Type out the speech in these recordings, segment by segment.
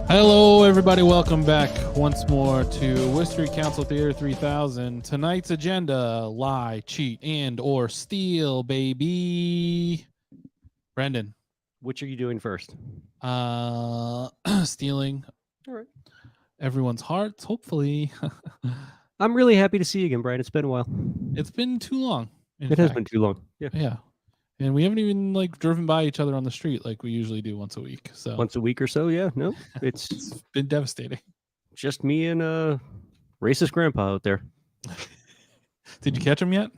Hello, everybody. Welcome back once more to Worcester City Council Theater 3000. Tonight's agenda: lie, cheat, and or steal, baby. Brendan, which are you doing first? Stealing. All right. Everyone's hearts, hopefully. I'm really happy to see you again, Brian. It's been a while. It's been too long. It has been too long. Yeah. And we haven't even driven by each other on the street like we usually do once a week. So once a week or so, yeah. No, it's been devastating. Just me and racist grandpa out there. Did you catch him yet?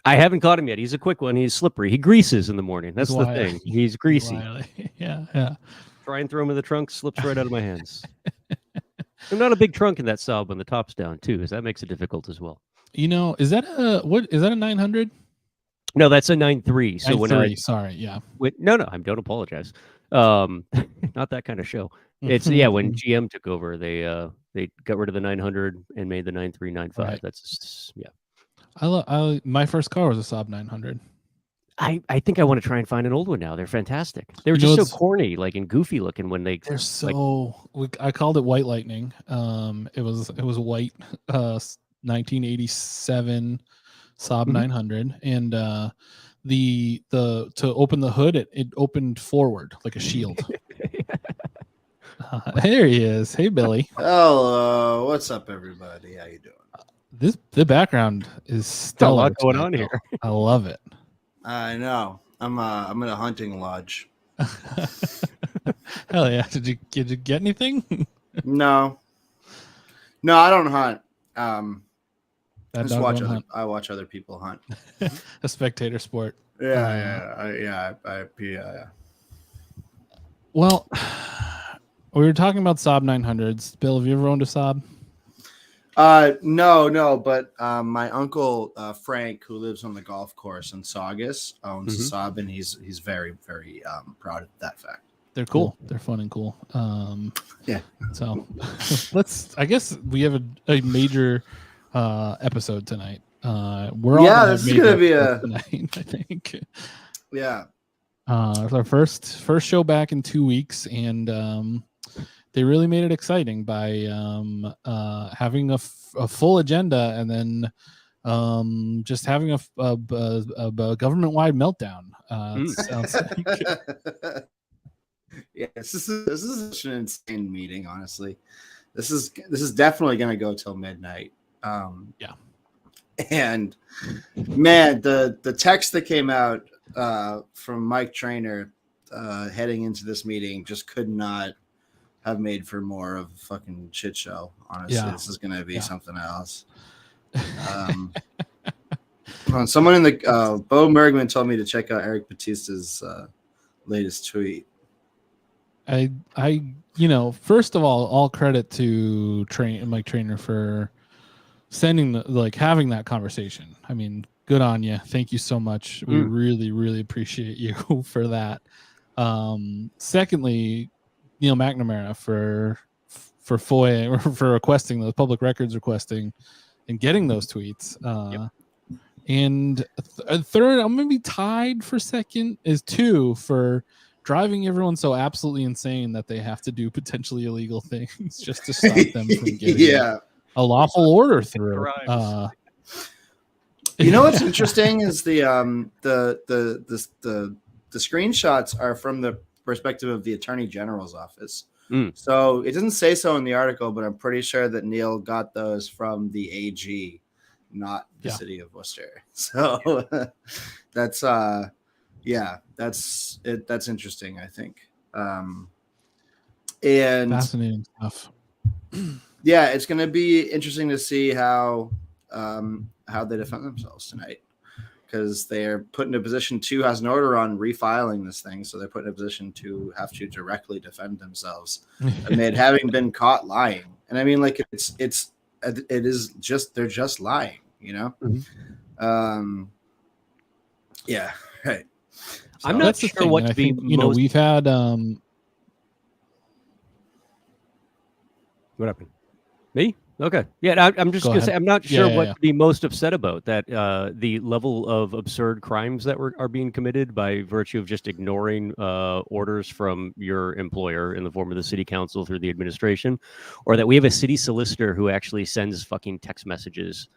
I haven't caught him yet. He's a quick one. He's slippery. He greases in the morning. That's the thing. He's greasy. Yeah. Try and throw him in the trunk, slips right out of my hands. I'm not a big trunk in that Saab when the top's down too, because that makes it difficult as well. Is that a 900? No, that's a 9.3. So 9.3, sorry, yeah. No, I don't apologize. Not that kind of show. It's when GM took over, they got rid of the 900 and made the 9.3, 9.5. Right. That's my first car was a Saab 900. I think I want to try and find an old one now. They're fantastic. They were just so corny, and goofy looking when they're so. I called it White Lightning. It was white, 1987 Saab 900, and to open the hood, it opened forward like a shield. There he is. Hey, Billy. Hello. What's up, everybody? How you doing? The background is stellar. A lot going on here. I love it. I know. I'm in a hunting lodge. Hell yeah! Did you get anything? No, I don't hunt. I watch other people hunt. A spectator sport. Yeah. Well, we were talking about Saab 900s. Bill, have you ever owned a Saab? No, but my uncle Frank, who lives on the golf course in Saugus, owns a Saab, and he's very, very proud of that fact. They're cool. They're fun and cool. Yeah. So I guess we have a major episode tonight. This is gonna be tonight, I think. Yeah. It's our first show back in 2 weeks, and they really made it exciting by having a full agenda, and then just having a government-wide meltdown. Sounds like. Yes, this is such an insane meeting. Honestly, this is definitely going to go till midnight. Yeah, and man, the text that came out from Mike Trainer heading into this meeting just could not have made for more of a fucking shit show. Honestly, This is going to be something else. Someone in the Bo Mergman told me to check out Eric Batista's latest tweet. I first of all credit to Mike Trainer for sending having that conversation. I mean, good on you. Thank you so much. We really, really appreciate you for that. Secondly, Neil McNamara for FOIA, for requesting those public records requesting and getting those tweets. And third, I'm going to be tied for second, is 2 for driving everyone so absolutely insane that they have to do potentially illegal things just to stop them from getting a lawful order through. You know what's interesting is the screenshots are from the perspective of the Attorney General's office. So it doesn't say so in the article, but I'm pretty sure that Neil got those from the AG, not the city of Worcester. So that's that's interesting, I think. And fascinating stuff. Yeah, it's going to be interesting to see how they defend themselves tonight, because they're put in a position to has an order on refiling this thing, so they're put in a position to have to directly defend themselves amid having been caught lying. And I mean, it is just they're just lying, you know. Yeah, right. So I'm not sure what to be. We've had what happened? Me? Okay. Yeah, I'm just Go going to say, ahead. I'm not sure Yeah, what yeah. to be most upset about, that the level of absurd crimes that are being committed by virtue of just ignoring orders from your employer in the form of the city council through the administration, or that we have a city solicitor who actually sends fucking text messages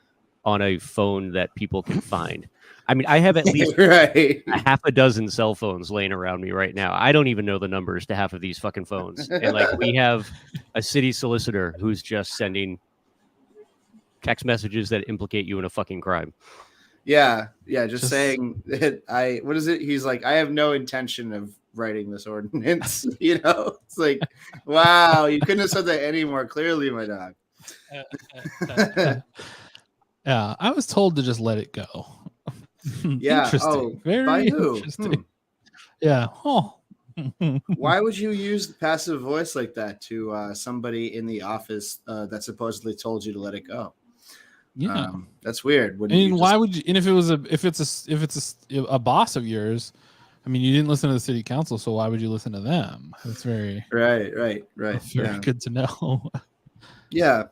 on a phone that people can find. I mean, I have at least Right. a half a dozen cell phones laying around me right now. I don't even know the numbers to half of these fucking phones. And like, we have a city solicitor who's just sending text messages that implicate you in a fucking crime. Yeah. Just saying that what is it? He's like, I have no intention of writing this ordinance. It's like, wow, you couldn't have said that any more clearly, my dog. Yeah, I was told to just let it go. Yeah. Interesting. Very by who? interesting. Yeah. Oh. Why would you use the passive voice like that to somebody in the office that supposedly told you to let it go? Yeah, that's weird. Why would you? And if it's a boss of yours, I mean, you didn't listen to the city council, so why would you listen to them? That's very right. Very good to know. Yeah,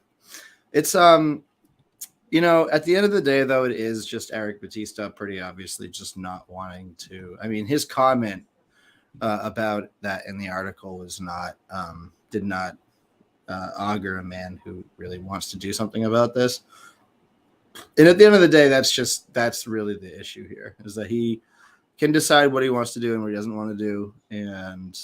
it's at the end of the day, though, it is just Eric Batista pretty obviously just not wanting to. I mean, his comment about that in the article was not did not augur a man who really wants to do something about this. And at the end of the day, that's really the issue here, is that he can decide what he wants to do and what he doesn't want to do. And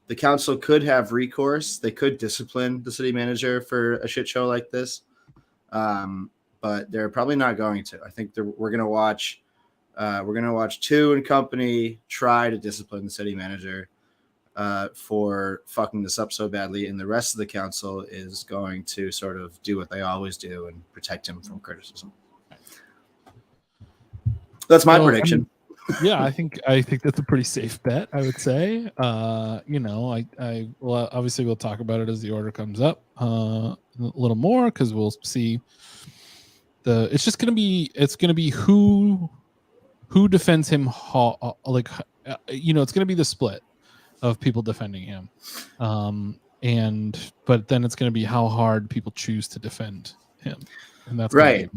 the council could have recourse. They could discipline the city manager for a shit show like this. But they're probably not going to. I think we're going to watch Two and company try to discipline the city manager for fucking this up so badly, and the rest of the council is going to sort of do what they always do and protect him from criticism. That's my prediction. I think that's a pretty safe bet, I would say. Well, obviously we'll talk about it as the order comes up a little more, because we'll see it's going to be who defends him. It's going to be the split of people defending him. But then it's going to be how hard people choose to defend him. And that's right.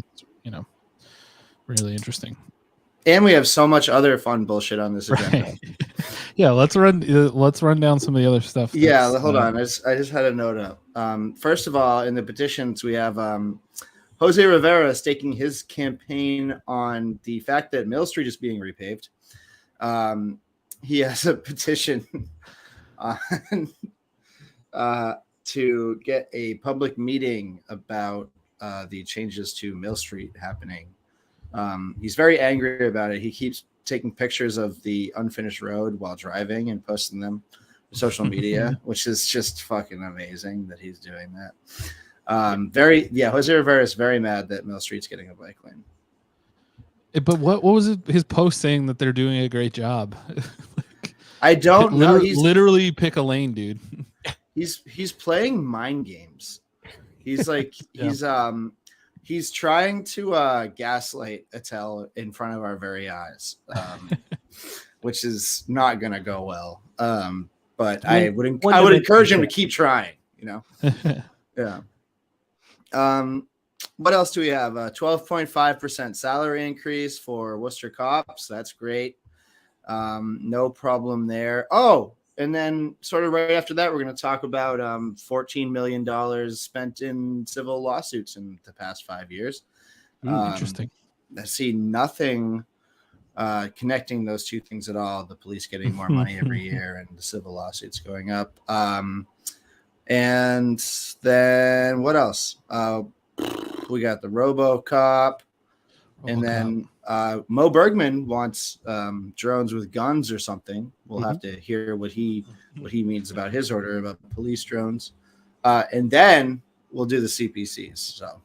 Really interesting. And we have so much other fun bullshit on this agenda. Right. Yeah, let's run down some of the other stuff. Yeah, hold on. I just had a note up. First of all, in the petitions, we have Jose Rivera staking his campaign on the fact that Mill Street is being repaved. He has a petition on to get a public meeting about the changes to Mill Street happening. He's very angry about it. He keeps taking pictures of the unfinished road while driving and posting them to social media, which is just fucking amazing that he's doing that. Jose Rivera is very mad that Mill Street's getting a bike lane. But what was it? His post saying that they're doing a great job. I don't know. Literally pick a lane, dude. He's playing mind games. He's like he's trying to gaslight Attell in front of our very eyes, which is not going to go well. But I would encourage him to keep trying. Yeah. What else do we have? 12.5% salary increase for Worcester cops. That's great. No problem there. Oh, and then sort of right after that, we're going to talk about $14 million spent in civil lawsuits in the past 5 years. Interesting. I see nothing connecting those two things at all. The police getting more money every year and the civil lawsuits going up. And then what else? We got the RoboCop. And then Mo Bergman wants drones with guns or something. We'll have to hear what he means about his order about police drones. And then we'll do the CPCs. So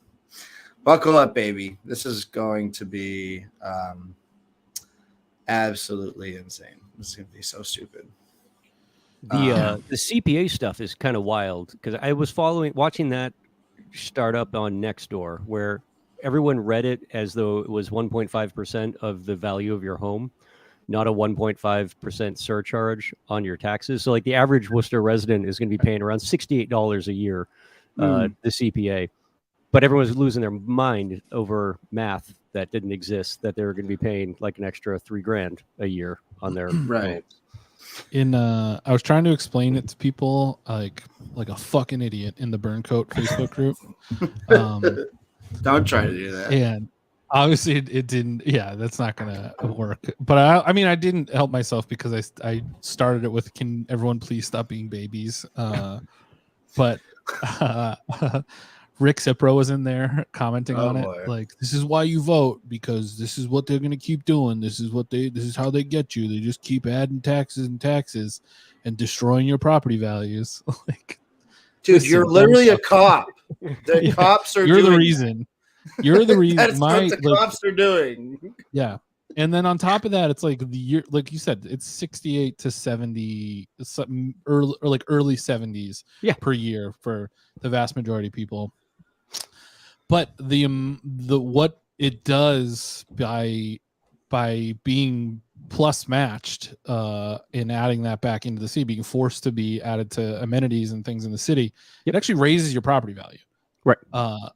buckle up, baby. This is going to be absolutely insane. This is going to be so stupid. The CPA stuff is kind of wild, because I was watching that start up on Nextdoor, where everyone read it as though it was 1.5% of the value of your home, not a 1.5% surcharge on your taxes. So like the average Worcester resident is going to be paying around $68 a year the CPA. But everyone was losing their mind over math that didn't exist, that they were going to be paying like an extra $3,000 a year on their Right. I was trying to explain it to people like a fucking idiot in the Burn Coat Facebook group. Don't try to do that. And obviously it didn't. Yeah, that's not gonna work. But I mean, I didn't help myself because I started it with, "Can everyone please stop being babies?" But Rick Cipro was in there commenting on it, like, "This is why you vote, because this is what they're gonna keep doing. This is how they get you. They just keep adding taxes and destroying your property values." Like, dude, listen, you're literally a cop. The cops are. You're the reason. You're the reason. That's what the cops are doing. Yeah. And then on top of that, it's like the year, like you said, it's 68 to 70, something early, or like early 70s per year for the vast majority of people. But the what it does by being plus matched in adding that back into the city, being forced to be added to amenities and things in the city, it actually raises your property value. Right.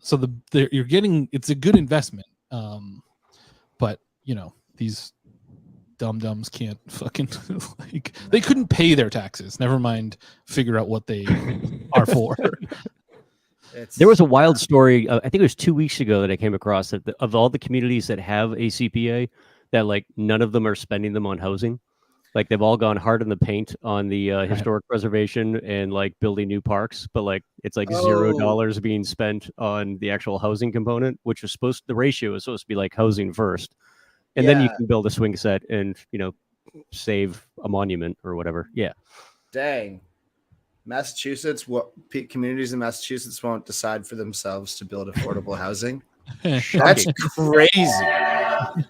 So you're getting, it's a good investment. But you know, these dum-dums can't fucking like, they couldn't pay their taxes, never mind figure out what they are for. There was a wild story, I think it was 2 weeks ago, that I came across, that of all the communities that have a CPA, that like none of them are spending them on housing. Like they've all gone hard in the paint on the historic preservation and like building new parks, but like it's like $0 being spent on the actual housing component, which was the ratio is supposed to be like housing first. And then you can build a swing set and, you know, save a monument or whatever. Yeah. Dang. Massachusetts, communities in Massachusetts won't decide for themselves to build affordable housing. That's crazy.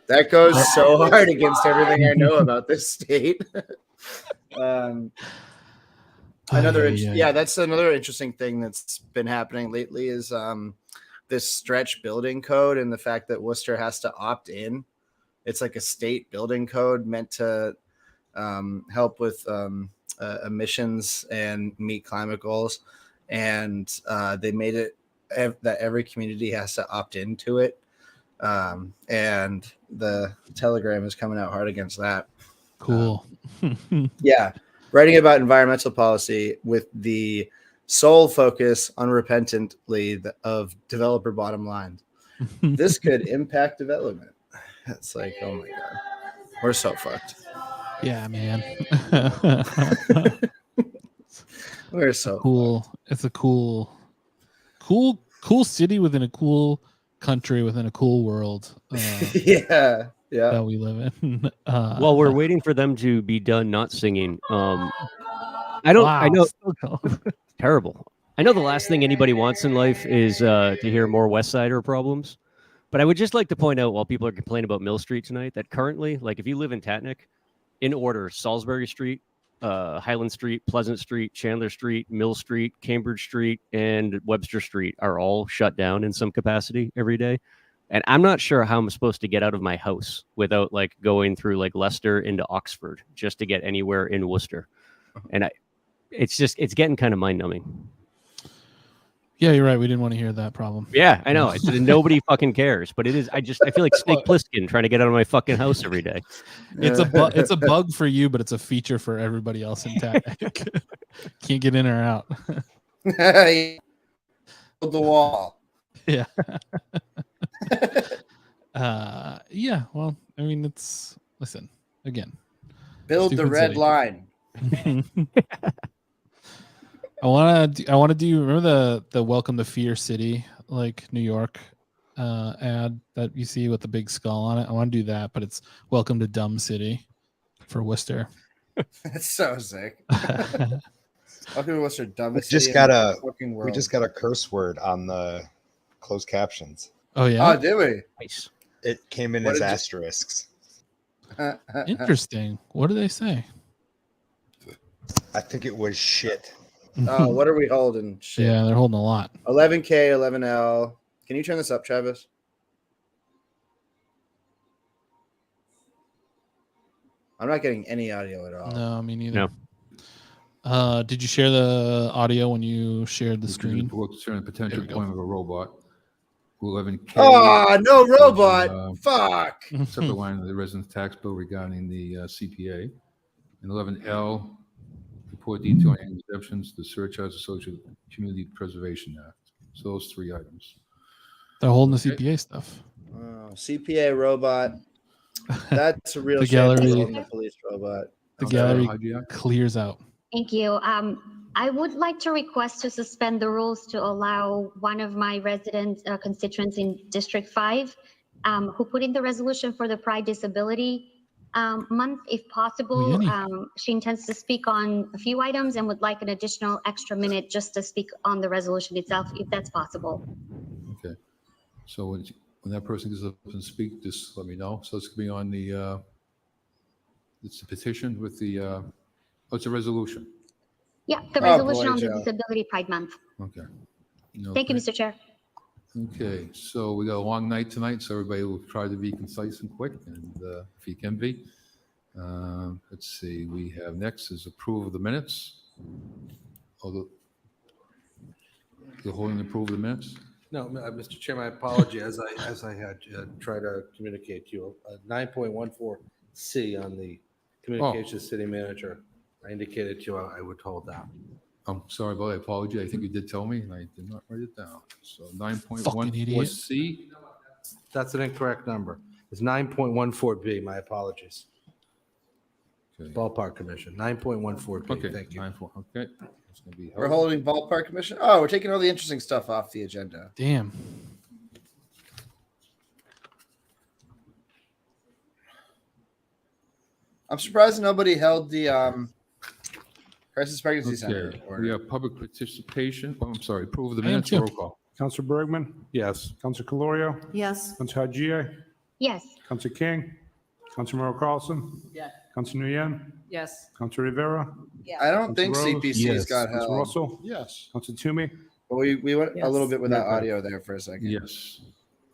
That goes so hard against everything I know about this state. That's another interesting thing that's been happening lately is this stretch building code and the fact that Worcester has to opt in. It's like a state building code meant to help with emissions and meet climate goals. And they made it that every community has to opt into it. And the Telegram is coming out hard against that. Cool. Writing about environmental policy with the sole focus unrepentantly of developer bottom line. This could impact development. It's like, oh my God, we're so fucked. Yeah, man. We're so cool. fucked. It's a cool city within a cool country within a cool world. That we live in. While we're waiting for them to be done not singing, I know terrible. I know the last thing anybody wants in life is to hear more West Sider problems. But I would just like to point out, while people are complaining about Mill Street tonight, that currently, like if you live in Tatnick, in order, Salisbury Street, Highland Street, Pleasant Street, Chandler Street, Mill Street, Cambridge Street, and Webster Street are all shut down in some capacity every day. And I'm not sure how I'm supposed to get out of my house without like going through like Leicester into Oxford just to get anywhere in Worcester. And it's getting kind of mind numbing. Yeah, you're right. We didn't want to hear that problem. Yeah, I know. Nobody fucking cares, but it is. I feel like Snake Plissken trying to get out of my fucking house every day. It's a bug for you, but it's a feature for everybody else in Tatnick. Can't get in or out. The wall. Yeah. Yeah. Well, I mean, listen again. Build the red line. I want to do, remember the Welcome to Fear City, like New York ad that you see with the big skull on it? I want to do that, but it's Welcome to Dumb City for Worcester. That's so sick. Welcome to Worcester, dumbest we city just got a curse word on the closed captions. Oh yeah. Oh, did we? Nice. It came in as asterisks. Interesting. What do they say? I think it was shit. Oh, what are we holding? Shit. Yeah, they're holding a lot. 11K, 11L. Can you turn this up, Travis? I'm not getting any audio at all. No, me neither. Did you share the audio when you shared the screen? Concerning potential There we go. deployment of a robot. 11K. Oh, no robot. Fuck. Separate line of the residence tax bill regarding the CPA. And 11L, report detailing exemptions to surcharge associated with Community Preservation Act. So those 3 items. They're holding the Okay. CPA stuff. Oh, CPA robot. That's a real The shame. gallery- On the police robot. The Okay, gallery Hajia? clears out. Thank you. I would like to request to suspend the rules to allow one of my resident constituents in District 5 who put in the resolution for the Pride Disability Month, if possible. Yenny. She intends to speak on a few items and would like an additional extra minute just to speak on the resolution itself, if that's possible. Okay. So when that person gets up and speak, just let me know. So it's going to be on the, it's a petition with the, it's a resolution. Yeah, the Oh, resolution boy, on the Joe. Disability Pride Month. Okay. Thank you, Mr. Chair. Okay, so we got a long night tonight, so everybody will try to be concise and quick, and if you can be. Let's see, we have next is approval of the minutes. Although, the holding approval of the minutes? No, Mr. Chairman, I apologize. As I had tried to communicate to you, 9.14C on the communications city manager, I indicated to you I would hold that. I'm sorry about that, I apologize. I think you did tell me, and I did not write it down. So Fucking idiot. 9.14C. That's an incorrect number. It's 9.14B. My apologies. Okay, Ballpark Commission, 9.14B. okay, Thank you. 9.4, okay. It's gonna be We're held. holding ballpark commission. Oh, we're taking all the interesting stuff off the agenda. Damn. I'm surprised nobody held the crisis pregnancy center. Okay, order. we have public participation. Oh, I'm sorry, approval of the I am minutes, too. roll call. Councilor Bergman, Yes. Councilor Calorio, Yes. Councilor Hajia, Yes. Councilor King, Councilor Merrill Carlson, Yes. Councilor Nguyen, Yes. Councilor Rivera, I don't think Councilor Rose? CPC's Yes. got Councilor held. Russell, Yes. Councilor Toomey, But we went a Yes. little bit without Okay. audio there for a second. Yes.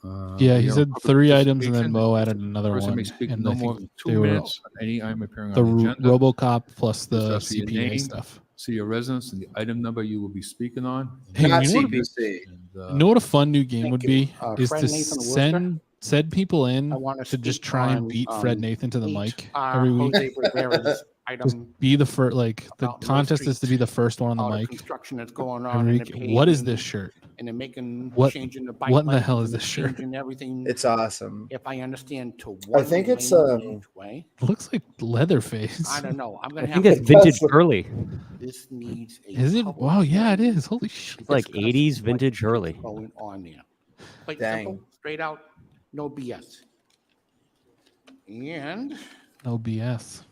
Yeah, we he have said public 3 items and then participation. Mo added another Person one. may speak And no I more think than they 2 were minutes on any item appearing the on the agenda. RoboCop plus the Just have to be your CPA name. stuff. See your residence and the item number you will be speaking on. Hey, Not you know what- CPC. And, You know what a fun new game Thank would you. be? Is Fred to Nathan of send people in I want to just try and beat Fred Nathan to the mic every week. Jose Rivera's Just item be the first. Like the about North contest is to be the first one on all the the mic construction that's going on every in the week. What is paving, this shirt? and they're making What- changing the bike what in the lanes hell is and this shirt? changing everything. It's awesome. If I understand to I one think it's, lane each way. It looks like Leatherface. I don't know. I'm I gonna think have that's to, vintage Hurley. this needs a Is it? public Wow, yeah, it hearing. is. Holy shit. It's like Discuss 80s what vintage is Hurley. going on there. Quite Dang. simple, straight out, no BS. And No BS.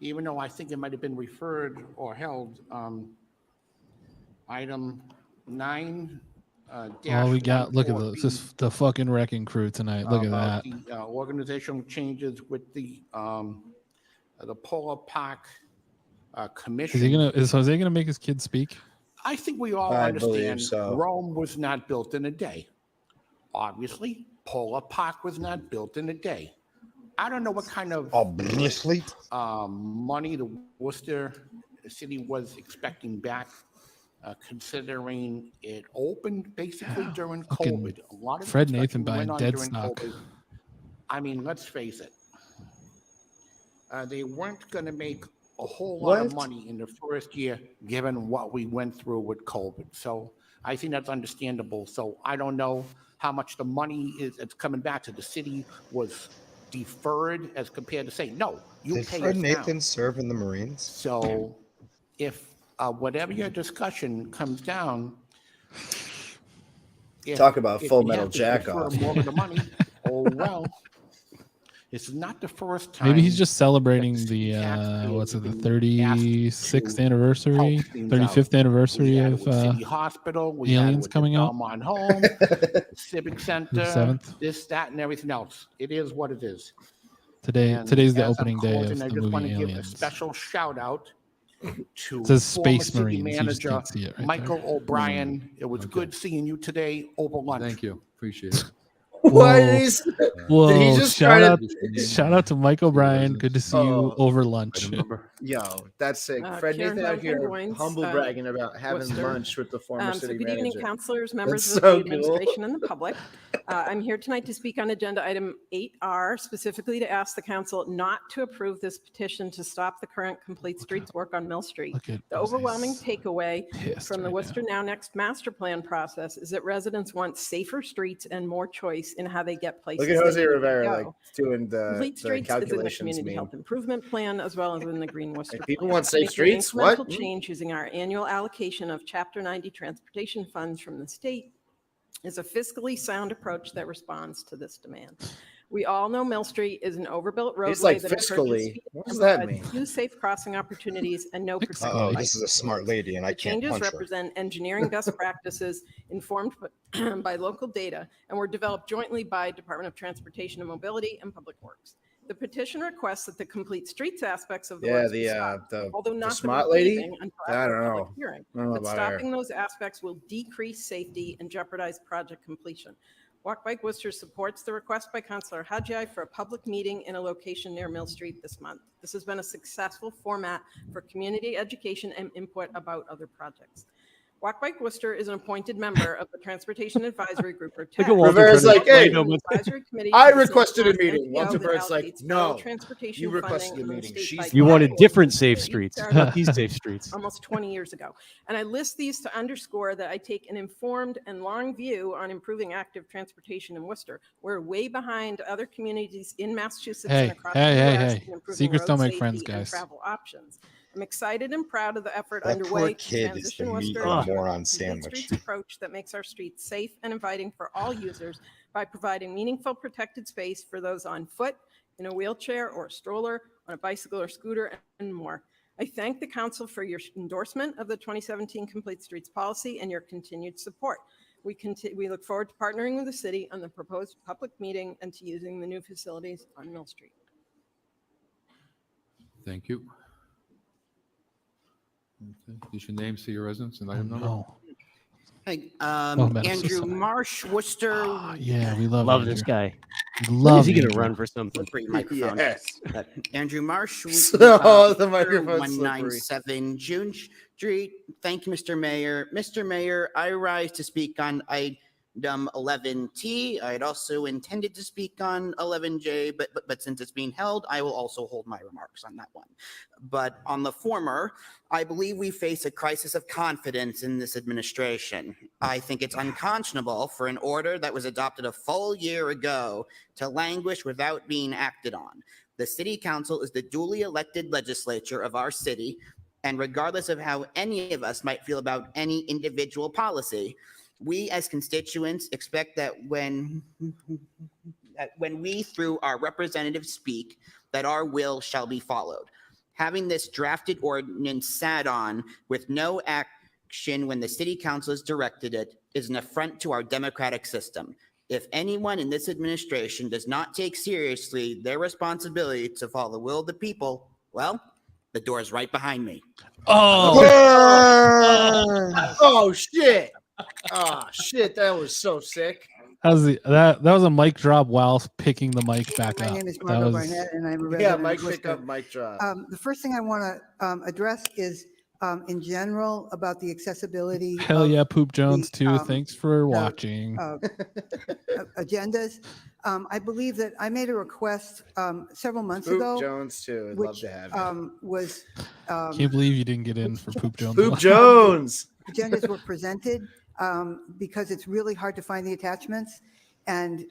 even though I think it might have been referred or held, item 9. Oh, we got. Look at this. This is the fucking wrecking crew tonight. Look at that. The organizational changes with the Polar Park Commission. Is he gonna? Is Jose gonna make his kids speak? I think we all I believe understand so. Rome was not built in a day. Obviously, Polar Park was not built in a day. I don't know what kind of Obviously. money the Worcester City was expecting back, considering it opened basically during fucking COVID. A lot of Fred Nathan construction buying went on dead during stock. COVID. I mean, let's face it. They weren't going to make a whole lot of What? money in the first year, given what we went through with COVID. So I think that's understandable. So I don't know how much the money is that's coming back to the city was deferred as compared to saying, no, you Did pay Fred us Nathan now. serve in the Marines? So if whatever your discussion comes down, if- Talk about if Full we Metal have to Jack defer off. more of the money, oh well. It's not the first time. Maybe he's just celebrating that the taxpayers what's it, the have been asked 36th to anniversary, help things out. 35th We anniversary had it of with City Hospital, we had it Aliens with coming the out. Belmont Home, Civic Center, 7th. this, that, and everything else. It is what it is. today. And Today's the as I'm opening day of closing, I the just want movie to give a Aliens. special shout out to It says former Space city Marines. You just manager can't see it right Michael there. O'Brien. It was Okay. good seeing you today over lunch. Thank you. Appreciate it. Why Whoa. did he? Did he Whoa! just try Shout out to Mike O'Brien. Good to see you Oh. over lunch. Item number. Yo, that's sick. Fred Karen Nathan out Von here Penguins, humble bragging about having Worcester. lunch with the former So city good manager. evening, councilors, members That's of so the cool. administration and the public. I'm here tonight to speak on agenda item 8R, specifically to ask the council not to approve this petition to stop the current complete streets work on Mill Street. Look at The overwhelming takeaway pissed from the right Worcester Now Next master plan process is that residents want safer streets and more choice in how they get places. Look at Jose they need to Rivera go. like doing Complete the Streets is in the calculations Community meme. Health Improvement Plan as well as in the Green Worcester If people Plan. want safe Making streets, incremental what? change using our annual allocation of Chapter 90 transportation funds from the state is a fiscally sound approach that responds to this demand. We all know Mill Street is an overbuilt roadway He's like that encourages fiscally. speed What does and that provides mean? few safe crossing opportunities and no protected Oh, bike this is a smart lady, and I the can't changes punch her. represent engineering best practices informed by local data and were developed jointly by Department of Transportation and Mobility and Public Works. The petition requests that the complete streets aspects of the Yeah, works be stopped, although not the smart lady. repaving until I after don't public know. hearing. I don't know But about her. stopping those aspects will decrease safety and jeopardize project completion. Walk Bike Worcester supports the request by Councilor Hadjai for a public meeting in a location near Mill Street this month. This has been a successful format for community education and input about other projects. Walk Bike Worcester is an appointed member of the Transportation Advisory Group, or TAG. Rivera's like, hey, Advisory committee I to the requested a State meeting. NPO Walter that Bird's like, allocates federal no, transportation you requested funding a on meeting. state She's bike You wanted pathways. different safe It streets, started not these safe streets. almost 20 years ago. And I list these to underscore that I take an informed and long view on improving active transportation in Worcester. We're way behind other communities in Massachusetts and across the U.S. in improving Secrets road don't make safety friends, and guys. travel options. I'm excited and proud of the effort That underway poor to kid is transition the meat Worcester of a to a moron complete sandwich. streets approach that makes our streets safe and inviting for all users by providing meaningful protected space for those on foot, in a wheelchair or a stroller, on a bicycle or scooter, and more. I thank the council for your endorsement of the 2017 Complete Streets policy and your continued support. We look forward to partnering with the city on the proposed public meeting and to using the new facilities on Mill Street. Thank you. Okay. You should name to your residents and item number. No. Hey, Madam Andrew Secretary. Marsh, Worcester. Yeah, we love Love Andrew. this guy. We When love is he going to Andrew. run for something? Slippery microphone. Yes. Andrew Marsh. So the microphone's slippery. 197 June Street. Thank you, Mr. Mayor. Mr. Mayor, I rise to speak on item 11T. I had also intended to speak on 11J, but since it's being held, I will also hold my remarks on that one. But on the former, I believe we face a crisis of confidence in this administration. I think it's unconscionable for an order that was adopted a full year ago to languish without being acted on. The city council is the duly elected legislature of our city, and regardless of how any of us might feel about any individual policy, we as constituents expect that when we through our representatives speak, that our will shall be followed. Having this drafted ordinance sat on with no action when the city council has directed it is an affront to our democratic system. If anyone in this administration does not take seriously their responsibility to follow the will of the people, well, the door is right behind me. Oh, Oh shit! Oh shit! That was so sick. that was a mic drop while picking the mic back My up. name is That Margo was- Barnett, and I'm a Yeah, resident Mike of pick Worcester. up, Mike drop. The first thing I want to address is, in general, about the accessibility Hell of yeah, Poop Jones too. the, Thanks for the, watching. agendas. I believe that I made a request several months Poop ago, Jones too. I'd love which to have you. was Can't believe you didn't get in for Poop Jones. Poop Jones. agendas were presented because it's really hard to find the attachments. And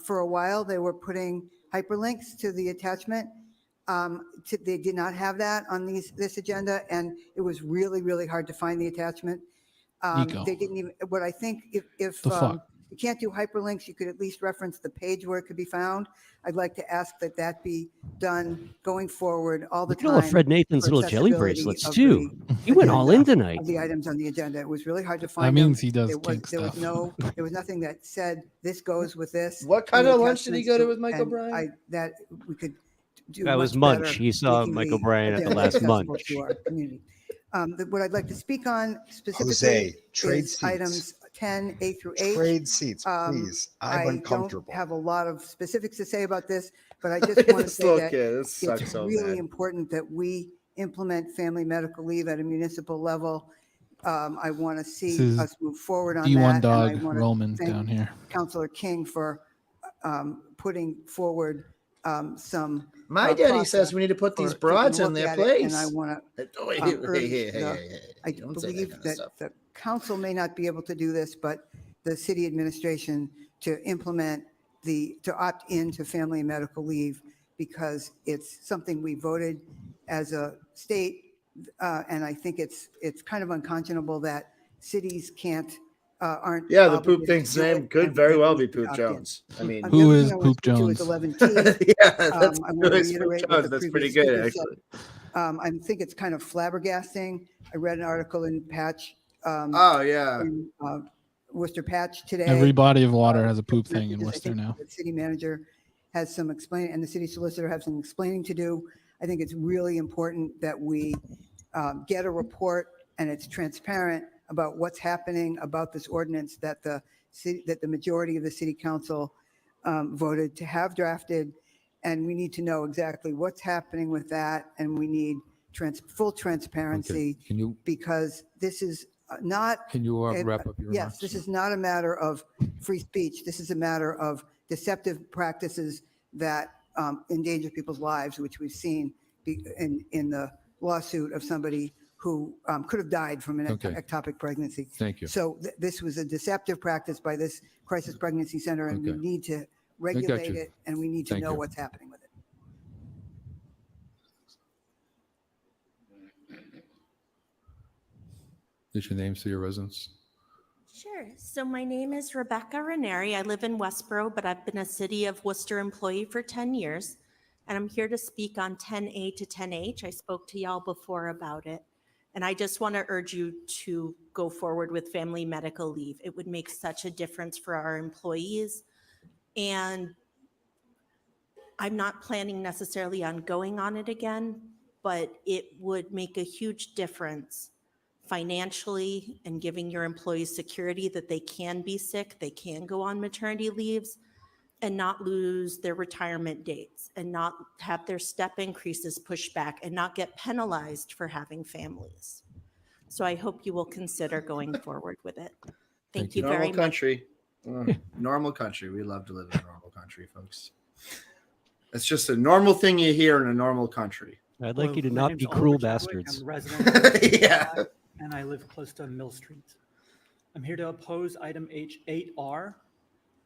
for a while, they were putting hyperlinks to the attachment. They did not have that on this agenda, and it was really, really hard to find the attachment. Nico. They didn't even, what I think, if The fuck? you can't do hyperlinks, you could at least reference the page where it could be found. I'd like to ask that be done going forward all the Look at all of time. Fred Nathan's for little jelly accessibility bracelets of too. the He went all in agenda, tonight. of the items on the agenda. It was really hard to find. That them. means he does There was, kink there was stuff. there was nothing that said this goes with this. What kind and of the lunch did he attachments go to with Michael and Bryan? that we could do. That was much Munch. better He saw making Michael the Bryan at the agenda last accessible Munch. to our community. What I'd like to speak on specifically Jose, trade is seats. items 10, A through H. Trade seats, please. I'm I uncomfortable. don't have a lot of specifics to say about this, but I just want to say that it's really important that we implement family medical leave at a municipal level. I want to see us move forward on D1 that. dog and I want Roman to thank down here. Councilor King for putting forward some. My daddy says we need to put these broads in their place. And I want to I believe that the council may not be able to do this, but the city administration to implement to opt into family medical leave, because it's something we voted as a state. And I think it's kind of unconscionable that cities aren't. Yeah, the poop thing's name could very well be Poop Jones. I mean, who is Poop Jones? 11T. Yeah, that's, I want to reiterate what the that's previous pretty good, speaker actually. said. I think it's kind of flabbergasting. I read an article in Patch. Oh, yeah. In, Worcester Patch today. Every body of water has a poop thing in Worcester now. The city manager has some explaining, and the city solicitor have some explaining to do. I think it's really important that we get a report and it's transparent about what's happening about this ordinance that the majority of the city council voted to have drafted, and we need to know exactly what's happening with that, and we need full transparency. Okay. Can you, because this is not. Can you wrap up your Yes, remarks? this is not a matter of free speech. This is a matter of deceptive practices that endanger people's lives, which we've seen in the lawsuit of somebody who could have died from an ectopic pregnancy. Thank you. So this was a deceptive practice by this crisis pregnancy center, and we need to regulate it, and we need to know what's happening with it. Is your name to your residents? Sure. So my name is Rebecca Ranieri. I live in Westboro, but I've been a City of Worcester employee for 10 years. And I'm here to speak on 10A to 10H. I spoke to y'all before about it. And I just want to urge you to go forward with family medical leave. It would make such a difference for our employees. And I'm not planning necessarily on going on it again, but it would make a huge difference financially and giving your employees security that they can be sick, they can go on maternity leaves and not lose their retirement dates and not have their step increases pushed back and not get penalized for having families. So I hope you will consider going forward with it. Thank you very much. Country. Normal country. We love to live in a normal country, folks. It's just a normal thing you hear in a normal country. I'd like you to not be cruel bastards. I'm a resident Yeah. and I live close to Mill Street. I'm here to oppose item H8R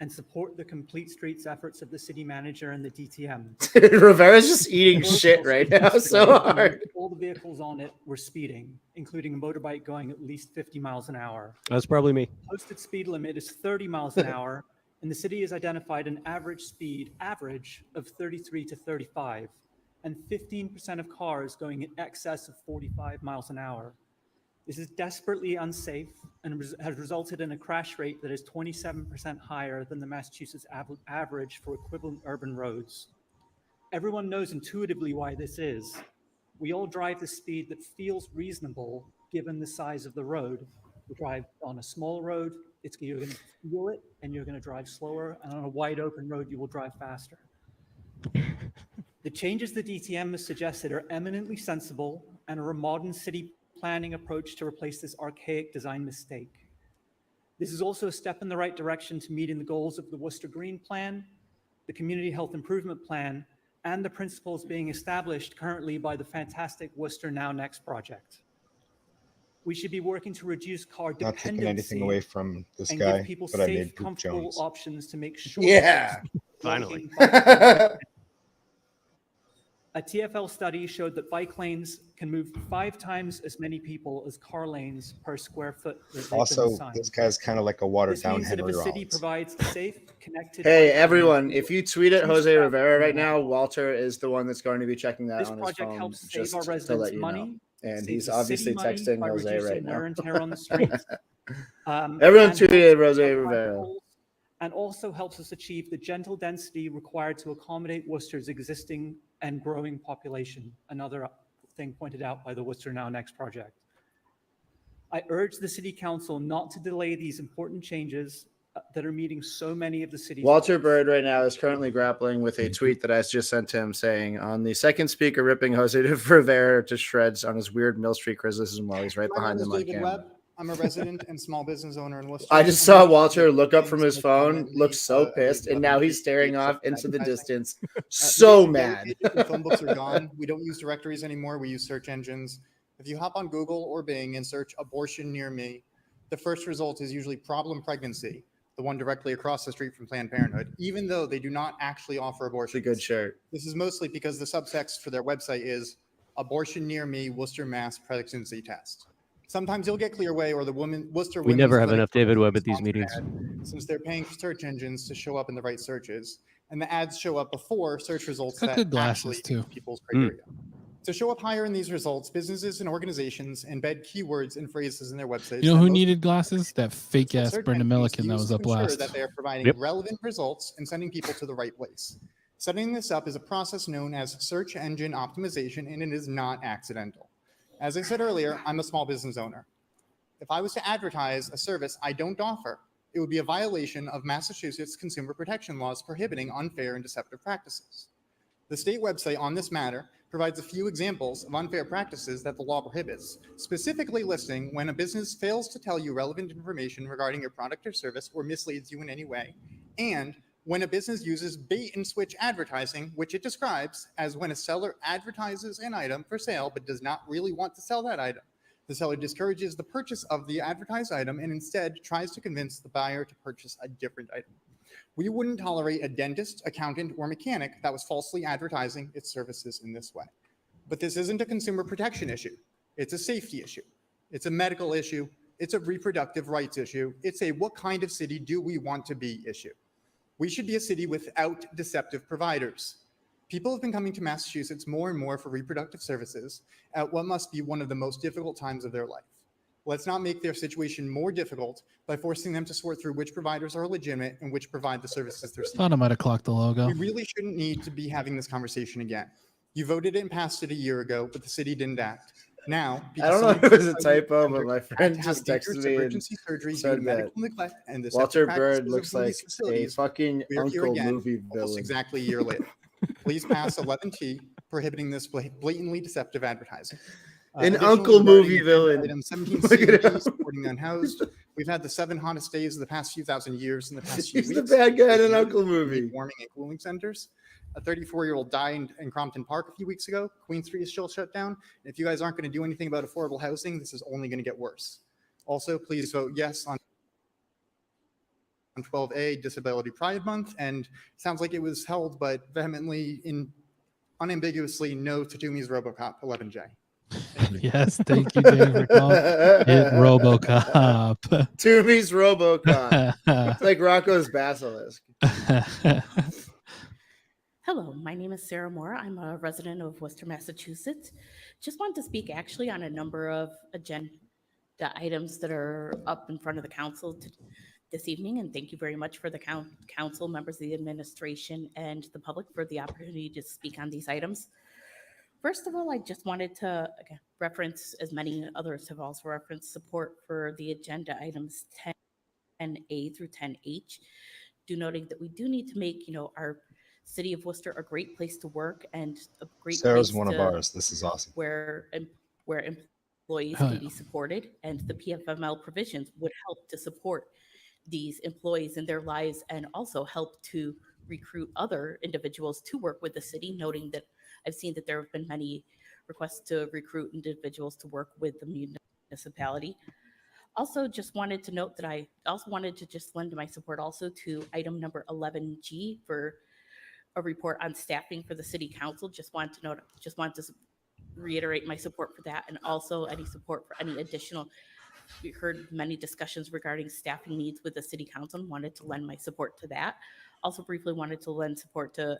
and support the Complete Streets efforts of the city manager and the DTM. Rivera's just eating shit right now so hard. All the vehicles on it were speeding, including a motorbike going at least 50 miles an hour. That's probably me. Posted speed limit is 30 miles an hour, and the city has identified an average of 33 to 35, and 15% of cars going in excess of 45 miles an hour. This is desperately unsafe and has resulted in a crash rate that is 27% higher than the Massachusetts average for equivalent urban roads. Everyone knows intuitively why this is. We all drive the speed that feels reasonable given the size of the road. We drive on a small road, you're going to feel it, and you're going to drive slower, and on a wide open road, you will drive faster. The changes the DTM has suggested are eminently sensible and are a modern city planning approach to replace this archaic design mistake. This is also a step in the right direction to meeting the goals of the Worcester Green Plan, the Community Health Improvement Plan, and the principles being established currently by the fantastic Worcester Now Next project. We should be working to reduce car dependency. Not taking anything away from this and guy, give people but I safe, made Poop comfortable Jones. options to make sure. Yeah, finally. A TfL study showed that bike lanes can move 5 times as many people as car lanes per square foot. Also, this guy's kind of like a watered This down means that if Henry a city Rollins. provides safe, connected. Hey, bike everyone, lanes, if you tweet at Jose Rivera right now, Walter is the one that's going to be checking that This on his project phone. helps Just save our to residents let you money, know. And saves he's the obviously city money texting by Jose reducing right wear now. and tear on the streets. Everyone And tweeted helps Jose our Rivera. goals, and also helps us achieve the gentle density required to accommodate Worcester's existing and growing population, another thing pointed out by the Worcester Now Next project. I urge the city council not to delay these important changes that are meeting so many of the city's Walter goals. Bird right now is currently grappling with a tweet that I just sent to him saying, on the second speaker ripping Jose de Rivera to shreds on his weird Mill Street criticism while he's right My behind name him is on David camera. Webb. I'm a resident and small business owner in Worcester. I just saw Walter look up from his phone, look so pissed, and now he's staring off into the distance, so mad. Phone books are gone. We don't use directories anymore. We use search engines. If you hop on Google or Bing and search abortion near me, the first result is usually problem pregnancy, the one directly across the street from Planned Parenthood, even though they do not actually offer abortion. It's a good shirt. This is mostly because the subtext for their website is abortion near me, Worcester, Mass. Pregnancy test. Sometimes you'll get Clearway or the Worcester. We never have Women's enough Clinic David Webb at these meetings. since they're paying search engines to show up in the right searches, and the ads show up before search results Got that good glasses actually too. meet people's criteria. To show up higher in these results, businesses and organizations embed keywords and phrases in their websites. You know that who most needed glasses? That fake ass search Brenda engines Melican that use was to up ensure last. that they are providing Yep. relevant results and sending people to the right place. Setting this up is a process known as search engine optimization, and it is not accidental. As I said earlier, I'm a small business owner. If I was to advertise a service I don't offer, it would be a violation of Massachusetts consumer protection laws prohibiting unfair and deceptive practices. The state website on this matter provides a few examples of unfair practices that the law prohibits, specifically listing when a business fails to tell you relevant information regarding your product or service or misleads you in any way, and when a business uses bait and switch advertising, which it describes as when a seller advertises an item for sale but does not really want to sell that item. The seller discourages the purchase of the advertised item and instead tries to convince the buyer to purchase a different item. We wouldn't tolerate a dentist, accountant, or mechanic that was falsely advertising its services in this way. But this isn't a consumer protection issue. It's a safety issue. It's a medical issue. It's a reproductive rights issue. It's a what kind of city do we want to be issue. We should be a city without deceptive providers. People have been coming to Massachusetts more and more for reproductive services at what must be one of the most difficult times of their life. Let's not make their situation more difficult by forcing them to sort through which providers are legitimate and which provide the services they're seeking. Thought I might have clocked the logo. We really shouldn't need to be having this conversation again. You voted it and passed it a year ago, but the city didn't act. Now, I don't know if it was a typo, but my friend just texted me and emergency surgery due to said medical that neglect and the Walter septic Bird practices looks of like these a facilities, fucking we are here Uncle again, movie almost villain. exactly a year later. Please pass 11T, prohibiting this blatantly deceptive advertising. An Additionally, Uncle regarding movie agenda villain. Item Look at 17C, him. supporting the unhoused. We've had the 7 hottest days of the past few thousand years in the past few He's weeks. the bad guy in an We Uncle need movie. Warming and cooling centers. A 34-year-old died in Crompton Park a few weeks ago. Queen Street is still shut down. And if you guys aren't going to do anything about affordable housing, this is only going to get worse. Also, please vote yes on 12A, Disability Pride Month. And it sounds like it was held, but vehemently, unambiguously, no to Toomey's RoboCop 11J. Yes, thank you, Dave, for calling it RoboCop. Toomey's RoboCop. It's like Rocco's Basilisk. Hello, my name is Sarah Moore. I'm a resident of Worcester, Massachusetts. Just wanted to speak actually on a number of agenda items that are up in front of the council this evening, and thank you very much for the council, members of the administration, and the public for the opportunity to speak on these items. First of all, I just wanted to again, reference, as many others have also referenced, support for the agenda items 10A through 10H, noting that we do need to make, our city of Worcester a great place to work and a great Sarah's place one of to- ours. This is awesome. where employees Hell can yeah. be supported, and the PFML provisions would help to support these employees in their lives and also help to recruit other individuals to work with the city, noting that I've seen that there have been many requests to recruit individuals to work with the municipality. Also, just wanted to note that I also wanted to just lend my support also to item number 11G for a report on staffing for the city council. Just wanted to reiterate my support for that, and also any support for any additional. We heard many discussions regarding staffing needs with the city council and wanted to lend my support to that. Also briefly wanted to lend support to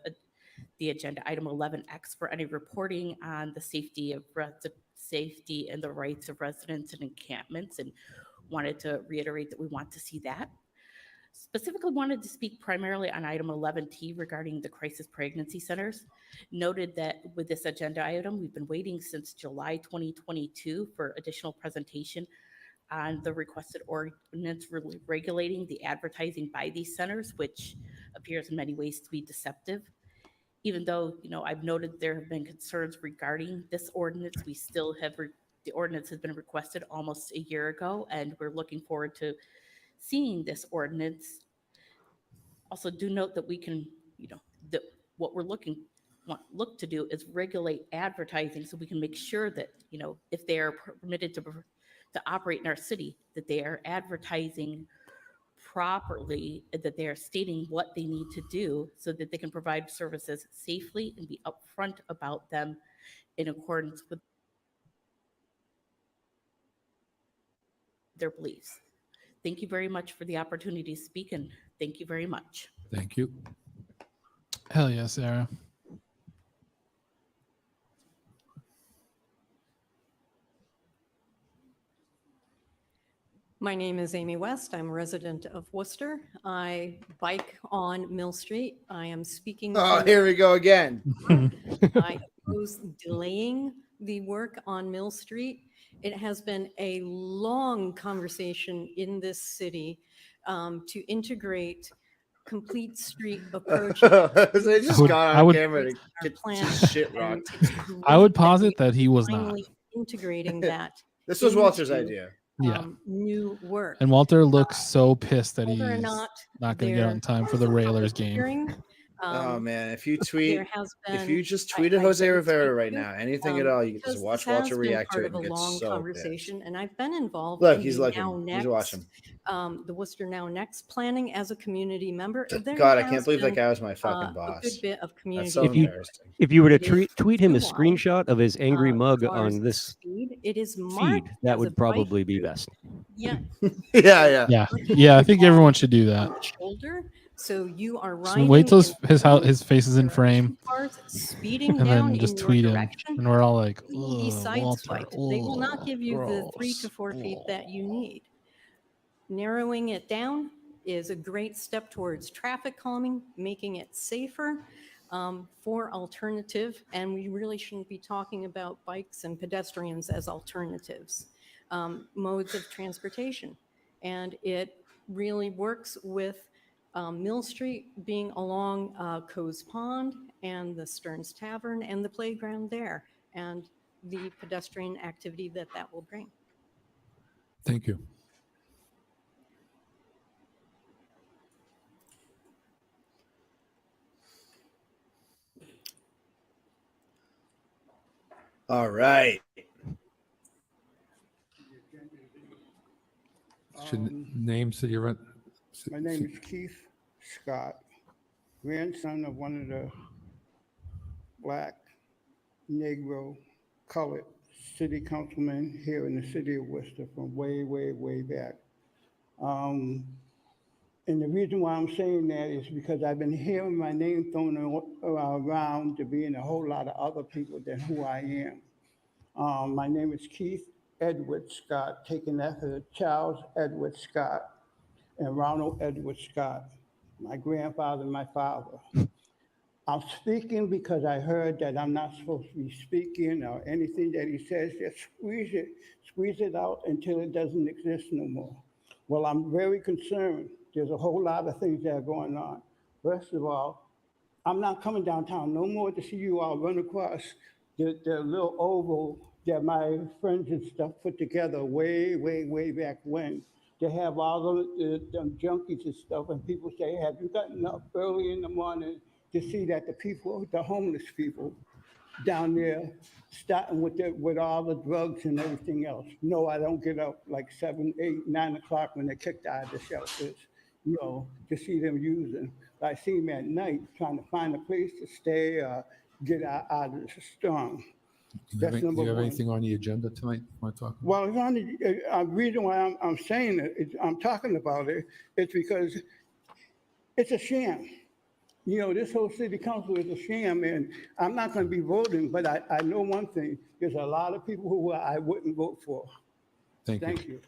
the agenda item 11X for any reporting on the safety and the rights of residents and encampments, and wanted to reiterate that we want to see that. Specifically wanted to speak primarily on item 11T regarding the crisis pregnancy centers. Noted that with this agenda item, we've been waiting since July 2022 for additional presentation on the requested ordinance regulating the advertising by these centers, which appears in many ways to be deceptive. Even though, I've noted there have been concerns regarding this ordinance, we still have, the ordinance has been requested almost a year ago, and we're looking forward to seeing this ordinance. Also, do note that we can, that what we're look to do is regulate advertising so we can make sure that, if they are permitted to operate in our city, that they are advertising properly, that they are stating what they need to do so that they can provide services safely and be upfront about them in accordance with their beliefs. Thank you very much for the opportunity to speak, and thank you very much. Thank you. Hell yeah, Sarah. My name is Amy West. I'm a resident of Worcester. I bike on Mill Street. I am speaking. Oh, here we go again. I oppose delaying the work on Mill Street. It has been a long conversation in this city to integrate complete street approach. They just got on camera to get shit rocked. I would posit that he was not. Finally integrating that. This was Walter's into, idea. Yeah. New work. And Walter looks so pissed that he's Whether or not not going to get out in time for the Railers game. hearing, Oh man, if you tweet, there has if you been- just I- tweeted I Jose did Rivera tweet right you, now, anything at all, you can because just watch this has Walter been react to part it of and a get long so conversation, and I've been involved. Look, in he's the looking. Now He's Next, watching. The Worcester Now Next planning as a community member. There God, I has can't believe that been, guy was my fucking a boss. good bit of community. so If you embarrassing. if you were to It is tweet him a too wide. screenshot of his angry mug cars on this speed. It is feed, marked that as a would probably be best. Yeah. Yeah, I think everyone should do that. Shoulder. So you are So riding. wait till in his face is in frame, cars speeding and down then just in your tweet him, direction. and we're all like, He "Ugh, sideswiped. They will not ugh, give you the 3 gross, to 4 feet that you need. Narrowing it down is a great step towards traffic calming, making it safer for alternative. And we really shouldn't be talking about bikes and pedestrians as alternatives, modes of transportation. And it really works with Mill Street being along Coe's Pond and the Stearns Tavern and the playground there, and the pedestrian activity that will bring. Thank you. All right. Should names that you're My name is Keith Scott, grandson of one of the black, Negro, colored city councilmen here in the city of Worcester from way, way, way back. And the reason why I'm saying that is because I've been hearing my name thrown around to being a whole lot of other people than who I am. My name is Keith Edward Scott, taken after Charles Edward Scott and Ronald Edward Scott, my grandfather and my father. I'm speaking because I heard that I'm not supposed to be speaking or anything that he says, just squeeze it out until it doesn't exist no more. Well, I'm very concerned. There's a whole lot of things that are going on. First of all, I'm not coming downtown no more to see you all run across the little oval that my friends and stuff put together way, way, way back when. They have all them junkies and stuff, and people say, have you gotten up early in the morning to see that the people, the homeless people down there, starting with all the drugs and everything else? No, I don't get up like 7, 8, 9 o'clock when they're kicked out of the shelters, to see them using. But I see them at night trying to find a place to stay or get out of the storm. Do you have anything on the agenda tonight you want to talk about? Well, it's on the reason why I'm saying it, I'm talking about it, it's because it's a sham. This whole city council is a sham, and I'm not going to be voting, but I know one thing. There's a lot of people who I wouldn't vote for. Thank you.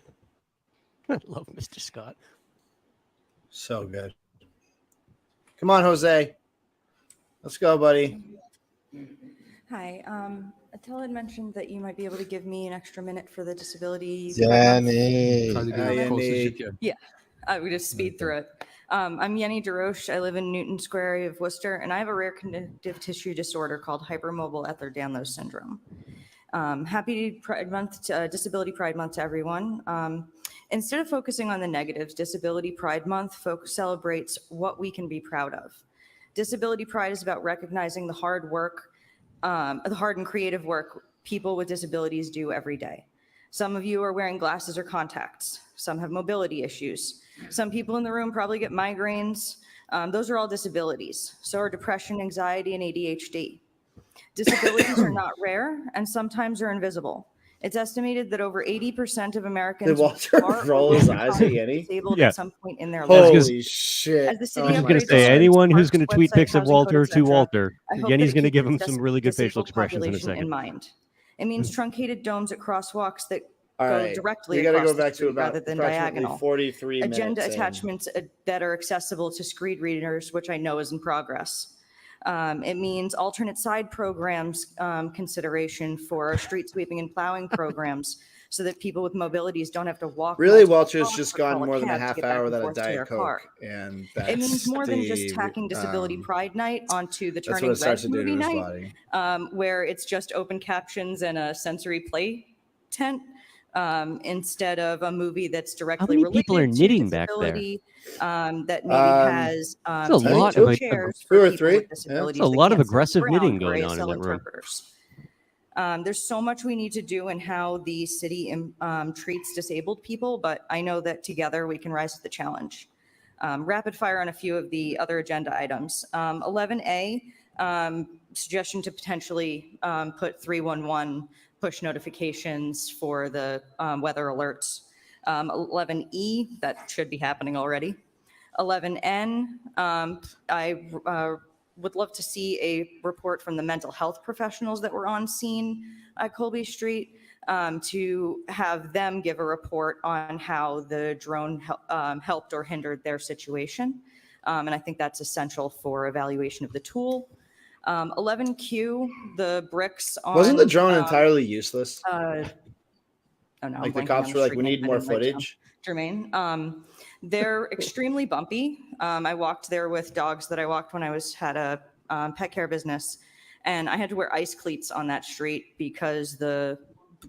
I love Mr. Scott. So good. Come on, Jose. Let's go, buddy. Hi. Attila had mentioned that you might be able to give me an extra minute for the disability. Jenny. Try to get as close as you can. Yeah, we just speed through it. I'm Yenny DeRoche. I live in Newton Square area of Worcester, and I have a rare connective tissue disorder called hypermobile Ehlers-Danlos syndrome. Happy Pride Month, Disability Pride Month to everyone. Instead of focusing on the negatives, Disability Pride Month celebrates what we can be proud of. Disability Pride is about recognizing the hard work, the hard and creative work people with disabilities do every day. Some of you are wearing glasses or contacts. Some have mobility issues. Some people in the room probably get migraines. Those are all disabilities. So are depression, anxiety, and ADHD. Disabilities are not rare and sometimes are invisible. It's estimated that over 80% of Americans Did Walter are roll his eyes at Yenny? disabled Yeah. at some point in their life. Holy shit. As the city I was just upgrades going to say, all anyone streets, who's going to parks, tweet website, pics of housing code, Walter to etc., Walter, I hope Yenny's that it going to keeps give him its some really good facial disabled expressions in a population in second. mind. It means truncated domes at crosswalks that All go right. directly We got to across go the back to street about rather than approximately diagonal. 43 Agenda minutes. in. attachments that are accessible to screen readers, which I know is in progress. It means alternate side programs consideration for our street sweeping and plowing programs so that people with mobilities don't have to walk. Really, multiple Walter's blocks just or call gone more than a cab to half get back hour and without a forth to their Diet car. Coke. And that's It means more than just the, tacking Disability Pride Night onto the that's what Turning it starts Red to do to movie his night, body. where it's just open captions and a sensory play tent instead of a movie that's directly many related people are to knitting back there? disability, that maybe has That's a lot of chairs two or for people three. with disabilities. That's a that lot of can't sit on the aggressive ground, knitting or going on in ASL that room. interpreters. There's so much we need to do in how the city treats disabled people, but I know that together we can rise to the challenge. Rapid fire on a few of the other agenda items. 11A, suggestion to potentially put 311 push notifications for the weather alerts. 11E, that should be happening already. 11N, I would love to see a report from the mental health professionals that were on scene at Colby Street to have them give a report on how the drone helped or hindered their situation. And I think that's essential for evaluation of the tool. 11Q, the bricks on... Wasn't the drone entirely useless? Oh no, Like I'm the blanking on cops were like, street we name. need I more didn't write it down. footage. Jermaine. They're extremely bumpy. I walked there with dogs that I walked when I had a pet care business, and I had to wear ice cleats on that street because the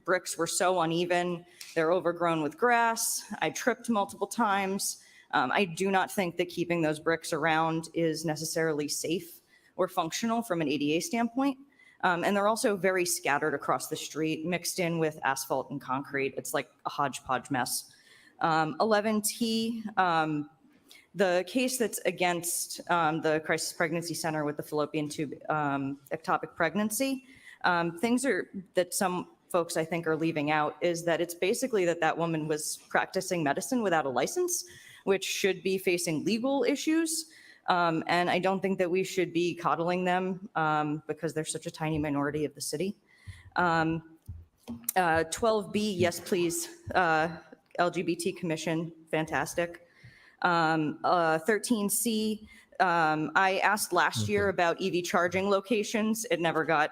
bricks were so uneven. They're overgrown with grass. I tripped multiple times. I do not think that keeping those bricks around is necessarily safe or functional from an ADA standpoint. And they're also very scattered across the street, mixed in with asphalt and concrete. It's like a hodgepodge mess. 11T, the case that's against the Crisis Pregnancy Center with the fallopian tube ectopic pregnancy, things that some folks I think are leaving out is that it's basically that woman was practicing medicine without a license, which should be facing legal issues. And I don't think that we should be coddling them because they're such a tiny minority of the city. 12B, yes, please. LGBT Commission, fantastic. 13C, I asked last year about EV charging locations. It never got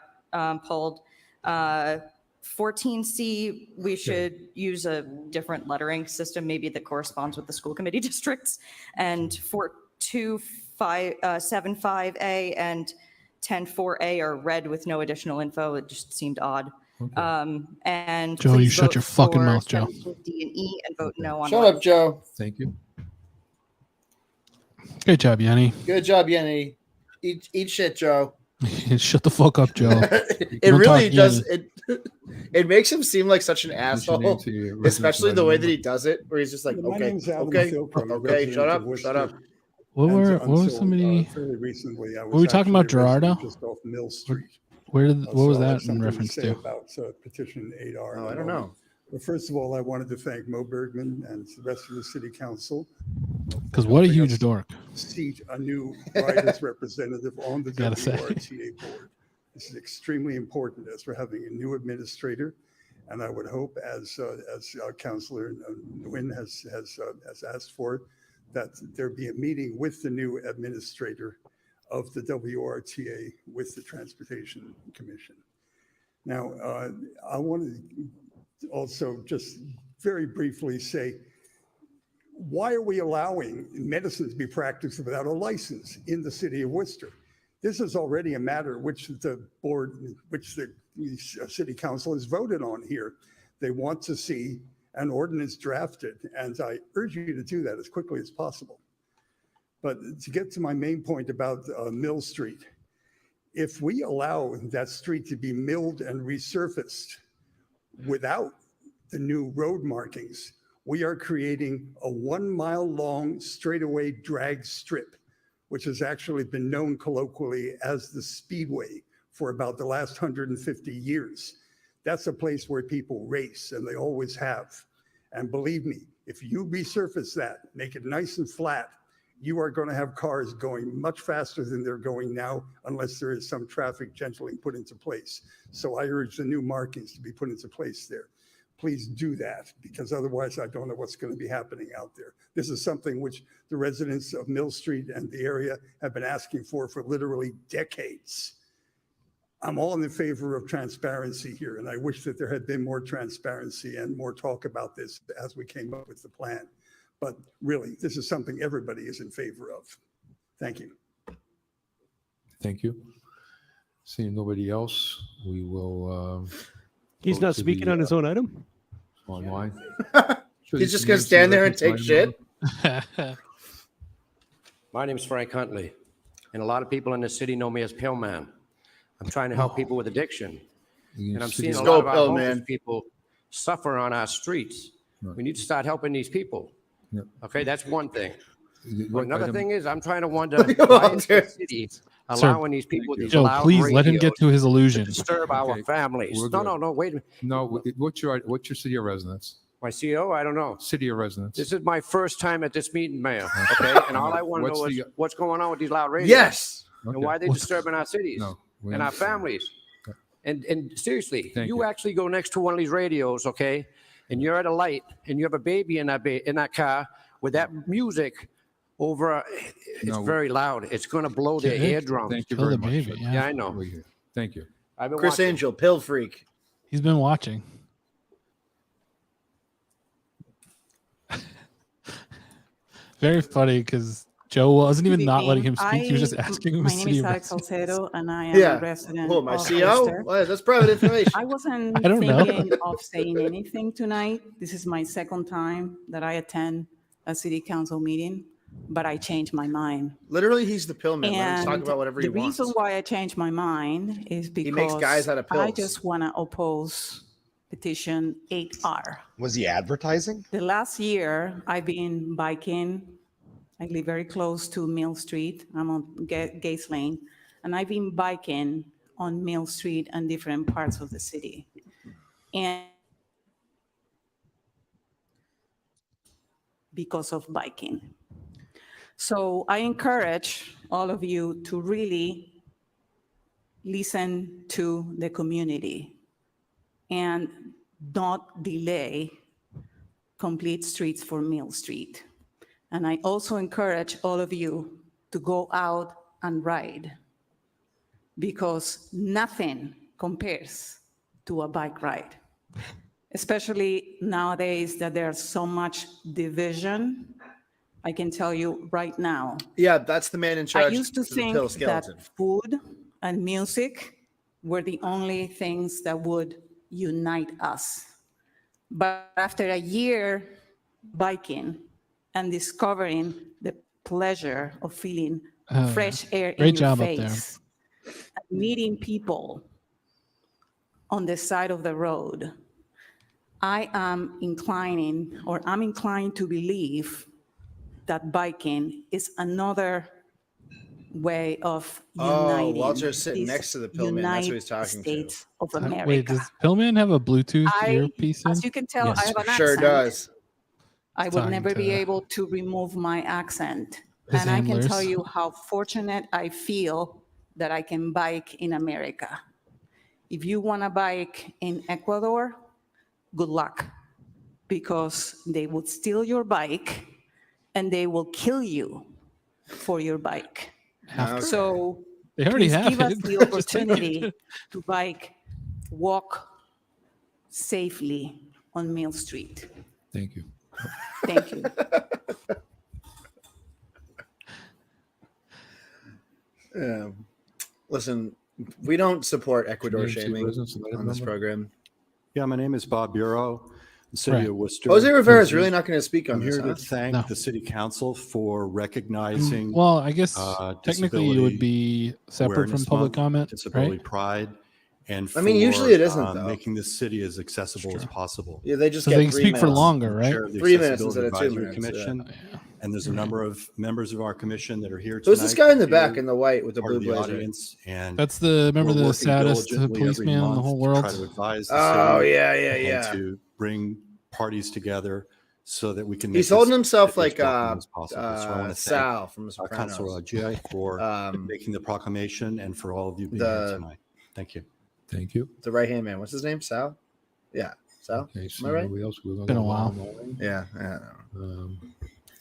pulled. 14C, we should use a different lettering system, maybe that corresponds with the school committee districts. And 42575A and 104A are red with no additional info. It just seemed odd. And Joe, you please shut vote your fucking for mouth, Joe. 17D and E and vote no on Shut one. up, Joe. Thank you. Good job, Yenny. Good job, Yenny. Eat shit, Joe. Shut the fuck up, Joe. It really does. It makes him seem like such an asshole, especially the way that he does it, where he's just like, My okay, name's Adam okay, Philpott, okay, resident shut of up, Worcester. shut up. What And was until, somebody? fairly recently, I Were we talking about actually a resident Gerardo? just off Mill Street. What was So I have that in something reference say to? about petition 8R. Oh, I don't know. But first of all, I wanted to thank Mo Bergman and the rest of the city council. Because what a huge dork. Seat a new riders representative on the Gotta say. WRTA board. This is extremely important as we're having a new administrator. And I would hope, as Councilor Nguyen has asked for, that there be a meeting with the new administrator of the WRTA with the Transportation Commission. Now, I want to also just very briefly say, why are we allowing medicine to be practiced without a license in the city of Worcester? This is already a matter which the city council has voted on here. They want to see an ordinance drafted, and I urge you to do that as quickly as possible. But to get to my main point about Mill Street, if we allow that street to be milled and resurfaced without the new road markings, we are creating a 1 mile long straightaway drag strip, which has actually been known colloquially as the Speedway for about the last 150 years. That's a place where people race, and they always have. And believe me, if you resurface that, make it nice and flat, you are going to have cars going much faster than they're going now, unless there is some traffic gentling put into place. So I urge the new markings to be put into place there. Please do that, because otherwise I don't know what's going to be happening out there. This is something which the residents of Mill Street and the area have been asking for literally decades. I'm all in favor of transparency here, and I wish that there had been more transparency and more talk about this as we came up with the plan. But really, this is something everybody is in favor of. Thank you. Thank you. Seeing nobody else, we will. He's not speaking on his own item? Online. He's just going to stand there and take shit. My name is Frank Huntley, and a lot of people in the city know me as Pill Man. I'm trying to help people with addiction, and I'm seeing a lot of our homeless people suffer on our streets. We need to start helping these people. Okay, that's one thing. Another thing is, I'm trying to wonder why is the city allowing these people with these loud please let him get to his radios illusion. to disturb our families. No, wait a minute. No, what's your city of residence? My CO? I don't know. City of residence. This is my first time at this meeting, Mayor. Okay, and all I want to know is what's going on with these loud radios. Yes. And why are they disturbing our cities and our families? And seriously, you actually go next to one of these radios, okay, and you're at a light and you have a baby in that car with that music over. It's very loud. It's going to blow their eardrums. Thank you very much. Baby, Yeah, I know. Thank you. I've been Chris watching. Angel, pill freak. He's been watching. Very funny because Joe wasn't even not letting him speak. He was just asking him. My name is Alex Salcedo, and I am a resident Oh, my of CO? Worcester. Well, that's private information. I wasn't I don't know. thinking of saying anything tonight. This is my second time that I attend a city council meeting, but I changed my mind. Literally, he's the pill man. Let him talk And about whatever he the wants. reason why I changed my mind is because makes guys out of I pills. just want to oppose petition 8R. Was he advertising? The last year, I've been biking. I live very close to Mill Street. I'm on Gates Lane, and I've been biking on Mill Street and different parts of the city. And because of biking. So I encourage all of you to really listen to the community and not delay complete streets for Mill Street. And I also encourage all of you to go out and ride, because nothing compares to a bike ride, especially nowadays that there's so much division. I can tell you right now. Yeah, that's the man in charge. I used to of the think pill that skeleton. food and music were the only things that would unite us. But after a year biking and discovering the pleasure of feeling fresh air in great your job up there. face, and meeting people on the side of the road, I'm inclined to believe that biking is another way of uniting. Walter's sitting these next to the pill man. That's who he's United talking States of Wait, America. does Pillman have a Bluetooth earpiece in? As you can tell, I have an accent. Sure does. I would Talking never be to able to remove my accent. his And I can tell handlers. you how fortunate I feel that I can bike in America. If you want to bike in Ecuador, good luck, because they would steal your bike and they will kill you for your bike. Have to. So They already please have give us it. the Just opportunity to bike walk safely on Mill Street. Thank you. Thank you. Listen, we don't support Ecuador Name, see shaming presence, and item on this number. program. Yeah, my name is Bob Bureau, the city Right. of Worcester. Jose Rivera is really not going to speak on I'm this. here to Huh? thank No. the city council for recognizing. Well, I guess technically it would Disability be separate from Awareness public Month, comment, Disability right? Pride, and I mean, usually it isn't, for, though. making this city as accessible as possible. Yeah, they just So get they can 3 speak for minutes. longer, I'm right? chair of the 3 minutes Accessibility instead of 2 Advisory minutes. Commission, and there's a number of members of our commission that are here tonight. Who's this guy in the here, back in the white with the part blue of the blazer? audience, and That's the remember we're the working saddest diligently policeman every in the month whole to world. try to advise the Oh, city yeah, and to bring parties together so that we can. He's make holding this himself as like welcoming as possible. So I want to Sal thank from The Sopranos. Councilor Ajay for making the proclamation and for all of you being here tonight. Thank you. Thank you. The right hand man. What's his name? Sal? Yeah. Sal? Okay, Am I right? anybody else? We're gonna Been a go while. on. Yeah.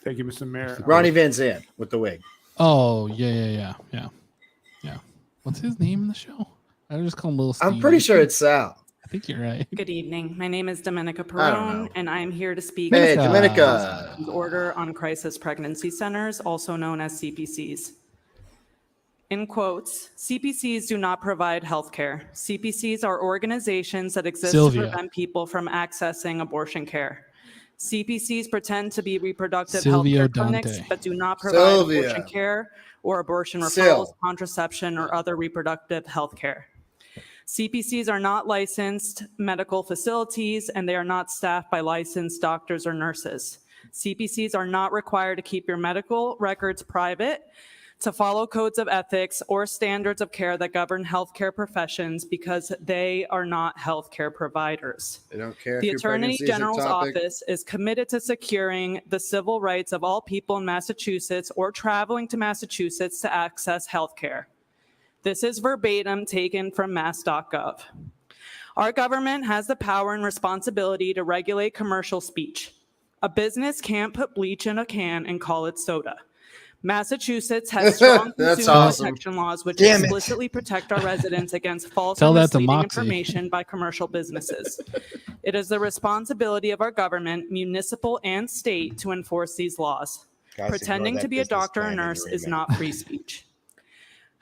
Thank you, Mr. Mayor. Ronnie Van Zant with the wig. Oh yeah. What's his name in the show? I just call him Little Steve. I'm pretty sure it's Sal. I think you're right. Good evening. My name is Domenica I don't know. Perrone, and I'm here to speak Hey, on Domenica. the Order on Crisis Pregnancy Centers, also known as CPCs. In quotes, CPCs do not provide health care. CPCs are organizations that exist Sylvia. to prevent people from accessing abortion care. CPCs pretend to be reproductive Silvio health care clinics, Dante. but do not provide Sylvia. abortion care or abortion referrals, Sil. contraception, or other reproductive health care. CPCs are not licensed medical facilities, and they are not staffed by licensed doctors or nurses. CPCs are not required to keep your medical records private, to follow codes of ethics or standards of care that govern healthcare professions, because they are not healthcare providers. They don't care. The if your Attorney pregnancy is General's ectopic. office is committed to securing the civil rights of all people in Massachusetts or traveling to Massachusetts to access healthcare. This is verbatim taken from mass.gov. Our government has the power and responsibility to regulate commercial speech. A business can't put bleach in a can and call it soda. Massachusetts has strong That's consumer awesome. protection laws which Damn it. explicitly protect our residents against false Tell and that to misleading Moxie. information by commercial businesses. It is the responsibility of our government, municipal and state, to enforce these laws. Guys, Pretending ignore to that be a business doctor or plan in your nurse is email. not free speech.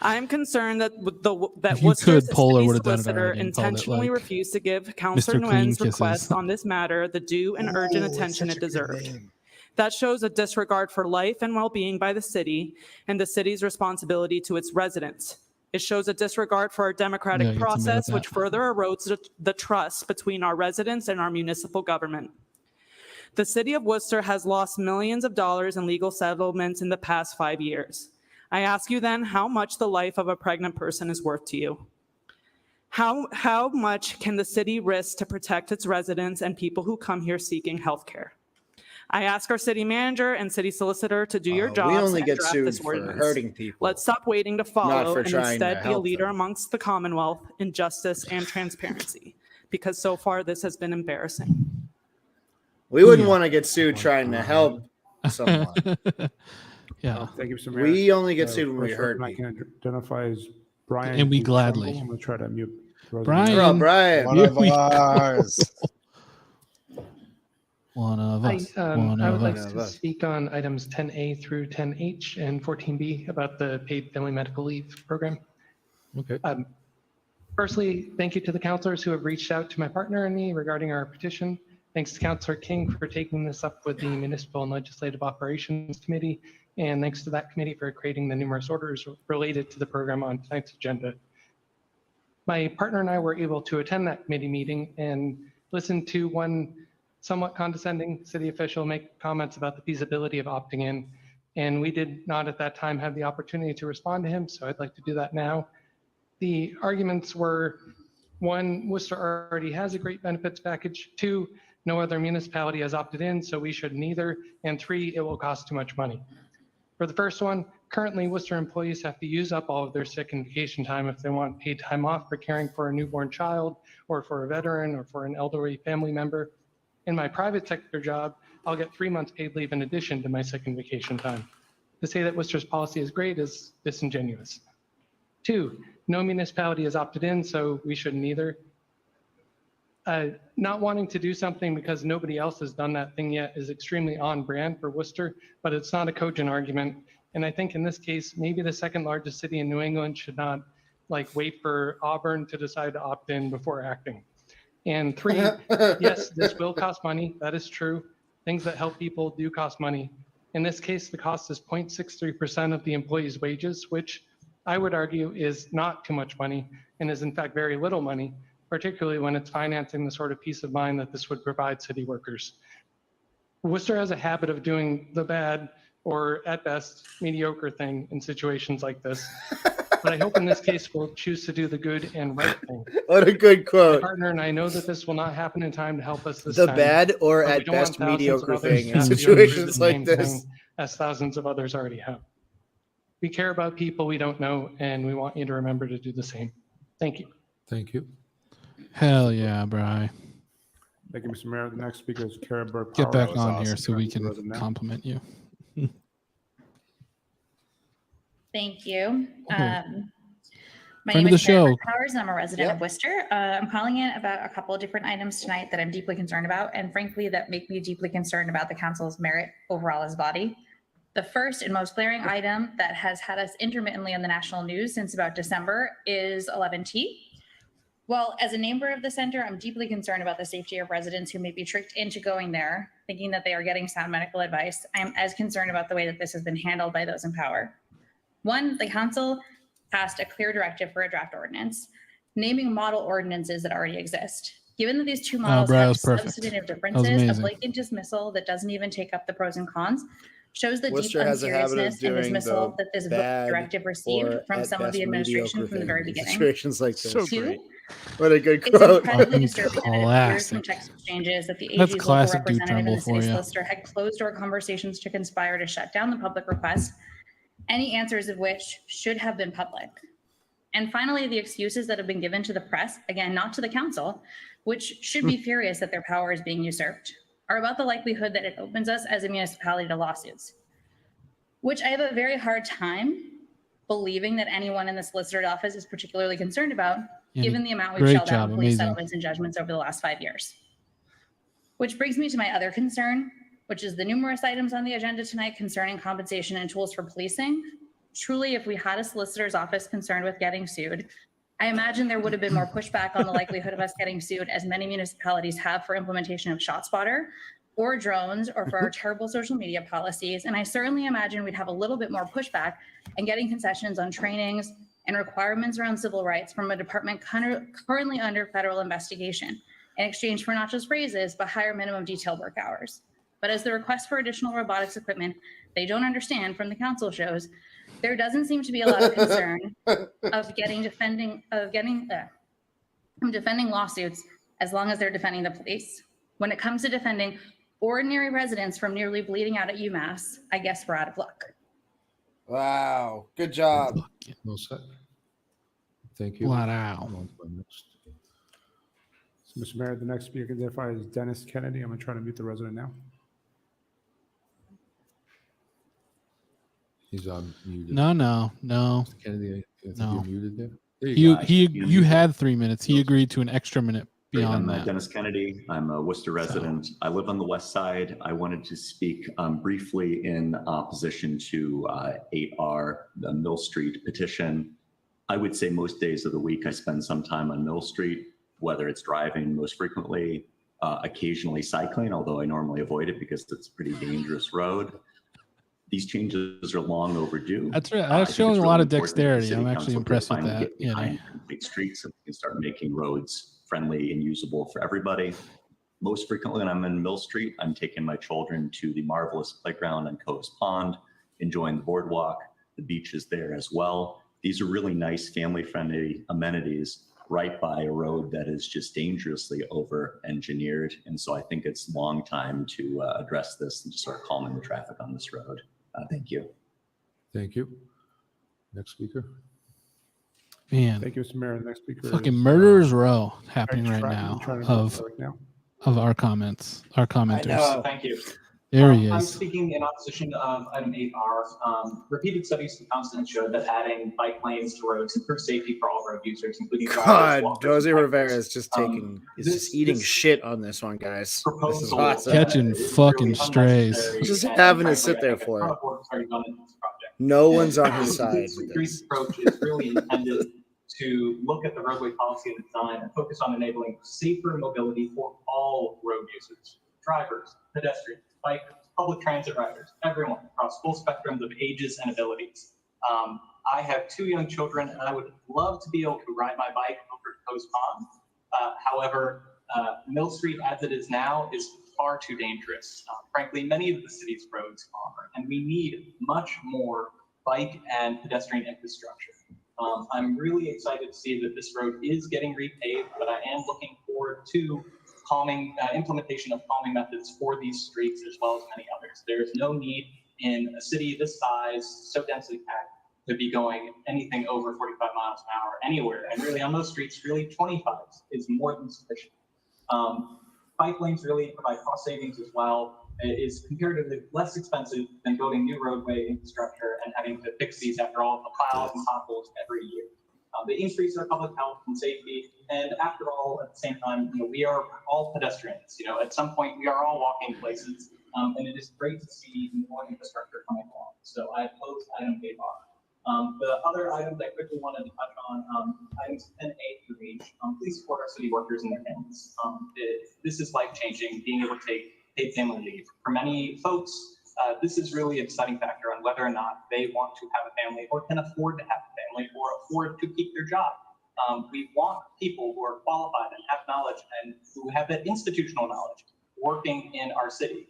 I am concerned that If you Worcester's could, Polar city would have done it solicitor already and called it, intentionally like, refused to give Councilor Mr. Clean Nguyen's Kisses. request on this matter the due and urgent attention it deserved. That shows a disregard for life and well-being by the city and the city's responsibility to its residents. It shows a disregard for our democratic Yeah, get somebody process, like which that. further erodes the trust between our residents and our municipal government. The city of Worcester has lost millions of dollars in legal settlements in the past 5 years. I ask you then how much the life of a pregnant person is worth to you. How much can the city risk to protect its residents and people who come here seeking health care? I ask our city manager and city solicitor to do your We jobs only and get draft sued this for ordinance. hurting people. Let's stop waiting to Not follow for and trying to instead be a help leader them. amongst the Commonwealth in justice and transparency, because so far this has been embarrassing. We wouldn't want to get sued trying to help someone. Yeah. Thank you, Mr. Mayor. We only get sued when we First hurt person I can identify as Brian. And we Duchambeau. gladly. I'm going to try to mute. Brian. Oh, Brian. One of ours. One of Hi, us. I would like to us. speak on items 10A through 10H and 14B about the paid family medical leave program. Okay. Firstly, thank you to the counselors who have reached out to my partner and me regarding our petition. Thanks to Councilor King for taking this up with the Municipal and Legislative Operations Committee, and thanks to that committee for creating the numerous orders related to the program on tonight's agenda. My partner and I were able to attend that committee meeting and listen to one somewhat condescending city official make comments about the feasibility of opting in. And we did not at that time have the opportunity to respond to him, so I'd like to do that now. The arguments were, 1, Worcester already has a great benefits package. 2, no other municipality has opted in, so we shouldn't either. And 3, it will cost too much money. For the first one, currently Worcester employees have to use up all of their sick and vacation time if they want paid time off for caring for a newborn child or for a veteran or for an elderly family member. In my private sector job, I'll get 3 months paid leave in addition to my sick and vacation time. To say that Worcester's policy is great is disingenuous. 2, no municipality has opted in, so we shouldn't either. not wanting to do something because nobody else has done that thing yet is extremely on brand for Worcester, but it's not a cogent argument. And I think in this case, maybe the second largest city in New England should not wait for Auburn to decide to opt in before acting. And 3, yes, this will cost money. That is true. Things that help people do cost money. In this case, the cost is 0.63% of the employee's wages, which I would argue is not too much money and is in fact very little money, particularly when it's financing the sort of peace of mind that this would provide city workers. Worcester has a habit of doing the bad, or at best, mediocre thing in situations like this. But I hope in this case we'll choose to do the good and right thing. What a good quote. My partner and I know that this will not happen in time to help us this The time. bad or but we at don't want best thousands of mediocre others thing to in have to do situations the like same this. thing as thousands of others already have. We care about people we don't know, and we want you to remember to do the same. Thank you. Thank you. Hell yeah, Bri. Thank you, Mr. Mayor. The next speaker is Kara Burke. Get back Powers. on here so we Turn to the can resident now. compliment you. Thank you. My Friend name of is the Karen show. Powers, and I'm a resident of Worcester. I'm calling in about a couple of different items tonight that I'm deeply concerned about, and frankly, that make me deeply concerned about the council's merit overall as a body. The first and most glaring item that has had us intermittently in the national news since about December is 11T. Well, as a neighbor of the center, I'm deeply concerned about the safety of residents who may be tricked into going there, thinking that they are getting sound medical advice. I am as concerned about the way that this has been handled by those in power. One, the council passed a clear directive for a draft ordinance, naming model ordinances that already exist. Given that these two models Bri, that have was perfect. substantive That was differences, a amazing. blatant dismissal that doesn't even take up the pros and cons shows the deep Worcester has a habit of unseriousness and doing dismissal the that this bad directive received or from at some of best the administration mediocre from the very thing in beginning. situations like this. So great. What a good It's quote. incredibly disturbing that it appears from Classic. text exchanges that the That's AG's local classic Dude representative in Trumbull the for city you. solicitor had closed-door conversations to conspire to shut down the public request, any answers of which should have been public. And finally, the excuses that have been given to the press, again, not to the council, which should be furious that their power is being usurped, are about the likelihood that it opens us as a municipality to lawsuits, which I have a very hard time believing that anyone in the solicitor's office is particularly concerned about, Yeah, given the amount we've great shelled out job, in police amazing. settlements and judgments over the last 5 years. Which brings me to my other concern, which is the numerous items on the agenda tonight concerning compensation and tools for policing. Truly, if we had a solicitor's office concerned with getting sued, I imagine there would have been more pushback on the likelihood of us getting sued, as many municipalities have for implementation of ShotSpotter or drones or for our terrible social media policies. And I certainly imagine we'd have a little bit more pushback and getting concessions on trainings and requirements around civil rights from a department currently under federal investigation in exchange for not just raises, but higher minimum detail work hours. But as the request for additional robotics equipment they don't understand from the council shows, there doesn't seem to be a lot of concern of defending lawsuits as long as they're defending the police. When it comes to defending ordinary residents from nearly bleeding out at UMass, I guess we're out of luck. Wow. Good job. No set. Thank you. Flat out. On to the next. So, Mr. Mayor, the next speaker identified is Dennis Kennedy. I'm going to try to mute the resident now. He's on muted. No. Kennedy, I think No. you're muted there. There you go. You had 3 minutes. He agreed to an extra minute beyond I'm that. Dennis Kennedy. I'm a Worcester resident. I live on the west side. I wanted to speak briefly in opposition to 8R, the Mill Street petition. I would say most days of the week I spend some time on Mill Street, whether it's driving most frequently, occasionally cycling, although I normally avoid it because it's a pretty dangerous road. These changes are long overdue. That's right. I That's think showing it's a lot really of important that the dexterity. city I'm actually council impressed with finally that. get behind complete streets and we can start making roads friendly and usable for everybody. Most frequently when I'm in Mill Street, I'm taking my children to the marvelous playground on Coe's Pond, enjoying the boardwalk. The beach is there as well. These are really nice family-friendly amenities right by a road that is just dangerously over-engineered. And so I think it's long time to address this and just start calming the traffic on this road. Thank you. Thank you. Next speaker. Man, Thank you, Mr. Mayor. The next speaker fucking is, murderer's row happening I'm right trying now to mute of right now. our comments, our commenters. Thank you. There he I'm is. speaking in opposition of item 8R. Repeated studies have constantly showed that adding bike lanes to roads improves safety for all road users, including drivers, God, walkers, Jose and Rivera bikers. is just just eating shit on this one, guys. This is Proposal awesome. Catching fucking strays. Just and having to frankly, sit I there think a for ton it. of work has already gone into this project. No And one's on his the side Streets with this. approach is really intended to look at the roadway policy and design and focus on enabling safer mobility for all road users, drivers, pedestrians, bikers, public transit riders, everyone across full spectrums of ages and abilities. I have 2 young children, and I would love to be able to ride my bike over to Coast Pond. However, Mill Street as it is now is far too dangerous. Frankly, many of the city's roads are, and we need much more bike and pedestrian infrastructure. I'm really excited to see that this road is getting repaved, but I am looking forward to implementation of calming methods for these streets as well as many others. There is no need in a city this size, so densely packed, to be going anything over 45 miles an hour anywhere. And really on those streets, really 25 is more than sufficient. Bike lanes really provide cost savings as well. It is comparatively less expensive than building new roadway infrastructure and having to fix these after all the piles and potholes every year. They increase our public health and safety, and after all, at the same time, we are all pedestrians. At some point, we are all walking places, and it is great to see more infrastructure coming along. So I oppose item 8R. The other items I quickly wanted to touch on, items 10A through H. Please support our city workers and their families. This is life-changing, being able to take paid family leave. For many folks, this is really a deciding factor on whether or not they want to have a family or can afford to have a family or afford to keep their job. We want people who are qualified and have knowledge and who have that institutional knowledge working in our city.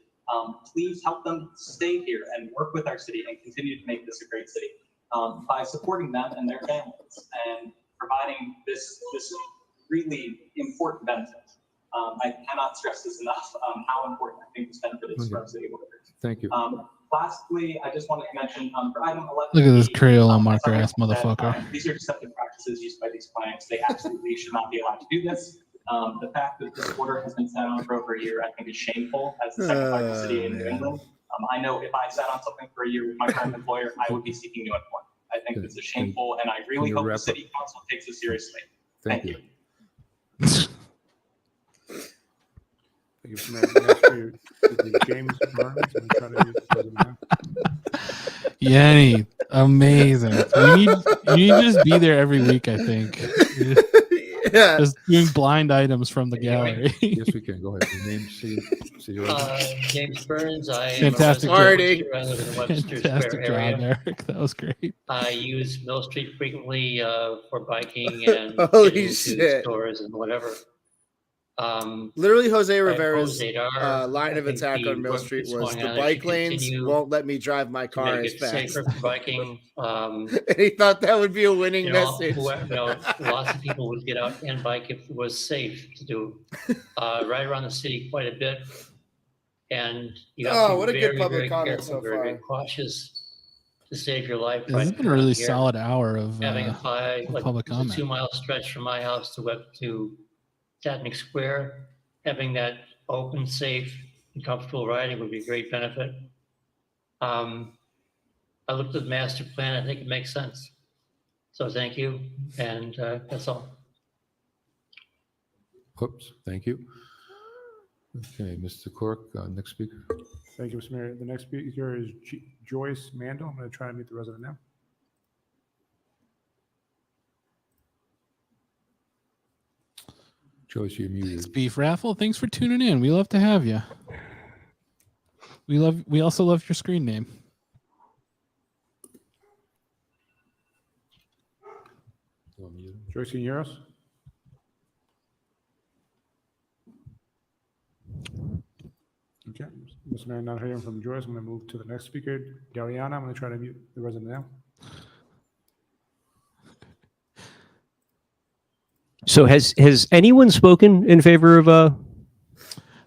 Please help them stay here and work with our city and continue to make this a great city by supporting them and their families and providing this really important benefit. I cannot stress this enough, how important I think this benefit is for our city workers. Thank you. Lastly, I just wanted to mention for item 11. Look at this Crayola marker ass motherfucker. These are deceptive practices used by these clients. They absolutely should not be allowed to do this. The fact that this order has been sat on for over a year, I think is shameful as the second largest city in New England. I know if I sat on something for a year with my current employer, I would be seeking new employment. I think this is shameful, and I really hope the city council takes this seriously. Thank you. Thank you for that. Next year, James Burns. I'm trying to use the president now. Yanni, amazing. You need to just be there every week, I think. Yeah. Just doing blind items from the gallery. Yes, we can. Go ahead. Your name, see your James Burns. I am Fantastic a resident job. of Worcester. I live in the Webster Fantastic Square job, area. Eric. That was great. I use Mill Street frequently for biking and Holy getting to shit. stores and whatever. Literally, Jose I Rivera's oppose 8R. line I of think attack the on Mill work Street that's was going the on bike should lanes continue won't let me drive my to car make as it fast. safer for biking. And he thought that would be a winning message. Lots of people would get out and bike if it was safe to do. Ride around the city quite a bit, and you have to be what a good very, public very comment careful, so very far. cautious to save your life. This has been a really solid hour of Having a public comment. 2 mile stretch from my house to Tatnick Square, having that open, safe, and comfortable riding would be a great benefit. I looked at the master plan. I think it makes sense. So thank you, and that's all. Oops, thank you. Okay, Mr. Cork, next speaker. Thank you, Mr. Mayor. The next speaker is Joyce Mandel. I'm going to try and meet the resident now. Joyce, you're muted. Thanks, Beef Raffle. Thanks for tuning in. We love to have you. We also love your screen name. Joyce, can you hear us? Okay, Mr. Mayor, not hearing from Joyce. I'm going to move to the next speaker, Dariana. I'm going to try to mute the resident now. So has anyone spoken in favor of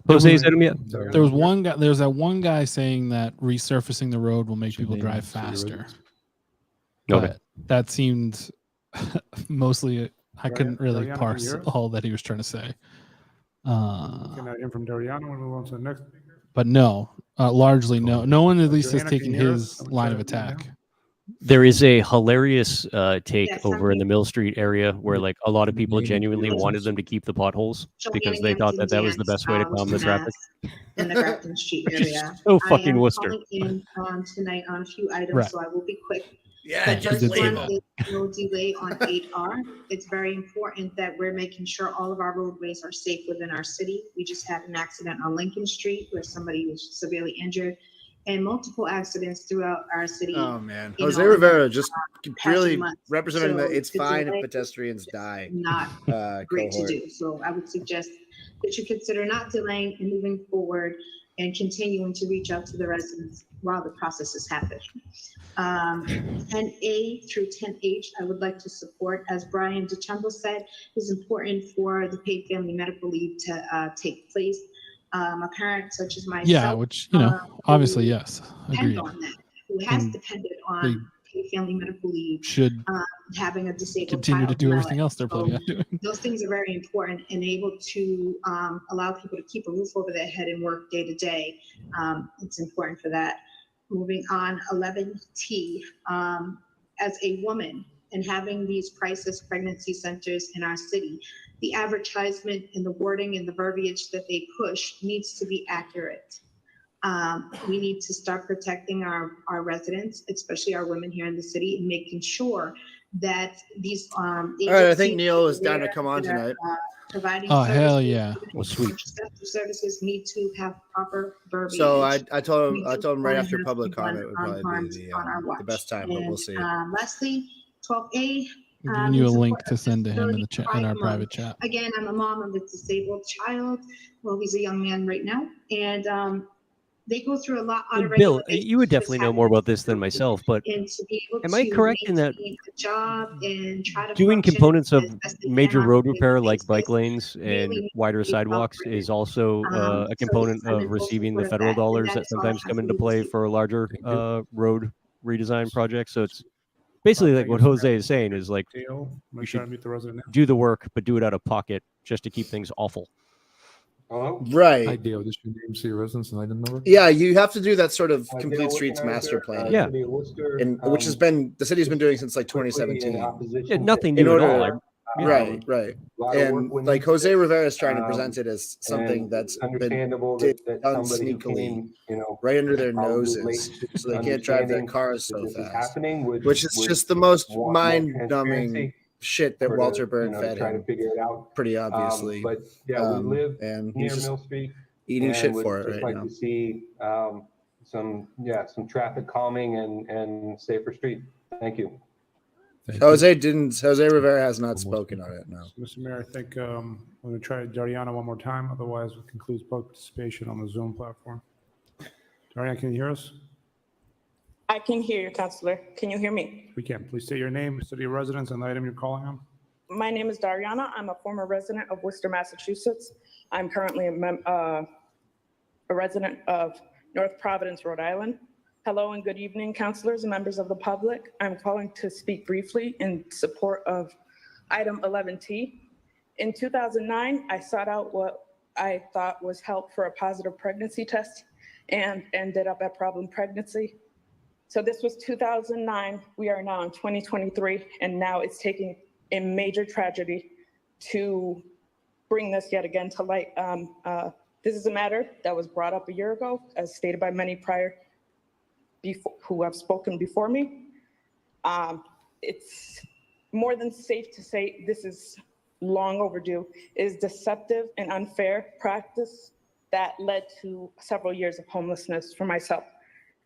Jose's item yet? There was one guy. There's that one guy saying that resurfacing the road will make people drive faster. Okay. But that seemed mostly. I couldn't really Dariana, parse can you hear us? all that he was trying to say. Can I hear from Dariana? We'll move on to the next speaker. But no, Largely, no. No one at least has Joanna, can taken you hear his us? line of attack. There is a hilarious take Yes, over in the Mill Street area where like a lot of people genuinely Yes. wanted them to keep the potholes because they Joanna thought that that was the Hampton best way to Dance, calm the traffic. in the Grafton Street Which is area. so I fucking am Worcester. calling in tonight on a few items, Right. so I will be quick. Yeah, The just first leave one it. is no delay on 8R. It's very important that we're making sure all of our roadways are safe within our city. We just had an accident on Lincoln Street where somebody was severely injured, and multiple accidents throughout our city. Oh man, you Jose know, Rivera just past really months. representing So that it's the fine delay if pedestrians die. not great to cohort. do. So I would suggest that you consider not delaying and moving forward and continuing to reach out to the residents while the process is happening. 10A through 10H, I would like to support, as Brian DeChambeau said, it's important for the paid family medical leave to take place. A parent such as myself. Yeah, which, obviously, yes. Depend Agreed. on that, who has And depended they on paid family medical leave, should having a disabled continue to child do in our everything life. else they're planning on doing. Those things are very important and able to allow people to keep a roof over their head and work day to day. It's important for that. Moving on, 11T, as a woman and having these crisis pregnancy centers in our city, the advertisement and the wording and the verbiage that they push needs to be accurate. We need to start protecting our residents, especially our women here in the city, and making sure that these All right, I think agencies Neil is down to come on that are, tonight. providing Oh, hell services, yeah. Well, sweet. contraceptive services need to have proper verbiage. So I told him Need to right wanna after have public someone comment would probably unharmed be on our the watch. best time, but we'll And, see. Lastly, 12A. I'm giving you a support link of to send to him in the chat in our Pride private Month. chat. Again, I'm a mom of a disabled child. Well, he's a young man right now, and they go through a lot on a And regular Bill, basis. you would Just definitely know having more about this than myself, but and to be able am I to correct in that maintain a job and try to doing function components of as best they major can on a road daily repair like basis bike lanes and really wider needs to be sidewalks upgraded. is also a So component yes, I'm of in full receiving the support of federal that, and dollars that is all I sometimes have come for into you play this for larger Thank you. road redesign projects. So it's basically like what Jose is saying is like Theo, I'm you trying to should meet the resident now. do the work, but do it out of pocket just to keep things awful. Hello? Hi, Right. Dale. Just your name, city residence, and item number? Yeah, you have to do that sort of Dale complete streets master Wickenheiser, plan. Yeah. City of Worcester, And which has been the city's been doing since like quickly in 2017. opposition Yeah, to nothing In new at all. order, Yeah. right, right. a lot of work And went like into Jose this, Rivera is trying to present it as something and that's it's been understandable done that somebody who sneakily, came, right under their probably late noses, to so they can't drive their understanding cars that so this is fast. happening, Which is would just the most want more mind-numbing transparency shit that for Walter to, Byrne to fed try to him, figure it out. pretty obviously. But yeah, we live And near he's just Mill Street, eating and shit would for it just right like now. to see some traffic calming and safer street. Thank you. Jose Rivera has not spoken on it, no. Mr. Mayor, I think I'm going to try Dariana one more time. Otherwise, it concludes participation on the Zoom platform. Dariana, can you hear us? I can hear you, Counselor. Can you hear me? We can. Please state your name, city of residence, and the item you're calling on. My name is Dariana. I'm a former resident of Worcester, Massachusetts. I'm currently a resident of North Providence, Rhode Island. Hello and good evening, councilors and members of the public. I'm calling to speak briefly in support of item 11T. In 2009, I sought out what I thought was help for a positive pregnancy test and ended up at problem pregnancy. So this was 2009. We are now in 2023, and now it's taking a major tragedy to bring this yet again to light. This is a matter that was brought up a year ago, as stated by many who have spoken before me. It's more than safe to say this is long overdue. It is deceptive and unfair practice that led to several years of homelessness for myself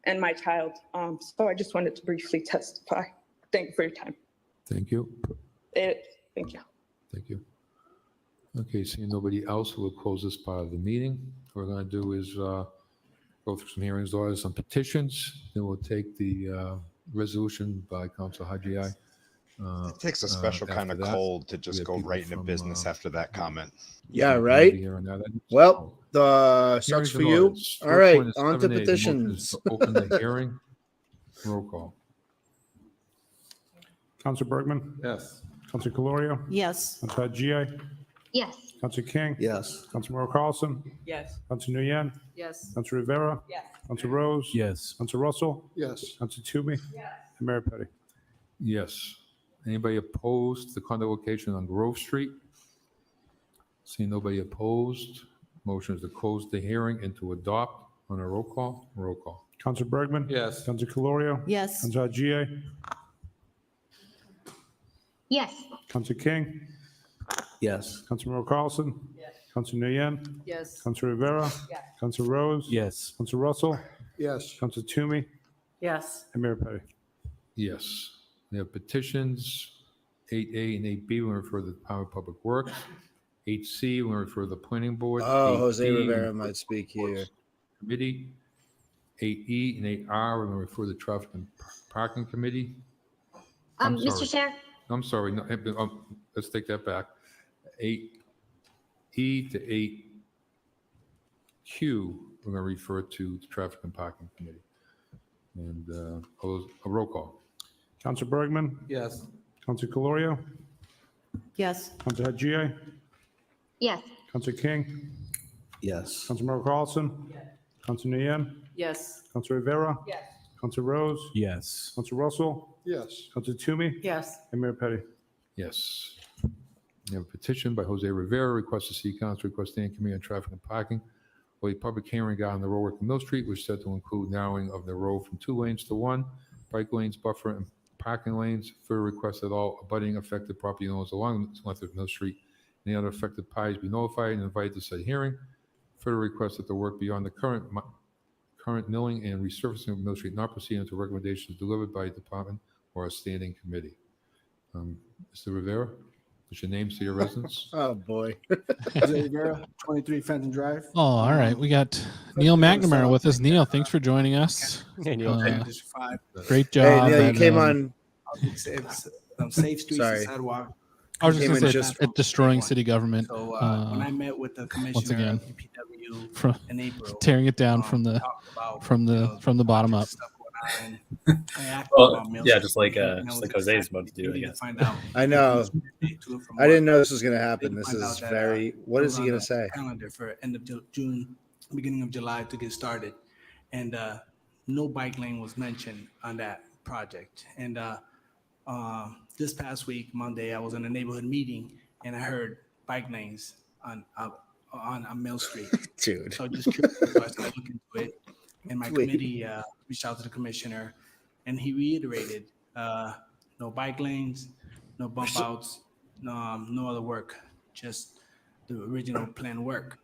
and my child. So I just wanted to briefly testify. Thank you for your time. Thank you. Thank you. Thank you. Okay, seeing nobody else, we'll close this part of the meeting. What we're going to do is go through some hearings, orders, some petitions. Then we'll take the resolution by Council Haji. It takes a special kind of cold to just go right into business after that comment. Yeah, right? Well, the sucks for you. All right, on to petitions. Open the hearing. Roll call. Councilor Bergman? Yes. Councilor Calorio? Yes. Councilor Haji? Yes. Council King. Yes. Councilmember Carlson. Yes. Council Nguyen. Yes. Council Rivera. Yes. Council Rose. Yes. Council Russell. Yes. Council Toomey. Yes. And Mayor Petty. Yes. Anybody opposed to the condo location on Grove Street? See nobody opposed. Motion is to close the hearing and to adopt on a roll call. Roll call. Council Bergman. Yes. Council Calorio. Yes. Council Agia. Yes. Council King. Yes. Councilmember Carlson. Yes. Council Nguyen. Yes. Council Rivera. Yes. Council Rose. Yes. Council Russell. Yes. Council Toomey. Yes. And Mayor Petty. Yes. We have petitions 8A and 8B. We refer to the Department of Public Works. 8C, we refer to the Planning Board. Oh, 8D, Jose we Rivera refer might to speak the Works here. Committee. 8E and 8R, we're going to refer to the Traffic and Parking Committee. I'm Mr. sorry. Chair. I'm sorry. No, let's take that back. 8E to 8Q, we're going to refer to the Traffic and Parking Committee. And a roll call. Council Bergman. Yes. Council Calorio. Yes. Council Agia. Yes. Council King. Yes. Councilmember Carlson. Council Nguyen. Yes. Council Rivera. Yes. Council Rose. Yes. Council Russell. Yes. Council Toomey. Yes. And Mayor Petty. Yes. We have a petition by Jose Rivera, requests the City Council request standing committee on traffic and parking. Well, a public hearing got on the roadwork in Mill Street, which said to include narrowing of the road from 2 lanes to 1, bike lanes, buffer, and parking lanes. Further request that all abutting affected property owners along the length of Mill Street and the other affected parties be notified and invited to said hearing. Further request that the work beyond the current milling and resurfacing of Mill Street not proceed until recommendations delivered by a department or a standing committee. Mr. Rivera, does your name say your residence? Oh, boy. Jose Rivera, 23 Fenton Drive. Oh, all right. We got Neil McNamara with us. Neil, thanks for joining us. Hey, Neil. District 5. Great job. Hey, Neil, you came on. It's safe streets Sorry. and sidewalk. I was just Came going in to say, at destroying city government. So when I met with the commissioner Once again, of DPW from in April, tearing it down from the bottom up. Well, yeah, just like Jose's about to do, I guess. I know. I didn't know this was going to happen. This is very. What is he going to say? Calendar for end of June, beginning of July to get started, and no bike lane was mentioned on that project. And this past week, Monday, I was in a neighborhood meeting and I heard bike lanes on Mill Street. Dude. So just curious, so I started looking into it, and my committee reached out to the commissioner, and he reiterated no bike lanes, no bump outs, no other work, just the original plan work.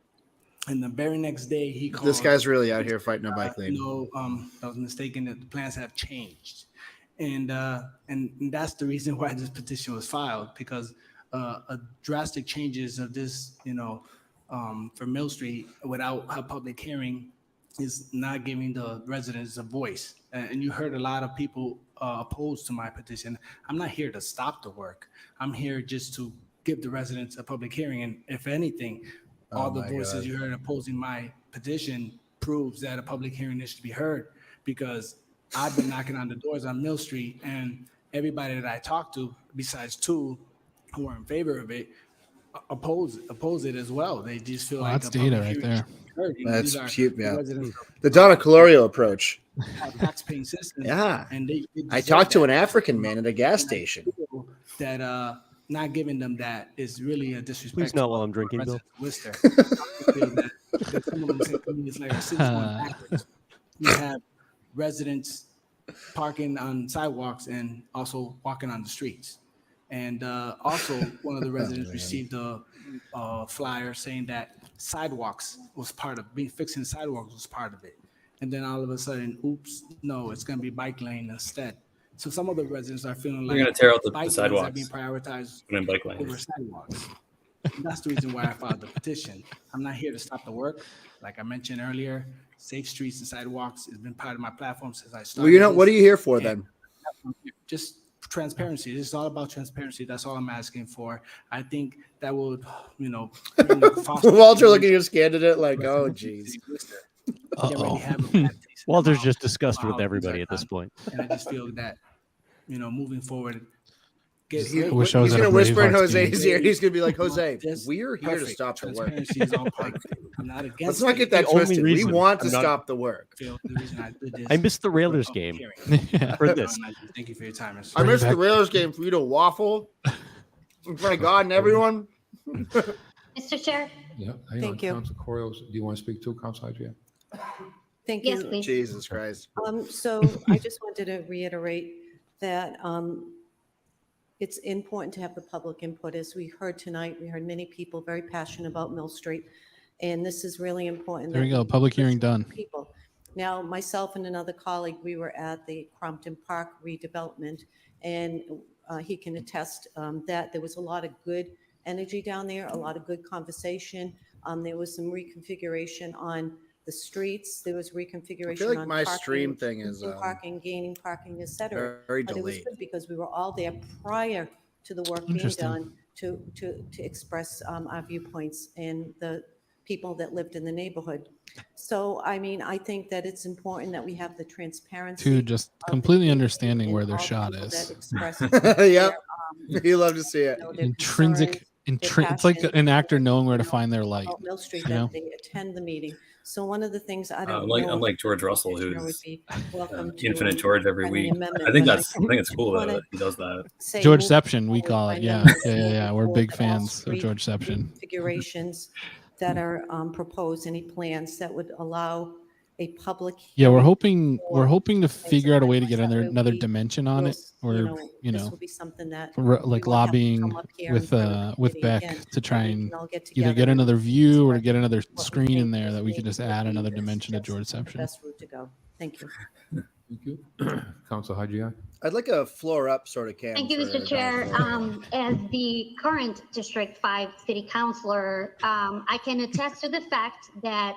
And the very next day, he called. This guy's really out here fighting a bike lane. No, I was mistaken that the plans have changed. And that's the reason why this petition was filed, because a drastic changes of this, for Mill Street without a public hearing is not giving the residents a voice. And you heard a lot of people opposed to my petition. I'm not here to stop the work. I'm here just to give the residents a public hearing. And if anything, all the voices you heard opposing my petition proves that a public hearing needs to be heard, because I've been knocking on the doors on Mill Street, and everybody that I talked to, besides 2 who are in favor of it, oppose it as well. They just feel like that's data right there. That's cute. Yeah. The Donna Calorio approach. Tax-paying system. Yeah. And I talked to an African man at a gas station. That not giving them that is really a disrespect. Please not while I'm drinking, Bill. Worcester. I feel that some of them say it's like our city's going backwards. We have residents parking on sidewalks and also walking on the streets. And also, one of the residents received a flyer saying that sidewalks was part of fixing sidewalks was part of it. And then all of a sudden, oops, no, it's going to be bike lane instead. So some of the residents are feeling like We're going to tear out the bike lanes sidewalks. are being prioritized Put in bike lanes. over sidewalks. And that's the reason why I filed the petition. I'm not here to stop the work. Like I mentioned earlier, safe streets and sidewalks has been part of my platform since I started. Well, what are you here for then? Just transparency. This is all about transparency. That's all I'm asking for. I think that would, Walter looking at his candidate like, oh, geez. Walter's just disgusted with everybody at this point. And I just feel that, moving forward, I wish I was He's at a gonna whisper in Bravehearts Jose's game. ear. He's gonna be like, Jose, This we're here to perfect. stop the work. Transparency is on par. I'm not against Let's not it. get that The only twisted. We reason want to I'm not- stop the work. Phil, the reason I did this. I missed the for a Railers public game hearing. for this. Thank you for your time. Mr. I missed back- the Railers game for you to waffle in front of God and everyone. Mr. Chair? Yeah, hang Thank on, you. Council Corios, do you want to speak too, Council Hygia? Thank Yes, you. please. Jesus Christ. So I just wanted to reiterate that it's important to have the public input. As we heard tonight, we heard many people very passionate about Mill Street, and this is really important. There we that go. Public hearing done. People. Now, myself and another colleague, we were at the Crompton Park redevelopment, and he can attest that there was a lot of good energy down there, a lot of good conversation. There was some reconfiguration on the streets. There was reconfiguration I feel like on my parking, stream thing is parking, gaining parking, etc. very But it was delayed. good because we were all there prior to the work being Interesting. done to express our viewpoints and the people that lived in the neighborhood. So, I mean, I think that it's important that we have the transparency. To just of the completely community understanding and where their all shot people is. that express Yep. You love to see it. their Intrinsic. concerns, It's like passion, an actor knowing where to find their light. about Mill Street, you know? that they attend the meeting. So one of the things I don't I'm know. like George if the Russell, petitioner who's would be welcome to Infinite George every friendly week. amendment, I think but that's I think it's cool wanna that he does that. say Georgeception, we moving call forward, it. I Yeah, know yeah. We're big that all fans of street Georgeception. configurations that are proposed, any plans that would allow a public. Yeah, we're hearing hoping to things figure out a way to like get that another we dimension on will, it, or you this know, will be something that like we will have to lobbying come up here in with front of the with committee Beck again, to try and we and can all get either together get and another view or to get express another what we screen in think there that we maybe could just would add be another the dimension to the Georgeception. best route to go. Thank you. Thank you. Council Hygia? I'd like a floor up sort of cam. Thank you, for Mr. Chair. Donald Trump. As the current District 5 City Councilor, I can attest to the fact that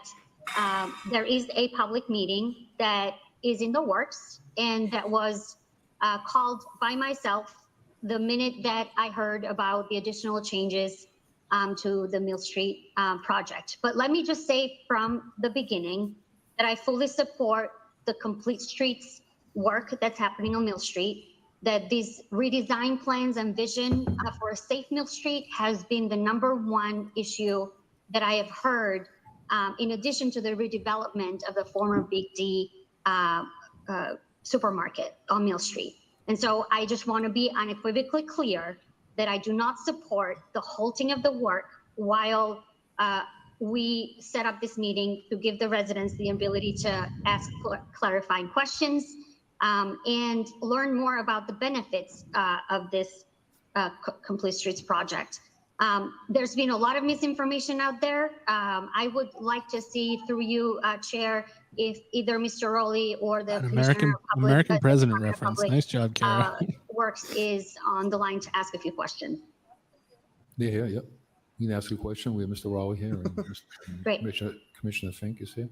there is a public meeting that is in the works and that was called by myself the minute that I heard about the additional changes to the Mill Street project. But let me just say from the beginning that I fully support the complete streets work that's happening on Mill Street, that these redesign plans and vision for a safe Mill Street has been the #1 issue that I have heard, in addition to the redevelopment of the former Big D supermarket on Mill Street. And so I just want to be unequivocally clear that I do not support the halting of the work while we set up this meeting to give the residents the ability to ask clarifying questions and learn more about the benefits of this Complete Streets project. There's been a lot of misinformation out there. I would like to see through you, Chair, if either Mr. Rowley or the American president reference. Nice job, Kara. Works is on the line to ask a few questions. Yeah. You can ask a question. We have Mr. Raleigh here. And Great. Commissioner Fink is here.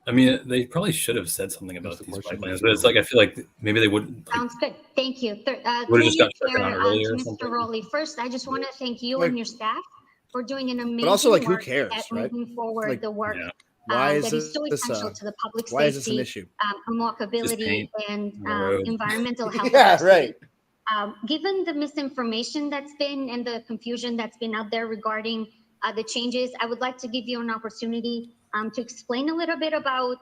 I mean, they probably should have said something about these bike lanes, but it's like I feel like maybe they wouldn't. Sounds good. Thank you. Would've just got Chair, taken on earlier or to something. Mr. Rowley. First, I just want to thank you Like- and your staff for doing an amazing also, like, who work cares, at right? moving forward Like, the work Why is that is so this, essential to the public why is this an safety, issue? walkability, paint and the road. environmental health. Yeah, of our city. right. Given the misinformation that's been and the confusion that's been out there regarding the changes, I would like to give you an opportunity to explain a little bit about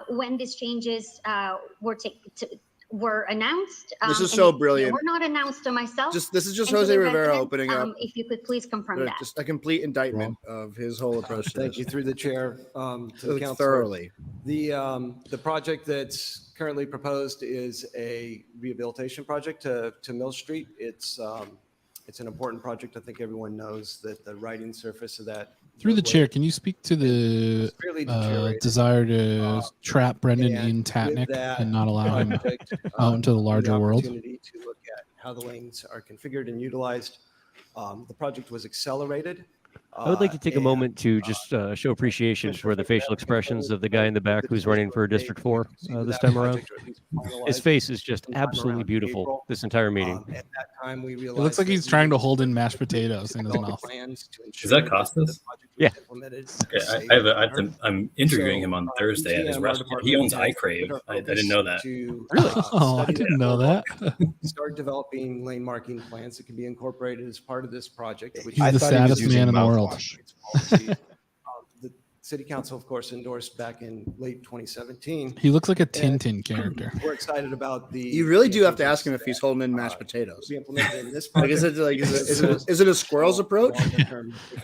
when these changes were announced. This is and so they brilliant. were not announced to myself. This is just and to Jose the Rivera residents. opening up. If you could please confirm that. Just a complete indictment of his whole approach to Thank this. you through the chair to the Like, council. thoroughly. The project that's currently proposed is a rehabilitation project to Mill Street. It's an important project. I think everyone knows that the riding surface of that. Through the chair, can you speak to the fairly deteriorated. desire to trap Brendan in Tatnick and not allow him out into the larger world? Opportunity to look at how the lanes are configured and utilized. The project was accelerated. I would like to take a moment to just show appreciation for the facial expressions of the guy in the back who's running for District 4 this time around. His face is just absolutely beautiful this entire meeting. At that time, we It realized looks like he's trying to hold in mashed potatoes in his mouth. plans to Is that ensure Costas? the project Yeah. implemented. Okay, I'm interviewing him on Thursday at his ETM, our restaurant. He owns department iCrave. has I didn't know that. to, Really? Oh, I study didn't the know that. start developing lane marking plans that can be incorporated as part of this project. Which He's the saddest man in the world. The City Council, of course, endorsed back in late 2017. He looks like a And Tintin character. We're excited about the. You really do have to ask him if he's holding in mashed potatoes. We implemented in this Like, is it a squirrel's approach?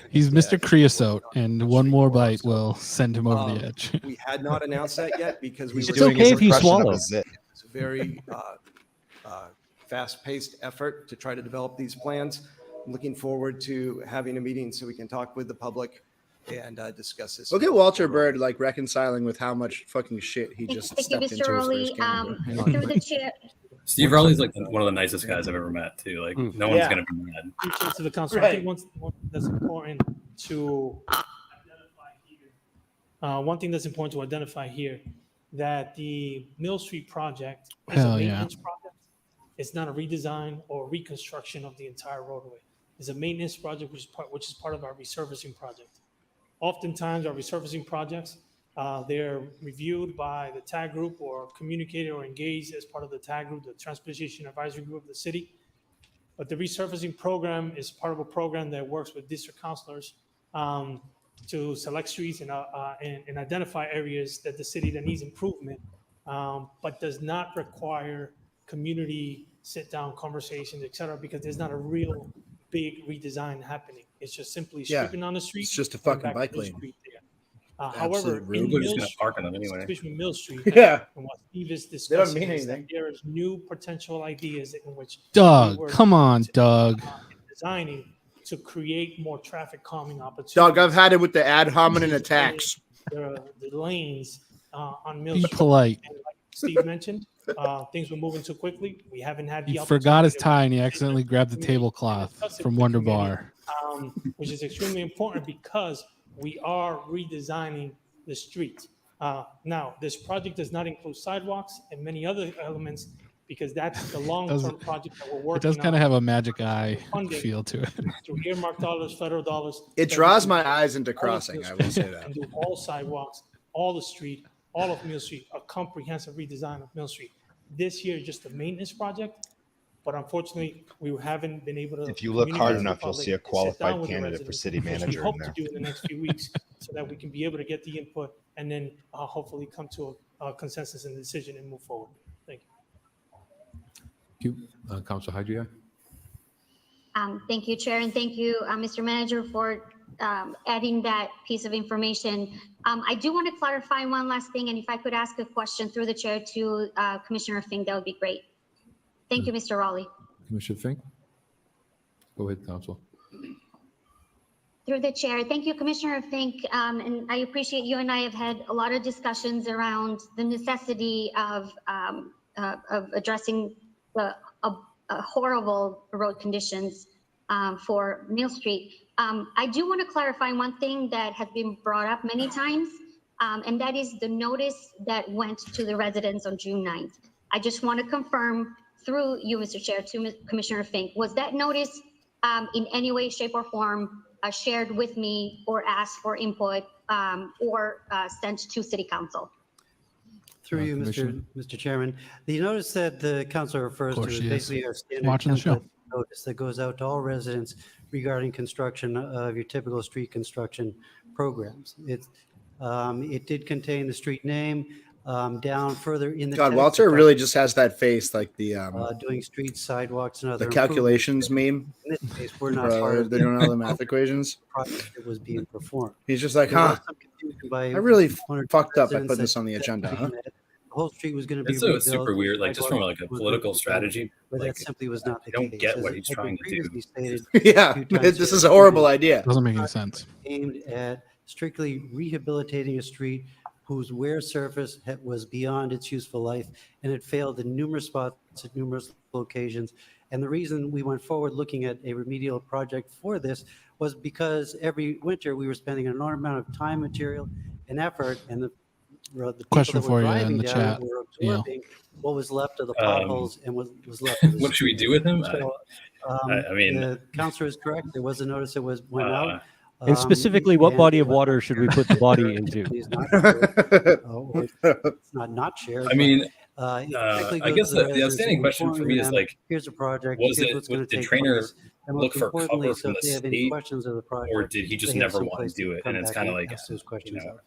He's Mr. Creosote, and one more bite will send him over the edge. We had not announced that yet because we It's were okay if he swallows. It's a very fast-paced effort to try to develop these plans. I'm looking forward to having a meeting so we can talk with the public and discuss this. Look at Walter Bird like reconciling with how much fucking shit he just Thank you, stepped into Mr. his Rowley. first game. Through the chair. Steve Rowley's like one of the nicest guys I've ever met too. Like no one's gonna be mad. To the council, I think one thing that's important to identify here, that the Mill Street project is a maintenance project. It's not a redesign or reconstruction of the entire roadway. It's a maintenance project, which is part of our resurfacing project. Oftentimes, our resurfacing projects, they're reviewed by the TAG group or communicated or engaged as part of the TAG group, the Transportation Advisory Group of the city. But the resurfacing program is part of a program that works with district councilors to select streets and identify areas that the city that needs improvement, but does not require community sit-down conversations, et cetera, because there's not a real big redesign happening. It's just simply sweeping on the street. It's just a going fucking back to bike the lane. street there. However, in We're Mill just gonna Street, park on them anyway. especially Mill Street, Yeah. and what Steve is They don't discussing mean is that anything. there is new potential ideas in which Doug, we were come on, Doug. designing to create more traffic calming opportunities. Dog, I've had it with the ad hominem attacks. The lanes on Mill Be Street. polite. And like Steve mentioned, things were moving too quickly. We haven't had the He forgot his opportunity to tie and he accidentally grabbed the tablecloth from Wonder Bar. which is extremely important because we are redesigning the street. Now, this project does not include sidewalks and many other elements because that's the long-term project that we're working on. It does kind of have a magic eye funding feel to it. Through earmark dollars, federal dollars. It that draws we my can eyes do into all of crossing, Mill I will say Street that. And do all sidewalks, all the street, all of Mill Street, a comprehensive redesign of Mill Street. This year, just a maintenance project, but unfortunately, we haven't been able to. If you look hard communicate with the enough, you'll public see a and sit qualified down with the candidate for residents, city which manager we in hope there. to do in the next few weeks, so that we can be able to get the input and then hopefully come to a consensus and decision and move forward. Thank you. Thank you. Council Hydria. Thank you, Chair, and thank you, Mr. Manager, for adding that piece of information. I do want to clarify one last thing, and if I could ask a question through the chair to Commissioner Fink, that would be great. Thank you, Mr. Raleigh. Commissioner Fink. Go ahead, Council. Through the chair, thank you, Commissioner Fink, and I appreciate you and I have had a lot of discussions around the necessity of addressing the horrible road conditions for Mill Street. I do want to clarify one thing that has been brought up many times, and that is the notice that went to the residents on June 9th. I just want to confirm through you, Mr. Chair, to Commissioner Fink, was that notice in any way, shape, or form shared with me or asked for input or sent to City Council? Through you, Mr. Chairman, the notice that the council refers to is basically our standard Watching the show. template notice that goes out to all residents regarding construction of your typical street construction programs. It did contain the street name. Down further in the God, text, Walter really just has that face like the doing streets, sidewalks, and other the calculations meme. In this case, we're not part of They're doing all the math equations. project that was being performed. He's just like, There was huh? some confusion by I really one or two fucked up by residents putting this that- on the agenda, huh? The whole street was going to be It's so rebuilt. super weird, like just from like a Sidewalks political was strategy. But Like, that simply was not the I don't case. get As what it he's had been trying to do. previously stated Yeah, few times this here, is a horrible idea. Doesn't make any sense. Aimed at strictly rehabilitating a street whose wear surface was beyond its useful life, and it failed in numerous spots at numerous locations. And the reason we went forward looking at a remedial project for this was because every winter we were spending an enormous amount of time, material, and effort, and the people Question that were for you in driving the down chat, were Neil. absorbing what was left of the potholes and what was left of the What should we do with him? So, I mean, the counselor is correct. There was a notice that went out. And specifically, what body of water should we put the body into? Please not shared. It's not shared. I mean, but, exactly I goes guess to the residents, outstanding question for informing me is them, like, here's a project, was here's it, what's going to did take trainer place. And look most for importantly, cover so from if the they have any state, questions of the project, or did he just they have never some want place to do it? come And it's back kind of and like, ask those questions of.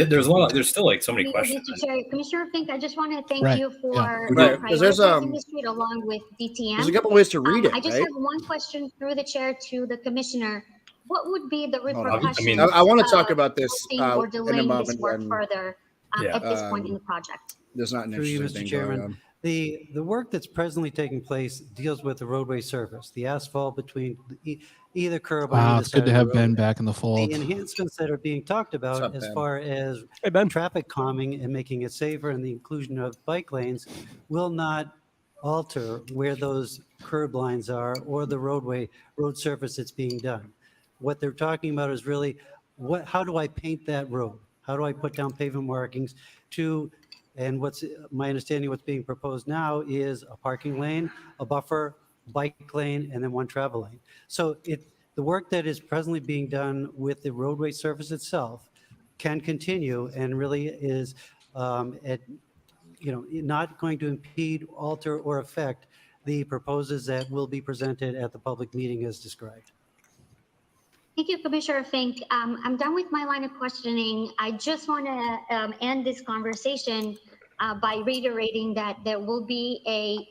there's still like so many questions. Mr. Chair, Commissioner Fink, I just want to thank Right, you for Right, because there's prioritizing the street along with DTM. there's a couple ways to read it, I just right? have one question through the chair to the commissioner. What would be the Hold on. repercussions? I want to talk about this or in a delaying this moment work when further at this point in the project? there's not an Through you, interesting Mr. thing going Chairman, on. the work that's presently taking place deals with the roadway surface, the asphalt between either curb on Wow, either it's side good to of the have road. Ben back in the fold. The enhancements that are being talked about up, as Ben? far as traffic calming and making it safer and the inclusion of bike lanes will not alter where those curb lines are or the road surface that's being done. What they're talking about is really how do I paint that road? How do I put down pavement markings and what's my understanding, what's being proposed now is a parking lane, a buffer, bike lane, and then one travel lane. So the work that is presently being done with the roadway surface itself can continue and really is not going to impede, alter, or affect the proposals that will be presented at the public meeting as described. Thank you, Commissioner Fink. I'm done with my line of questioning. I just want to end this conversation by reiterating that there will be a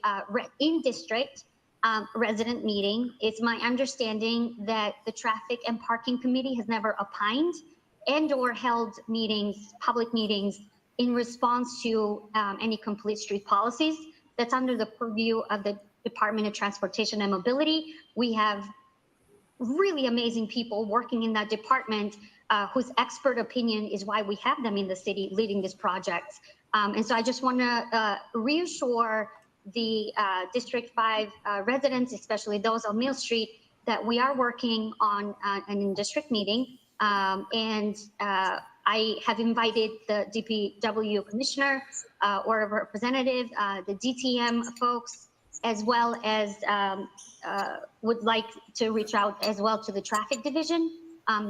in-district resident meeting. It's my understanding that the Traffic and Parking Committee has never opined and/or held meetings, public meetings, in response to any complete street policies. That's under the purview of the Department of Transportation and Mobility. We have really amazing people working in that department whose expert opinion is why we have them in the city leading this project. And so I just want to reassure the District 5 residents, especially those on Mill Street, that we are working on an in-district meeting. And I have invited the DPW commissioner or a representative, the DTM folks, as well as would like to reach out as well to the traffic division,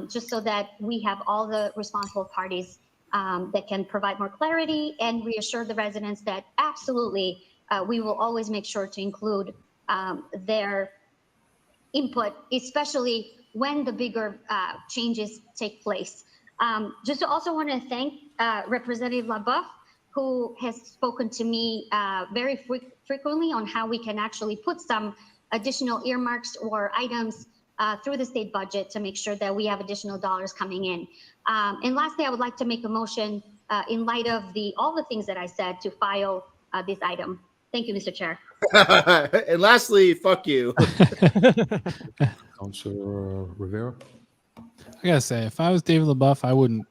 just so that we have all the responsible parties that can provide more clarity and reassure the residents that absolutely we will always make sure to include their input, especially when the bigger changes take place. Just also want to thank Representative LaBeouf, who has spoken to me very frequently on how we can actually put some additional earmarks or items through the state budget to make sure that we have additional dollars coming in. And lastly, I would like to make a motion in light of all the things that I said to file this item. Thank you, Mr. Chair. And lastly, fuck you. Councilor Rivera. I gotta say, if I was David LaBeouf, I wouldn't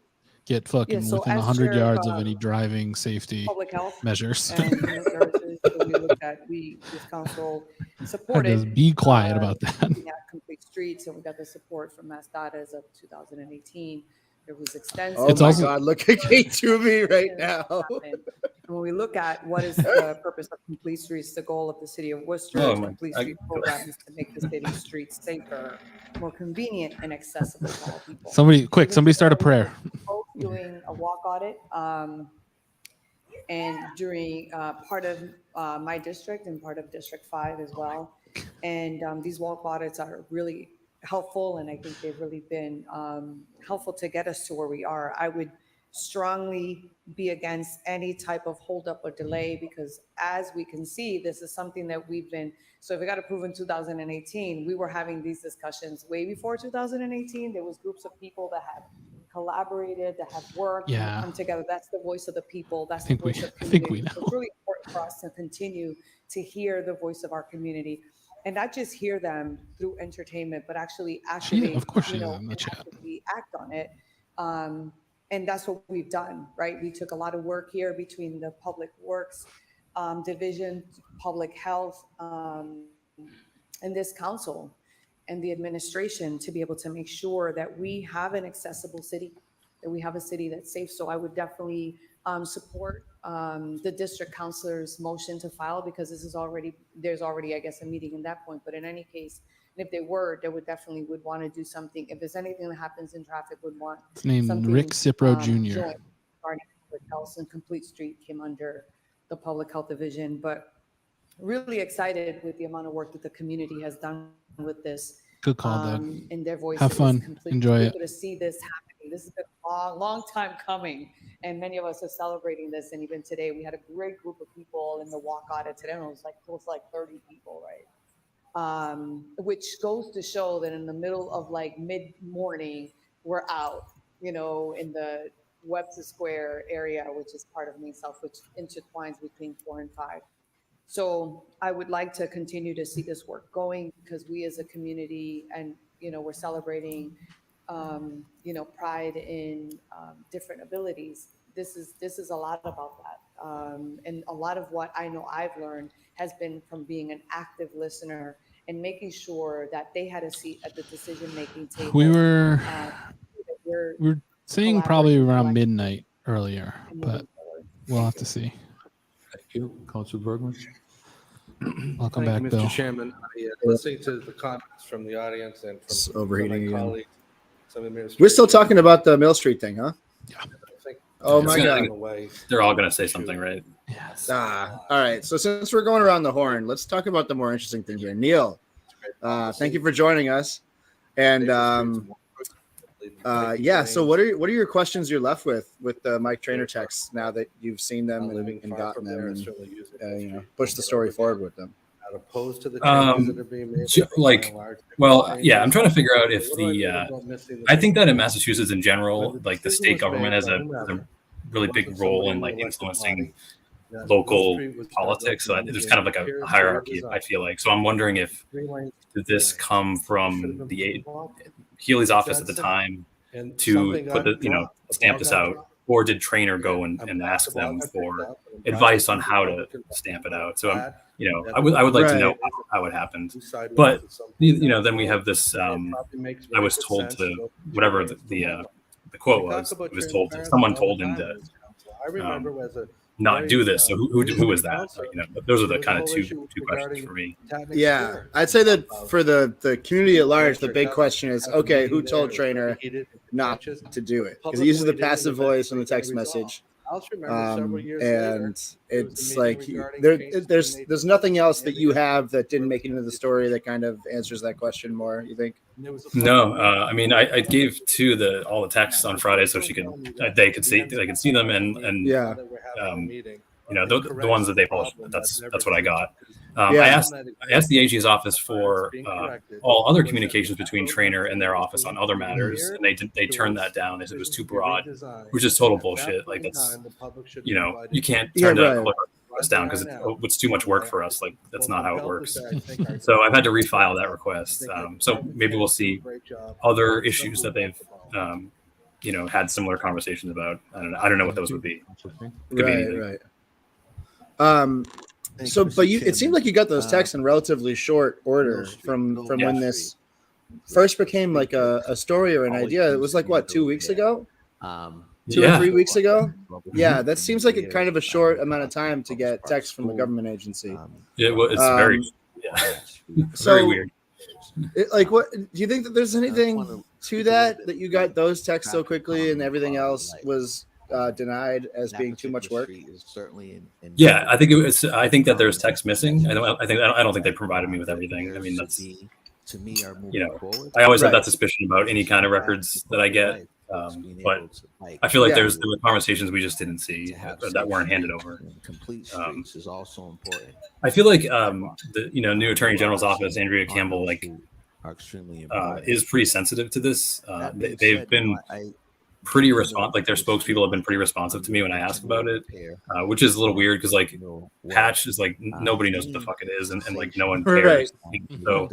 get fucking so within as 100 chair yards of, of any driving safety public health measures. and human services, so we looked at, this council supported. Just be quiet about that. Looking at complete streets, and we got the support from Mass Data as of 2018. There was extensive. Oh my God, look at K2B right now. And when we look at what is the purpose of Complete Streets, the goal of the city of Worcester, Oh the my- Complete Street program is to make the city streets safer, more convenient, and accessible to all people. Somebody start a prayer. Both doing a walk audit, and during part of my district and part of District 5 as well. And these walk audits are really helpful, and I think they've really been helpful to get us to where we are. I would strongly be against any type of holdup or delay, because as we can see, this is something that we've been, so if it got approved in 2018, we were having these discussions way before 2018. There was groups of people that had collaborated, that have worked, and come together. That's the voice of the people. That's the voice of community. I think we know. So it's really important for us to continue to hear the voice of our community, and not just hear them through entertainment, but actually activate, Of course she is in the chat. actively act on it. And that's what we've done, right? We took a lot of work here between the Public Works Division, Public Health, and this council and the administration to be able to make sure that we have an accessible city, that we have a city that's safe. So I would definitely support the district councilor's motion to file, because this is already, there's already, I guess, a meeting in that point. But in any case, And if they would definitely want to do something. If there's anything that happens in traffic, would want It's named something, Rick Cipro Jr. joint regarding public health, and Complete Street came under the public health division. But really excited with the amount of work that the community has done with this. Good call, Doug. In their voices. Have fun. Enjoy it. To see this happening. This has been a long, long time coming. And many of us are celebrating this. And even today, we had a great group of people in the walk audit today. And it was like 30 people, right? Which goes to show that in the middle of like mid-morning, we're out, in the Webster Square area, which is part of Main South, which intertwines between 4 and 5. So I would like to continue to see this work going, because we as a community, and we're celebrating pride in different abilities. This is a lot about that, and a lot of what I know I've learned has been from being an active listener and making sure that they had a seat at the decision-making table. We were saying probably around midnight earlier, but we'll have to see. Thank you, Councilor Bergman. Welcome Thank back, you, Bill. Mr. Chairman. Listening to the comments from the audience and from overheating my again. colleagues, some administrators. We're still talking about the Mill Street thing, huh? I think Oh my It's God. gonna- They're all going to say something, right? All right. So since we're going around the horn, let's talk about the more interesting thing here. Neil, thank you for joining us. And so what are your questions you're left with the Mike Trainer texts now that you've seen them and gotten them and pushed the story forward with them? Not opposed to the changes that are being made. I'm trying to figure out if I think that in Massachusetts in general, like the state government has a really big role in like influencing local politics. So there's kind of like a hierarchy, I feel like. So I'm wondering if did this come from the Healy's office at the time to put the stamp this out, or did Trainer go and ask them for advice on how to stamp it out? So I would like to know how it happened. But then we have this. I was told to whatever the quote was. It was told someone told him to not do this. So who was that? So, those are the kind of two questions for me. Yeah, I'd say that for the community at large, the big question is, okay, who told Trainer not to do it? Because he uses the passive voice on the text message. And it's like there's nothing else that you have that didn't make it into the story that kind of answers that question more, you think? No, I mean I gave to all the texts on Friday so they could see them and yeah. The ones that they published. That's what I got. I asked the AG's office for all other communications between Trainer and their office on other matters, and they turned that down as it was too broad, which is total bullshit. Like that's you can't turn that request down because it's too much work for us. Like that's not how it works. So I've had to refile that request. So maybe we'll see other issues that they've had similar conversations about. I don't know what those would be. Right. But it seemed like you got those texts in relatively short order from when this first became like a story or an idea. It was like what, 2 weeks ago? 2 or 3 weeks ago? Yeah, that seems like a kind of a short amount of time to get text from a government agency. It's very very weird. What do you think that there's anything to that you got those texts so quickly and everything else was denied as being too much work? Yeah, I think it was. I think that there's text missing. I don't think they provided me with everything. I mean, that's I always have that suspicion about any kind of records that I get. But I feel like there were conversations we just didn't see that weren't handed over. Complete streets is also important. I feel like the new Attorney General's office, Andrea Campbell, are extremely important. Is pretty sensitive to this. They've been pretty responsive. Like their spokespeople have been pretty responsive to me when I ask about it, which is a little weird because Patch is nobody knows what the fuck it is, and no one cares. Right. So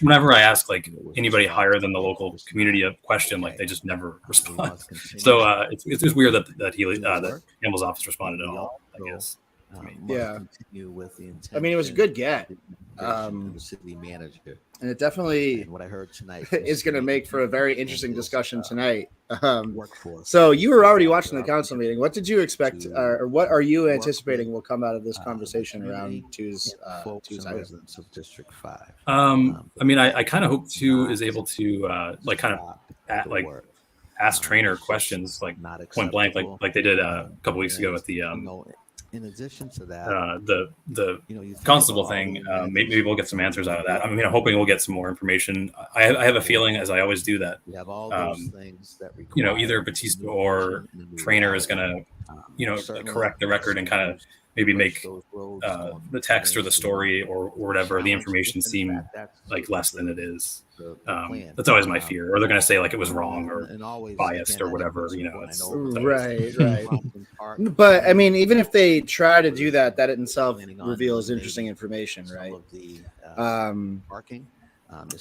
whenever I ask anybody higher than the local community a question, they just never respond. So it's just weird that Campbell's office responded at all, I guess. I mean, it was a good get. The city manager. And it definitely what I heard tonight is going to make for a very interesting discussion tonight. So you were already watching the council meeting. What did you expect, or what are you anticipating will come out of this conversation around Tu's item? Of District 5. I mean, I kind of hope Tu is able to ask trainer questions like point blank, like they did a couple weeks ago at the in addition to that, the constable thing. Maybe we'll get some answers out of that. I mean, I'm hoping we'll get some more information. I have a feeling, as I always do, that we have all those things that either Batista or trainer is going to correct the record and kind of maybe make the text or the story or whatever, the information seem like less than it is. That's always my fear. Or they're going to say like it was wrong or biased or whatever. It's right. But I mean, even if they try to do that, that in itself reveals interesting information, right?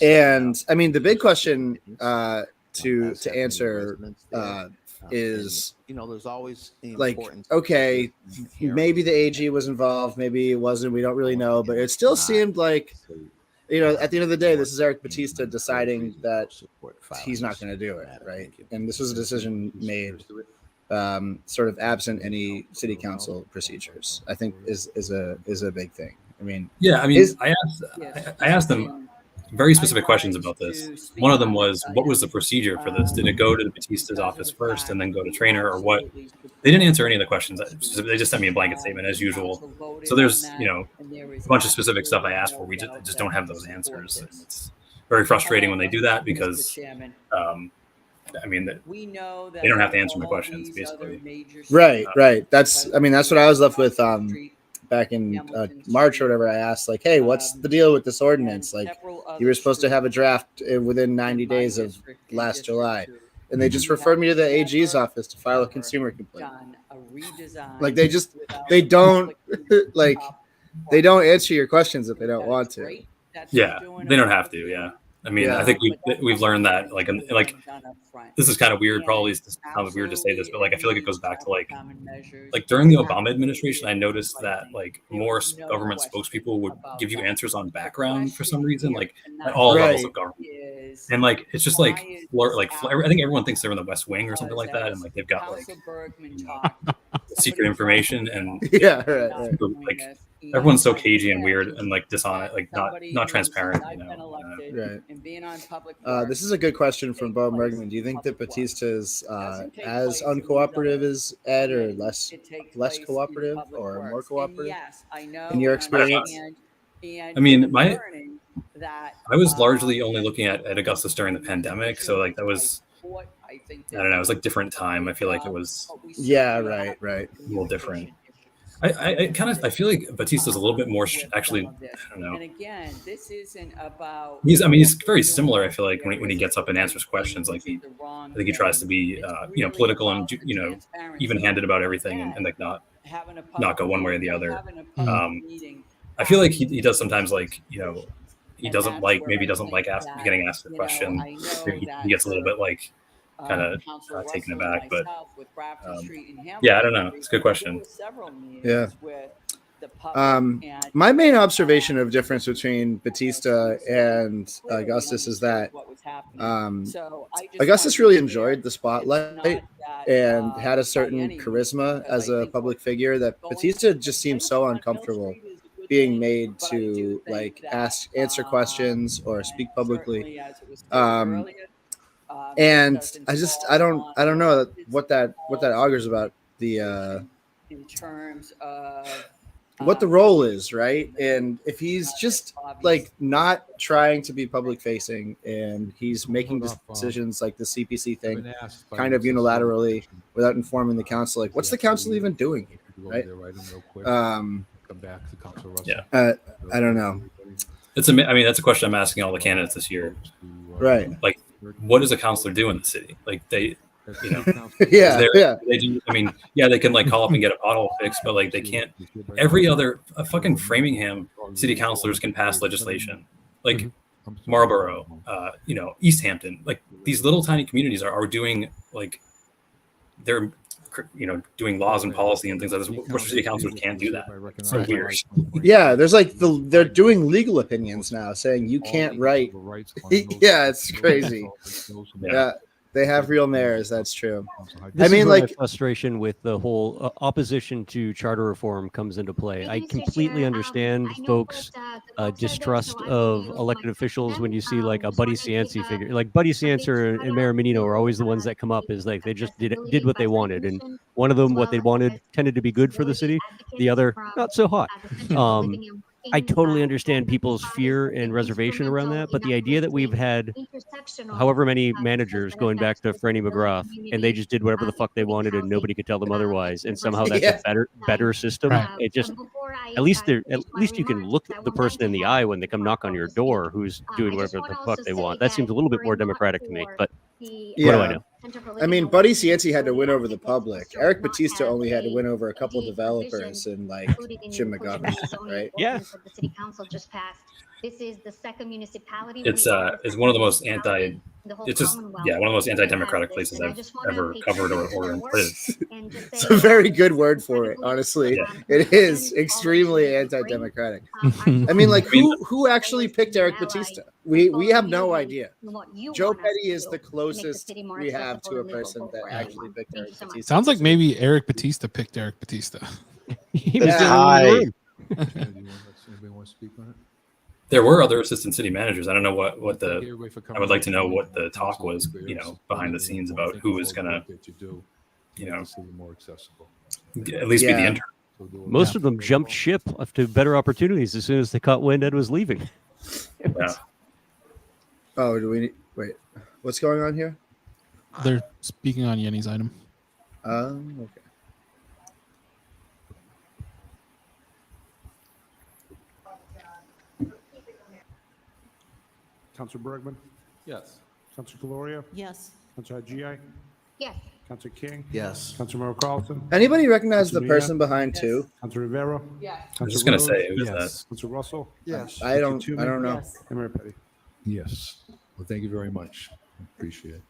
And I mean, the big question to answer is there's always like, okay, maybe the AG was involved, maybe it wasn't, we don't really know, but it still seemed like, at the end of the day, this is Eric Batista deciding that he's not going to do it, right? And this was a decision made sort of absent any city council procedures. I think is a big thing. I mean, I asked them very specific questions about this. One of them was, what was the procedure for this? Did it go to the Batista's office first and then go to trainer, or what? They didn't answer any of the questions. They just sent me a blanket statement as usual. So there's, a bunch of specific stuff I asked for. We just don't have those answers. It's very frustrating when they do that because, I mean, they don't have to answer my questions, basically. Right. That's what I was left with. Back in March or whatever, I asked like, hey, what's the deal with this ordinance? Like, you were supposed to have a draft within 90 days of last July. And they just referred me to the AG's office to file a consumer complaint. Like they don't answer your questions if they don't want to. Yeah, they don't have to. Yeah. I mean, I think we've learned that like this is kind of weird. Probably it's kind of weird to say this, but like I feel like it goes back to like during the Obama administration, I noticed that like more government spokespeople would give you answers on background for some reason, like at all levels of government. And like it's just like I think everyone thinks they're in the West Wing or something like that, and like they've got like secret information and like everyone's so cagey and weird and like dishonest, like not transparent. Right. This is a good question from Bo Mergman. Do you think that Batista is as uncooperative as Ed, or less cooperative, or more cooperative? In your experience? I mean, I was largely only looking at Augustus during the pandemic, so like that was, I don't know, it was like different time. I feel like it was right, a little different. I feel like Batista's a little bit more actually. I don't know. And again, this isn't about. He's very similar. I feel like when he gets up and answers questions, like I think he tries to be political and even-handed about everything and like not go one way or the other. I feel like he does sometimes like he doesn't like getting asked a question. He gets a little bit like kind of taken aback, but I don't know. It's a good question. Yeah. My main observation of difference between Batista and Augustus is that Augustus really enjoyed the spotlight and had a certain charisma as a public figure that Batista just seems so uncomfortable being made to like answer questions or speak publicly. And I don't know what that augurs about the in terms of what the role is, right? And if he's just like not trying to be public facing and he's making decisions like the CPC thing kind of unilaterally without informing the council, like what's the council even doing here, right? I don't know. That's a question I'm asking all the candidates this year. Right. Like, what does a councilor do in the city? Like they They do. I mean, they can like call up and get a pothole fixed, but like they can't. Every other fucking Framingham city councilors can pass legislation, like Marlborough, East Hampton. Like these little tiny communities are doing like they're doing laws and policy and things like this. Worcester City Councilors can't do that. It's so weird. Yeah, there's like they're doing legal opinions now saying you can't write. Yeah, it's crazy. Yeah, they have real mayors. That's true. This is where my frustration with the whole opposition to charter reform comes into play. I completely understand folks' distrust of elected officials when you see like a Buddy Cianci figure. Like Buddy Cianci and Mayor Menino are always the ones that come up as like they just did what they wanted, and one of them what they wanted tended to be good for the city, the other not so hot. I totally understand people's fear and reservation around that, but the idea that we've had however many managers going back to Franny McGrath, and they just did whatever the fuck they wanted and nobody could tell them otherwise, and somehow that's a better system. Right. It just at least you can look the person in the eye when they come knock on your door who's doing whatever the fuck they want. That seems a little bit more democratic to me, but what do I know? I mean, Buddy Cianci had to win over the public. Eric Batista only had to win over a couple developers and like Jim McGovern, right? Yeah. The city council just passed. This is the second municipality. It's one of the most one of the most anti-democratic places I've ever covered or lived. It's a very good word for it, honestly. Yeah. It is extremely anti-democratic. I mean, like who actually picked Eric Batista? We have no idea. Joe Petty is the closest we have to a person that actually picked Eric Batista. Sounds like maybe Eric Batista picked Eric Batista. He was in Anybody want to speak on it? There were other assistant city managers. I don't know what I would like to know what the talk was, behind the scenes about who was gonna, more accessible. At least be the intern. Most of them jumped ship to better opportunities as soon as they caught wind Ed was leaving. Yeah. Oh, do we wait? What's going on here? They're speaking on Yenny's item. Okay. Councilor Bergman? Yes. Councilor Deloria? Yes. Councilor Haji? Yes. Councilor King? Yes. Councilor Merrill Carlson? Anybody recognize the Councilor person behind two? Councilor Rivera? Yes. I was just gonna say, who's that? Councilor Russell? Yes. I don't know. Yes. And Mayor Petty? Yes. Well, thank you very much. Appreciate it.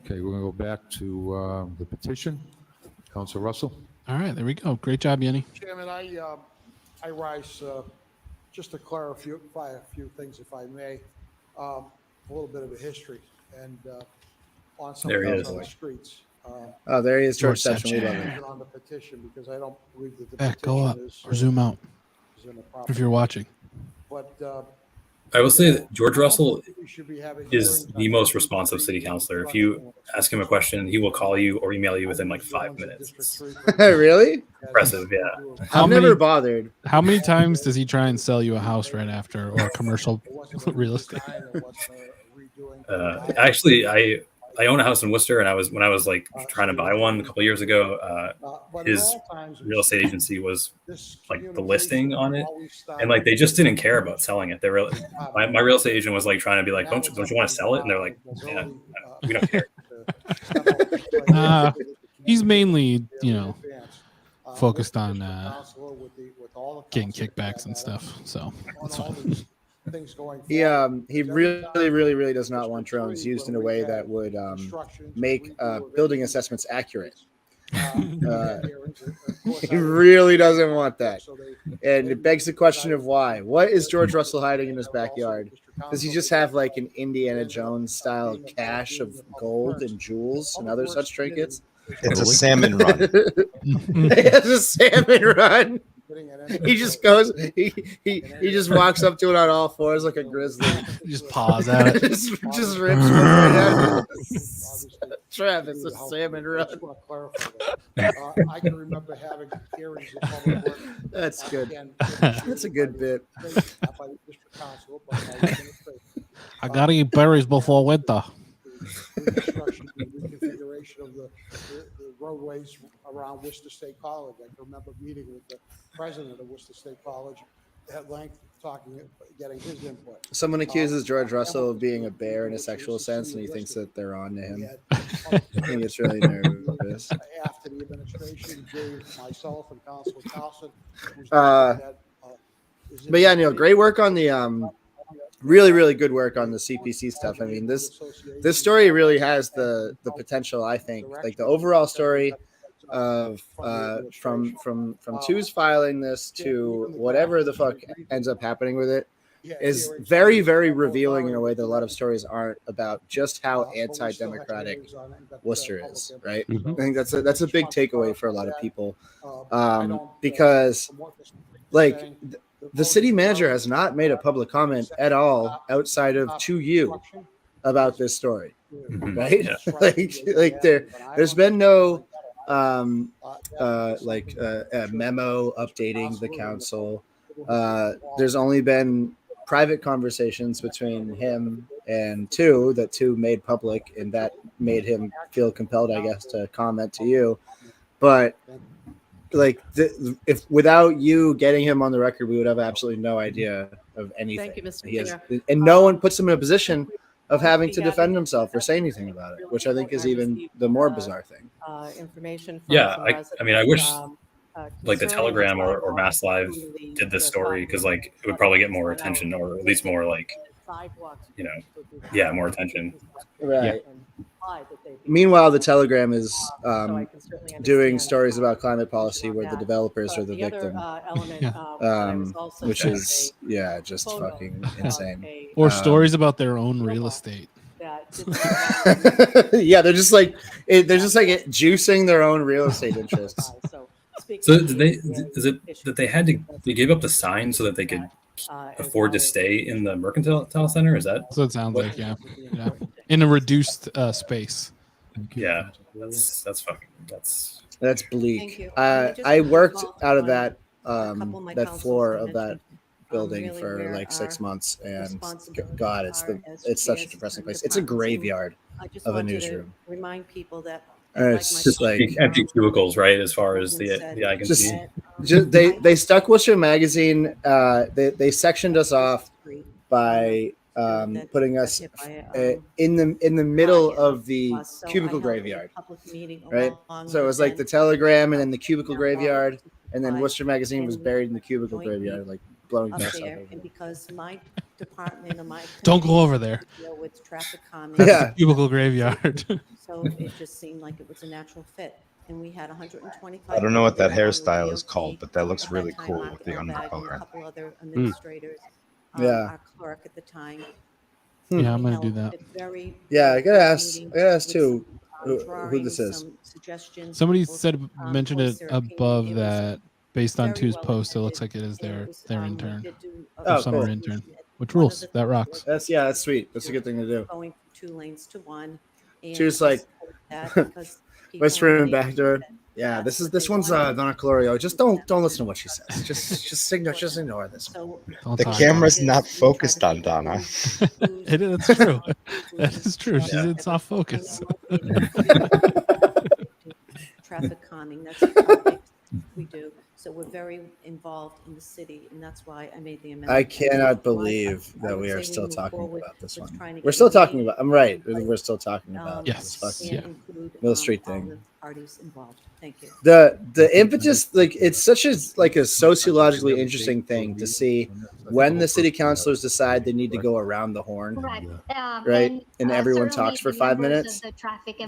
Okay, we're going to go back to the petition. Councilor Russell. All right, there we go. Great job, Yenny. Chairman, I rise just to clarify a few things, if I may. A little bit of a history and on some of the streets. Oh, there he is, George Seption. Seption. On the petition, because I don't believe that the Back, go up, petition or zoom out is in the proper. if you're watching. But I will say that George Russell we should be having is the most responsive city councilor. If you ask him a question, he will call you or email you within like 5 minutes. Really? Impressive, yeah. I've never bothered. How many times does he try and sell you a house right after or commercial real estate? Actually, I own a house in Worcester, and when I was like trying to buy one a couple of years ago, his real estate agency was like the listing on it, and like they just didn't care about selling it. They were my real estate agent was like trying to be like, don't you want to sell it? And they're like, yeah, we don't care. He's mainly, focused on getting kickbacks and stuff. So that's fine. He really does not want drones used in a way that would make building assessments accurate. He really doesn't want that, and it begs the question of why. What is George Russell hiding in his backyard? Does he just have like an Indiana Jones style cache of gold and jewels and other such trinkets? It's a salmon run. It's a salmon run. He just goes. He just walks up to it on all fours like a grizzly. He just paws at it. just rips it right at it. Travis, a salmon run. I can remember having hearings in public work. That's good. That's a good bit. I gotta eat berries before winter. Reconfiguration of the roadways around Worcester State College. I can remember meeting with the president of Worcester State College at length, getting his input. Someone accuses George Russell of being a bear in a sexual sense, and he thinks that they're on to him. I think it's really nervous. After the administration gave myself and Councilor Carlson, but yeah, Neil, great work on the really, really good work on the CPC stuff. I mean, this story really has the potential, I think, like the overall story of from Two's filing this to whatever the fuck ends up happening with it is very, very revealing in a way that a lot of stories aren't, about just how anti-democratic Worcester is, right? I think that's a big takeaway for a lot of people, because like the city manager has not made a public comment at all outside of to you about this story, right? like there's been no a memo updating the council. There's only been private conversations between him and Two that Two made public, and that made him feel compelled, I guess, to comment to you. But like, if without you getting him on the record, we would have absolutely no idea of anything. Thank you, Mr. He has, Mayor. and no one puts him in a position of having to defend himself or say anything about it, which I think is even the more bizarre thing. Information. Yeah, I mean, I wish like the Telegram or Mass Live did this story, because like it would probably get more attention, or at least more like, you know, more attention. Right. Meanwhile, the Telegram is doing stories about climate policy where the developers are the victim, which is just fucking insane. Or stories about their own real estate. Yeah, they're just like juicing their own real estate interests. So is it that they gave up the sign so that they could afford to stay in the Mercantile Center? Is that so? It sounds like yeah, in a reduced space. Yeah, that's fucking that's bleak. I worked out of that floor of that building for like 6 months, and God, it's such a depressing place. It's a graveyard of a newsroom. Remind people that it's just like empty cubicles, right? As far as the eye can see. Just they stuck Worcester magazine. They sectioned us off by putting us in the middle of the cubicle graveyard, right? So it was like the Telegram and then the cubicle graveyard, and then Worcester magazine was buried in the cubicle graveyard, like blowing dust off of it. And because my department or my don't go over there. With traffic calming, the cubicle graveyard. So it just seemed like it was a natural fit. And we had 125. I don't know what that hairstyle is called, but that looks really cool with the undercolor. A couple other administrators. Yeah. Our clerk at the time. Yeah, I'm gonna do that. Yeah, I gotta ask too who this is. Somebody mentioned it above that. Based on Two's post, it looks like it is their intern, their summer intern, which rules. That rocks. That's sweet. That's a good thing to do. Going 2 lanes to 1. She was like, West Room back door. Yeah, this one's Donna Colorio. Just don't listen to what she says. Just ignore this one. The camera's not focused on Donna. That's true. That is true. She's in soft focus. Traffic calming. That's a project we do. So we're very involved in the city, and that's why I made the amendment. I cannot believe that we are still talking about this one. We're still talking about. I'm right. We're still talking about this fucking Mill Street thing. Parties involved. Thank you. The impetus, like, it's such a sociologically interesting thing to see when the city councilors decide they need to go around the horn, right? And everyone talks for 5 minutes,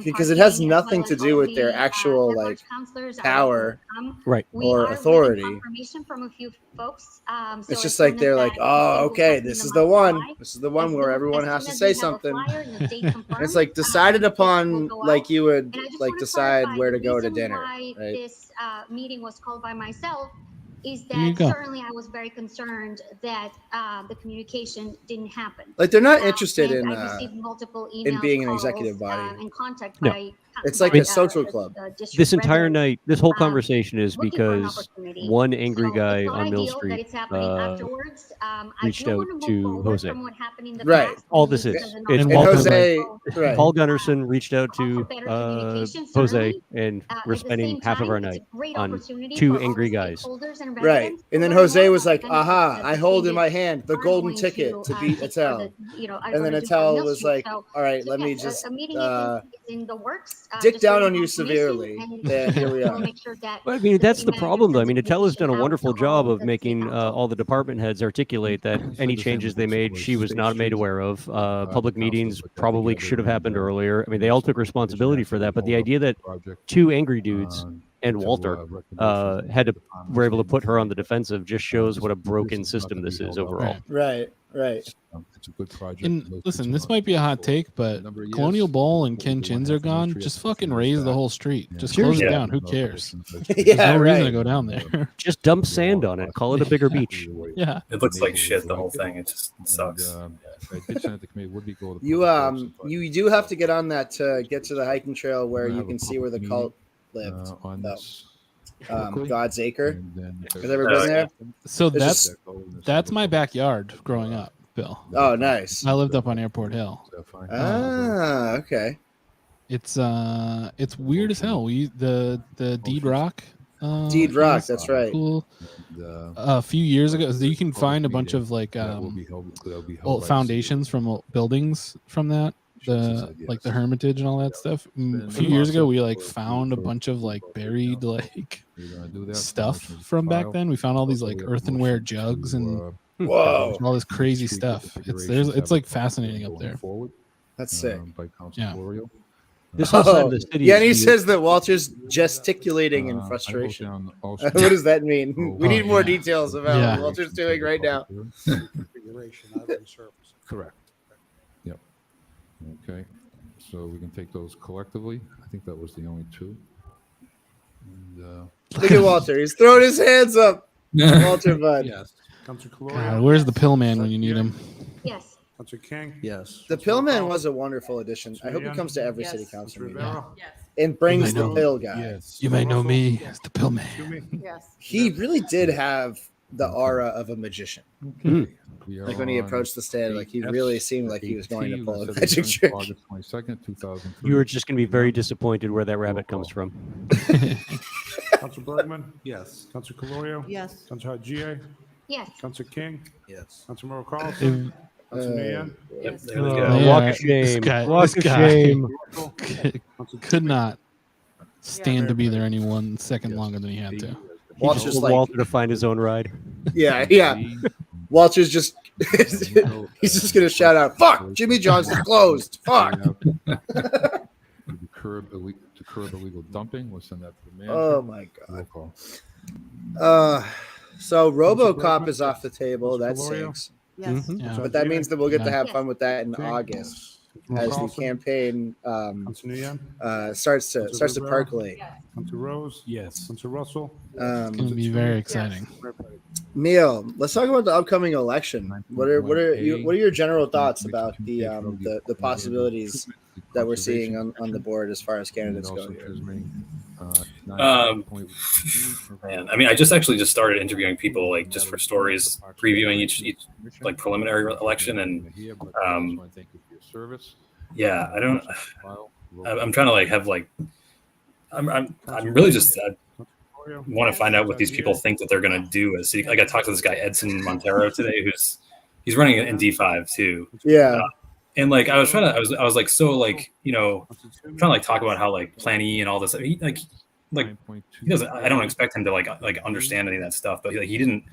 because it has nothing to do with their actual like power, right, or authority. It's just like they're like, oh, okay, this is the one. This is the one where everyone has to say something. It's like decided upon, like you would like decide where to go to dinner. Right? This meeting was called by myself is that certainly I was very concerned that the communication didn't happen. Like they're not interested I received multiple emails, in being an calls, executive body. And contact No. by It's like a social club. This entire night, this whole conversation is because one angry guy on Mill Street reached out to Jose. Right. All this is. It's And Paul Jose, Gunnarsson. right. Paul Gunnarsson reached out to Jose, and we're spending half of our night on 2 angry guys. concerned Right. residents. And then who are Jose more was like, confident aha, that I the hold in changes my hand the are golden going ticket to beat take, or Attell. are And then gonna do for Attell Mill was Street. like, So, all right, so let me yes, just a meeting is in the works. dick Just down waiting on you for permission, severely. and And here we we'll are. make sure that Well, I mean, the that's city the manager problem, though. I sends mean, Attell has done a information out wonderful to job all of the city making council. all the department heads articulate that any changes they made, she was not made aware of. Public meetings probably should have happened earlier. I mean, they all took responsibility for that. But the idea that two angry dudes and Walter were able to put her on the defensive just shows what a broken system this is overall. Right. It's a good project. And listen, this might be a hot take, but Colonial Bowl and Ken Chins are gone. Just fucking raise the whole street. Just close it down. Who cares? There's no reason to go down there. Just dump sand on it. Call it a bigger beach. Yeah. It looks like shit, the whole thing. It just sucks. You do have to get on that to get to the hiking trail where you can see where the cult lived. God's Acre. Has ever been there? So There's that's my backyard growing up, Bill. Oh, nice. I lived up on Airport Hill. Okay. It's weird as hell. The Deed Rock. Deed Rock, that's right. Cool. A few years ago, you can find a bunch of like old foundations from old buildings from that. The Hermitage and all that stuff. A few years ago, we like found a bunch of like buried like stuff from back then. We found all these like earthenware jugs and whoa, all this crazy stuff. It's like fascinating up there. That's sick. Yeah. This whole side of the city. Yeah, and he says that Walter's gesticulating in frustration. What does that mean? We need more details about what Walter's doing right now. Correct. Yep. Okay. So we can take those collectively. I think that was the only two. And, look at Walter. He's throwing his hands up. Walter Bud. Yes. God, where's the pill man when you need him? Yes. Councilor King? Yes. The Pillman was a wonderful addition. I hope he comes to every city council meeting. Yes. And brings the pill guy. Yes. You may know me as the pill man. Yes. He really did have the aura of a magician. Like when he approached the stand, like he really seemed like he was going to pull a magic trick. August 22nd, 2003. You were just going to be very disappointed where that rabbit comes from. Councilor Bergman? Yes. Councilor Calorio? Yes. Councilor Haji? Yes. Councilor King? Yes. Councilor Merrill Carlson? Councilor Mayan? Yep, there we go. Walk of shame. Walk of shame. Could not stand to be there any 1 second longer than he had to. Walter's Just told like, Walter to find his own ride. yeah. Walter's just, he's just going to shout out, fuck, Jimmy John's is closed. Fuck. To curb illegal dumping. We'll send that to the manager. Oh my God. Roll call. So RoboCop is off the table. That sinks. Yes. Yeah. But that means that we'll get to have Yes. fun with that in August as the campaign Councilor Nguyen? starts to percolate. Councilor Rose? Yes. Councilor Russell? It's going to be very exciting. Neil, let's talk about the upcoming election. What are your general thoughts about the possibilities that we're seeing on the board as far as candidates go here? Man, I mean, I just started interviewing people like just for stories, previewing each like preliminary election, and yeah, I'm trying to like have like I'm really just want to find out what these people think that they're gonna do as city. Like I talked to this guy Edson Montero today, he's running in D5 too. Yeah. And like I was like so like trying to like talk about how like Plan E and all this he doesn't. I don't expect him to like understand any of that stuff, but he didn't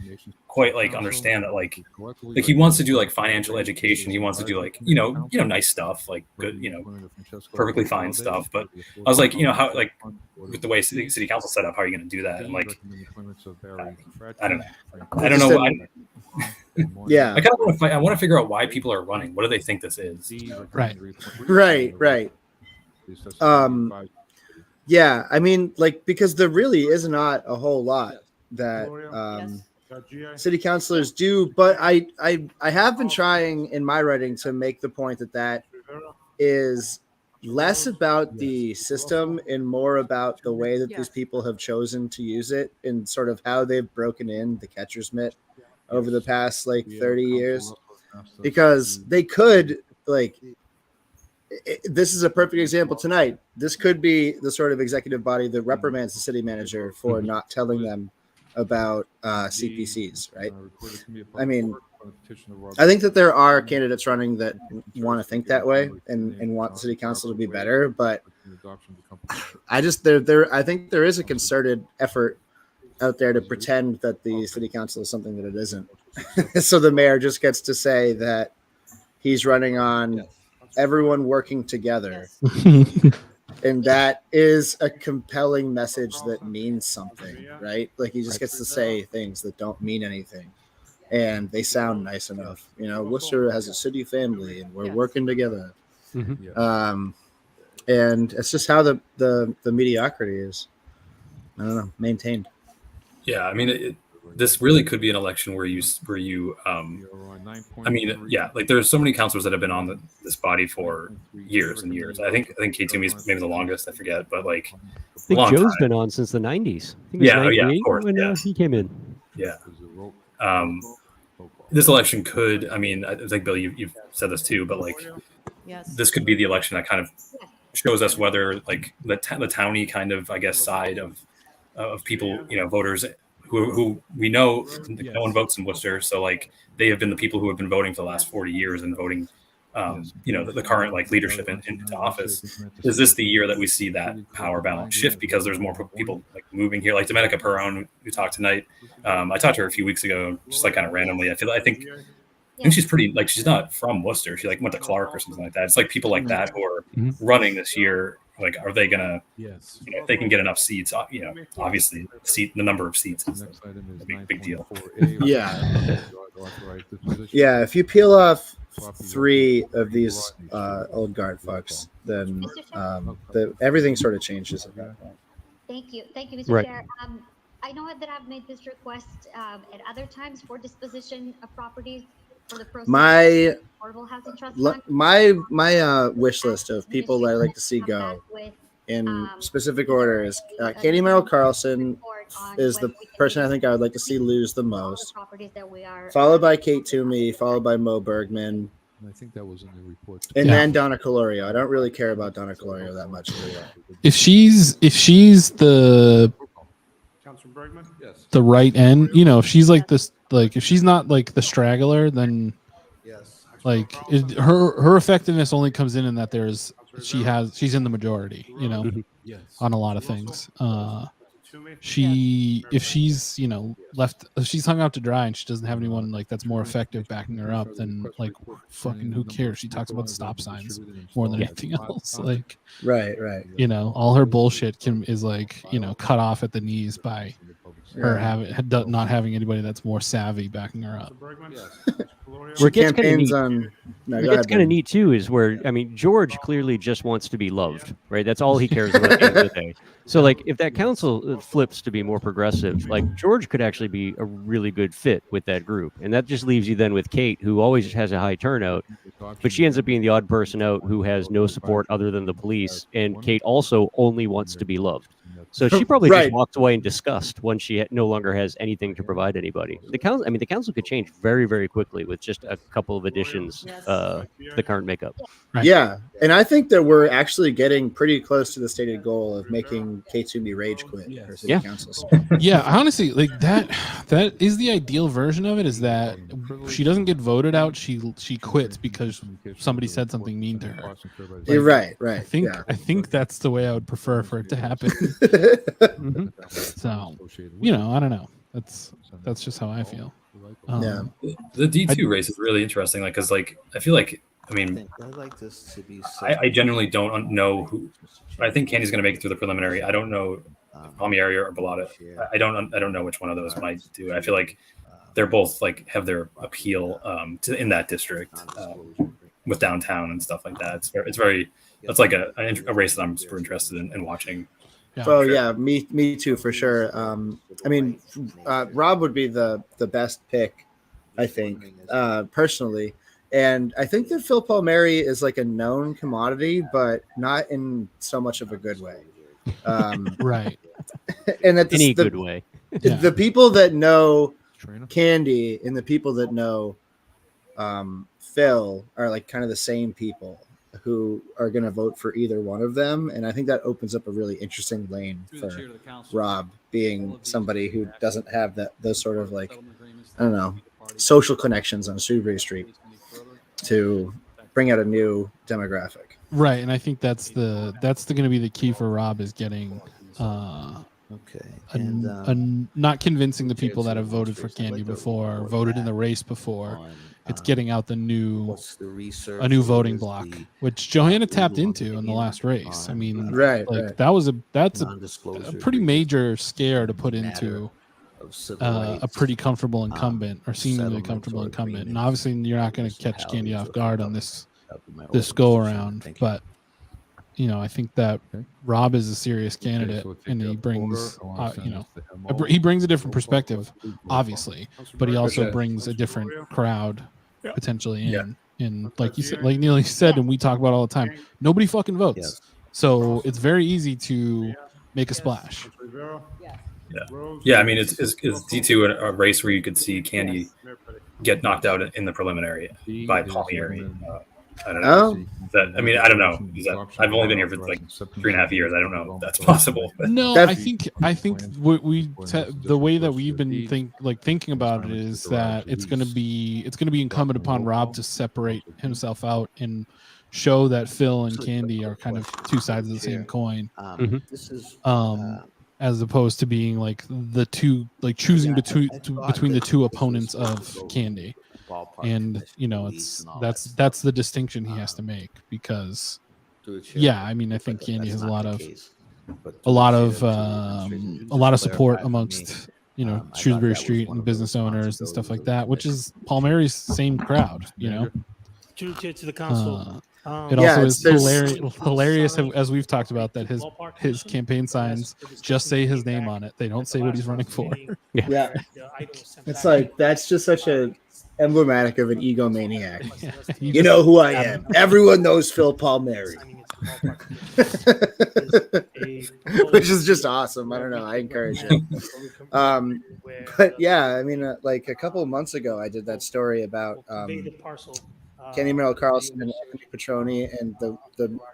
quite like understand that like he wants to do like financial education. He wants to do like nice stuff, like good perfectly fine stuff. But I was like how like with the way city council set up, how are you going to do that? And like I don't know. Yeah, I kind of want to figure out why people are running. What do they think this is? Right. Yeah, I mean, like, because there really is not a whole lot that city councilors do, but I have been trying in my writing to make the point that is less about the system and more about the way that these people have chosen to use it and sort of how they've broken in the catcher's mitt over the past like 30 years, because they could this is a perfect example tonight. This could be the sort of executive body that reprimands the city manager for not telling them about CPCs, right? I mean, I think that there are candidates running that want to think that way and want the city council to be better, but I just I think there is a concerted effort out there to pretend that the city council is something that it isn't. So the mayor just gets to say that he's running on everyone working together. And that is a compelling message that means something, right? Like he just gets to say things that don't mean anything. And they sound nice enough. You know, Worcester has a city family and we're working together. And it's just how the mediocrity is, I don't know, maintained. Yeah, I mean, this really could be an election where you I mean, yeah, like there's so many councilors that have been on this body for years and years. I think K2 is maybe the longest, I forget, but like I think Joe's been on since the 90s. I think it was of course, when he came in. Yeah. This election could, I mean, I think Bill, you've said this too, but like this could be the election that kind of shows us whether like the towny kind of, I guess, side of people, you know, voters who we know no one votes in Worcester. So like they have been the people who have been voting for the last 40 years and voting, you know, the current like leadership into office. Is this the year that we see that power balance shift because there's more people like moving here? Like Domenica Perron, who talked tonight. I talked to her a few weeks ago, just like kind of randomly. I think she's pretty, like, she's not from Worcester. She like went to Clark or something like that. It's like people like that who are running this year. Like, are they gonna? You know, if they can get enough seats, you know, obviously the number of seats is a big deal. Yeah, yeah. If you peel off 3 of these old guard fucks, then everything sort of changes at that point. Thank you, Mr. Chair. I know that I've made this request at other times for disposition of properties for the proceeds of the Affordable Housing Trust Fund. My wish list of people that I like to see go in specific order is Katie Merrill Carlson is the person I think I would like to see lose the most, followed by Kate Toomey, followed by Mo Bergman. I think that was in the report. And then Donna Calorio. I don't really care about Donna Calorio that much. If she's the Bergman? Yes. The right end, you know, if she's like this, like if she's not like the straggler, then like her effectiveness only comes in that she's in the majority, you know, on a lot of things. If she's, you know, if she's hung out to dry and she doesn't have anyone like that's more effective backing her up, then like fucking who cares? She talks about stop signs more than anything else. Like right. You know, all her bullshit is like, you know, cut off at the knees by her not having anybody that's more savvy backing her up. Where it gets kind of neat too is where, I mean, George clearly just wants to be loved, right? That's all he cares about at the end of the day. So like if that council flips to be more progressive, like George could actually be a really good fit with that group. And that just leaves you then with Kate, who always has a high turnout, but she ends up being the odd person out who has no support other than the police. And Kate also only wants to be loved. So she probably just walks away in disgust when she no longer has anything to provide anybody. The council could change very, very quickly with just a couple of additions, the current makeup. Right. Yeah, and I think that we're actually getting pretty close to the stated goal of making K2B rage quit for city councils. Yeah, honestly, like that is the ideal version of it. Is that she doesn't get voted out, she quits because somebody said something mean to her. Like, You're right. I think that's the way I would prefer for it to happen. So, you know, I don't know. That's just how I feel. The D2 race is really interesting, like because like I feel like I'd like this to be. I genuinely don't know who. I think Candy's going to make it through the preliminary. I don't know Palmieri or Bellotta. I don't know which one of those might do. I feel like they're both like have their appeal in that district with downtown and stuff like that. It's like a race that I'm super interested in watching. Yeah, me too for sure. I mean, Rob would be the best pick, I think, personally. And I think that Phil Palmieri is like a known commodity, but not in so much of a good way. Right. And that's any good way. The people that know Candy and the people that know Phil are like kind of the same people. who are going to vote for either one of them. And I think that opens up a really interesting lane for Rob, being somebody who doesn't have those sort of like, I don't know, social connections on Shrewsbury Street to bring out a new demographic. Right, and I think that's going to be the key for Rob, is getting not convincing the people that have voted for Candy before, voted in the race before. It's getting out a new voting block, which Johanna tapped into in the last race. I mean, that's a pretty major scare to put into a pretty comfortable incumbent, or seemingly comfortable incumbent. And obviously, you're not going to catch Candy off guard on this go around. But I think that Rob is a serious candidate, and he brings he brings a different perspective, obviously, but he also brings a different crowd potentially in. And like you said, like Neil said, and we talk about all the time, nobody fucking votes, so it's very easy to make a splash. Yeah. I mean, it's D2 a race where you could see Candy get knocked out in the preliminary by Palmieri. I don't know. I don't know. I've only been here for like 3.5 years. I don't know if that's possible. No, I think the way that we've been thinking about it is that it's going to be incumbent upon Rob to separate himself out and show that Phil and Candy are kind of two sides of the same coin. As opposed to being like the two, like choosing between the two opponents of Candy. And that's the distinction he has to make, because I mean, I think Candy has a lot of support amongst Shrewsbury Street and business owners and stuff like that, which is Palmieri's same crowd. To the council. It also is hilarious, as we've talked about, that his campaign signs just say his name on it. They don't say what he's running for. Yeah. It's like, that's just such a emblematic of an egomaniac. You know who I am. Everyone knows Phil Palmieri. Which is just awesome. I don't know. I encourage it. But yeah, I mean, like a couple of months ago, I did that story about Kenny Merrill Carlson and Anthony Petroni and the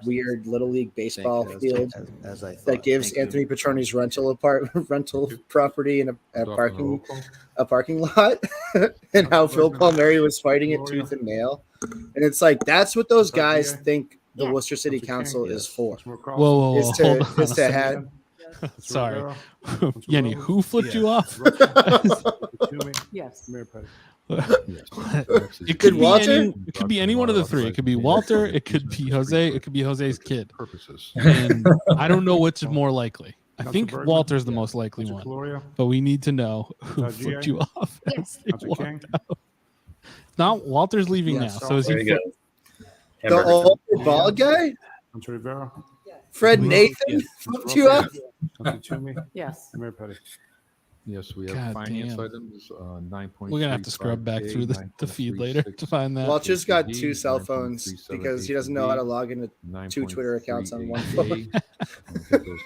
weird Little League baseball field that gives Anthony Petroni's rental property and a parking lot, and how Phil Palmieri was fighting it tooth and nail. And it's like, that's what those guys think the Worcester City Council is for. Whoa, is to have. Sorry, Yenny, who flipped you off? Yes. It could be Walter. It could be any one of the three. It could be Walter. It could be Jose. It could be Jose's kid. And I don't know which is more likely. I think Walter's the most likely one, but we need to know who flipped you off. Now Walter's leaving now, so is he? The old bald guy, Fred Nathan, flipped you off. Yes. Yes, we have God finance damn. items. 9.3. We're gonna have to scrub back through the feed later to find that. Walter's got two cell phones because he doesn't know how to log into two Twitter accounts on one phone. Did you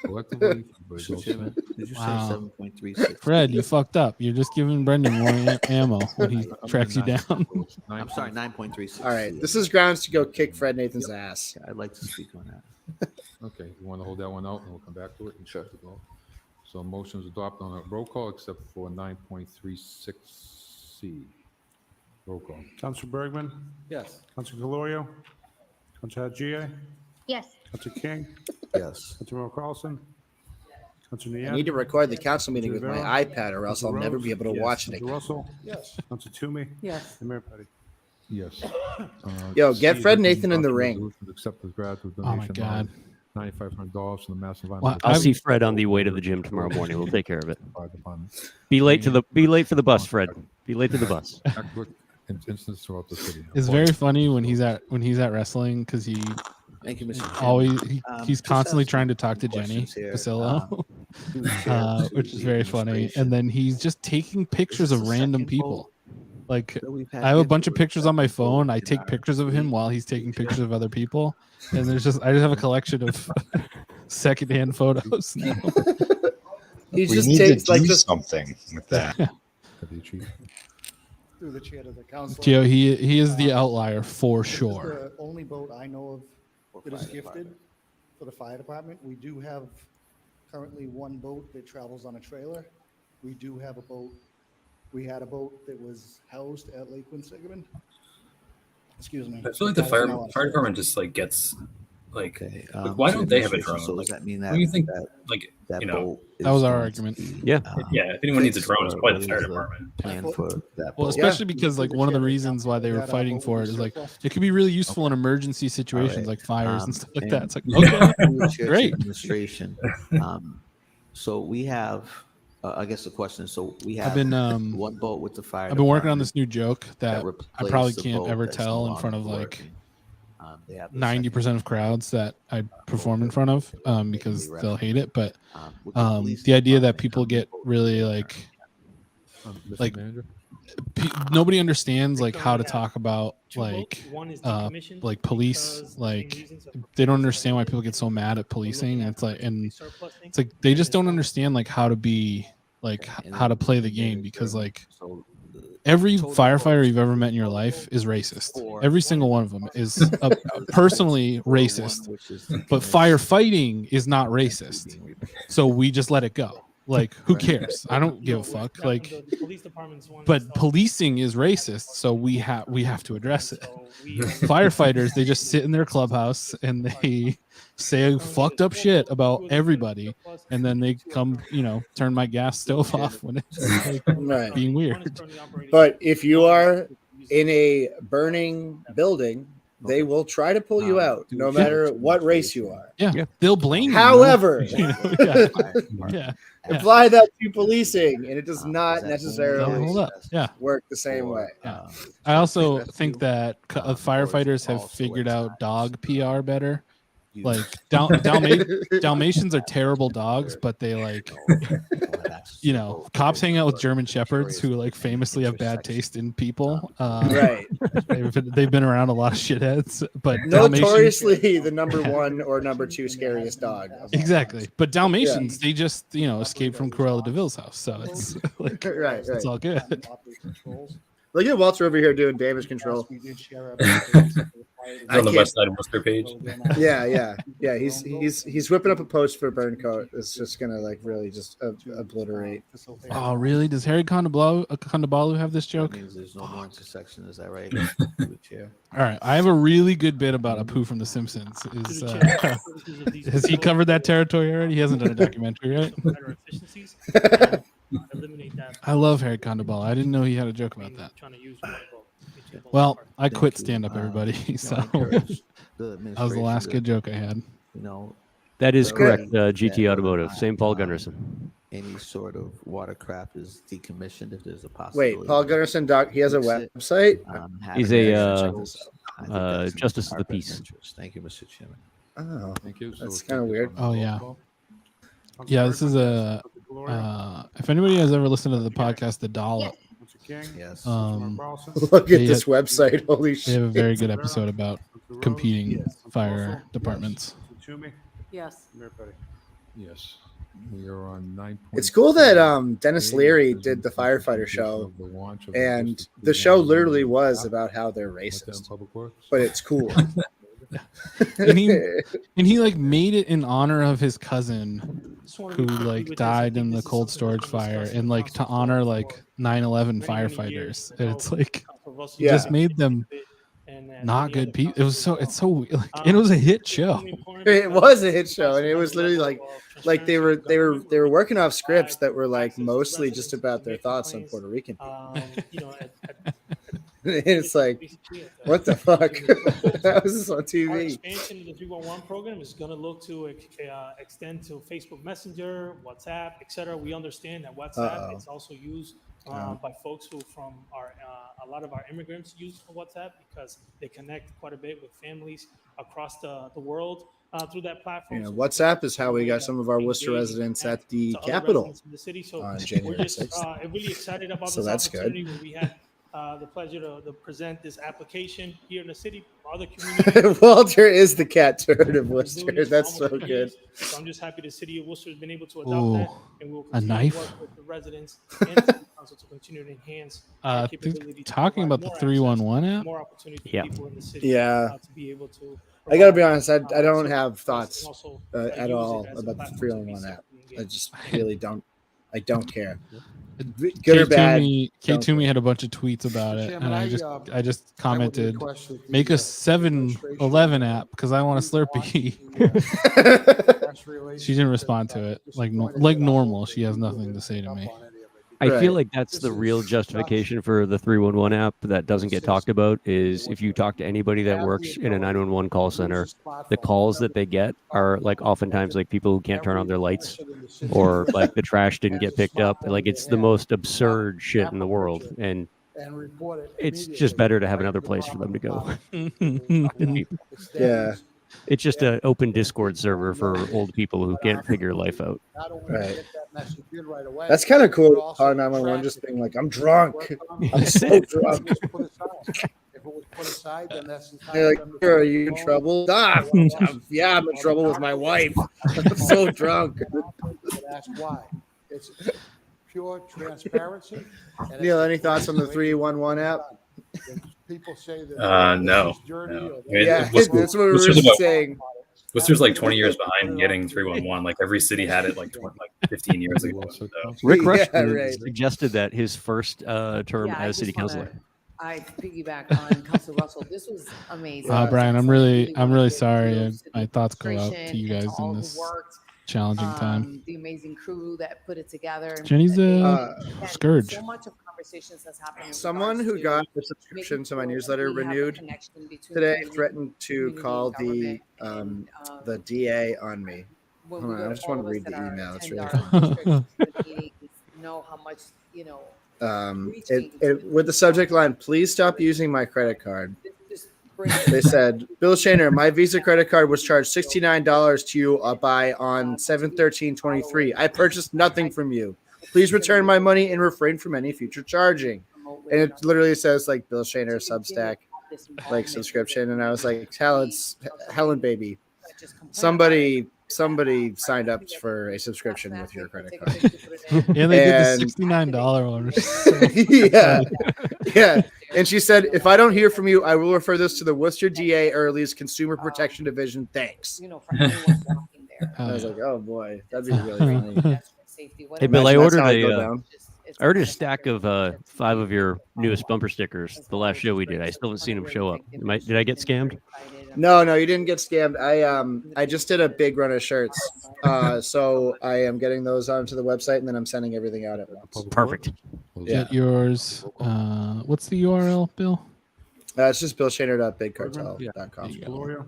say 7.36? Fred, you fucked up. You're just giving Brendan more ammo when he tracks you down. I'm sorry, 9.36. All right, this is grounds to go kick Fred Nathan's ass. I'd like to speak on that. Okay, you want to hold that one out, and we'll come back to it. Sure. So motions adopted on a roll call, except for 9.36C. Roll call. Councilor Bergman? Yes. Councilor Calorio? Councilor Hadjia? Yes. Councilor King? Yes. Councilor Merrill Carlson? Councilor I Niat? need to record the council meeting with my iPad, or else I'll Councilor never Rose? be able to Yes. watch it Councilor again. Russell? Yes. Councilor Toomey? Yes. And Mayor Petty? Yes. Yo, get C, Fred resolution Nathan in the adopting ring. resolution to accept the gratitude Oh my donation God. of $9,500 from the Massive Well, Violence. I'll see Fred on the way to the gym tomorrow morning. We'll take care of it. Fire Department. Be late for the bus, Fred. Be late to the bus. Instances throughout the city. It's very funny when he's at wrestling, because he Thank you, Mr. Chairman. always he's Just constantly have trying to talk to Jenny questions here. Pasillo, through the chair, which is very funny. administration. And then he's just taking pictures of the random second people. Like, that we've had I have a here bunch of for pictures on my the phone. I vote take in pictures of him our while he's taking pictures of other people, and I just have a collection of secondhand photos now. He We just need takes to like do this. something with that. Through the chair to the council. Gio, he is the outlier for This is sure. the only vote I know of that is gifted for the fire department. We do have currently one boat that travels on a trailer. We do have a boat. We had a boat that was housed at Lake Quinsigamond. Excuse me. I feel like the fire department just like gets like why don't they have a drone? So Like, does that mean what that do you think? that, Like, that you know, boat That was is our going argument. to be, Yeah. Yeah, if anyone needs a drone, it's or probably the what fire is department. plan for that Well, boat? especially because like one of the reasons why they were fighting for it is like it could be really useful in emergency situations like fires and stuff like that. It's like okay, great. Administration. So we have, I guess the question is, so we have I've been one boat with the fire. I've been working on department this new joke that I replaced probably the can't boat ever that's no tell in longer front of like working. They have the 90% of crowds that I perform in front of because they'll hate it. But with the police the idea that department people coming get really Mr. like Manager? nobody understands like how to talk about like like police, because like main reasons of they don't understand why people get so mad at policing. And it's like they just don't understand like how to be like how to play the game, because like every firefighter you've ever met in your life is racist. Every single one of them is personally racist, but firefighting is not racist. So we just let it go. Like, who cares? I don't give a fuck. Like, the police department's one. but policing is racist, so we have to address it. Firefighters, they just sit in their clubhouse and they say fucked up shit about everybody, and then they come, turn my gas stove off when it's like Right. being weird. But if you are in a burning building, they will try to pull you out, no matter what race you are. Yeah, they'll blame you. However, yeah. apply that to policing, and it does not necessarily Hold up. Yeah. work the same way. I also think that firefighters have figured out dog PR better. Like Dalmatians are terrible dogs, but they like, cops hang out with German Shepherds who like famously have bad taste in people. Right. They've been around a lot of shitheads, but Notoriously the number 1 or number 2 scariest dog. Exactly. But Dalmatians, they just, escaped from Cruella de Vil's house. So it's like, right. it's all good. Look at Walter over here doing damage control. On the west side of Worcester page. Yeah. He's whipping up a post for Burn Coat. It's just gonna like really just obliterate. Oh, really? Does Harry Kondobalu have this joke? That means there's no more intersection. Is that right? All right, I have a really good bit about Apu from The Simpsons. Has he covered that territory already? He hasn't done a documentary, right? I love Harry Kondobalu. I didn't know he had a joke about that. Well, I quit stand-up, everybody. So that was the last good joke I had. That is correct. GT Automotive, St. Paul Gunderson. Any sort of watercraft is decommissioned if there's a possibility. Wait, Paul Gunderson, he has a website? He's a Justice of the Peace. Thank you, Mr. Chairman. Oh, thank you. That's kind of weird. Oh, yeah. Yeah, this is a... if anybody has ever listened to the podcast, The Dollop, yes. Look at this website. Holy shit. They have a very good episode about competing fire departments. Yes. Yes. We are on 9. It's cool that Dennis Leary did the firefighter show, and the show literally was about how they're racist, but it's cool. and he like made it in honor of his cousin who like died in the cold storage fire, and like to honor like 9/11 firefighters. And it's like he just made them not good people. It's so weird. Like, and it was a hit show. It was a hit show, and it was literally like they were working off scripts that were like mostly just about their thoughts on Puerto Rican people. It's like, what the fuck? That was on TV. Our expansion of the 311 program is going to look to extend to Facebook Messenger, WhatsApp, etc. We understand that WhatsApp it's also used by folks who a lot of our immigrants use WhatsApp because they connect quite a bit with families across the world through that platform. Yeah, WhatsApp is how we got some of our Worcester residents at the Capitol in the city. So on January we're just 6th. Really excited about So this that's opportunity good. when we had the pleasure to present this application here in the city. Other communities. Walter is the cat turd of Worcester. That's so good. So I'm just happy the city of Worcester has been able to adopt that, and we'll a continue knife. to work with the residents and the city council to continue to enhance our capability to Talking provide about the more 311 app. more opportunity for Yeah. people in the city Yeah. to be able to I gotta be honest. I don't have thoughts at all about the 311 app. I just really don't. I don't care. Good or bad. K Toomey had a bunch of tweets about it, and I just commented, make a 7-Eleven app because I want a Slurpee. She didn't respond to it like normal. She has nothing to say to me. I feel like that's the real justification for the 311 app that doesn't get talked about is if you talk to anybody that works in a 911 call center, the calls that they get are like oftentimes like people who can't turn on their lights or like the trash didn't get picked up. Like it's the most absurd shit in the world. And it's just better to have another place for them to go. Yeah. It's just an open Discord server for old people who can't figure life out. Right. That's kind of cool. Call 911 just being like, I'm drunk. I'm so drunk. If it was put aside, then that's the time. They're like, are you in trouble? Yeah, I'm in trouble with my wife. I'm so drunk. That's why. It's pure transparency. Neil, any thoughts on the 311 app? People say that no. Yeah, that's what we were saying. Worcester's like 20 years behind getting 311. Like every city had it like 15 years ago. So. Rick Rushton suggested that his first term as city councilor. I piggyback on Council Russell. This was amazing. Brian, I'm really sorry. My thoughts go out to you guys in this challenging time. The amazing crew that put it together. Jenny's a scourge. So much of conversations that's happening. Someone who got the subscription to my newsletter renewed today threatened to call the DA on me. Hold on, I just want to read the email. It's really know how much with the subject line, please stop using my credit card. They said, Bill Shaner, my Visa credit card was charged $69 to you on 7/13/23. I purchased nothing from you. Please return my money and refrain from any future charging. And it literally says like Bill Shaner Substack like subscription. And I was like, Helen baby. Somebody signed up for a subscription with your credit card. Yeah, they did the $69 one. Yeah. And she said, if I don't hear from you, I will refer this to the Worcester DA or at least Consumer Protection Division. Thanks. I was like, oh boy, that'd be really funny. Hey Bill, I ordered a stack of 5 of your newest bumper stickers. The last show we did, I still haven't seen them show up. Did I get scammed? No, you didn't get scammed. I just did a big run of shirts, so I am getting those onto the website and then I'm sending everything out at once. Perfect. Get yours. What's the URL, Bill? It's just billshaner.bigcartel.com.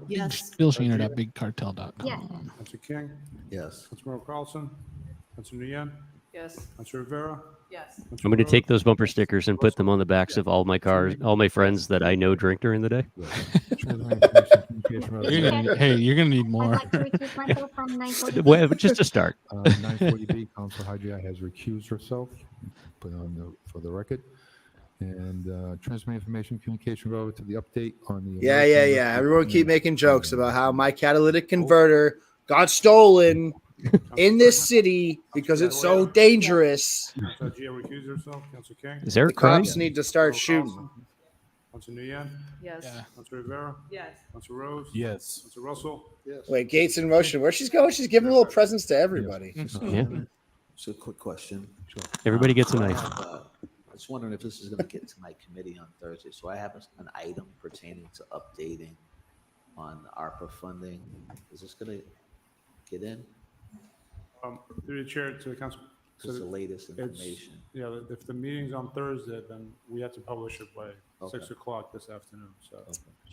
Yes. Billshaner.bigcartel.com. Yes. Councilor King? Yes. Councilor Carlson? Councilor Nguyen? Yes. Councilor Rivera? Yes. I'm going to take those bumper stickers and put them on the backs of all my cars, all my friends that I know drink during the day. You're gonna need more. Well, just to start. 940B, Councilor Hydria has recused herself. Put on for the record. And transmit information communication relative to the update on the. Yeah. Everyone keep making jokes about how my catalytic converter got stolen in this city because it's so dangerous. Councilor Gia recused herself. Councilor King? Is there a the cops need to start shooting. Councilor Nguyen? Yes. Councilor Rivera? Yes. Councilor Rose? Yes. Councilor Russell? Yes. Wait, Gates in motion. Where's she's going? She's giving little presents to everybody. Yeah. So, quick question. Everybody gets a knife. I was wondering if this is going to get to my committee on Thursday. So I have an item pertaining to updating on ARPA funding. Is this going to get in? Through the chair to the council. This is the latest information. If the meeting's on Thursday, then we have to publish it by 6 o'clock this afternoon. So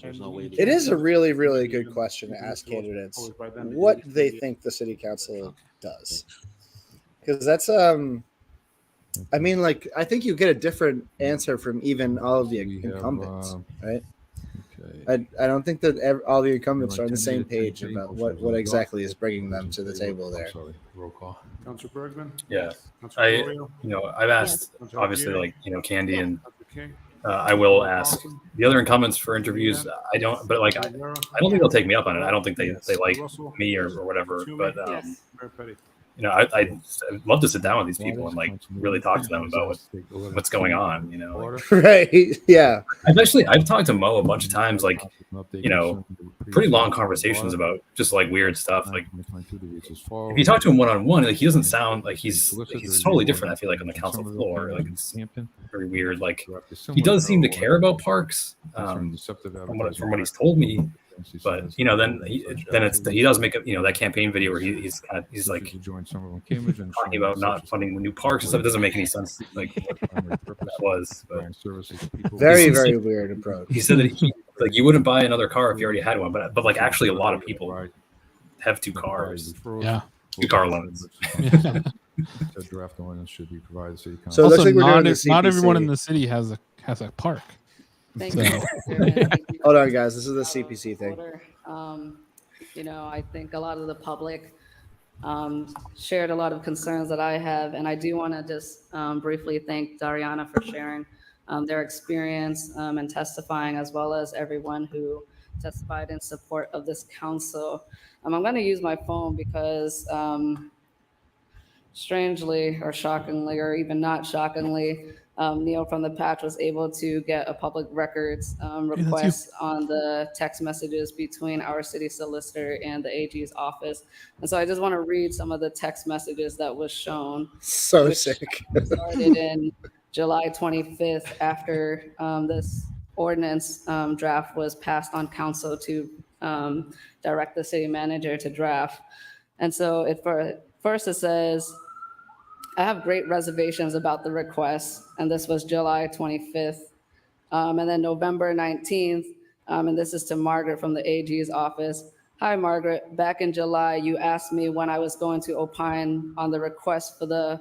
there's no way it is a really, really good question to ask candidates what they think the city council does. Because that's I mean, like, I think you get a different answer from even all of the incumbents, right? I don't think that all the incumbents are on the same page about what exactly is bringing them to the table there. Roll call. Councilor Bergman? Yeah, I've asked obviously like Candy and I will ask the other incumbents for interviews. I don't think they'll take me up on it. I don't think they like me or whatever. But you know, I'd love to sit down with these people and like really talk to them about what's going on, you know. Like, Right. Yeah. I've talked to Mo a bunch of times, like, you know, pretty long conversations about just like weird stuff. Like, if you talk to him one-on-one, like, he doesn't sound like he's totally different. I feel like on the council floor, like, it's very weird. Like, he does seem to care about parks, from what he's told me. But you know, then he does make a, you know, that campaign video where he's like talking about not funding new parks and stuff. It doesn't make any sense. Like what that was, but very weird approach. He said that you wouldn't buy another car if you already had one, but like actually a lot of people have 2 cars. Yeah, 2 car loans. Yeah. The draft ordinance should be provided to city council. So it looks like we're doing not everyone in the city has a park. Thank So. you. Hold on, guys. This is the CPC thing. You know, I think a lot of the public shared a lot of concerns that I have, and I do want to just briefly thank Dariana for sharing their experience and testifying, as well as everyone who testified in support of this council. I'm going to use my phone because strangely or shockingly, or even not shockingly, Neil from the Patch was able to get a public records request on the text messages between our city solicitor and the AG's office. And so I just want to read some of the text messages that was shown. So sick. Started in July 25th after this ordinance draft was passed on council to direct the city manager to draft. And so first it says, I have great reservations about the request, and this was July 25th. And then November 19th, and this is to Margaret from the AG's office. Hi, Margaret. Back in July, you asked me when I was going to opine on the request for the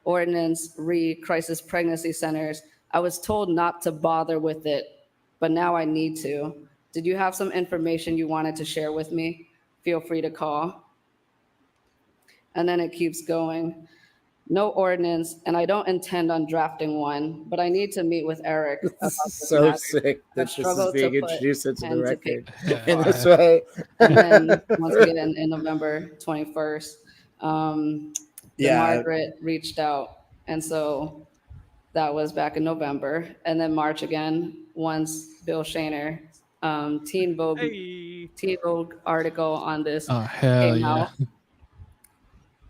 ordinance crisis pregnancy centers. I was told not to bother with it, but now I need to. Did you have some information you wanted to share with me? Feel free to call. And then it keeps going. No ordinance, and I don't intend on drafting one, but I need to meet with Eric. About this So matter. sick that this is being introduced into the record in this way. And then once again in November 21st, Margaret reached out, and so that was back in November. And then March again, once Bill Shaner, Teen Vogue article on this came out.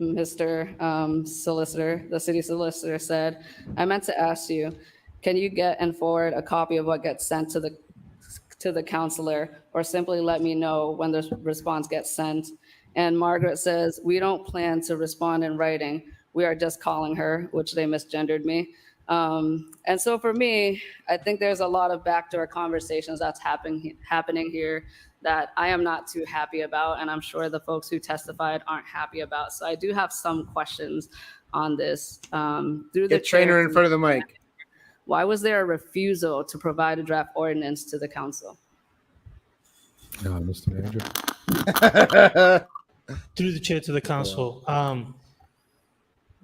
Mr. Solicitor, the city solicitor said, I meant to ask you, can you get and forward a copy of what gets sent to the counselor, or simply let me know when the response gets sent? And Margaret says, we don't plan to respond in writing. We are just calling her, which they misgendered me. And so for me, I think there's a lot of backdoor conversations that's happening here that I am not too happy about, and I'm sure the folks who testified aren't happy about. So I do have some questions on this. Through the trainer in front of the mic. Why was there a refusal to provide a draft ordinance to the council? Mr. Manager. Through the chair to the council.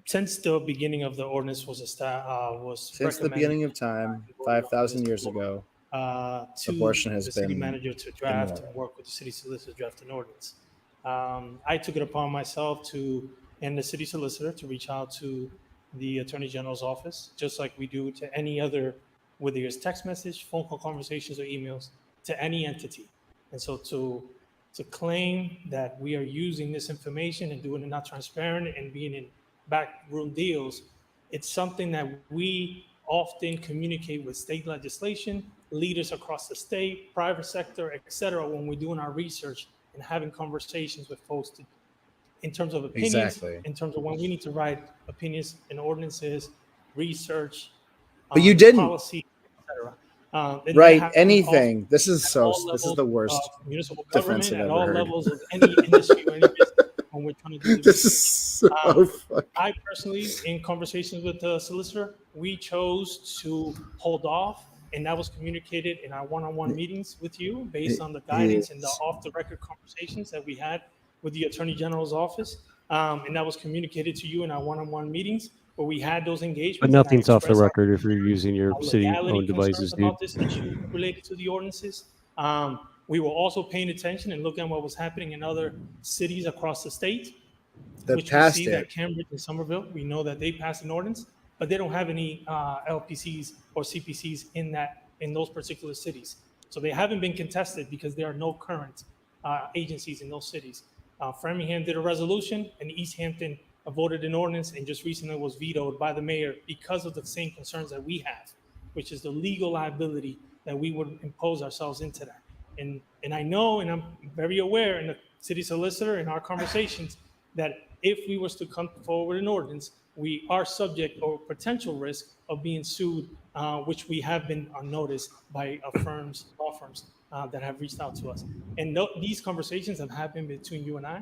Since the beginning of the ordinance was since the beginning of time, 5,000 years ago, abortion has the been city manager to draft and work with the city solicitor to draft an ordinance. I took it upon myself and the city solicitor to reach out to the Attorney General's office, just like we do to any other, whether it's text message, phone call conversations, or emails, to any entity. And so to claim that we are using this information and doing it not transparent and being in backroom deals, it's something that we often communicate with state legislation, leaders across the state, private sector, et cetera, when we're doing our research and having conversations with folks in terms of opinions, in terms of when we need to write opinions and ordinances, research, but you didn't. Policy, et cetera. Right, anything. This is the worst municipal defense I've government at ever all heard. levels of any industry or any business when we're trying to do This is so fucking... I personally, in conversations with the solicitor, we chose to hold off, and that was communicated in our one-on-one meetings with you based on the guidance and the off-the-record conversations that we had with the Attorney General's office. And that was communicated to you in our one-on-one meetings where we had those engagements. But nothing's off the record if you're using your city-owned devices, dude. About this issue related to the ordinances. We were also paying attention and looking at what was happening in other cities across the state. That which we passed see it. that Cambridge and Somerville, we know that they passed an ordinance, but they don't have any LPCs or CPCs in those particular cities. So they haven't been contested because there are no current agencies in those cities. Framingham did a resolution, and East Hampton voted an ordinance, and just recently was vetoed by the mayor because of the same concerns that we have, which is the legal liability that we would impose ourselves into that. And I know, and I'm very aware in the city solicitor in our conversations, that if we was to come forward an ordinance, we are subject or potential risk of being sued, which we have been on notice by law firms that have reached out to us. And these conversations have happened between you and I.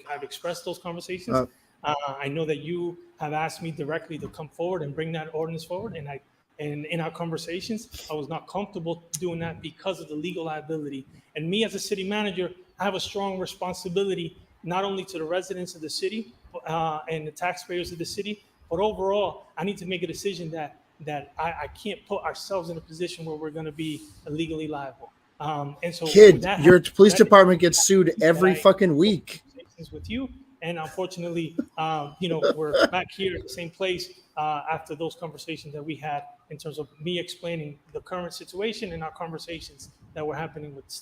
I've expressed those conversations. I know that you have asked me directly to come forward and bring that ordinance forward, and in our conversations, I was not comfortable doing that because of the legal liability. And me as a city manager, I have a strong responsibility not only to the residents of the city and the taxpayers of the city, but overall, I need to make a decision that I can't put ourselves in a position where we're going to be legally liable. And so, your police department gets sued every fucking week. With you, and unfortunately, we're back here at the same place after those conversations that we had in terms of me explaining the current situation and our conversations that were happening with the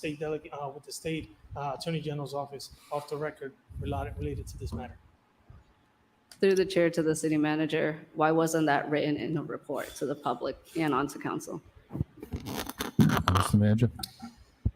state attorney general's office off the record related to this matter. Through the chair to the city manager, why wasn't that written in a report to the public and onto council? Mr. Manager.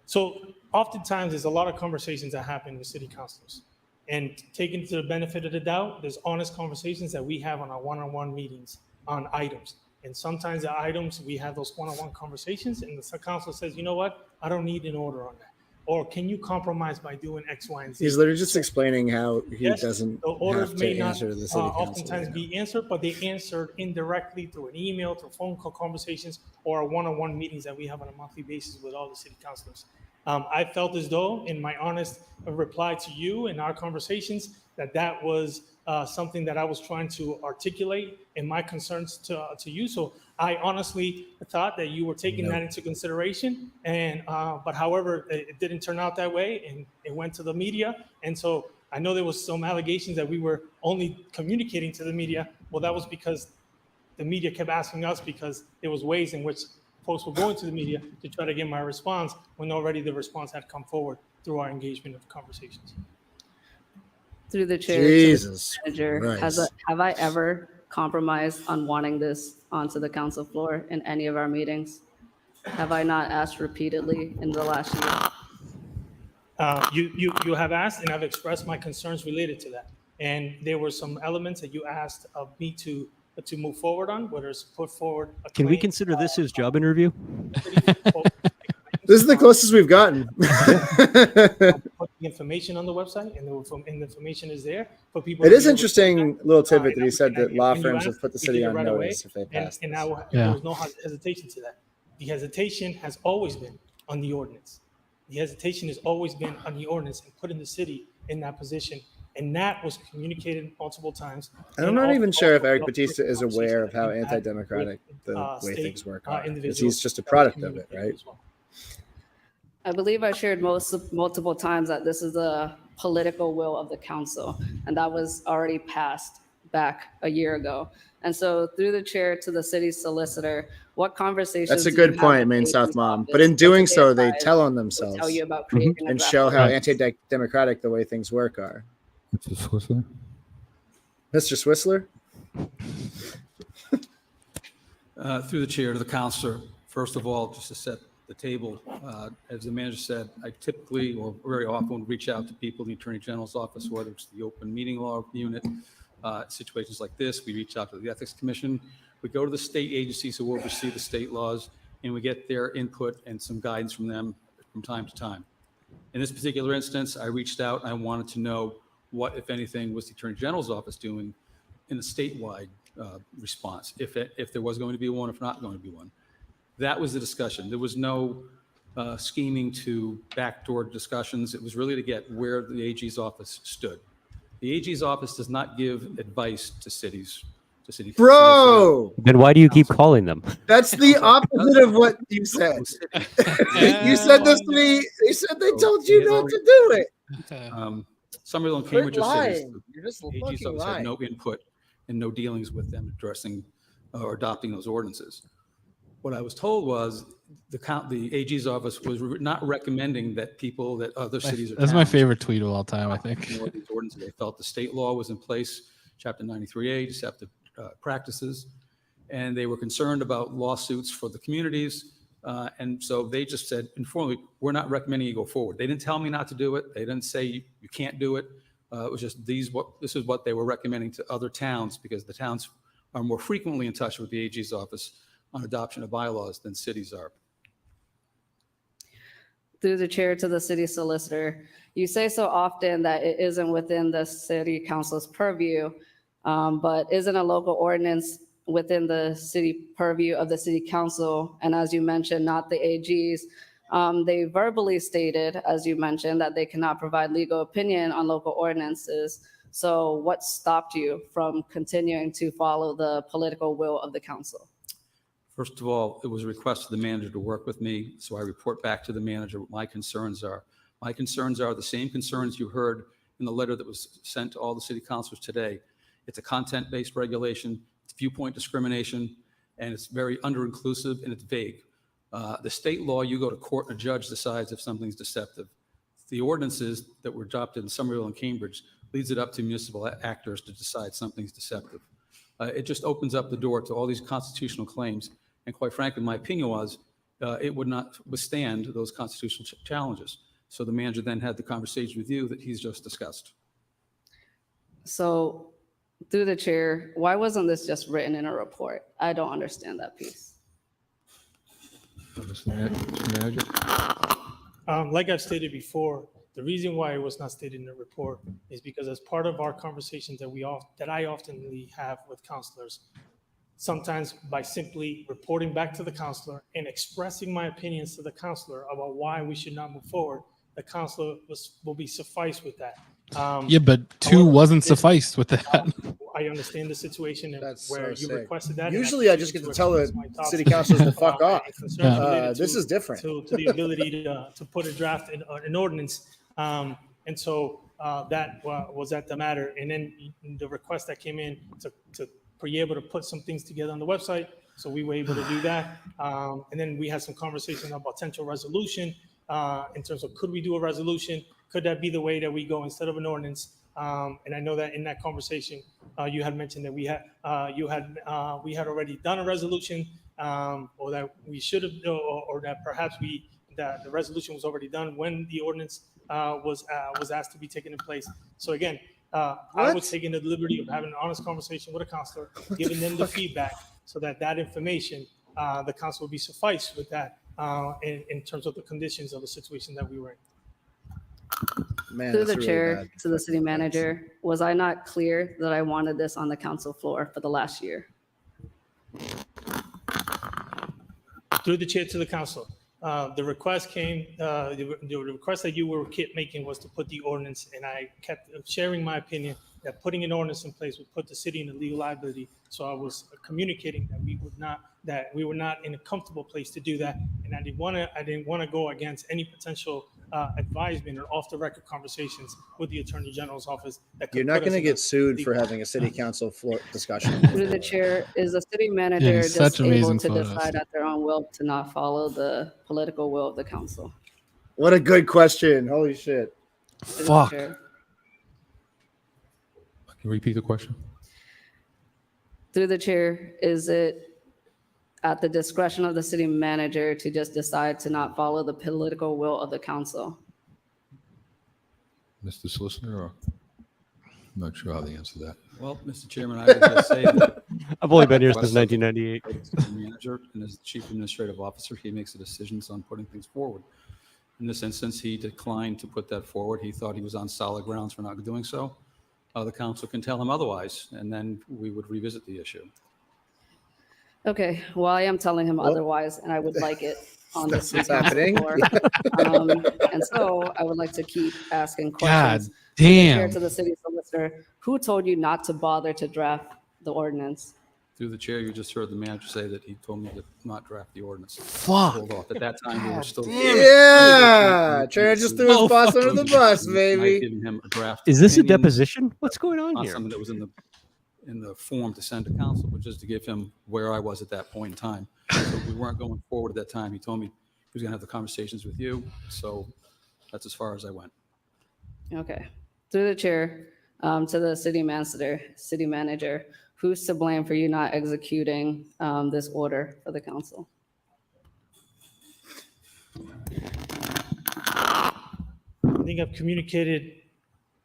So oftentimes there's a lot of conversations that happen with city councilors, and taken to the benefit of the doubt, there's honest conversations that we have on our one-on-one meetings on items. And sometimes the items, we have those one-on-one conversations, and the council says, you know what, I don't need an order on that. Or can you compromise by doing X, Y, and Z? He's literally just explaining how he doesn't the orders have may to not answer to the city council. oftentimes be answered, but they answered indirectly through an email, through phone call conversations, or one-on-one meetings that we have on a monthly basis with all the city councilors. I felt as though, in my honest reply to you in our conversations, that was something that I was trying to articulate in my concerns to you. So I honestly thought that you were taking that into consideration, and but however, it didn't turn out that way, and it went to the media. And so I know there was some allegations that we were only communicating to the media. Well, that was because the media kept asking us, because there was ways in which folks were going to the media to try to get my response when already the response had come forward through our engagement of conversations. Through the chair, Jesus to the manager, have I ever compromised on wanting this onto the council floor in any of our meetings? Have I not asked repeatedly in the last year? You have asked, and I've expressed my concerns related to that. And there were some elements that you asked of me to move forward on, whether it's put forward. Can we consider this his job interview? This is the closest we've gotten. Put the information on the website, and the information is there for people. It is interesting, little tidbit that he said that law firms have put the city on notice if they pass. And there was no hesitation to that. The hesitation has always been on the ordinance. The hesitation has always been on the ordinance and putting the city in that position. And that was communicated multiple times. And I'm not even sure if Eric Batista is aware of how anti-democratic the way things work are, because he's just a product of it, right? I believe I shared multiple times that this is the political will of the council, and that was already passed back a year ago. And so through the chair to the city solicitor, what conversations— That's a good point, Main South Mom. But in doing so, they tell on themselves and show how anti-democratic the way things work are. Mr. Swissler? Mr. Swissler? Through the chair to the councilor, first of all, just to set the table, as the manager said, I typically or very often reach out to people in the Attorney General's office, whether it's the open meeting law unit, situations like this. We reach out to the Ethics Commission. We go to the state agencies who oversee the state laws, and we get their input and some guidance from them from time to time. In this particular instance, I reached out. I wanted to know what, if anything, was the Attorney General's office doing in the statewide response, if there was going to be one, if not going to be one. That was the discussion. There was no scheming to backdoor discussions. It was really to get where the AG's office stood. The AG's office does not give advice to cities. Bro! Then why do you keep calling them? That's the opposite of what you said. You said this to me. You said they told you not to do it. Somerville and Quit Cambridge are cities. lying. You're just AG's fucking office had lying. no input and no dealings with them addressing or adopting those ordinances. What I was told was the AG's office was not recommending that people that other cities or That's my towns favorite tweet of all time, I think. ignore these ordinances. They felt the state law was in place, Chapter 93A, deceptive practices, and they were concerned about lawsuits for the communities. And so they just said, informally, we're not recommending you go forward. They didn't tell me not to do it. They didn't say you can't do it. It was just this is what they were recommending to other towns, because the towns are more frequently in touch with the AG's office on adoption of bylaws than cities are. Through the chair to the city solicitor, you say so often that it isn't within the city council's purview, but isn't a local ordinance within the city purview of the city council? And as you mentioned, not the AG's. They verbally stated, as you mentioned, that they cannot provide legal opinion on local ordinances. So what stopped you from continuing to follow the political will of the council? First of all, it was a request to the manager to work with me, so I report back to the manager what my concerns are. My concerns are the same concerns you heard in the letter that was sent to all the city councilors today. It's a content-based regulation, it's viewpoint discrimination, and it's very under-inclusive and it's vague. The state law, you go to court and a judge decides if something's deceptive. The ordinances that were adopted in Somerville and Cambridge leads it up to municipal actors to decide something's deceptive. It just opens up the door to all these constitutional claims. And quite frankly, my opinion was it would not withstand those constitutional challenges. So the manager then had the conversation with you that he's just discussed. So through the chair, why wasn't this just written in a report? I don't understand that piece. Mr. Manager? Like I've stated before, the reason why it was not stated in the report is because as part of our conversations that I often have with counselors, sometimes by simply reporting back to the counselor and expressing my opinions to the counselor about why we should not move forward, the counselor will be sufficed with that. Yeah, but two wasn't sufficed with that. I understand the situation where you requested that. Usually I just get to tell the city councilors to fuck off. This is different. To the ability to put a draft in an ordinance. And so that was that the matter. And then the request that came in to be able to put some things together on the website. So we were able to do that. And then we had some conversation about potential resolution in terms of could we do a resolution? Could that be the way that we go instead of an ordinance? And I know that in that conversation, you had mentioned that we had already done a resolution, or that we should have, or that perhaps that the resolution was already done when the ordinance was asked to be taken in place. So again, I was taking the liberty of having an honest conversation with a counselor, giving them the feedback, so that information, the council would be sufficed with that in terms of the conditions of the situation that we were in. Man, Through the that's chair really bad. to the city manager, was I not clear that I wanted this on the council floor for the last year? Through the chair to the council, the request came, the request that you were making was to put the ordinance, and I kept sharing my opinion that putting an ordinance in place would put the city in a legal liability. So I was communicating that we were not in a comfortable place to do that, and I didn't want to go against any potential advisement or off-the-record conversations with the Attorney General's office. You're not going to get sued for having a city council floor discussion. Through the chair, is the city manager just able to decide at their own will to not follow the political will of the council? What a good question. Holy shit. Fuck. Can you repeat the question? Through the chair, is it at the discretion of the city manager to just decide to not follow the political will of the council? Mr. Solicitor, or I'm not sure how to answer that. Well, Mr. Chairman, I would just say that I've only been here since 1998. The manager, and as the chief administrative officer, he makes the decisions on putting things forward. In this instance, he declined to put that forward. He thought he was on solid grounds for not doing so. The council can tell him otherwise, and then we would revisit the issue. Okay, well, I am telling him otherwise, and I would like it on the city happening. floor. And so I would like to keep asking questions. God damn. Chair to the city solicitor, who told you not to bother to draft the ordinance? Through the chair, you just heard the manager say that he told me to not draft the ordinance. Fuck. Hold off. At that time, we were still. Yeah, Trey just threw his boss under the bus, I've baby. given him a draft. Is this a opinion, deposition? What's going on not here? something that was in the form to send to council, but just to give him where I was at that point in time. So we weren't going forward at that time. He told me he was going to have the conversations with you. So that's as far as I went. Okay. Through the chair, to the city manager, who's to blame for you not executing this order for the council? I think I've communicated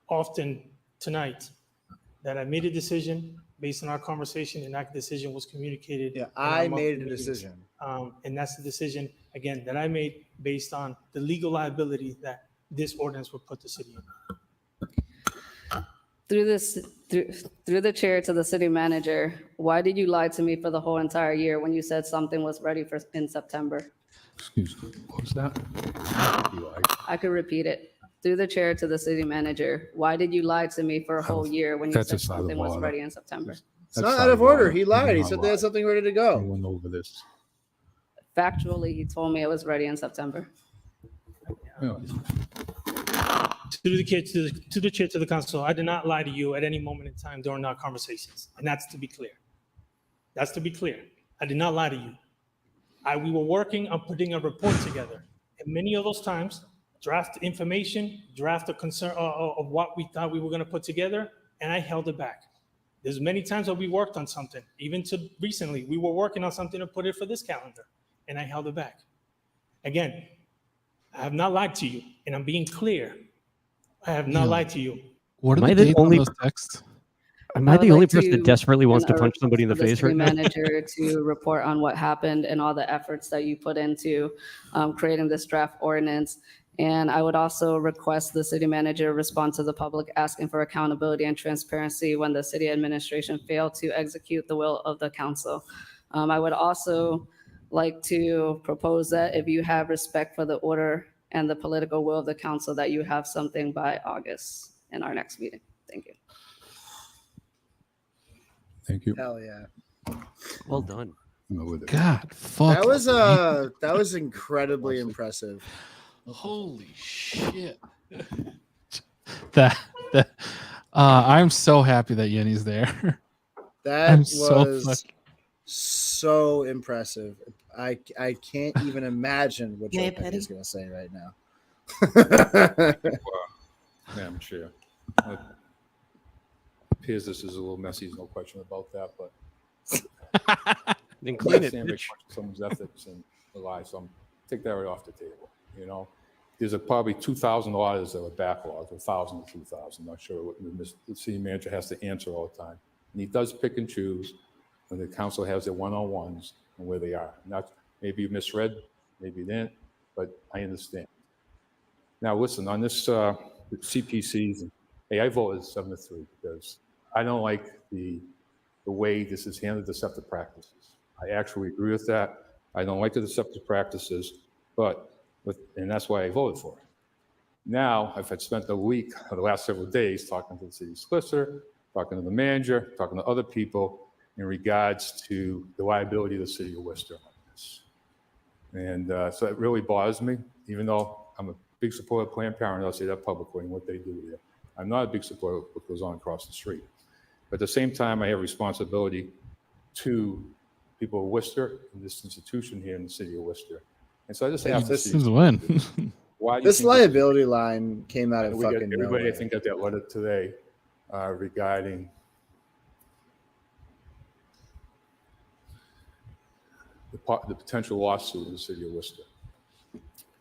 often tonight that I made a decision based on our conversation, and that decision was communicated. Yeah, in our I monthly made a meetings. decision. And that's the decision, again, that I made based on the legal liability that this ordinance would put the city in. Through the chair to the city manager, why did you lie to me for the whole entire year when you said something was ready in September? Excuse me, what was that? I could repeat it. Through the chair to the city manager, why did you lie to me for a whole year when you That's said just out of something was order. ready in September? It's not out of order. He lied. He said they had something ready to I go. went over this. Factually, he told me it was ready in September. Yeah. To the chair to the council, I did not lie to you at any moment in time during our conversations, and that's to be clear. That's to be clear. I did not lie to you. We were working on putting a report together, and many of those times, draft information, draft a concern of what we thought we were going to put together, and I held it back. There's many times that we worked on something, even to recently, we were working on something to put it for this calendar, and I held it back. Again, I have not lied to you, and I'm being clear. I have not lied to you. What are Am I the the dates on only- those texts? Am I would the only like person that to desperately wants to send a punch somebody in the report to face city right now? manager to report on what happened and all the efforts that you put into creating this draft ordinance. And I would also request the city manager respond to the public asking for accountability and transparency when the city administration failed to execute the will of the council. I would also like to propose that if you have respect for the order and the political will of the council, that you have something by August in our next meeting. Thank you. Thank you. Hell yeah. Well done. God, fuck. That was incredibly impressive. Holy shit. I'm so happy that Yenny's there. That was was so impressive. I can't even imagine what Joe Petty is going to say right now. Madam Chair. It appears this is a little messy, no question about that, but Then clean it, stand bitch. someone's ethics and the lies, so I'm take that right off the table. You know, there's probably 2,000 orders that are backlogged, 1,000 to 2,000. Not sure what the city manager has to answer all the time, and he does pick and choose when the council has their one-on-ones and where they are. Not maybe you misread, maybe you didn't, but I understand. Now listen, on this CPCs, hey, I voted 7-3 because I don't like the way this is handled, deceptive practices. I actually agree with that. I don't like the deceptive practices, and that's why I voted for it. Now, I've had spent a week, or the last several days, talking to the city solicitor, talking to the manager, talking to other people in regards to the liability of the city of Worcester on this. And so it really bothers me, even though I'm a big supporter of Planned Parenthood, I'll say that publicly and what they do here. I'm not a big supporter of what goes on across the street. But at the same time, I have responsibility to people of Worcester and this institution here in the city of Worcester. And so I just have to This see. is when. Why do you This think liability line came out of we got fucking everybody, nowhere. I think, got that letter today regarding the potential lawsuit in the city of Worcester.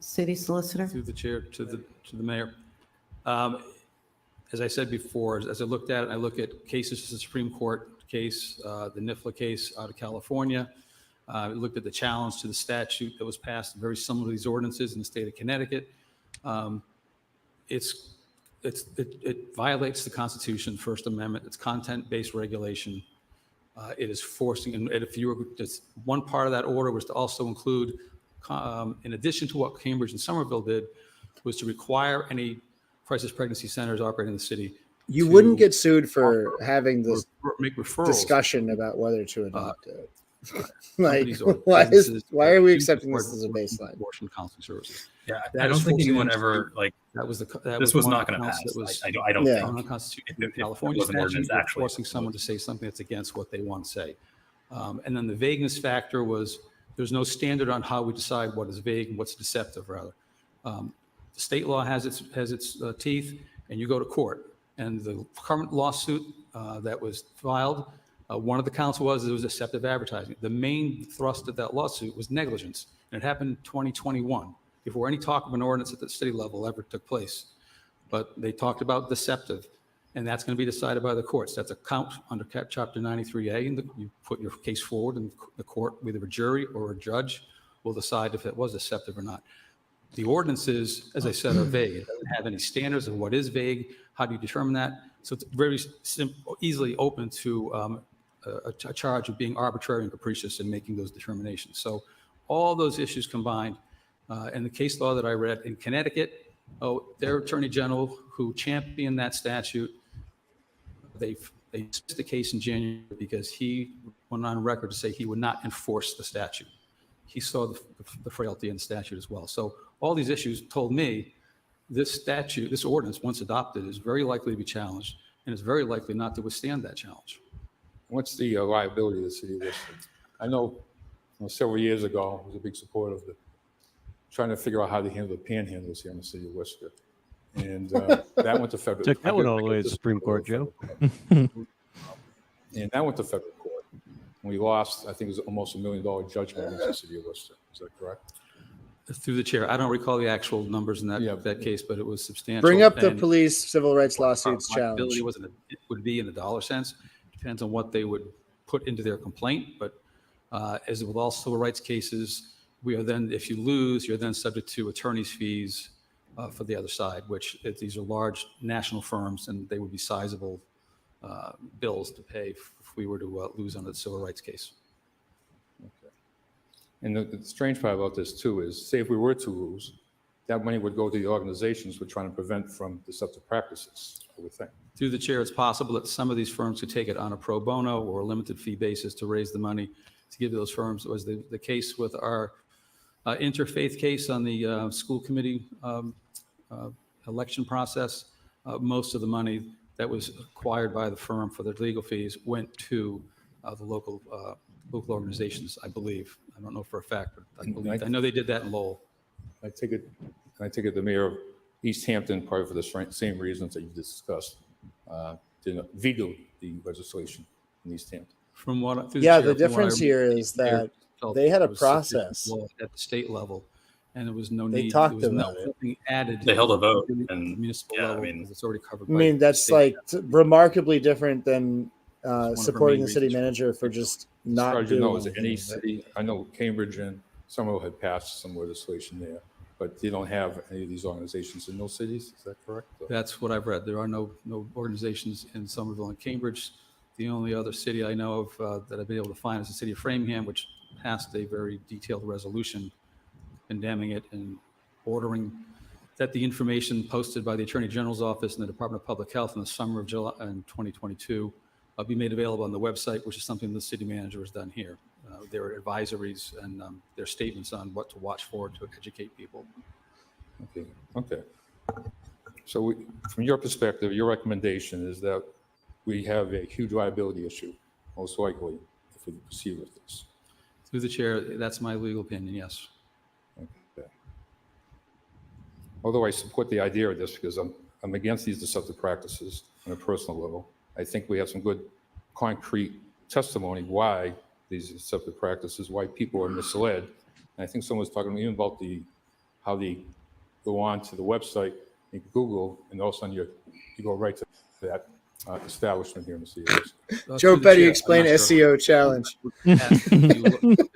City solicitor? Through the chair to the mayor. As I said before, as I looked at it, I look at cases to the Supreme Court case, the NIFLA case out of California. I looked at the challenge to the statute that was passed, very similar to these ordinances in the state of Connecticut. It violates the Constitution, First Amendment. It's content-based regulation. It is forcing, and if you were, just one part of that order was to also include, in addition to what Cambridge and Somerville did, was to require any crisis pregnancy centers operating in the city You wouldn't get sued for having this make referrals discussion about whether to adopt it. Like, companies or why businesses are we that accepting do this as a baseline? abortion counseling services. Yeah, That I don't is think full anyone Sam ever Street. like That was that this was one not going to council pass. that was I don't think unconstitutional in if California was an ordinance statute, actually forcing someone to say something that's against what they want to say. And then the vagueness factor was there's no standard on how we decide what is vague and what's deceptive, rather. The state law has its teeth, and you go to court. And the current lawsuit that was filed, one of the counts was it was deceptive advertising. The main thrust of that lawsuit was negligence, and it happened in 2021, before any talk of an ordinance at the city level ever took place. But they talked about deceptive, and that's going to be decided by the courts. That's a count under Chapter 93A, and you put your case forward, and the court, either a jury or a judge, will decide if it was deceptive or not. The ordinances, as I said, are vague. It doesn't have any standards of what is vague. How do you determine that? So it's very easily open to a charge of being arbitrary and capricious in making those determinations. So all those issues combined, and the case law that I read in Connecticut, their attorney general who championed that statute, they dismissed the case in January because he went on record to say he would not enforce the statute. He saw the frailty in the statute as well. So all these issues told me this statute, this ordinance, once adopted, is very likely to be challenged, and is very likely not to withstand that challenge. What's the liability of the city of Worcester? I know several years ago, I was a big supporter of trying to figure out how to handle the panhandlers here in the city of Worcester. And that went to federal. Took that one all the way to the Supreme Court, Joe. And that went to federal court. We lost, I think it was almost $1 million judgment against the city of Worcester. Is that correct? Through the chair, I don't recall the actual numbers in that case, but it was substantial. Bring up the police civil rights lawsuits challenge. It would be in the dollar sense. Depends on what they would put into their complaint. But as with all civil rights cases, we are then, if you lose, you're then subject to attorney's fees for the other side, which these are large national firms, and they would be sizable bills to pay if we were to lose on the civil rights case. Okay. And the strange part about this too is, say if we were to lose, that money would go to the organizations we're trying to prevent from deceptive practices, I would think. Through the chair, it's possible that some of these firms could take it on a pro bono or a limited fee basis to raise the money to give to those firms. It was the case with our interfaith case on the school committee election process. Most of the money that was acquired by the firm for their legal fees went to the local organizations, I believe. I don't know for a fact, but I know they did that in Lowell. I take it the mayor of East Hampton, probably for the same reasons that you discussed, did veto the legislation in East Hampton. From what, the difference here is that they had a process at the state level, and there was no they need. talked there was about nothing added. They held a vote, and municipal level, because it's already covered. I mean, that's like remarkably different than supporting the city manager for just not doing. Is it any city? I know Cambridge and Somerville had passed some legislation there, but they don't have any of these organizations in those cities. Is that correct? That's what I've read. There are no organizations in Somerville and Cambridge. The only other city I know of that I've been able to find is the city of Framingham, which passed a very detailed resolution condemning it and ordering that the information posted by the Attorney General's office and the Department of Public Health in the summer of July in 2022 be made available on the website, which is something the city manager has done here. Their advisories and their statements on what to watch for to educate people. Okay. So from your perspective, your recommendation is that we have a huge liability issue, most likely, if we proceed with this. Through the chair, that's my legal opinion, yes. Okay. Although I support the idea of this because I'm against these deceptive practices on a personal level, I think we have some good concrete testimony why these deceptive practices, why people are misled. And I think someone was talking to me about how they go on to the website and Google, and all of a sudden you go right to that establishment here in the city. Joe Petty, explain SEO challenge. Websites,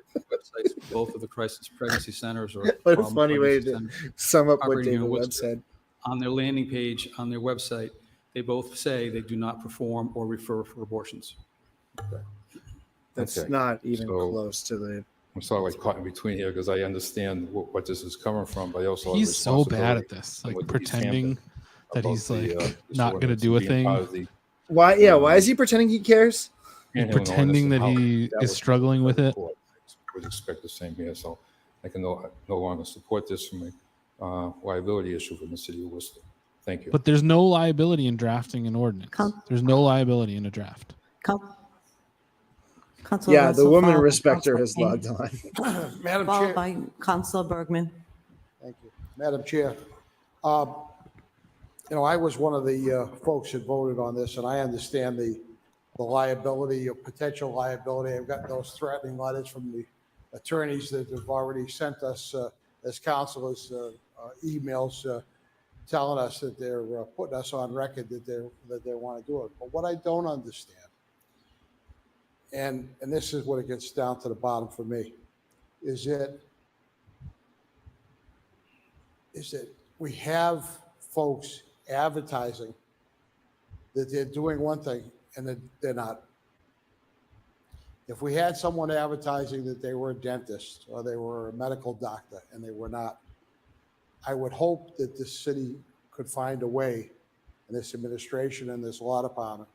both of the crisis pregnancy centers, or what a funny way to sum up what David Webb said. On their landing page, on their website, they both say they do not perform or refer for abortions. Okay. That's not even close to the. I'm sort of like caught in between here because I understand what this is coming from, but I also he's so bad at this, like pretending that about he's the, like this not going to ordinance do a being part thing. of the Why? Yeah. Why is he pretending he cares? And handling pretending that ordinance and he how that is was struggling with it. court. I would expect the same here, so I can no longer support this from a liability issue from the city of Worcester. Thank you. But there's no liability in drafting an ordinance. There's no liability in a draft. Councilor Yeah, the Russell, woman followed by respecter has Councilor logged King. on. Madam Followed Chair. by Councilor Bergman. Thank you. Madam Chair, I was one of the folks that voted on this, and I understand the liability or potential liability. I've got those threatening letters from the attorneys that have already sent us as councilors emails telling us that they're putting us on record that they want to do it. But what I don't understand, and this is what it gets down to the bottom for me, is that we have folks advertising that they're doing one thing and that they're not. If we had someone advertising that they were a dentist or they were a medical doctor and they were not, I would hope that the city could find a way, and this administration and this law department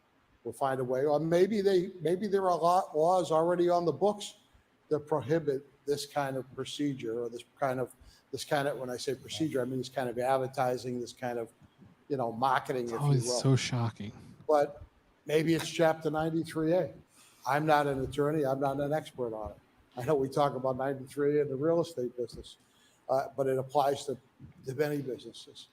will find a way, or maybe there are laws already on the books that prohibit this kind of procedure or this kind of, when I say procedure, I mean this kind of advertising, this kind of, marketing, if you will. It's so shocking. But maybe it's Chapter 93A. I'm not an attorney. I'm not an expert on it. I know we talk about 93A in the real estate business, but it applies to many businesses.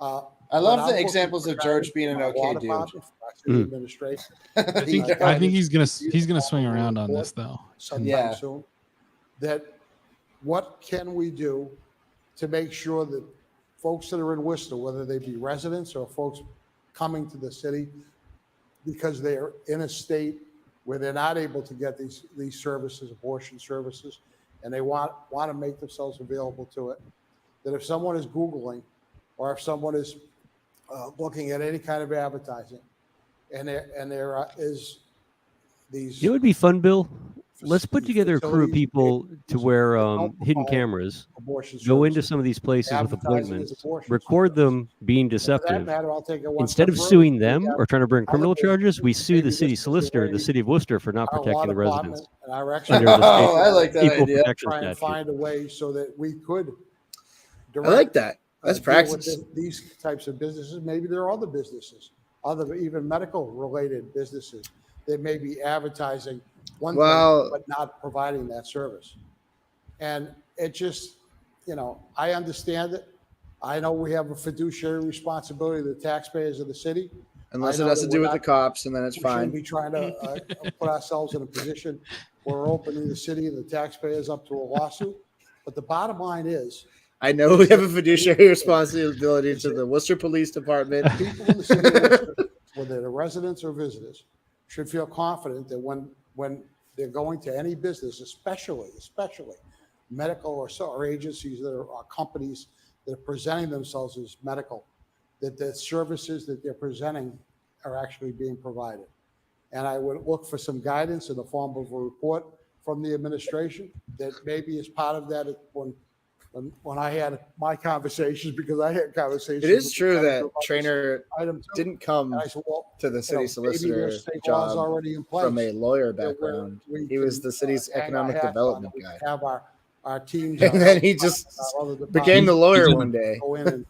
I love the examples of George being an okay dude. Administration. I think he's gonna swing around on this though. Sometime soon. That what can we do to make sure that folks that are in Worcester, whether they be residents or folks coming to the city because they are in a state where they're not able to get these services, abortion services, and they want to make themselves available to it, that if someone is Googling or if someone is looking at any kind of advertising and there is these... It would be fun, Bill. Let's put together a crew of people to where hidden cameras go into some of these places with appointments, record them being deceptive. Instead of suing them or trying to bring criminal charges, we sue the city solicitor, the city of Worcester, for not protecting the residents. I like that idea. Try and find a way so that we could. I like that. That's practice. These types of businesses, maybe there are other businesses, other even medical related businesses that may be advertising one thing, but not providing that service. And it just, I understand it. I know we have a fiduciary responsibility to the taxpayers of the city. Unless it has to do with the cops, and then it's fine. We shouldn't be trying to put ourselves in a position where we're opening the city and the taxpayers up to a lawsuit. But the bottom line is, I know we have a fiduciary responsibility to the Worcester Police Department. People in the city of Worcester, whether they're residents or visitors, should feel confident that when they're going to any business, especially medical or agencies that are companies that are presenting themselves as medical, that the services that they're presenting are actually being provided. And I would look for some guidance in the form of a report from the administration that maybe is part of that when I had my conversations, because I had conversations. It is true that Trainer didn't come to the city solicitor job from a lawyer background. He was the city's economic development guy. Have our teams, and then he just became the lawyer one day. Go in and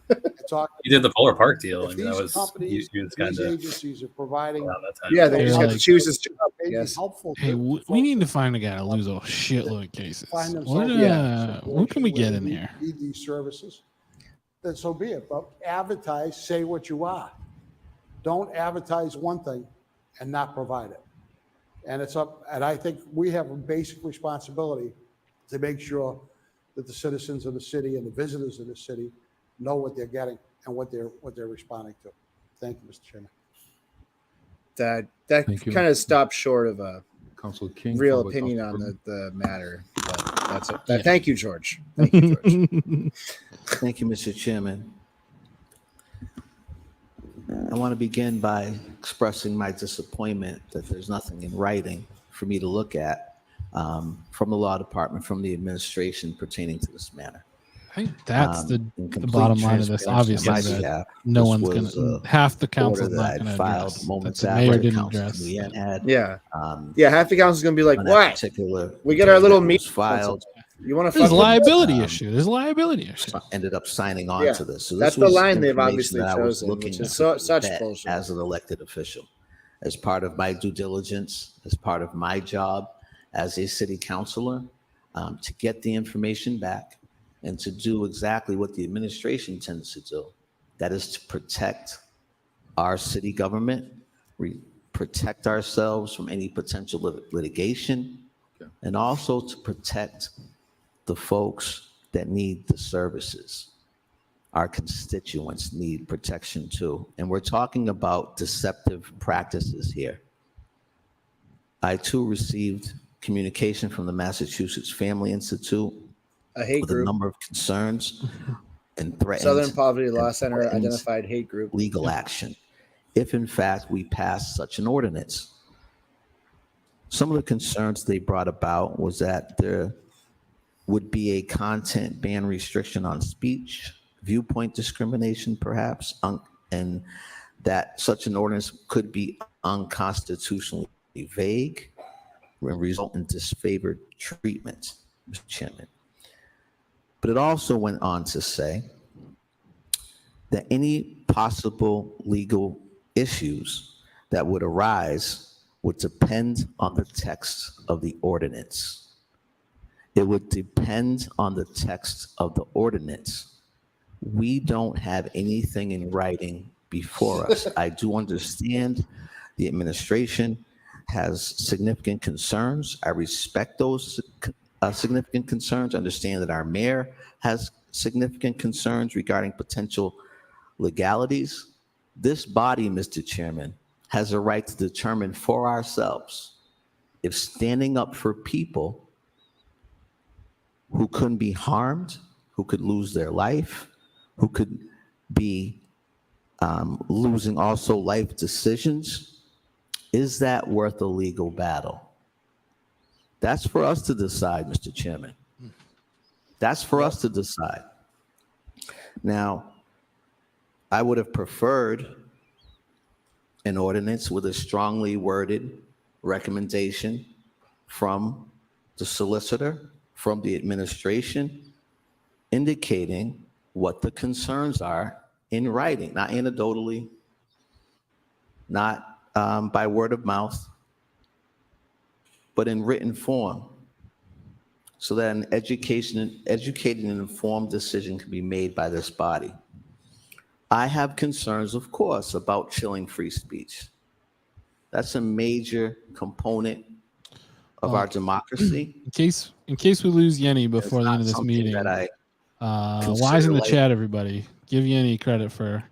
talk. He did the Polar Park deal. I mean, that was he was kind of agencies are providing. Yeah, they just had to choose his job. Yes. Hey, we need to find a guy to lose a shitload of cases. What can we get in here? Need these services, then so be it. But advertise, say what you are. Don't advertise one thing and not provide it. And it's up. And I think we have a basic responsibility to make sure that the citizens of the city and the visitors of the city know what they're getting and what they're responding to. Thank you, Mr. Chairman. That kind of stopped short of a Council King, real opinion on the matter. But that's it. Thank you, George. Thank you, George. Thank you, Mr. Chairman. I want to begin by expressing my disappointment that there's nothing in writing for me to look at from the law department, from the administration pertaining to this matter. think that's the In complete bottom line of this. transparency on Obviously, my that behalf, no this one's was going a to, half the council's order not that going I to filed address. That moments the after mayor the didn't Councilman address. Leanne had. Yeah. um, Yeah, half the council's gonna be like, on that "What? particular We get our little day that meat was filed. You want to There's fuck a with us?" liability issue. There's a liability issue. Ended up signing on Yeah, to this. So that's this was the line they've information obviously that I was chosen, looking which is to such vet bullshit. as an elected official, as part of my due diligence, as part of my job as a city councilor, to get the information back and to do exactly what the administration tends to do. That is to protect our city government, protect ourselves from any potential litigation, and also to protect the folks that need the services. Our constituents need protection too. And we're talking about deceptive practices here. I too received communication from the Massachusetts Family Institute A hate with group. a number of concerns and threatened Southern Poverty Law and Center threatened identified hate group. legal action if in fact we pass such an ordinance. Some of the concerns they brought about was that there would be a content ban restriction on speech, viewpoint discrimination perhaps, and that such an ordinance could be unconstitutionally vague and result in disfavored treatment, Mr. Chairman. But it also went on to say that any possible legal issues that would arise would depend on the text of the ordinance. It would depend on the text of the ordinance. We don't have anything in writing before us. I do understand the administration has significant concerns. I respect those significant concerns. I understand that our mayor has significant concerns regarding potential legalities. This body, Mr. Chairman, has a right to determine for ourselves if standing up for people who couldn't be harmed, who could lose their life, who could be losing also life decisions, is that worth a legal battle? That's for us to decide, Mr. Chairman. That's for us to decide. Now, I would have preferred an ordinance with a strongly worded recommendation from the solicitor, from the administration, indicating what the concerns are in writing, not anecdotally, not by word of mouth, but in written form, so that an educated and informed decision can be made by this body. I have concerns, of course, about chilling free speech. That's a major component of our democracy. In case we lose Yenny before the end of this meeting, wise in the chat, everybody. Give Yenny credit for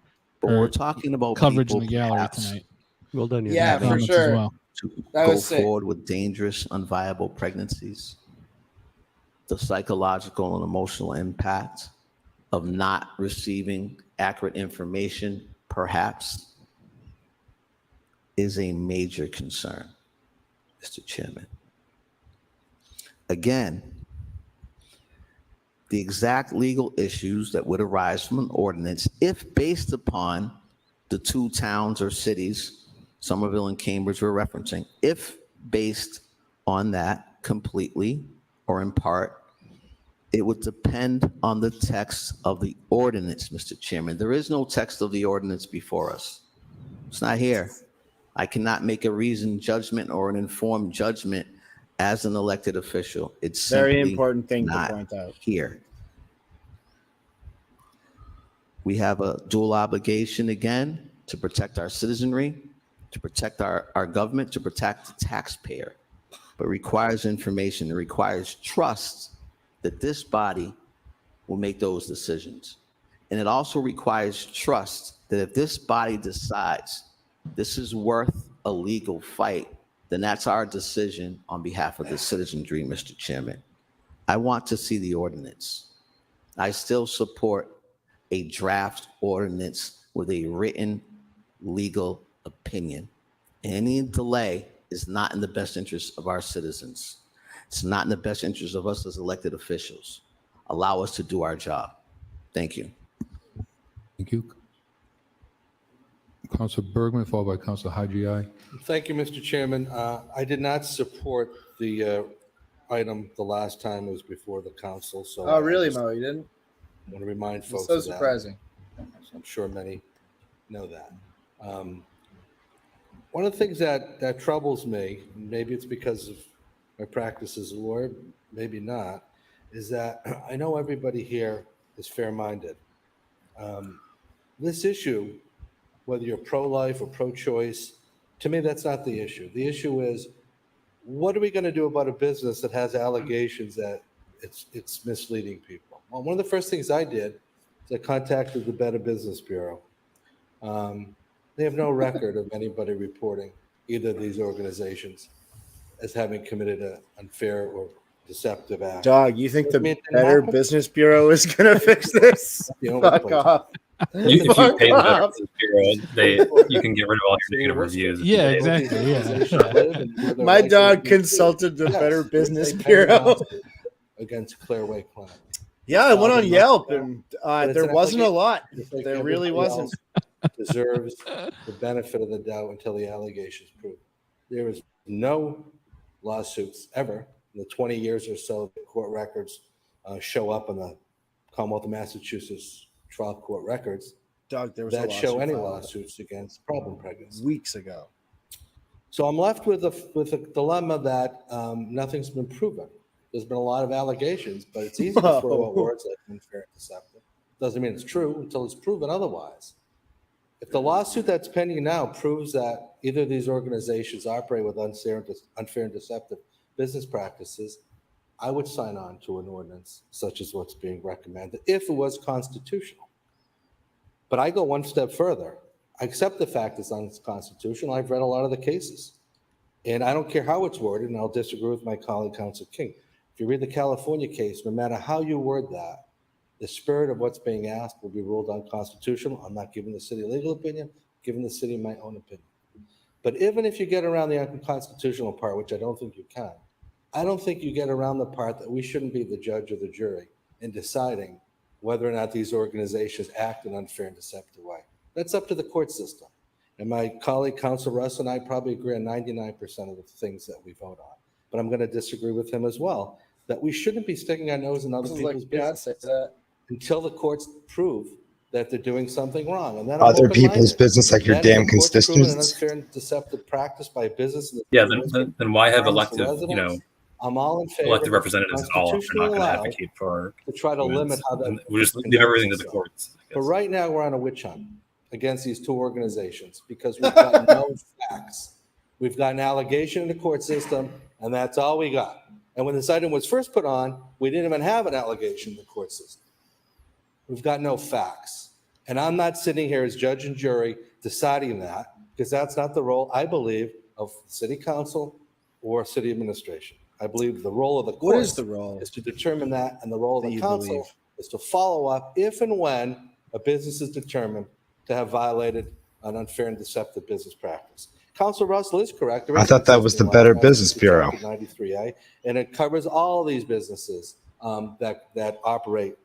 we're talking about coverage in the gallery tonight. Well done, Yenny. Yeah, for sure. Well. To That go was sick. forward with dangerous, unviable pregnancies, the psychological and emotional impact of not receiving accurate information, perhaps, is a major concern, Mr. Chairman. Again, the exact legal issues that would arise from an ordinance, if based upon the two towns or cities, Somerville and Cambridge we're referencing, if based on that completely or in part, it would depend on the text of the ordinance, Mr. Chairman. There is no text of the ordinance before us. It's not here. I cannot make a reasoned judgment or an informed judgment as an elected official. It's Very simply important thing to not point out. here. We have a dual obligation again to protect our citizenry, to protect our government, to protect the taxpayer, but requires information. It requires trust that this body will make those decisions. And it also requires trust that if this body decides this is worth a legal fight, then that's our decision on behalf of the citizenry, Mr. Chairman. I want to see the ordinance. I still support a draft ordinance with a written legal opinion. Any delay is not in the best interest of our citizens. It's not in the best interest of us as elected officials. allow us to do our job. Thank you. Thank you. Councilor Bergman, followed by Councilor Haji. Thank you, Mr. Chairman. I did not support the item the last time it was before the council. So Oh, really, Mo? You didn't? I want to remind It's folks so of that. surprising. I'm sure many know that. One of the things that troubles me, maybe it's because of my practice as a lawyer, maybe not, is that I know everybody here is fair-minded. This issue, whether you're pro-life or pro-choice, to me, that's not the issue. The issue is, what are we going to do about a business that has allegations that it's misleading people? Well, one of the first things I did is I contacted the Better Business Bureau. They have no record of anybody reporting either of these organizations as having committed an unfair or deceptive act. Dog, you think the Doesn't mean it didn't Better happen. Business Bureau is going to fix this? The only Fuck place. off. If you Fuck pay the Better off. Business Bureau, you can get rid of all your negative reviews. if you Yeah, pay. exactly. Yeah. My dog consulted the Better Business Bureau. Against Claire Way Klein. Yeah, I went on Yelp and But it's there an wasn't a application. lot. Just like There really everybody wasn't. else Deserves the benefit of the doubt until the allegations prove. There is no lawsuits ever in the 20 years or so that court records show up in the Commonwealth of Massachusetts trial court records Dog, there was a that show lawsuit any filed lawsuits against problem pregnancy. weeks ago. So I'm left with a dilemma that nothing's been proven. There's been a lot of allegations, but it's easy to throw out Whoa. words like unfair and deceptive. Doesn't mean it's true until it's proven otherwise. If the lawsuit that's pending now proves that either of these organizations operate with unfair and deceptive business practices, I would sign on to an ordinance such as what's being recommended if it was constitutional. But I go one step further. I accept the fact it's unconstitutional. I've read a lot of the cases. And I don't care how it's worded, and I'll disagree with my colleague, Councilor King. If you read the California case, no matter how you word that, the spirit of what's being asked will be ruled unconstitutional. I'm not giving the city a legal opinion, giving the city my own opinion. But even if you get around the unconstitutional part, which I don't think you can, I don't think you get around the part that we shouldn't be the judge or the jury in deciding whether or not these organizations act in an unfair and deceptive way. That's up to the court system. And my colleague, Councilor Russ, and I probably agree on 99% of the things that we vote on. But I'm going to disagree with him as well, that we shouldn't be sticking our nose in other people's business until the courts prove that they're doing something wrong. And then I'm Other people's open-minded. business, like your Then damn if the court's proven an constituents. unfair and deceptive practice by a business. in the Yeah, city then why have harms the elected, residents, I'm all in favor. elected of representatives at all if they're not constitutionally going to allowed advocate for to try to humans? limit how that. And we'll just leave everything to the courts. But right now, we're on a witch hunt against these two organizations because we've got no facts. We've got an allegation in the court system, and that's all we got. And when this item was first put on, we didn't even have an allegation in the court system. We've got no facts. And I'm not sitting here as judge and jury deciding that, because that's not the role, I believe, of city council or city administration. I believe the role of the court What is the role is to determine that, and the role of that the you council believe? is to follow up if and when a business is determined to have violated an unfair and deceptive business practice. Council Russell is correct. There I is thought that was the existing Better law, Business Bureau. 93A, and it covers all these businesses that operate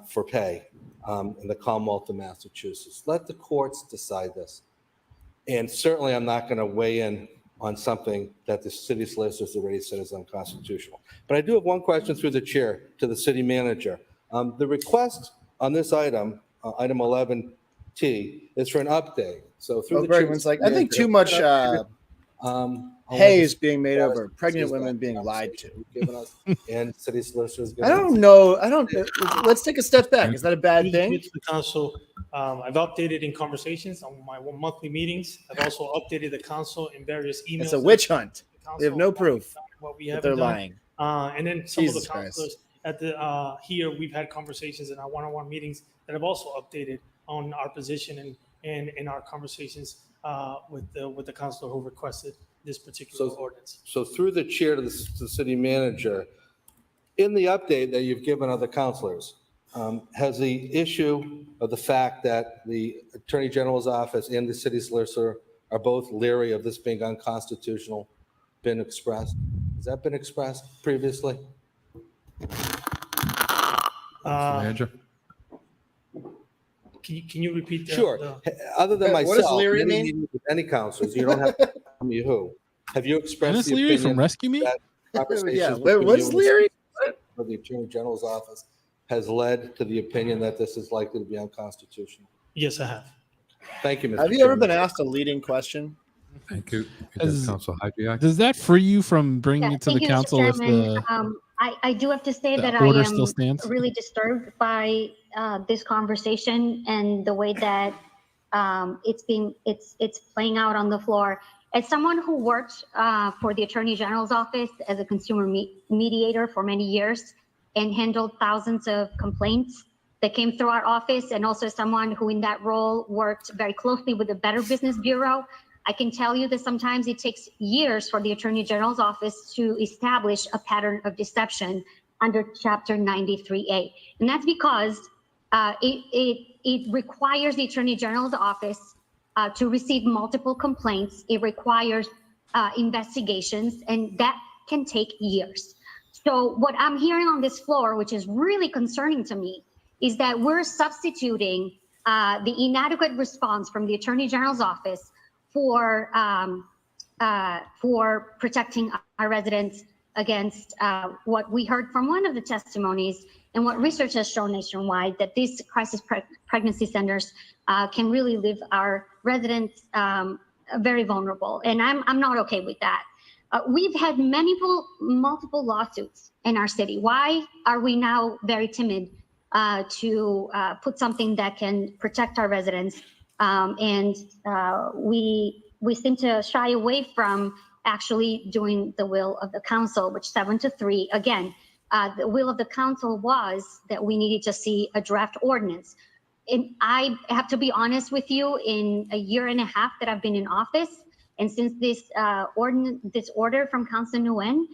for pay in the Commonwealth of Massachusetts. Let the courts decide this. And certainly I'm not going to weigh in on something that the city solicitor has already said is unconstitutional. But I do have one question through the chair to the city manager. The request on this item, item 11T, is for an update. So through the chair. Bergman's like, I think too much hay is being made over pregnant women being lied to. And city solicitors. I don't know. Let's take a step back. Is that a bad thing? To the council, I've updated in conversations on my monthly meetings. I've also updated the council in various emails. It's a witch hunt. The They have no proof what we that haven't they're done. lying. And then some Jesus of the Christ. councilors at the here, we've had conversations in our one-on-one meetings that have also updated on our position and in our conversations with the councilor who requested this particular ordinance. So through the chair to the city manager, in the update that you've given other councilors, has the issue of the fact that the Attorney General's office and the city solicitor are both leery of this being unconstitutional been expressed? Has that been expressed previously? Mr. Manager? Can you repeat that? Sure. Other than What does myself, Leary any mean? meeting with any councils, you don't have to tell me who. Have you expressed Dennis the Leary opinion from Rescue Me? that conversations Yeah, between what's you and the Leary? or the Attorney General's office has led to the opinion that this is likely to be unconstitutional? Yes, I have. Thank you, Mr. Have you ever Chairman. been asked a leading question? Thank you. As- Council Hydrack. Does that free you from bringing Yeah, it to the thank you, Mr. council if Chairman. the I do have to say the that I order still am stands? really disturbed by this conversation and the way that it's playing out on the floor. As someone who worked for the Attorney General's office as a consumer mediator for many years and handled thousands of complaints that came through our office, and also someone who in that role worked very closely with the Better Business Bureau, I can tell you that sometimes it takes years for the Attorney General's office to establish a pattern of deception under Chapter 93A. And that's because it requires the Attorney General's office to receive multiple complaints. It requires investigations, and that can take years. So what I'm hearing on this floor, which is really concerning to me, is that we're substituting the inadequate response from the Attorney General's office for protecting our residents against what we heard from one of the testimonies and what research has shown nationwide, that these crisis pregnancy centers can really leave our residents very vulnerable. And I'm not okay with that. We've had multiple lawsuits in our city. Why are we now very timid to put something that can protect our residents? We seem to shy away from actually doing the will of the council, which 7-3, again, the will of the council was that we needed to see a draft ordinance. And I have to be honest with you, in a year and a half that I've been in office, and since this order from Council Nguyen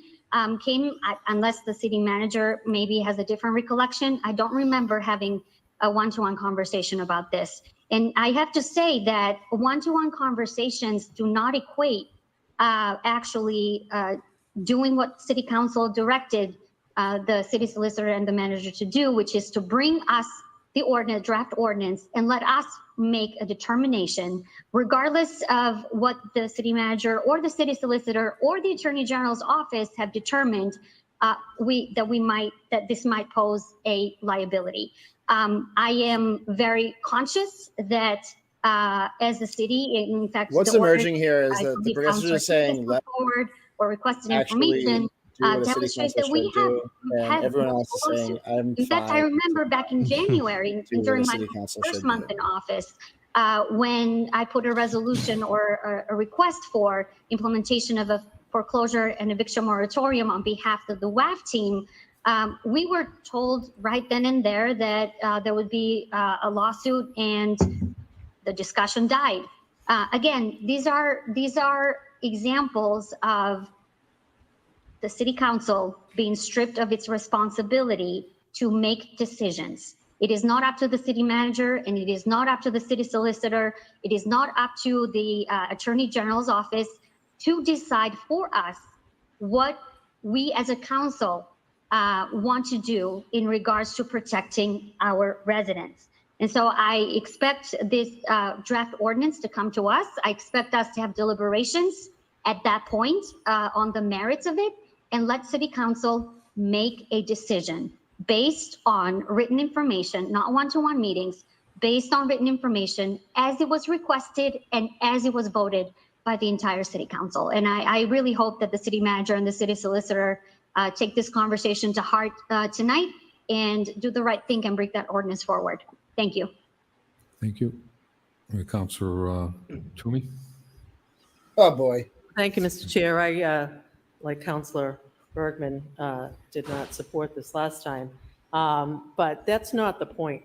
came, unless the city manager maybe has a different recollection, I don't remember having a one-to-one conversation about this. And I have to say that one-to-one conversations do not equate actually doing what City Council directed the city solicitor and the manager to do, which is to bring us the draft ordinance and let us make a determination, regardless of what the city manager or the city solicitor or the Attorney General's office have determined that this might pose a liability. I am very conscious that as a city, in fact, What's emerging here is that the progressives are saying let forward or requested actually information do what a city demonstrates council that we should do, have and everyone else is saying I'm in fact, I fine. remember back in January, Do what during a my city council first should month do. in office, when I put a resolution or a request for implementation of a foreclosure and eviction moratorium on behalf of the WAF team, we were told right then and there that there would be a lawsuit, and the discussion died. Again, these are examples of the city council being stripped of its responsibility to make decisions. It is not up to the city manager, and it is not up to the city solicitor. It is not up to the Attorney General's office to decide for us what we as a council want to do in regards to protecting our residents. And so I expect this draft ordinance to come to us. I expect us to have deliberations at that point on the merits of it, and let City Council make a decision based on written information, not one-to-one meetings, based on written information as it was requested and as it was voted by the entire City Council. And I really hope that the city manager and the city solicitor take this conversation to heart tonight and do the right thing and bring that ordinance forward. Thank you. Thank you. Councilor Toomey? Oh, boy. Thank you, Mr. Chair. I, like Councilor Bergman, did not support this last time, but that's not the point.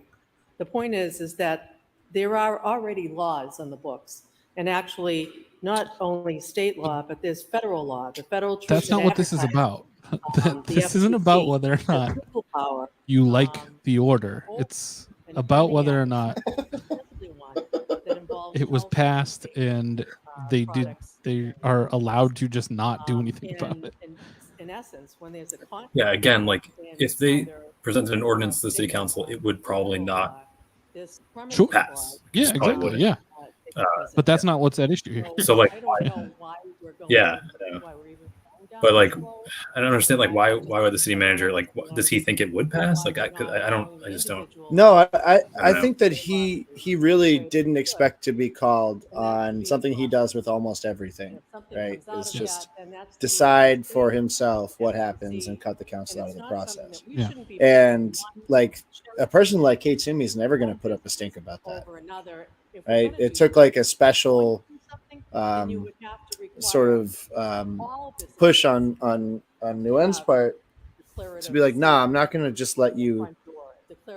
The point is that there are already laws on the books, and actually not only state law, but there's federal law. The federal Truth That's not in what this is Advertising, about. This isn't about whether or not power, you like the order. It's about whether or not it was passed and they are allowed to just not do anything about it. in essence, when there's a conflict. Yeah, again, like if they presented an ordinance to the city council, it would probably not Sure. pass. Yeah, Just probably exactly. wouldn't. Yeah. But that's not what's at issue here. So like, yeah, I know. But like, I don't understand. Like, why would the city manager does he think it would pass? Like, I just don't. No, I know. think that he really didn't expect to be called on something he does with almost everything, right? Is just decide for himself what happens and cut the council out of the process. Yeah. And like a person like Kate Toomey is never going to put up a stink about that, right? It took like a special sort of push on Nguyen's part to be like, nah, I'm not going to just let you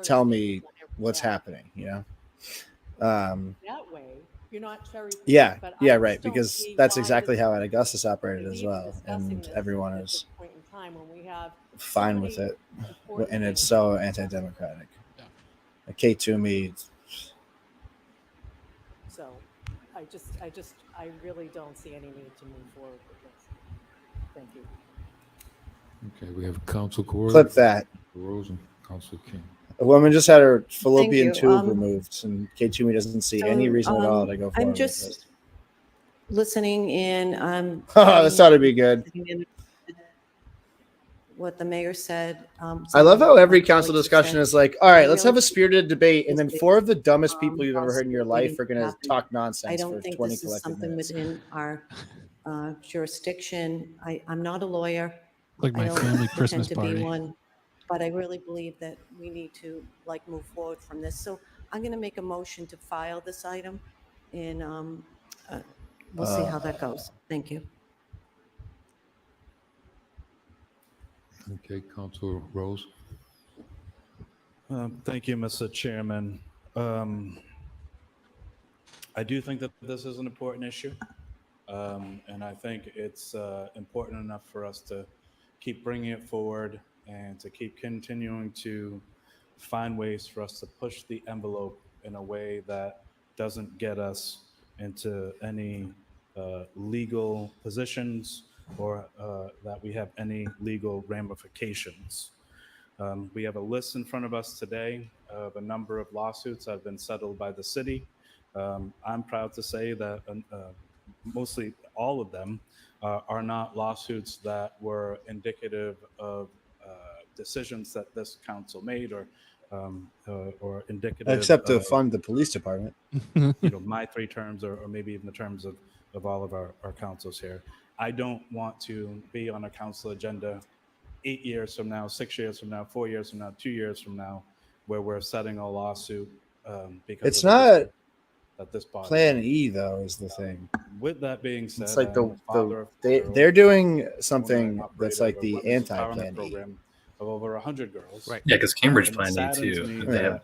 tell me what's happening, you know? Yeah, right. Because that's exactly how Augustus operated as well. And everyone is fine with it. And it's so anti-democratic. Kate Toomey. So I really don't see any need to move forward with this. Thank you. Okay, we have Council Corey. Clip that. Rose and Council King. A woman just had her fallopian you. tube removed, and Kate Toomey doesn't see any reason at all to go forward. I'm just listening in. This ought to be good. What the mayor said. I love how every council discussion is like, all right, let's have a spirited debate, and then four of the dumbest people you've ever heard in your life are going to talk nonsense I for don't think 20 this is collective something minutes. within our jurisdiction. I'm not a lawyer. Like my I don't family pretend Christmas to party. be one, but I really believe that we need to move forward from this. So I'm going to make a motion to file this item, and we'll see how that goes. Thank you. Okay, Council Rose. Thank you, Mr. Chairman. I do think that this is an important issue, and I think it's important enough for us to keep bringing it forward and to keep continuing to find ways for us to push the envelope in a way that doesn't get us into any legal positions or that we have any legal ramifications. We have a list in front of us today of a number of lawsuits that have been settled by the city. I'm proud to say that mostly all of them are not lawsuits that were indicative of decisions that this council made or indicative Except to fund the police department. My 3 terms or maybe even the terms of all of our councils here. I don't want to be on a council agenda 8 years from now, 6 years from now, 4 years from now, 2 years from now, where we're setting a lawsuit because It's not that this body. Plan E though is the thing. With that being said, It's like they're doing something that's like the anti-Plan E. Of over 100 girls. Right. Yeah, because Cambridge Plan E too. They have,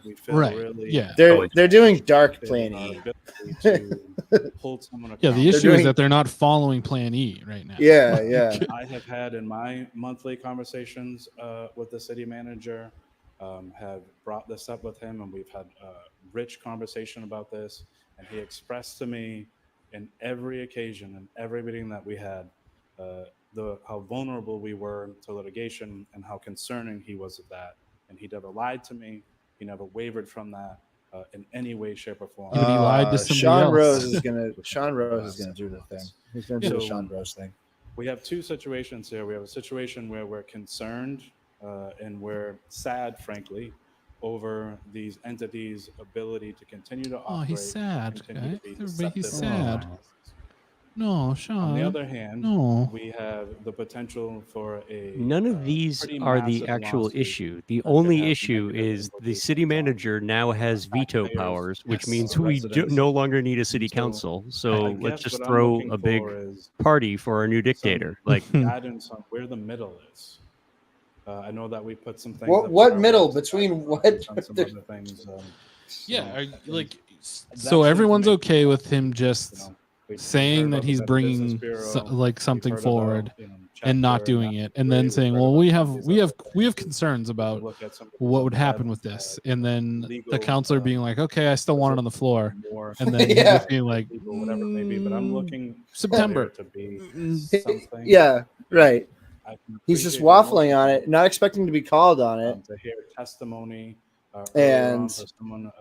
They're doing dark Plan E. Yeah, the issue is that they're not following Plan E right now. Yeah. I have had in my monthly conversations with the city manager, have brought this up with him, and we've had a rich conversation about this. And he expressed to me in every occasion and every meeting that we had, how vulnerable we were to litigation and how concerning he was of that. And he never lied to me. He never wavered from that in any way, shape, or form. He lied to somebody Sean else. Rose is gonna do the thing. He's gonna do the Sean Rose thing. We have 2 situations here. We have a situation where we're concerned and we're sad, frankly, over these entities' ability to continue to operate. Oh, he's sad, continue guys. to be Everybody, he's deceptive. sad. No, Sean. On the other hand, no. we have the potential for a None of these pretty are the massive actual lawsuit issue. The that could only have issue negative is the city manager now has veto taxpayers, powers, which yes, means the we residents. no longer need a city So, council. I So guess let's just what I'm throw looking a big for is party for our new dictator. Like, guidance on where the middle is. I know that we put some things. What middle between what? On some other things. Yeah, so everyone's okay with him just saying that he's bringing something forward and not doing it, and then saying, "Well, we have concerns about what would happen with this," and then the counselor being like, "Okay, I still want it on the floor," and then just being like, whatever it may be. But I'm looking September to be something. Yeah, right. He's just appreciate your waffling motion on it, not expecting to be called on it. to hear testimony And on for someone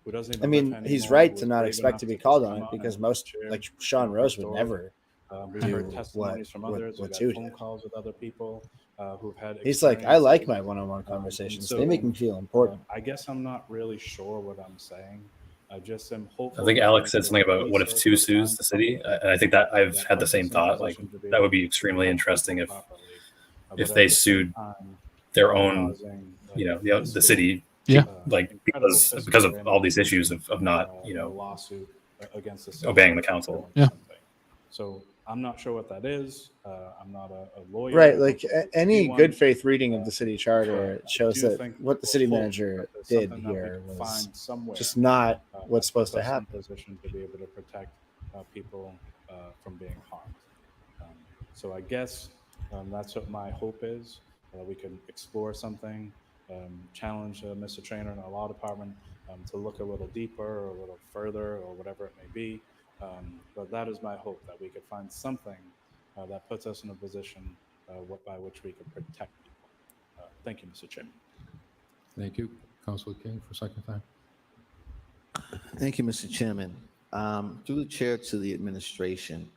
who doesn't I even mean, live he's anymore, right who to was not brave expect enough to be just called on come it out because and most, share, like Sean Rose, would story. never We've do heard testimonies from others. what We've Sue had did. phone calls with other people who've had He's like, I like experiences. my one-on-one conversations. They so, make me feel important. I guess I'm not really sure what I'm saying. I just am hopeful. I think that Alex we said something could about what if Sue research or sues find the city, something and I think that I've that had the puts same us in a thought. Like position to be that able would be to extremely protect interesting people if properly, if but they at the same sued time, their own, causing, the city, like incredible because physical of all damage these issues of not, in a lawsuit against the city obeying the for council. doing Yeah. something. So I'm not sure what that is. I'm not a lawyer. Right, I like don't think any anyone, good faith reading of the city charter, it I shows do that think what the or city hope manager that there's did something that we here can was find somewhere, just not what's that supposed to puts us in happen. position to be able to protect people from being harmed. So I guess that's what my hope is. We can explore something, challenge Mr. Trainer and our law department to look a little deeper or a little further or whatever it may be. But that is my hope, that we could find something that puts us in a position by which we can protect people. Thank you, Mr. Chairman. Thank you. Councilor King for a second time. Thank you, Mr. Chairman. Through the chair to the administration,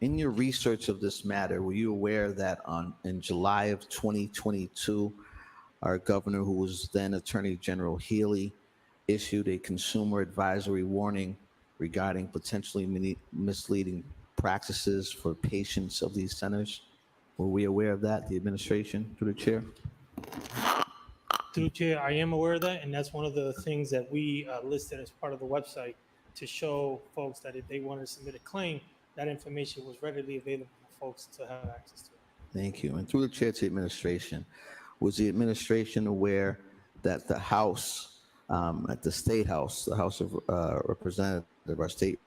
in your research of this matter, were you aware that in July of 2022, our governor, who was then Attorney General Healy, issued a consumer advisory warning regarding potentially misleading practices for patients of these centers? Were we aware of that, the administration, through the chair? Through the chair, I am aware of that, and that's one of the things that we listed as part of the website to show folks that if they wanted to submit a claim, that information was readily available for folks to have access to. Thank you. And through the chair to the administration, was the administration aware that the House, at the State House, the House of Representatives, our state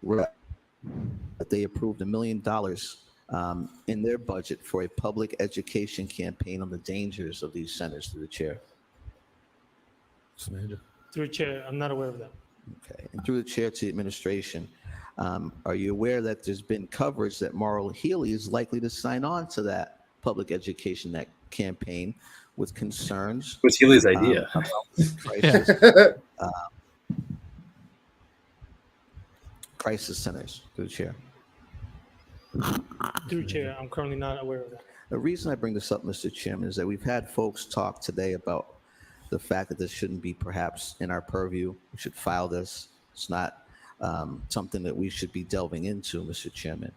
rep, that they approved $1 million in their budget for a public education campaign on the dangers of these centers? Through the chair. Through the chair, I'm not aware of that. Okay. And through the chair to the administration, are you aware that there's been coverage that Mauro Healy is likely to sign on to that public education campaign with concerns? It was Healy's idea. About crisis, crisis centers. Through the chair. Through the chair, I'm currently not aware of that. The reason I bring this up, Mr. Chairman, is that we've had folks talk today about the fact that this shouldn't be perhaps in our purview. We should file this. It's not something that we should be delving into, Mr. Chairman.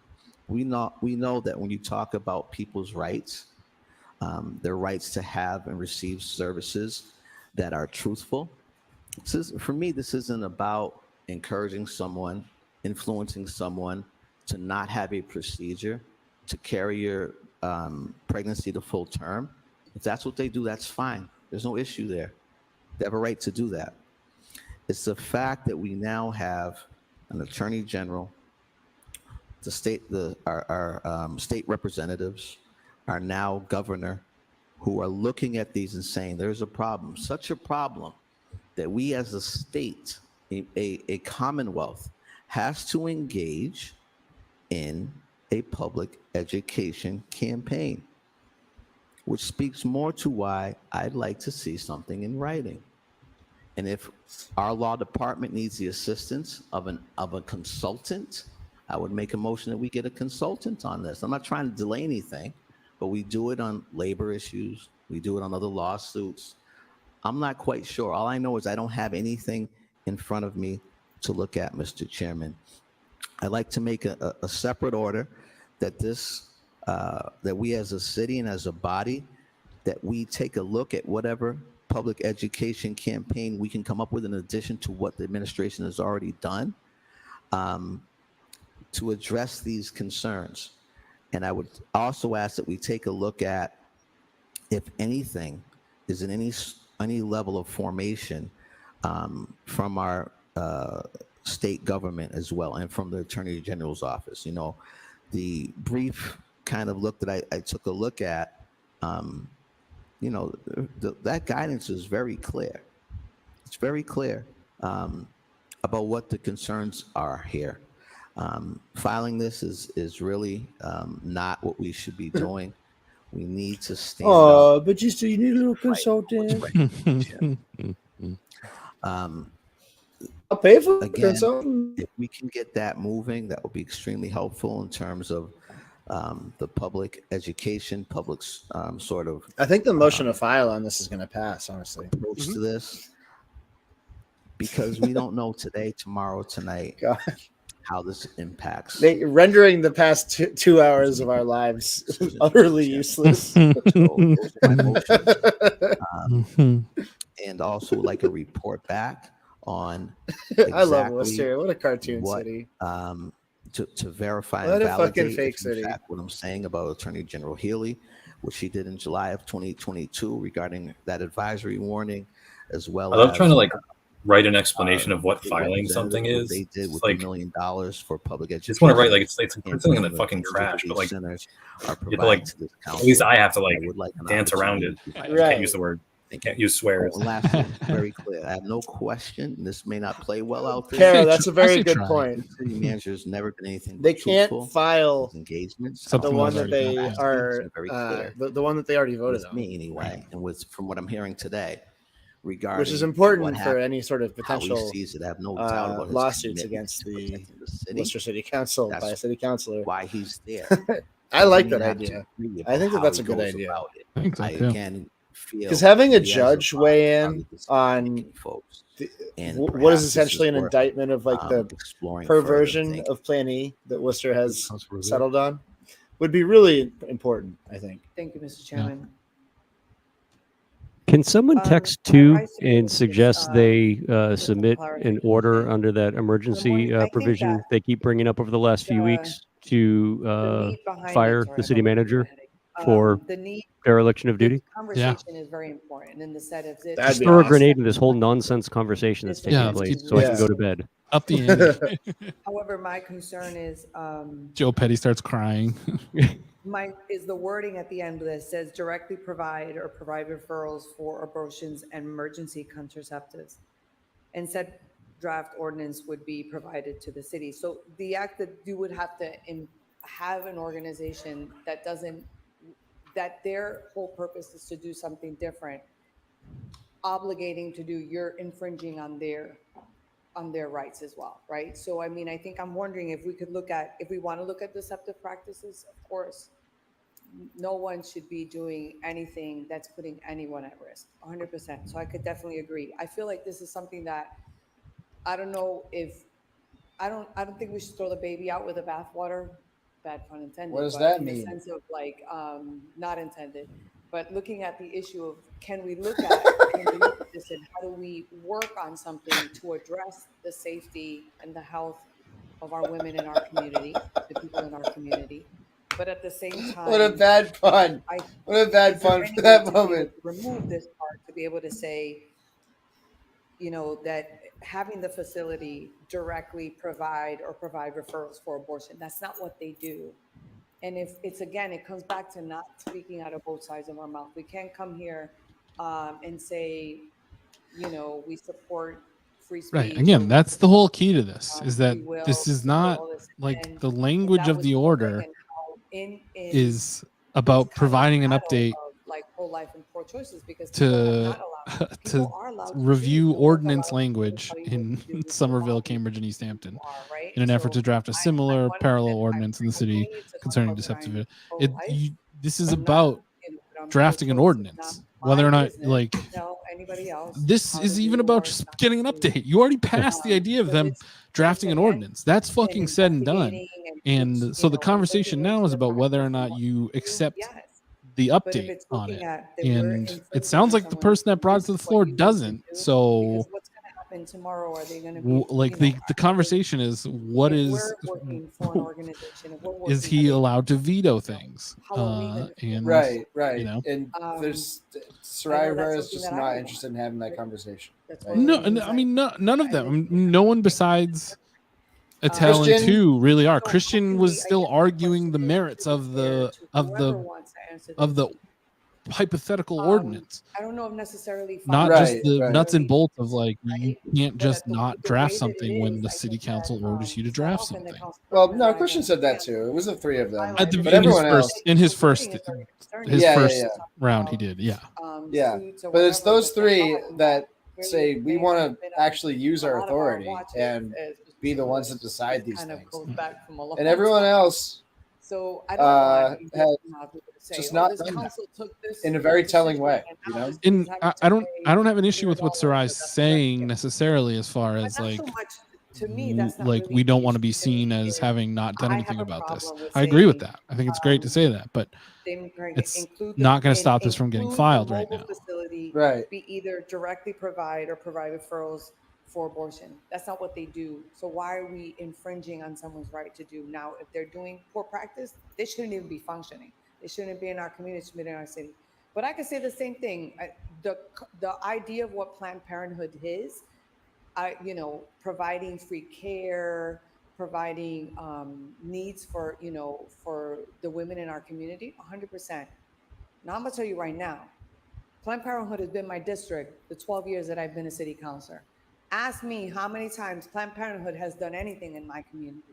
We know that when you talk about people's rights, their rights to have and receive services that are truthful, for me, this isn't about encouraging someone, influencing someone to not have a procedure to carry your pregnancy to full term. If that's what they do, that's fine. There's no issue there. They have a right to do that. It's the fact that we now have an attorney general, our state representatives, our now governor, who are looking at these and saying there's a problem, such a problem that we as a state, a commonwealth, has to engage in a public education campaign, which speaks more to why I'd like to see something in writing. And if our law department needs the assistance of a consultant, I would make a motion that we get a consultant on this. I'm not trying to delay anything, but we do it on labor issues. We do it on other lawsuits. I'm not quite sure. All I know is I don't have anything in front of me to look at, Mr. Chairman. I'd like to make a separate order that that we as a city and as a body, that we take a look at whatever public education campaign we can come up with in addition to what the administration has already done to address these concerns. And I would also ask that we take a look at if anything is in any level of formation from our state government as well, and from the Attorney General's office. You know, the brief kind of look that I took a look at, you know, that guidance is very clear. It's very clear about what the concerns are here. Filing this is really not what we should be doing. We need to stand Oh, up. but you need a little consultant. I'll pay for the Again, consultant. if we can get that moving, that would be extremely helpful in terms of the public education, public sort of I think the motion to file on this is going to pass, honestly. approach to this, because we don't know today, tomorrow, tonight God. how this impacts. Rendering the past 2 hours of our lives utterly useless. And also like a report back on I love Worcester. What a cartoon city. To verify What and a fucking validate fake if, city. in fact, what I'm saying about Attorney General Healy, which he did in July of 2022 regarding that advisory warning, as well I love as trying to like write an explanation of what the filing something is. They did It's with like, $1 million for public education. just want to write like it's and put something in the some of fucking trash, but like centers are you have to providing like to this at council. least I have to like I would like an dance around it. opportunity I can't use the word. I can't use swears. Oh, last one, very clear. I have no question. This may not play well out there. Carol, that's a very good point. The city manager has never been anything. They but can't truthful. file His engagements. the one that they are very clear. the one that they already voted With on. me anyway, and with from what I'm hearing today, regarding Which is important what for happened, any sort of how he potential sees it. I have no doubt about his lawsuits commitment against to the protecting the city. Worcester City Council by a city councilor. Why he's there. I like We that have to idea. agree I think about that's how a good he goes idea. about it. I think so, I too. again feel Because having a he has judge part weigh of in this on folks. And what perhaps is this essentially an worth, indictment of like the exploring further, perversion thinking. of Plan E that Worcester has settled on would be really important, I think. Thank you, Mr. Chairman. Can someone text too I and suggest they submit an order under that emergency think provision that they keep bringing up over the last few weeks to need behind it- fire sorry, the city I'm having a manager headache. for The need dereliction of duty? conversation is very important in the set of it. Just throw a grenade in this whole nonsense conversation that's taking place so I can go to bed. Up the ante. However, my concern is Joe Petty starts crying. is the wording at the end of this says directly provide or provide referrals for abortions and emergency contraceptives. And said draft ordinance would be provided to the city. So the act that you would have to have an organization that that their whole purpose is to do something different, obligating to do, you're infringing on their rights as well, right? So, I mean, I think I'm wondering if we could if we want to look at deceptive practices, of course, no one should be doing anything that's putting anyone at risk, 100%. So I could definitely agree. I feel like this is something that I don't know if, I don't think we should throw the baby out with the bathwater, bad pun intended. What does but that in mean? the sense of like, not intended, but looking at the issue of can we look at this and how do we work on something to address the safety and the health of our women in our community, the people in our community, but at the same time, What a bad pun. What a bad pun for that moment. Remove this part to be able to say, you know, that having the facility directly provide referrals for abortion, that's not what they do. And if it's, again, it comes back to not speaking out of both sides of our mouth. We can't come here and say, you know, we support free speech. Right. Again, that's the whole key to this is that this is not like the language of the order is about providing an update like pro-life and pro-choices because to review ordinance language in Somerville, Cambridge, and East Hampton in an effort to draft a similar parallel ordinance in the city concerning deceptive. This is about drafting an ordinance, whether or not like this is even about just getting an update. You already passed the idea of them drafting an ordinance. That's fucking said and done. And so the conversation now is about whether or not you accept the update on it. And it sounds like the person that brought it to the floor doesn't. So what's going to happen tomorrow? Are they going to be like the conversation is what is is he allowed to veto things? And right. You know, and there's Survivor is just not interested in having that conversation. Right? no, I mean none of them. I mean, no one besides Attell and Christian? two really are. Christian was still arguing the merits of the hypothetical ordinance, I don't know if necessarily. not five just is the nuts and necessarily- bolts of like you can't just not the draft way that it something when is, the I city think that, council orders you to draft something. Well, no, Christian said that too. It was the three of them, At the but in his everyone else. first in his first Yeah. round, he did. Yeah. Yeah, but it's those three that say we want to actually use our authority and be the ones that decide these things, and everyone else So I don't want has to say, just oh, not this done that council took this in a very telling decision way. and You now know, the city's And having to I don't have an issue with what $0 Sarai's saying necessarily, as far But as not like so much to me. That's not like really we don't the want to be issue to me seen as is having not done I anything have a about this. problem with I agree with saying, that. I think it's great to say that, but they bring- it's include not going to in- stop this from getting include filed the right mobile now. Facility Right. be either directly provide or provide referrals for abortion. That's not what they do. So why are we infringing on someone's right to do? Now, if they're doing poor practice, they shouldn't even be functioning. They shouldn't be in our community, shouldn't be in our city. But I could say the same thing. The idea of what Planned Parenthood is, providing free care, providing needs for, for the women in our community, 100%. Now I'm gonna tell you right now, Planned Parenthood has been my district the 12 years that I've been a city councilor. Ask me how many times Planned Parenthood has done anything in my community.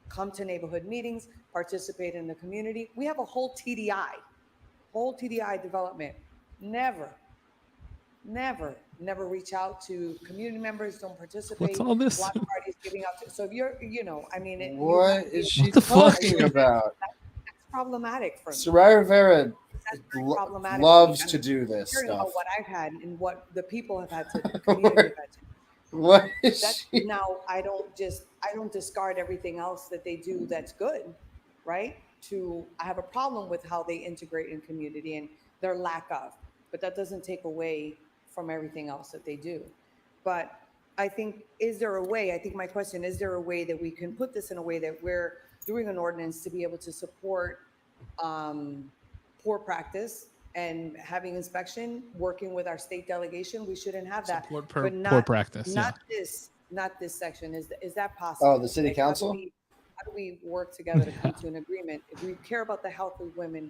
Come to neighborhood meetings, participate in the community. We have a whole TDI development. Never reach out to community members, don't participate. What's all this? Block parties giving out. So if you're, what is she What the fuck? talking about? That's problematic for me. Sarai Rivera Problematic. loves to do this Hearing stuff. about what I've had and what the people have had to, the community have had to. What is That's, she? now I don't discard everything else that they do that's good, right? I have a problem with how they integrate in community and their lack of, but that doesn't take away from everything else that they do. But I think, is there a way, I think my question, is there a way that we can put this in a way that we're doing an ordinance to be able to support poor practice and having inspection, working with our state delegation? We shouldn't have that. Support but poor practice. Not this section. Is that possible? Oh, the city council? How do we work together to come to an agreement? If we care about the health of women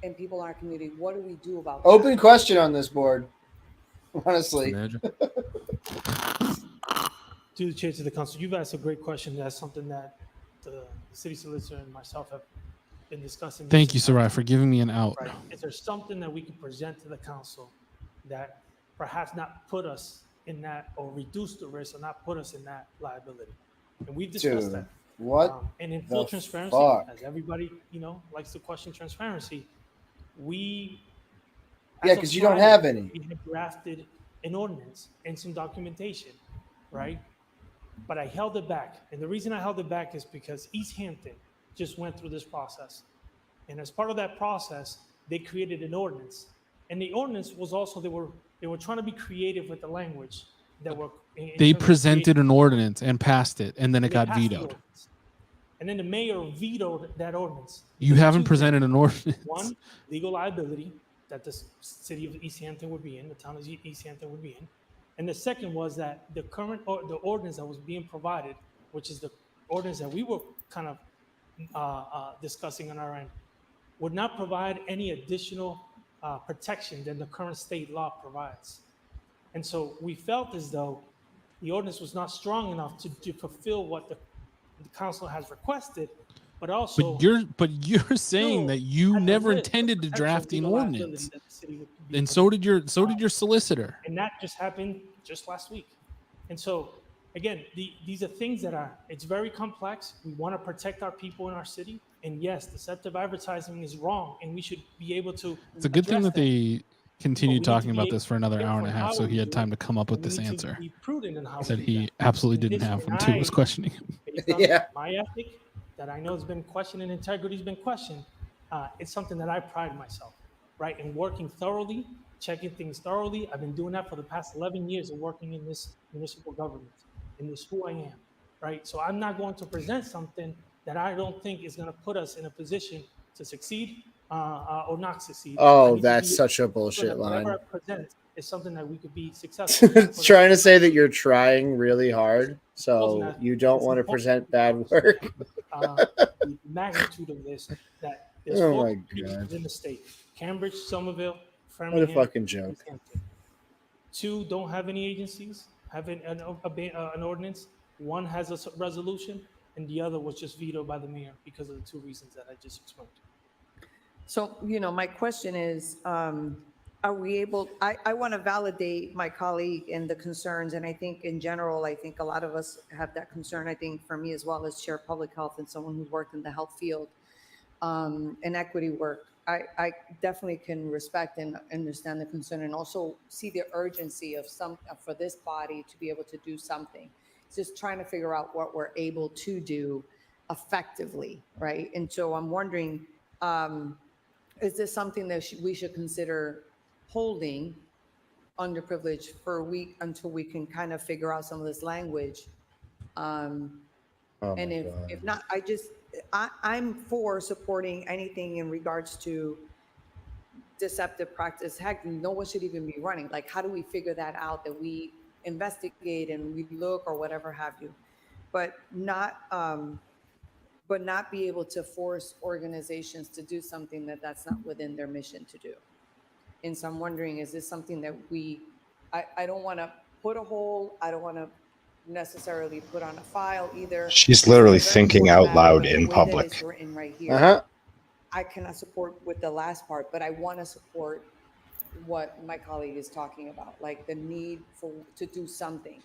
and people in our community, what do we do about that? Open question on this board. Honestly. To the chair, to the council, you've asked a great question. That's something that the city solicitor and myself have been discussing. Thank you, Sarai, for giving me an out. Right. Is there something that we can present to the council that perhaps not put us in that, or reduce the risk, or not put us in that liability? And we've discussed that. What? And in full transparency, fuck? as everybody likes to question transparency, we Because you don't have any. We had drafted an ordinance and some documentation, right? But I held it back, and the reason I held it back is because East Hampton just went through this process, and as part of that process, they created an ordinance, and the ordinance was also they were trying to be creative with the language that were. They presented an ordinance and passed it, and then it They got passed the vetoed. ordinance. And then the mayor vetoed that ordinance. You haven't presented an ordinance. One, legal liability that the city of East Hampton would be in, the town of East Hampton would be in. And the second was that the ordinance that was being provided, which is the ordinance that we were kind of discussing on our end, would not provide any additional protection than the current state law provides. And so we felt as though the ordinance was not strong enough to fulfill what the council has requested, but also. But you're saying that you never intended to draft an ordinance, and so did your solicitor. And that just happened just last week. And so, again, these are things that it's very complex. We want to protect our people in our city. And yes, deceptive advertising is wrong, and we should be able to. It's a good thing that they continued But we need talking to about be this for another hour and a half, so he had time to come up with this answer. That he absolutely didn't have when Stu was questioning him. Yeah. My ethic that I know has been questioned and integrity has been questioned. It's something that I pride myself, right? In working thoroughly, checking things thoroughly. I've been doing that for the past 11 years of working in this municipal government, and this is who I am, right? So I'm not going to present something that I don't think is going to put us in a position to succeed or not succeed. Oh, that's such a bullshit line. Whatever I present is something that we could be successful. Trying to say that you're trying really hard, so you don't want to present bad work. The magnitude of this, that there's Oh four my communities God. in the state: Cambridge, Somerville, What a Framingham, fucking joke. Northampton. 2 don't have any agencies, have an ordinance. 1 has a resolution, and the other was just vetoed by the mayor because of the 2 reasons that I just explained. So, my question is, are we able, I want to validate my colleague and the concerns, and I think in general, I think a lot of us have that concern. I think for me as well as Chair of Public Health and someone who's worked in the health field and equity work, I definitely can respect and understand the concern and also see the urgency of for this body to be able to do something. It's just trying to figure out what we're able to do effectively, right? And so I'm wondering, is this something that we should consider holding underprivileged for a week until we can kind of figure out some of this language? And if not, I'm for supporting anything in regards to deceptive practice. Heck, no one should even be running. Like, how do we figure that out, that we investigate and we look or whatever have you, but not be able to force organizations to do something that's not within their mission to do. And so I'm wondering, is this something that I don't want to put a hold, I don't want to necessarily put on a file either. She's literally thinking out loud in public. It's written right here. I cannot support with the last part, but I want to support what my colleague is talking about, like the need to do something.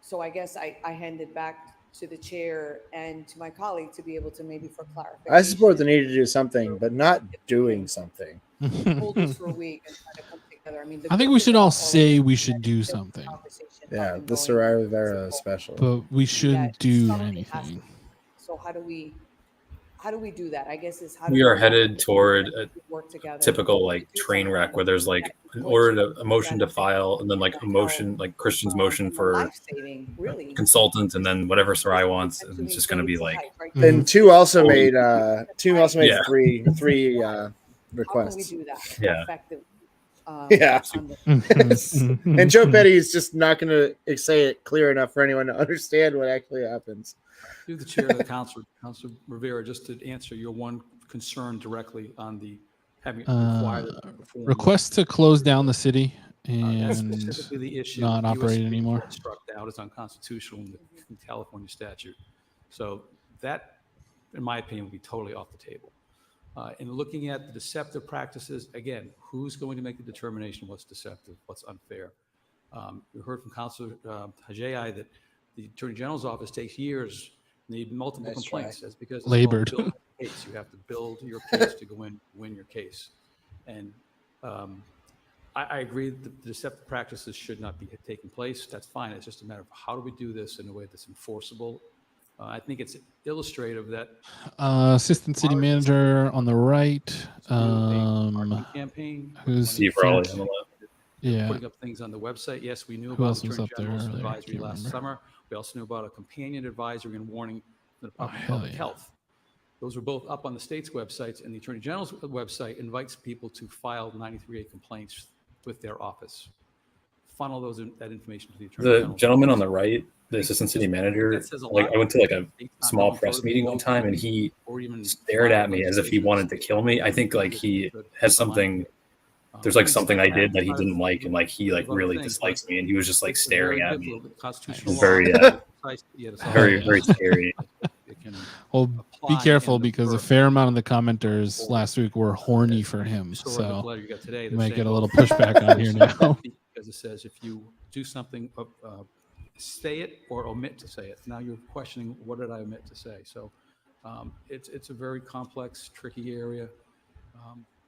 So I guess I hand it back to the chair and to my colleague to be able to maybe for clarification. I support the need to do something, but not doing something. Hold this for a week and try to come together. I mean, I think we should all say we should do something. Yeah, the Survivor special. But we shouldn't do anything. So how do we do that? I guess is how We are headed toward a work together. typical like train wreck where there's like an order to a motion to file and then like a motion, like Christian's motion for consultant and then whatever Sarai wants, and it's just going to be like. And two also made three requests. How can we do that? Yeah. Effectively? Yeah. And Joe Petty is just not going to say it clear enough for anyone to understand what actually happens. Through the chair of the council, Councilor Rivera, just to answer your one concern directly on the having required request to close down the city that's and specifically the issue. not The US operate Supreme anymore. Court struck out as unconstitutional in the California statute. So that, in my opinion, would be totally off the table. In looking at the deceptive practices, again, who's going to make the determination what's deceptive, what's unfair? We heard from Councilor Hajai that the Attorney General's office takes years, need multiple complaints. That's because Labored. You have to build your case to go in, win your case. And I agree that the deceptive practices should not be taking place. That's fine. It's just a matter of how do we do this in a way that's enforceable. I think it's illustrative that assistant city manager on the right. Campaign. Who's Steve Raleigh on the left. Yeah. Putting up things on the website. Yes, we knew Who about else the was Attorney up there General's earlier? I advisory can't last remember. summer. We also knew about a companion advisory and warning the Department of hell Public yeah. Health. Those were both up on the state's websites, and the Attorney General's website invites people to file 93A complaints with their office. Funnel that information to the Attorney The General. gentleman on the right, the assistant city manager, That says a like lot. I went to like a small press meeting one time and he stared at me as if he wanted to kill me. I think like he has something, there's like something I did that he didn't like and like he like really dislikes me and he was just like staring at me. It was very, very scary. Well, be careful because a fair amount of the commenters last week were horny for him. So letter you got today, you they're might saying, get a well, little pushback on here now. Because it says if you do something, say it or omit to say it. Now you're questioning what did I omit to say. So it's a very complex, tricky area.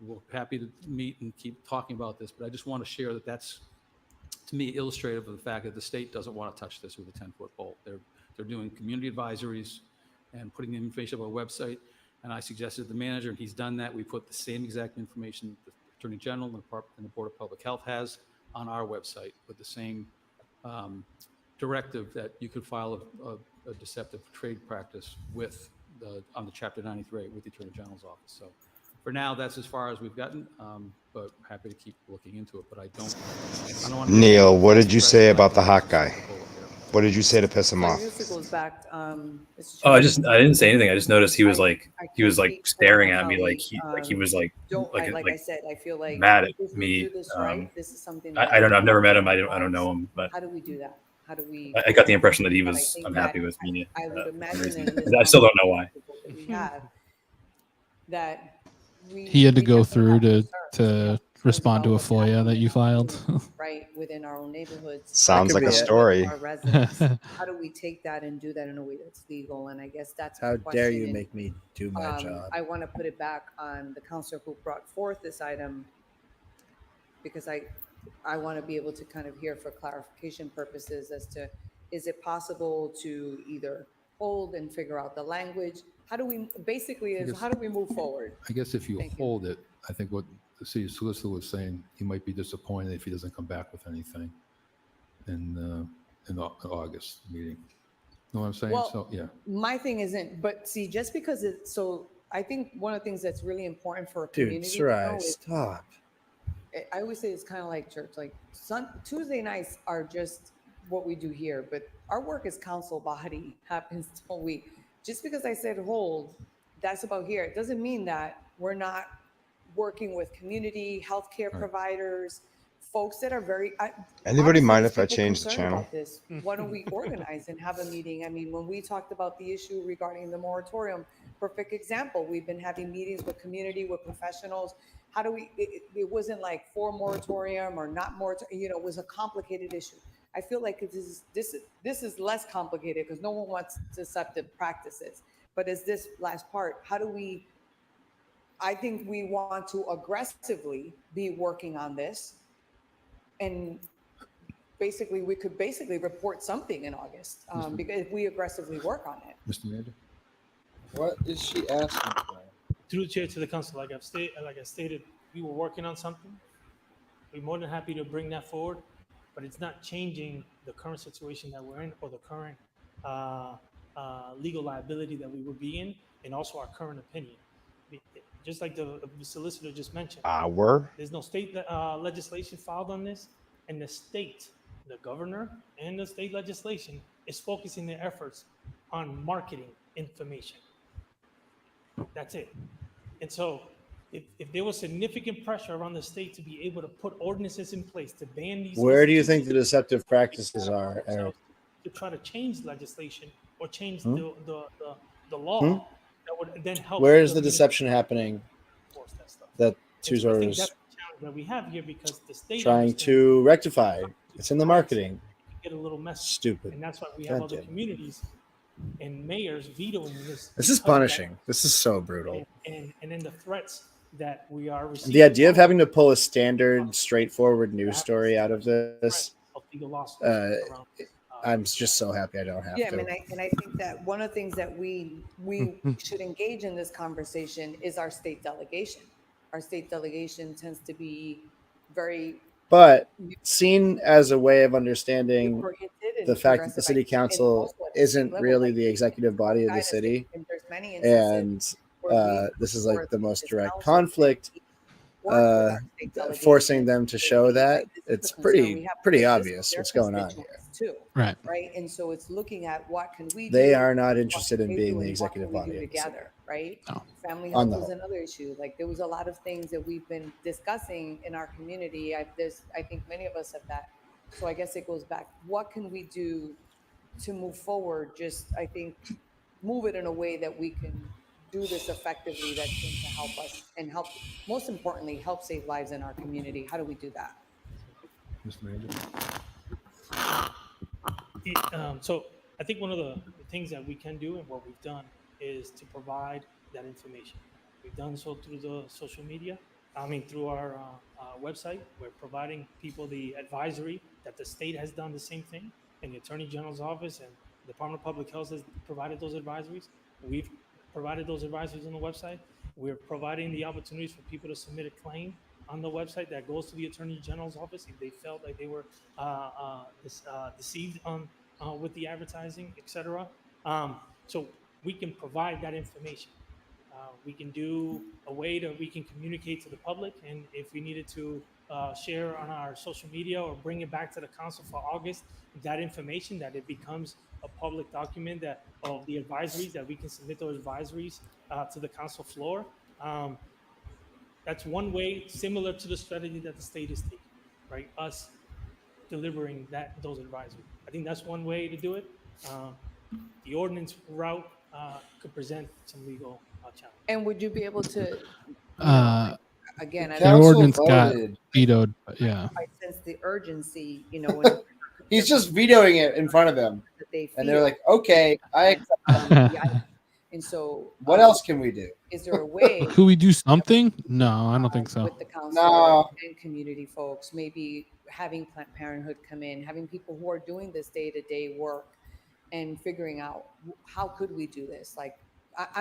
We're happy to meet and keep talking about this, but I just want to share that that's, to me, illustrative of the fact that the state doesn't want to touch this with a 10-foot pole. They're doing community advisories and putting the information up on a website. And I suggested to the manager, and he's done that. We put the same exact information the Attorney General and the Board of Public Health has on our website with the same directive that you could file a deceptive trade practice with on the Chapter 93 with the Attorney General's office. So For now, that's as far as we've gotten, but happy to keep looking into it, but I don't want to. Neil, what did you say about the hot guy? What did you say to piss him So I off? guess it goes back, Mr. Oh, I Chairman. didn't say anything. I just noticed he was like can't speak for staring my at me like colleague. he was like I said, I feel like mad at if we me. do this right, this is something. I don't know. I've never met him. I don't know him, but How do we do that? How do we? I got the impression that he But I was think unhappy that with me. I would for imagine some that in reason. this I still don't know why. that we have, that He had to we go definitely through have to respond to a FOIA that you filed. right within our own neighborhoods. Sounds like a with story. Our residents. How do we take that and do that in a way that's legal? And I guess that's my How dare you question. make me do my job? I want to put it back on the counselor who brought forth this item, because I want to be able to kind of hear for clarification purposes as to, is it possible to either hold and figure out the language? How do we, basically is, how do we move forward? I guess if you hold it, I think what the city solicitor was saying, he might be disappointed if he doesn't come back with anything in the August meeting. Know what I'm saying? Well, So, yeah. My thing isn't, but see, just because it's, so I think one of the things that's really important for a Dude, community to know Sarai, is, stop. I always say it's kind of like church, like Tuesday nights are just what we do here, but our work as council body happens all week. Just because I said hold, that's about here. It doesn't mean that we're not working with community, healthcare providers, folks that are very. Anybody honestly, mind there's if I people change the concerned channel? about this. Why don't we organize and have a meeting? I mean, when we talked about the issue regarding the moratorium, perfect example. We've been having meetings with community, with professionals. How do we? It wasn't like for moratorium or not moratorium. You know, it was a complicated issue. I feel like this is less complicated because no one wants deceptive practices. But as this last part, how do we? I think we want to aggressively be working on this, and basically we could report something in August because if we aggressively work on it. Mr. Manager? What is she asking for? Through the chair to the council, like I stated, we were working on something. We're more than happy to bring that forward, but it's not changing the current situation that we're in or the current legal liability that we would be in, and also our current opinion. Just like the solicitor just mentioned, there's no state legislation filed on this, and the state, the governor and the state legislation is focusing their efforts on marketing information. That's it. And so if there was significant pressure around the state to be able to put ordinances in place to ban these. Where do you think the deceptive practices are, Eric? To try to change legislation or change the law that would then help. Where is the deception happening that Sue's I think orders that's the challenge that we have here, because the state trying to rectify? It's in the marketing. get a little messy. Stupid. And that's why we have other Goddamn. communities and mayors vetoing this. This is because of that. punishing. This is so brutal. And then the threats that we are receiving. The idea of having to pull a standard, straightforward news story out of this, I'm just so happy I don't have Yeah, to. I mean, I think that one of the things that we should engage in this conversation is our state delegation. Our state delegation tends to be very. But seen as a way of understanding oriented and the fact that the progressive, city I think, council also at the isn't level, really like, the executive body of the guidance, city, and there's many instances and where this is like the most direct council conflict, work with our state delegation forcing them to show that. It's concern. We pretty have to pretty listen to obvious their what's going on here. constituents Too, Right. Right. And so it's looking at what can we do. They are not what interested can in they being do, the and what executive can we body do of the city. together, right? No. Family On health the was whole. another issue. Like there was a lot of things that we've been discussing in our community. I think many of us have that. So I guess it goes back. What can we do to move forward? Just, I think, move it in a way that we can do this effectively, that's going to help us and help, most importantly, help save lives in our community. How do we do that? Mr. Manager? So I think one of the things that we can do and what we've done is to provide that information. We've done so through the social media. Through our website. We're providing people the advisory that the state has done the same thing, and the Attorney General's office and the Department of Public Health has provided those advisories. We've provided those advisories on the website. We're providing the opportunities for people to submit a claim on the website that goes to the Attorney General's office if they felt like they were deceived with the advertising, etc. So we can provide that information. We can do a way that we can communicate to the public, and if we needed to share on our social media or bring it back to the council for August, that information, that it becomes a public document that of the advisories, that we can submit those advisories to the council floor. That's one way, similar to the strategy that the state is taking, right? Us delivering those advisories. I think that's one way to do it. The ordinance route could present some legal challenge. And would you be able to, again, I the don't ordinance got vetoed. But yeah. I sense the urgency, when He's just vetoing it in front of them, that they feel. and they're like, "Okay, I accept." And so, What else can we do? Is there a way? Could we do something? No, I don't think so. With the council and community folks, maybe having Planned Parenthood come in, having people who are doing this day-to-day work, and figuring out how could we do this? Like,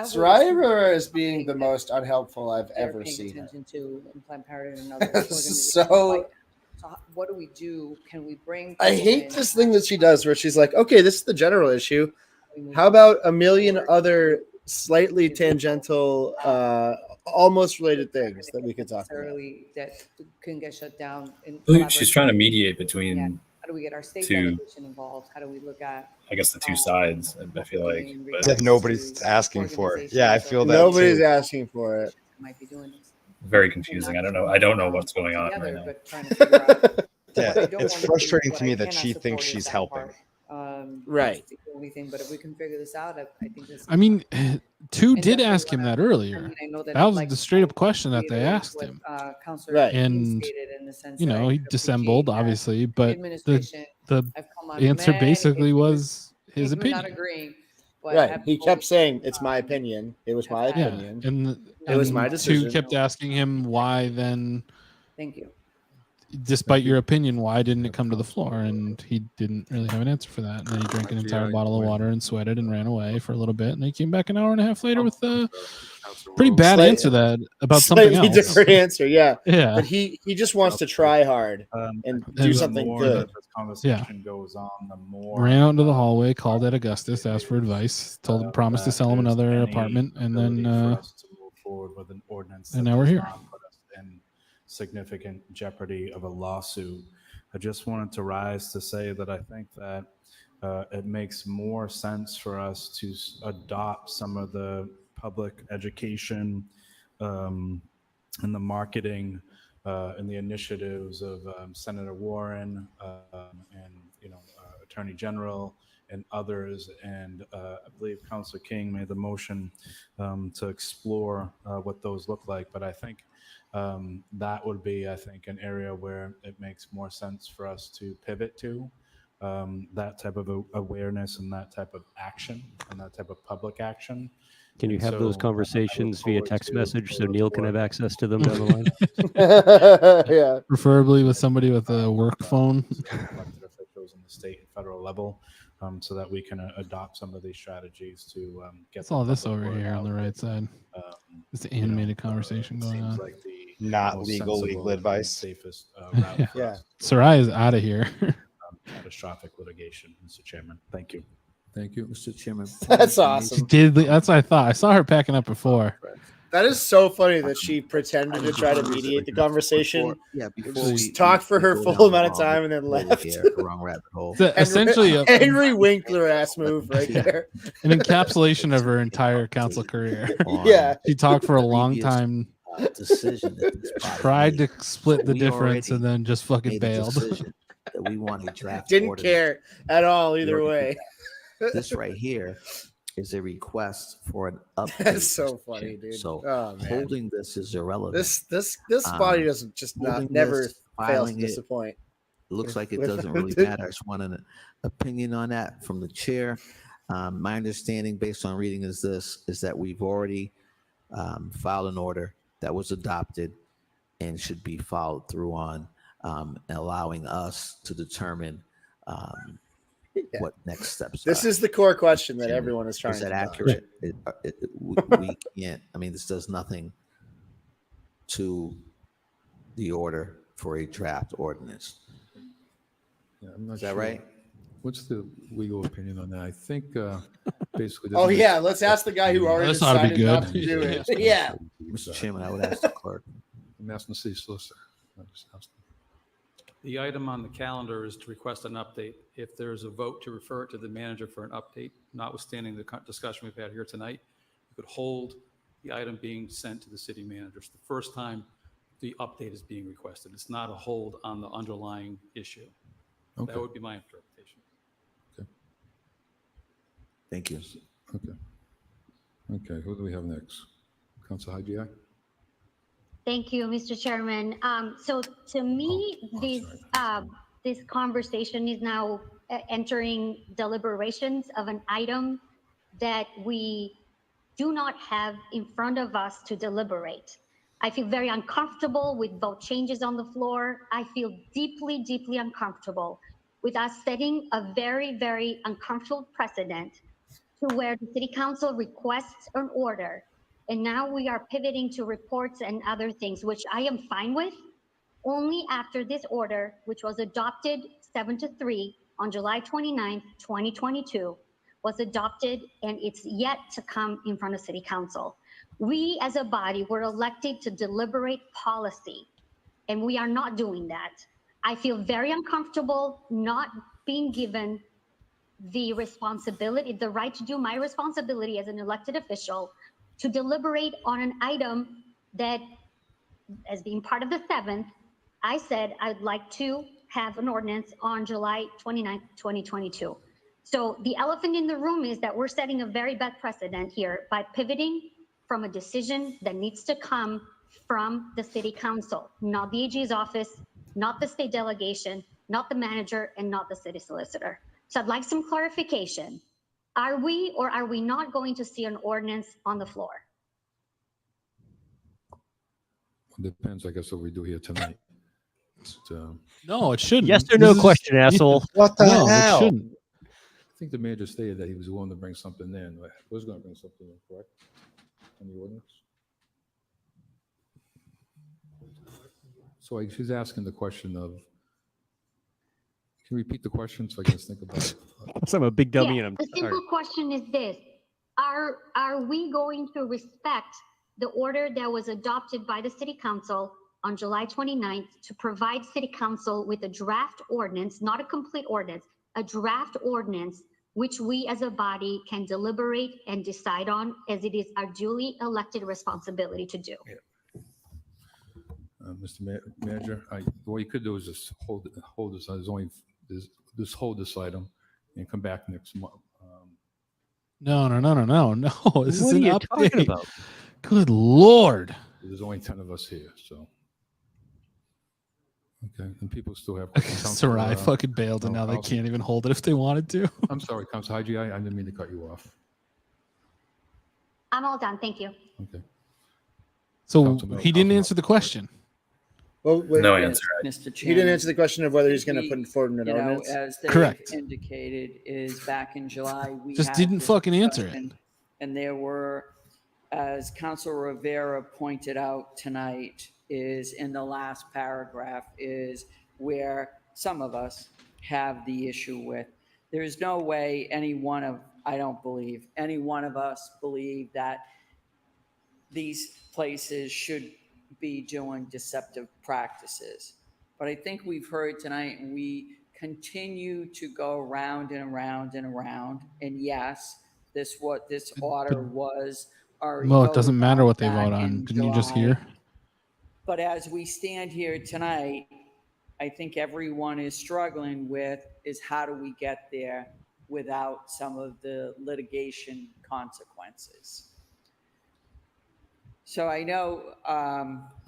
Soraya is being the most unhelpful I've ever seen. Attention to in Planned Parenthood and other so what do we do? Can we bring? I hate this thing that she does where she's like, okay, this is the general issue. How about a million other slightly tangential, almost related things that we could talk about? That can get shut down. She's trying to mediate between. How do we get our state delegation involved? How do we look at? I guess the two sides. I feel like, but that nobody's asking for it. Yeah, I feel that nobody's asking for it. Might be doing this. Very confusing. I don't know what's going on right now. Yeah, it's frustrating to me that she thinks she's helping. Right. But if we can figure this out, I think this. I mean, two did ask him that earlier. That was the straight up question that they asked him. Right. And he dissembled, obviously, but the answer basically was his opinion. Not agreeing. Right. He kept saying, "It's my opinion. It was my opinion. And it was my decision." Two kept asking him why then. Thank you. Despite your opinion, why didn't it come to the floor? And he didn't really have an answer for that. And then he drank an entire bottle of water and sweated and ran away for a little bit. And he came back an hour and a half later with a pretty bad answer about something else. Different answer, yeah. Yeah. But he just wants to try hard and do something good. Goes on, the more ran out into the hallway, called Ed Augustus, asked for advice, told him, promised to sell him another apartment, and then and now we're here. Significant jeopardy of a lawsuit. I just wanted to rise to say that I think that it makes more sense for us to adopt some of the public education and the marketing and the initiatives of Senator Warren and Attorney General and others, and I believe Councilor King made the motion to explore what those look like. But I think that would be, an area where it makes more sense for us to pivot to that type of awareness and that type of action and that type of public action. Can you have those conversations via text message so Neil can have access to them down the line? Yeah, preferably with somebody with a work phone. Elected officials on the state and federal level, so that we can adopt some of these strategies to get. That's all this over here on the right side. It's the animated conversation going on. Like not legal advice. Safest yeah. Sarai is out of here. Catastrophic litigation, Mr. Chairman. Thank you. Thank you, Mr. Chairman. That's awesome. That's what I thought. I saw her packing up before. That is so funny that she pretended to try to mediate the conversation. Before she talked for her full amount of time and then left. Wrong rabbit hole. Essentially, Henry Winkler ass move right there. An encapsulation of her entire council career. Yeah, she talked for a long time. Decision Tried to split the difference and then just fucking bailed. That we want a draft. Didn't care at all either way. This right here is a request for an update. That's so funny, dude. So holding this is irrelevant. This body doesn't never fails to disappoint. Looks like it doesn't really matter. I just want an opinion on that from the chair. My understanding, based on reading, is that we've already filed an order that was adopted and should be followed through on, allowing us to determine what next steps This are. is the core question that everyone is trying to Is that dodge. accurate? We can't. I mean, this does nothing to the order for a draft ordinance. Yeah, I'm not Is that sure. right? What's the legal opinion on that? I think basically. Oh yeah, let's ask the guy who already This ought to be decided not good. to do it. Yeah. Mr. Chairman, I would ask the clerk. I'm asking the city solicitor. I just asked him. The item on the calendar is to request an update. If there's a vote to refer it to the manager for an update, notwithstanding the discussion we've had here tonight, you could hold the item being sent to the city manager. It's the first time the update is being requested. It's not a hold on the underlying issue. Okay. That would be my interpretation. Thank you. Okay. Okay, who do we have next? Council Hyde. Thank you, Mr. Chairman. So to me, this conversation is now entering deliberations of an item that we do not have in front of us to deliberate. I feel very uncomfortable with vote changes on the floor. I feel deeply, deeply uncomfortable with us setting a very, very uncomfortable precedent to where the city council requests an order. And now we are pivoting to reports and other things, which I am fine with, only after this order, which was adopted 7-3 on July 29th, 2022, was adopted, and it's yet to come in front of city council. We as a body were elected to deliberate policy, and we are not doing that. I feel very uncomfortable not being given the responsibility, the right to do my responsibility as an elected official to deliberate on an item that, as being part of the 7th, I said I'd like to have an ordinance on July 29th, 2022. So the elephant in the room is that we're setting a very bad precedent here by pivoting from a decision that needs to come from the city council, not the AG's office, not the state delegation, not the manager, and not the city solicitor. So I'd like some clarification. Are we or are we not going to see an ordinance on the floor? Depends, I guess, what we do here tonight. No, it shouldn't. Yes or no question, asshole. What the No, hell? it shouldn't. I think the mayor stated that he was willing to bring something in. Was going to bring something in, correct? On the ordinance? So she's asking the question of, can you repeat the question so I can think about it? So I'm a big dummy and I'm The simple question is this: Are we going to respect the order that was adopted by the city council on July 29th to provide city council with a draft ordinance, not a complete ordinance, a draft ordinance, which we as a body can deliberate and decide on, as it is our duly elected responsibility to do? Yeah. Mr. Manager, what you could do is just hold this. Just hold this item and come back next month. No. This is What are an you update. talking about? Good Lord. There's only 10 of us here, so. Okay, and people still have questions. Sarai fucking bailed, and now they can't even hold it if they wanted to. I'm sorry, Council Hyde, I didn't mean to cut you off. I'm all done, thank you. Okay. So he didn't answer the question. Well, No answer. Mr. Chairman. He didn't answer the question of whether he's going to put forward an ordinance. As they've Correct. indicated, is back in July, we Just had didn't this fucking answer it. discussion, and there were, as Councilor Rivera pointed out tonight, is in the last paragraph is where some of us have the issue with. There's no way I don't believe any one of us believe that these places should be doing deceptive practices. But I think we've heard tonight, and we continue to go around and around and around. And yes, what this order was already. Well, it doesn't voted matter what they back vote on. in Didn't you just July. hear? But as we stand here tonight, I think everyone is struggling with is how do we get there without some of the litigation consequences. So I know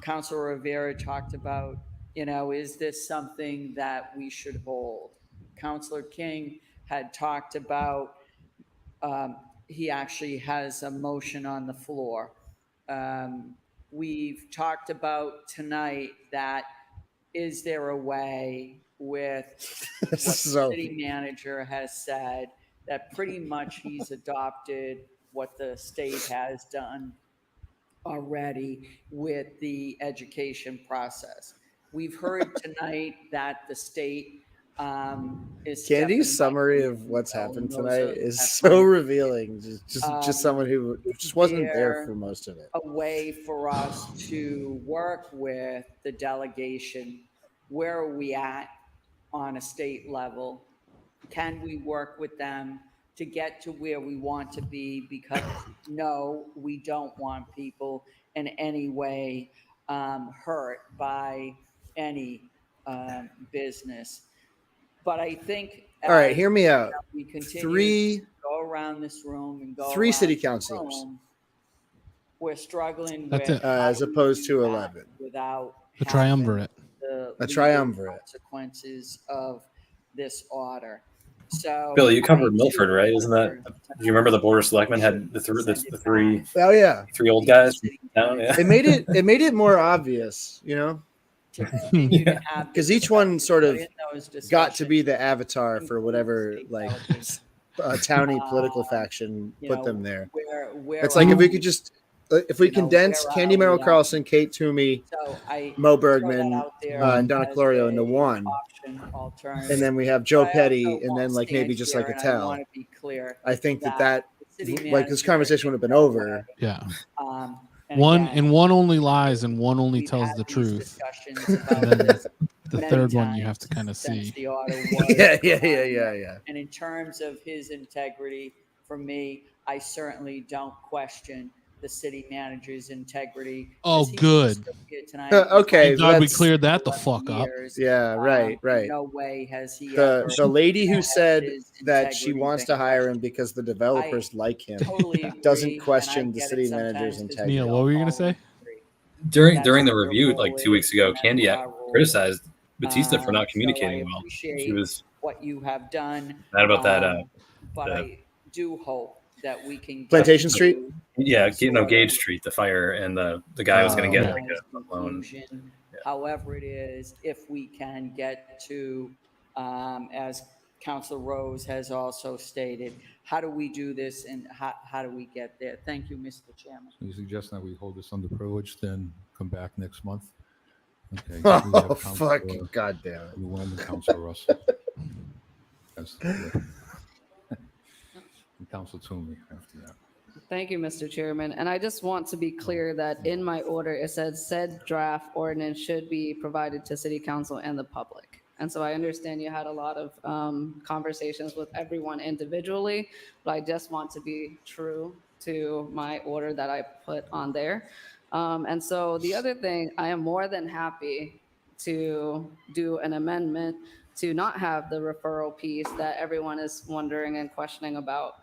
Councilor Rivera talked about, is this something that we should hold? Councilor King had talked about, he actually has a motion on the floor. We've talked about tonight that is there a way with what the city manager has said that pretty much he's adopted what the state has done already with the education process. We've heard tonight that the state Candy's is summary stepping of what's happened those tonight are- is that's so fine. revealing. Just someone who just wasn't there there for most of it. a way for us to work with the delegation? Where are we at on a state level? Can we work with them to get to where we want to be? Because no, we don't want people in any way hurt by any business. But I think All right, as hear me out. we continue Three to go around this room and go three around city this councilors. room, we're struggling That's with it. how as do we opposed do to that 11. without The having triumvirate. the A legal triumvirate. consequences of this order. So Bill, you covered I Milford, do right? Isn't that? wonder Do you remember the Board of Selectmen should had the send it three back Oh yeah, three old to the guys city down? Yeah. manager it made it more obvious, you know, to continue to have because the each one discussions, sort but of in those got to be discussions, the avatar for include whatever state like delegation. towny political Um, faction you put know, them there. where It's like if are we we? could just if we You know, condense where Candy are we Merrill at? Carlson, Kate Toomey, So I Mo throw that Bergman, out there and Donna as Clorio into a one, option, alternative. and then we have Joe But I Petty, also and won't then like maybe stand just here like a and I tell. want to be clear I think that that the city like this manager conversation would have been in no over. way, Yeah. and One again, and one only lies and one only we've tells had the these truth. discussions And about then this the many third one you have to times kind of since see. the order was Yeah. and in terms of his integrity, for me, I certainly don't question the city manager's integrity. Oh, as he good. stood here tonight Okay, Thank God we let's. cleared that the fuck up. years, Yeah, right. in no way has he The ever lady who has said his that she integrity wants been to hire him questioned. because the developers like him Totally doesn't agree, question and I the get city it manager's sometimes 'cause integrity. Neil, what were you gonna say? During That's the what your review, role like 2 is, weeks ago, and that's Candy what our role criticized is. Batista for not So I communicating well. appreciate She was what you have done. mad about that. But The- I do hope that we can get Plantation Street? to Yeah, some no, sort Gage of, Street, the fire, and the guy was going to get like a loan. conclusion. However it is, if we can get to, as Council Rose has also stated, how do we do this and how do we get there? Thank you, Mr. Chairman. So you suggest that we hold this under privilege, then come back next month? Okay. Oh, we have fuck. Counselor God damn it. Nguyen and Counselor Russell. Yes, yeah. And Counselor Toomey after that. Thank you, Mr. Chairman. And I just want to be clear that in my order, it says said draft ordinance should be provided to City Council and the public. And so I understand you had a lot of conversations with everyone individually, but I just want to be true to my order that I put on there. And so the other thing, I am more than happy to do an amendment to not have the referral piece that everyone is wondering and questioning about.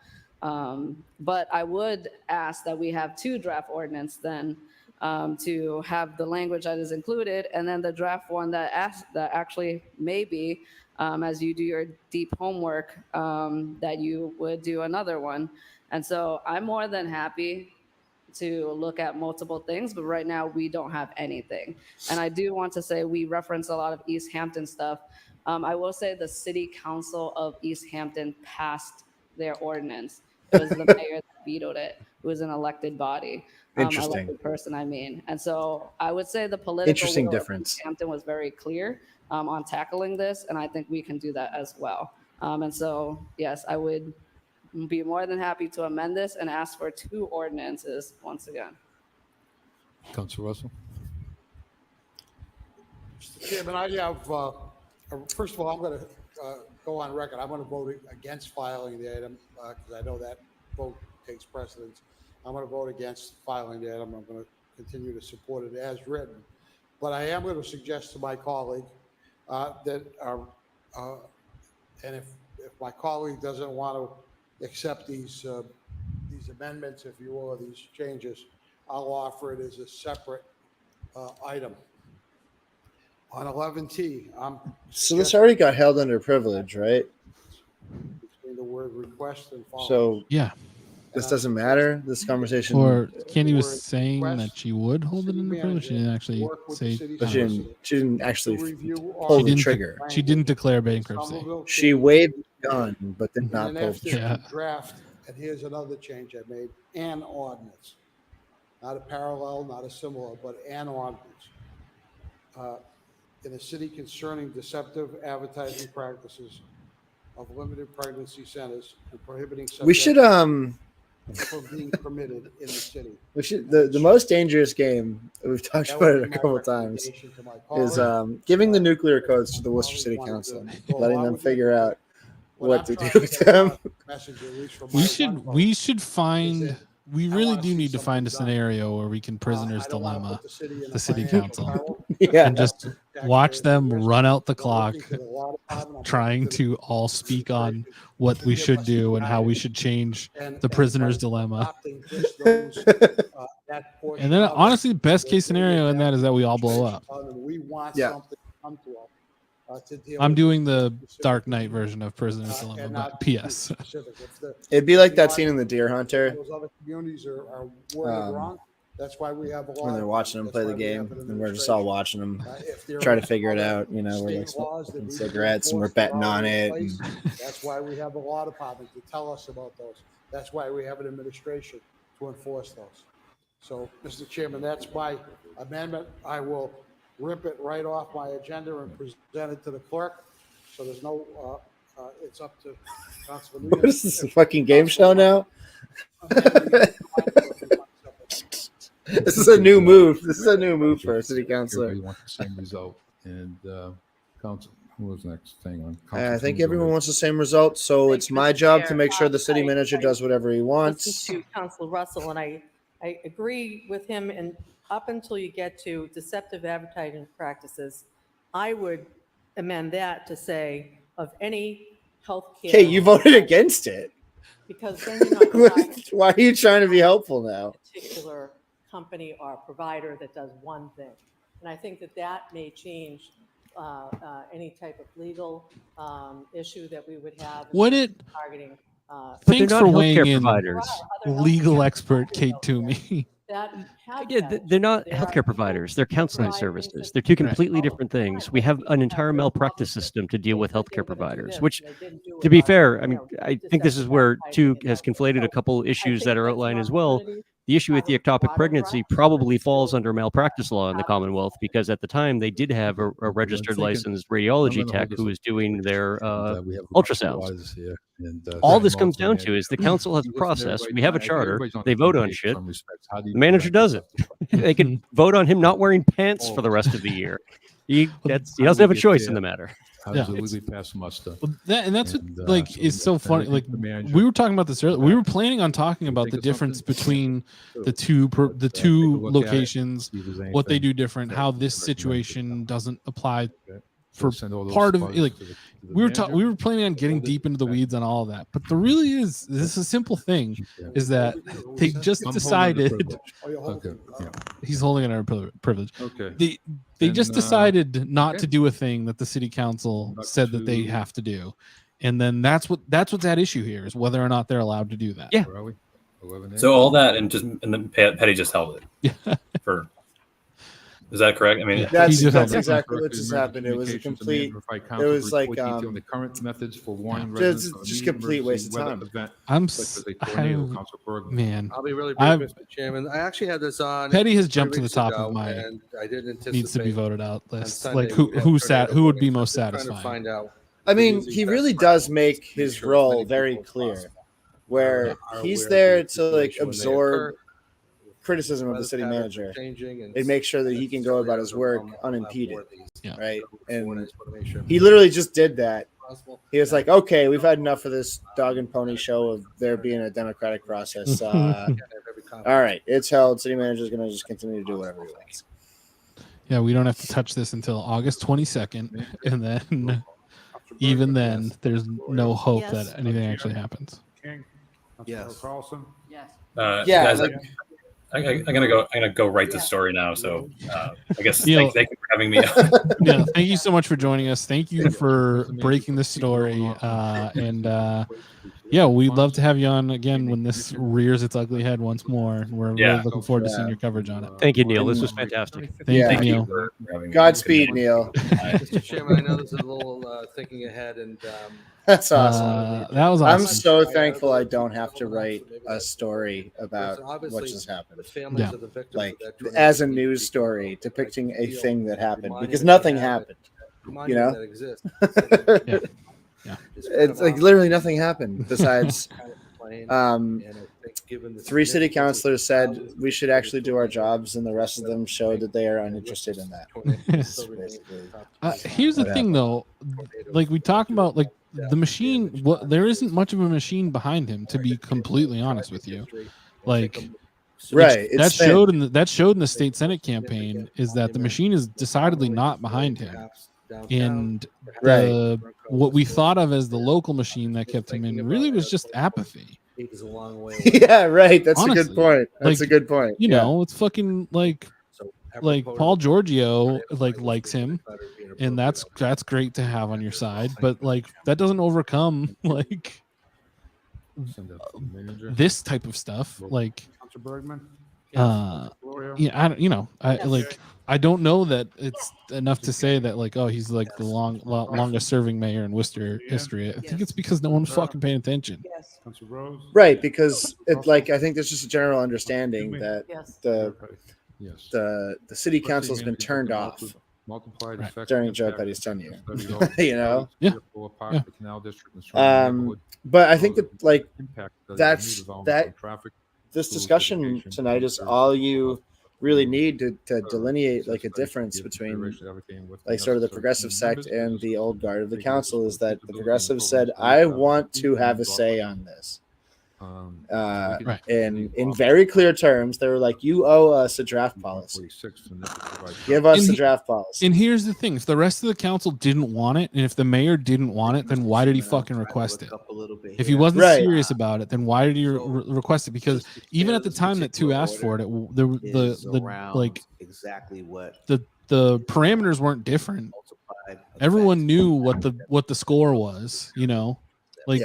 But I would ask that we have two draft ordinance then to have the language that is included, and then the draft one that actually maybe, as you do your deep homework, that you would do another one. And so I'm more than happy to look at multiple things, but right now we don't have anything. And I do want to say we reference a lot of East Hampton stuff. I will say the City Council of East Hampton passed their ordinance. It was the mayor that vetoed it. It was an elected body. Interesting. Elected person, I mean. And so I would say the political Interesting will of difference. East Hampton was very clear on tackling this, and I think we can do that as well. And so, yes, I would be more than happy to amend this and ask for two ordinances once again. Counselor Russell? Mr. Chairman, I have, first of all, I'm going to go on record. I'm going to vote against filing the item because I know that vote takes precedence. I'm going to vote against filing the item. I'm going to continue to support it as written. But I am going to suggest to my colleague that, and if my colleague doesn't want to accept these amendments, if you will, or these changes, I'll offer it as a separate item. On 11T, So this already got held under privilege, right? between the word request and follow. So yeah, this doesn't matter. This conversation. Or Candy was saying that she would hold it under privilege. She didn't actually say. But she didn't actually pull She the didn't. trigger. She didn't declare bankruptcy. She waved the gun, but did not And pull the after trigger. draft, and here's another change I made, an ordinance. Not a parallel, not a similar, but an ordinance. in the city concerning deceptive advertising practices of limited pregnancy centers and prohibiting such We should from being permitted in the city. We should the most dangerous game, we've talked That about would it a be my couple of times, recommendation to my is colleagues. giving the nuclear codes to the Worcester City Council, letting them figure out What what I'm to trying do to with get them. across the message, at least from We my should one vote, we should find we I really wanna do see need to something find a done. scenario where we can prisoner's I don't wanna dilemma put the city in the a city financial council peril. Yeah. and just watch them run out the clock Looking to the law department, I'm trying looking to all speak on what we should do and how we should change the prisoner's dilemma. adopting just those, that portion And then of it, honestly, best where case they scenario get in that is that we all blow up. and we want Yeah. something to come to us. To deal I'm with doing the specific Dark Knight issues, version of Prisoner's Dilemma, and but not be too PS. specific. If the- It'd be if like the that scene in audience- The Deer Hunter Those other communities are worded wrong. That's why we have a law. when they're watching them play the game, and we're just all watching them try to figure it out. You know, we're like smoking cigarettes and we're betting on it. And That's why we have a law department to tell us about those. That's why we have an administration to enforce those. So, Mr. Chairman, that's my amendment. I will rip it right off my agenda and present it to the clerk. So there's no, it's up to Councilman. what is this, a fucking game show now? This is a new move. This is a new move for a city councilor. Everybody wants the same result. And council, who was next? Hang on. I think everyone wants the same result, so it's my job to make sure the city manager does whatever he wants. Listen to Council Russell, and I agree with him, and up until you get to deceptive advertising practices, I would amend that to say of any healthcare. Okay, you voted against it. Because then you're not Why are you trying to be helpful now? particular company or provider that does one thing. And I think that may change any type of legal issue that we would have. Would it? Targeting. Thanks for weighing healthcare in, providers. legal expert Kate Toomey. Yeah, they're not healthcare providers. They're counseling services. They're two completely different things. We have an entire malpractice system to deal with healthcare providers, which, to be fair, I mean, I think this is where has conflated a couple issues that are outlined as well. The issue with the ectopic pregnancy probably falls under malpractice law in the Commonwealth because at the time they did have a registered licensed radiology tech who was doing their ultrasounds. All this comes down to is the council has a process. We have a charter. They vote on shit. The manager does it. They can vote on him not wearing pants for the rest of the year. He doesn't have a choice in the matter. Absolutely pass muster. Well, that's what like is so funny. Like we were talking about this earlier. We were planning on talking about the difference between the two locations, what they do different, how this situation doesn't apply for part of like we were planning on getting deep into the weeds on all of that. But the really is this is a simple thing is that they just decided he's holding another privilege. Okay. They just decided not to do a thing that the city council said that they have to do. And then that's what's at issue here is whether or not they're allowed to do that. Yeah. So all that and then Petty just held it. For is that correct? I mean, that's exactly what just happened. It was a complete. It was like the current methods for warning just complete waste of time. Man, I'll be really brief, Mr. Chairman. I actually had this on. Petty has jumped to the top of my and I didn't anticipate needs to be voted out list. Sunday Like we'd who would be most trying to satisfying? find out. I mean, he really does make his role very clear, where he's there to like absorb criticism of the city manager and make sure that he can go about his work unimpeded, right? And he literally just did that. He was like, okay, we've had enough of this dog and pony show of there being a democratic process. All right, it's held. City manager is going to just continue to do whatever he wants. Yeah, we don't have to touch this until August 22nd, and then even then, there's no hope that anything actually happens. Yes. Carlson? Yes. Guys, I'm gonna go write the story now. So I guess thank you for having me. Yeah, thank you so much for joining us. Thank you for breaking the story. And Yeah, we'd love to have you on again when this rears its ugly head once more. We're really looking forward to seeing your coverage on it. Thank you, Neil. This was fantastic. Thank you, Neil. Godspeed, Neil. Mr. Chairman, I know this is a little thinking ahead, and that's awesome. That was awesome. I'm so thankful I don't have to write a story about what just happened. Yeah. Like as a news story depicting a thing that happened, because nothing happened. You know? Yeah. It's like literally nothing happened besides 3 city councilors said we should actually do our jobs, and the rest of them showed that they are uninterested in that. Here's the thing, though. Like we talk about, like the machine. There isn't much of a machine behind him, to be completely honest with you. Like, right? That showed in the state senate campaign is that the machine is decidedly not behind him. And what we thought of as the local machine that kept him in really was just apathy. Yeah, right. That's Honestly, a good point. That's like, a good point. You know, it's fucking like Paul Giorgio likes him, and that's great to have on your side. But like that doesn't overcome like this type of stuff. Like, I don't know that it's enough to say that like, oh, he's like the longest serving mayor in Worcester history. I think it's because no one's fucking paying attention. Right, because I think there's just a general understanding that the city council has been turned off during Joe Petty's tenure. You know? Yeah. But I think that like this discussion tonight is all you really need to delineate like a difference between like sort of the progressive sect and the old guard of the council, is that the progressives said, I want to have a say on this. And in very clear terms, they were like, you owe us a draft policy. Give us the draft policy. And here's the thing: if the rest of the council didn't want it, and if the mayor didn't want it, then why did he fucking request it? If he wasn't serious about it, then why did he request it? Because even at the time that 2 asked for it, the parameters weren't different. Everyone knew what the score was, you know. Like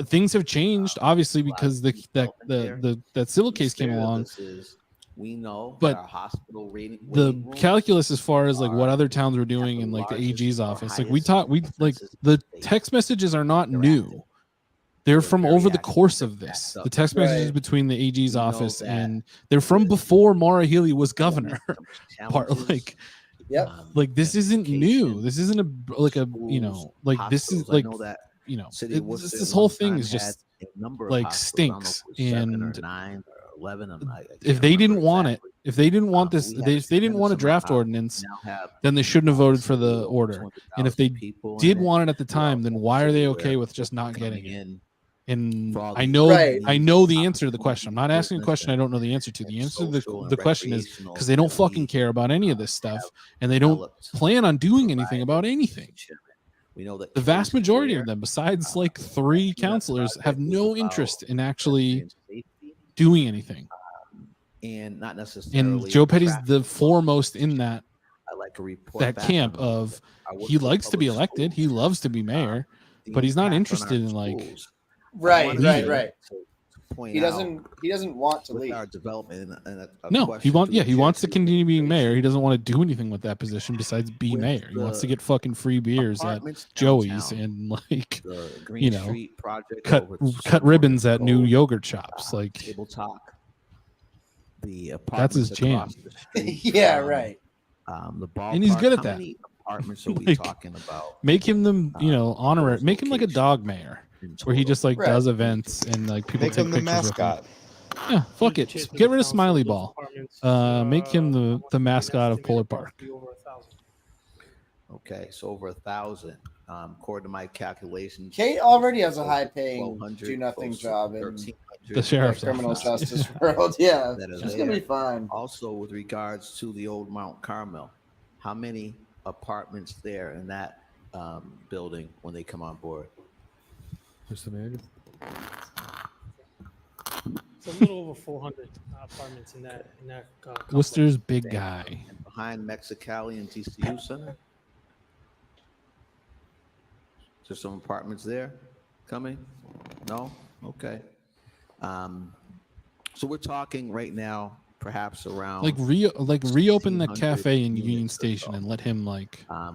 things have changed, obviously, because that civil case came along. We know, but our hospital rating, the calculus as far as like what other towns were doing in like the AG's office, like the text messages are not new. They're from over the course of this. The text messages between the AG's office and they're from before Maura Healey was governor. Like this isn't new. This isn't this is like. You know, this whole thing is just like stinks. And 9 or 11 of them, if they didn't want it, if they didn't want this, if they didn't want a draft ordinance, then they shouldn't have voted for the order. And if they did want it at the time, then why are they okay with just not getting it? And I know the answer to the question. I'm not asking a question I don't know the answer to. The answer to the question is because they don't fucking care about any of this stuff, and they don't plan on doing anything about anything. We know that the vast majority of them, besides like 3 councilors, have no interest in actually doing anything. And not necessarily. And Joe Petty's the foremost in that. I like a report that camp of he likes to be elected, he loves to be mayor, but he's not interested in like right. He doesn't want to leave. Our development he wants to continue being mayor. He doesn't want to do anything with that position besides be mayor. He wants to get fucking free beers at Joey's and like cut ribbons at new yogurt shops. Like table talk. That's his jam. Yeah, right. The ballpark, and he's good at that. How many apartments are we talking about? Make him honorary. Make him like a dog mayor. Where he just like does events and like people make take him the pictures mascot. With him. Yeah, fuck it. Just get rid of Smiley Ball. Make him the mascot of Polar Park. Okay, so over 1,000. According to my calculations, Kate already has a high-paying do-nothing job in the sheriff's criminal office. justice world. Yeah, she's gonna be fine. Also, with regards to the old Mount Carmel, how many apartments there in that building when they come on board? Mr. Mayor? It's a little over 400 apartments in that complex. Worcester's big guy. And behind Mexicali and TCU Center? Is there some apartments there coming? No? Okay. So we're talking right now, perhaps around reopen the 1,600 cafe in Union units or Station so. and let him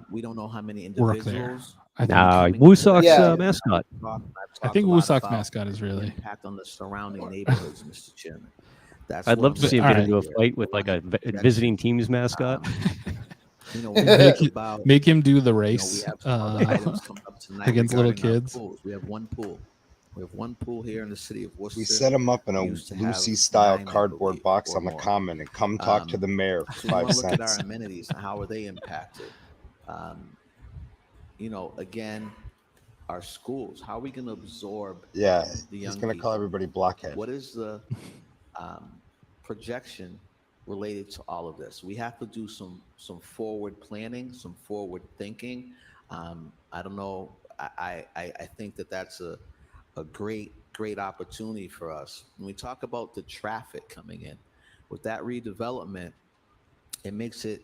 We don't know how many work there. individuals. I think Woosok's mascot. I think Woosok's mascot is really impact on the surrounding neighborhoods, Mr. Chairman. That's I'd what love I'm to see him saying get into a here. fight with like a visiting team's mascot. You know, when we think about, make him do the you know, race we have some other items coming up tonight against little regarding our kids. pools. We have one pool. We have one pool here in the city of Worcester. We set them up in a We used to have Lucy-style 9, I cardboard believe, box or on the more. common and come talk to the mayor for So we want 5 to look at our cents. amenities and how are they impacted. You know, again, our schools. How are we going to absorb? Yeah, the he's young going to call people? everybody blockhead. What is the projection related to all of this? We have to do some forward planning, some forward thinking. I don't know. I think that's a great opportunity for us. When we talk about the traffic coming in, with that redevelopment, it makes it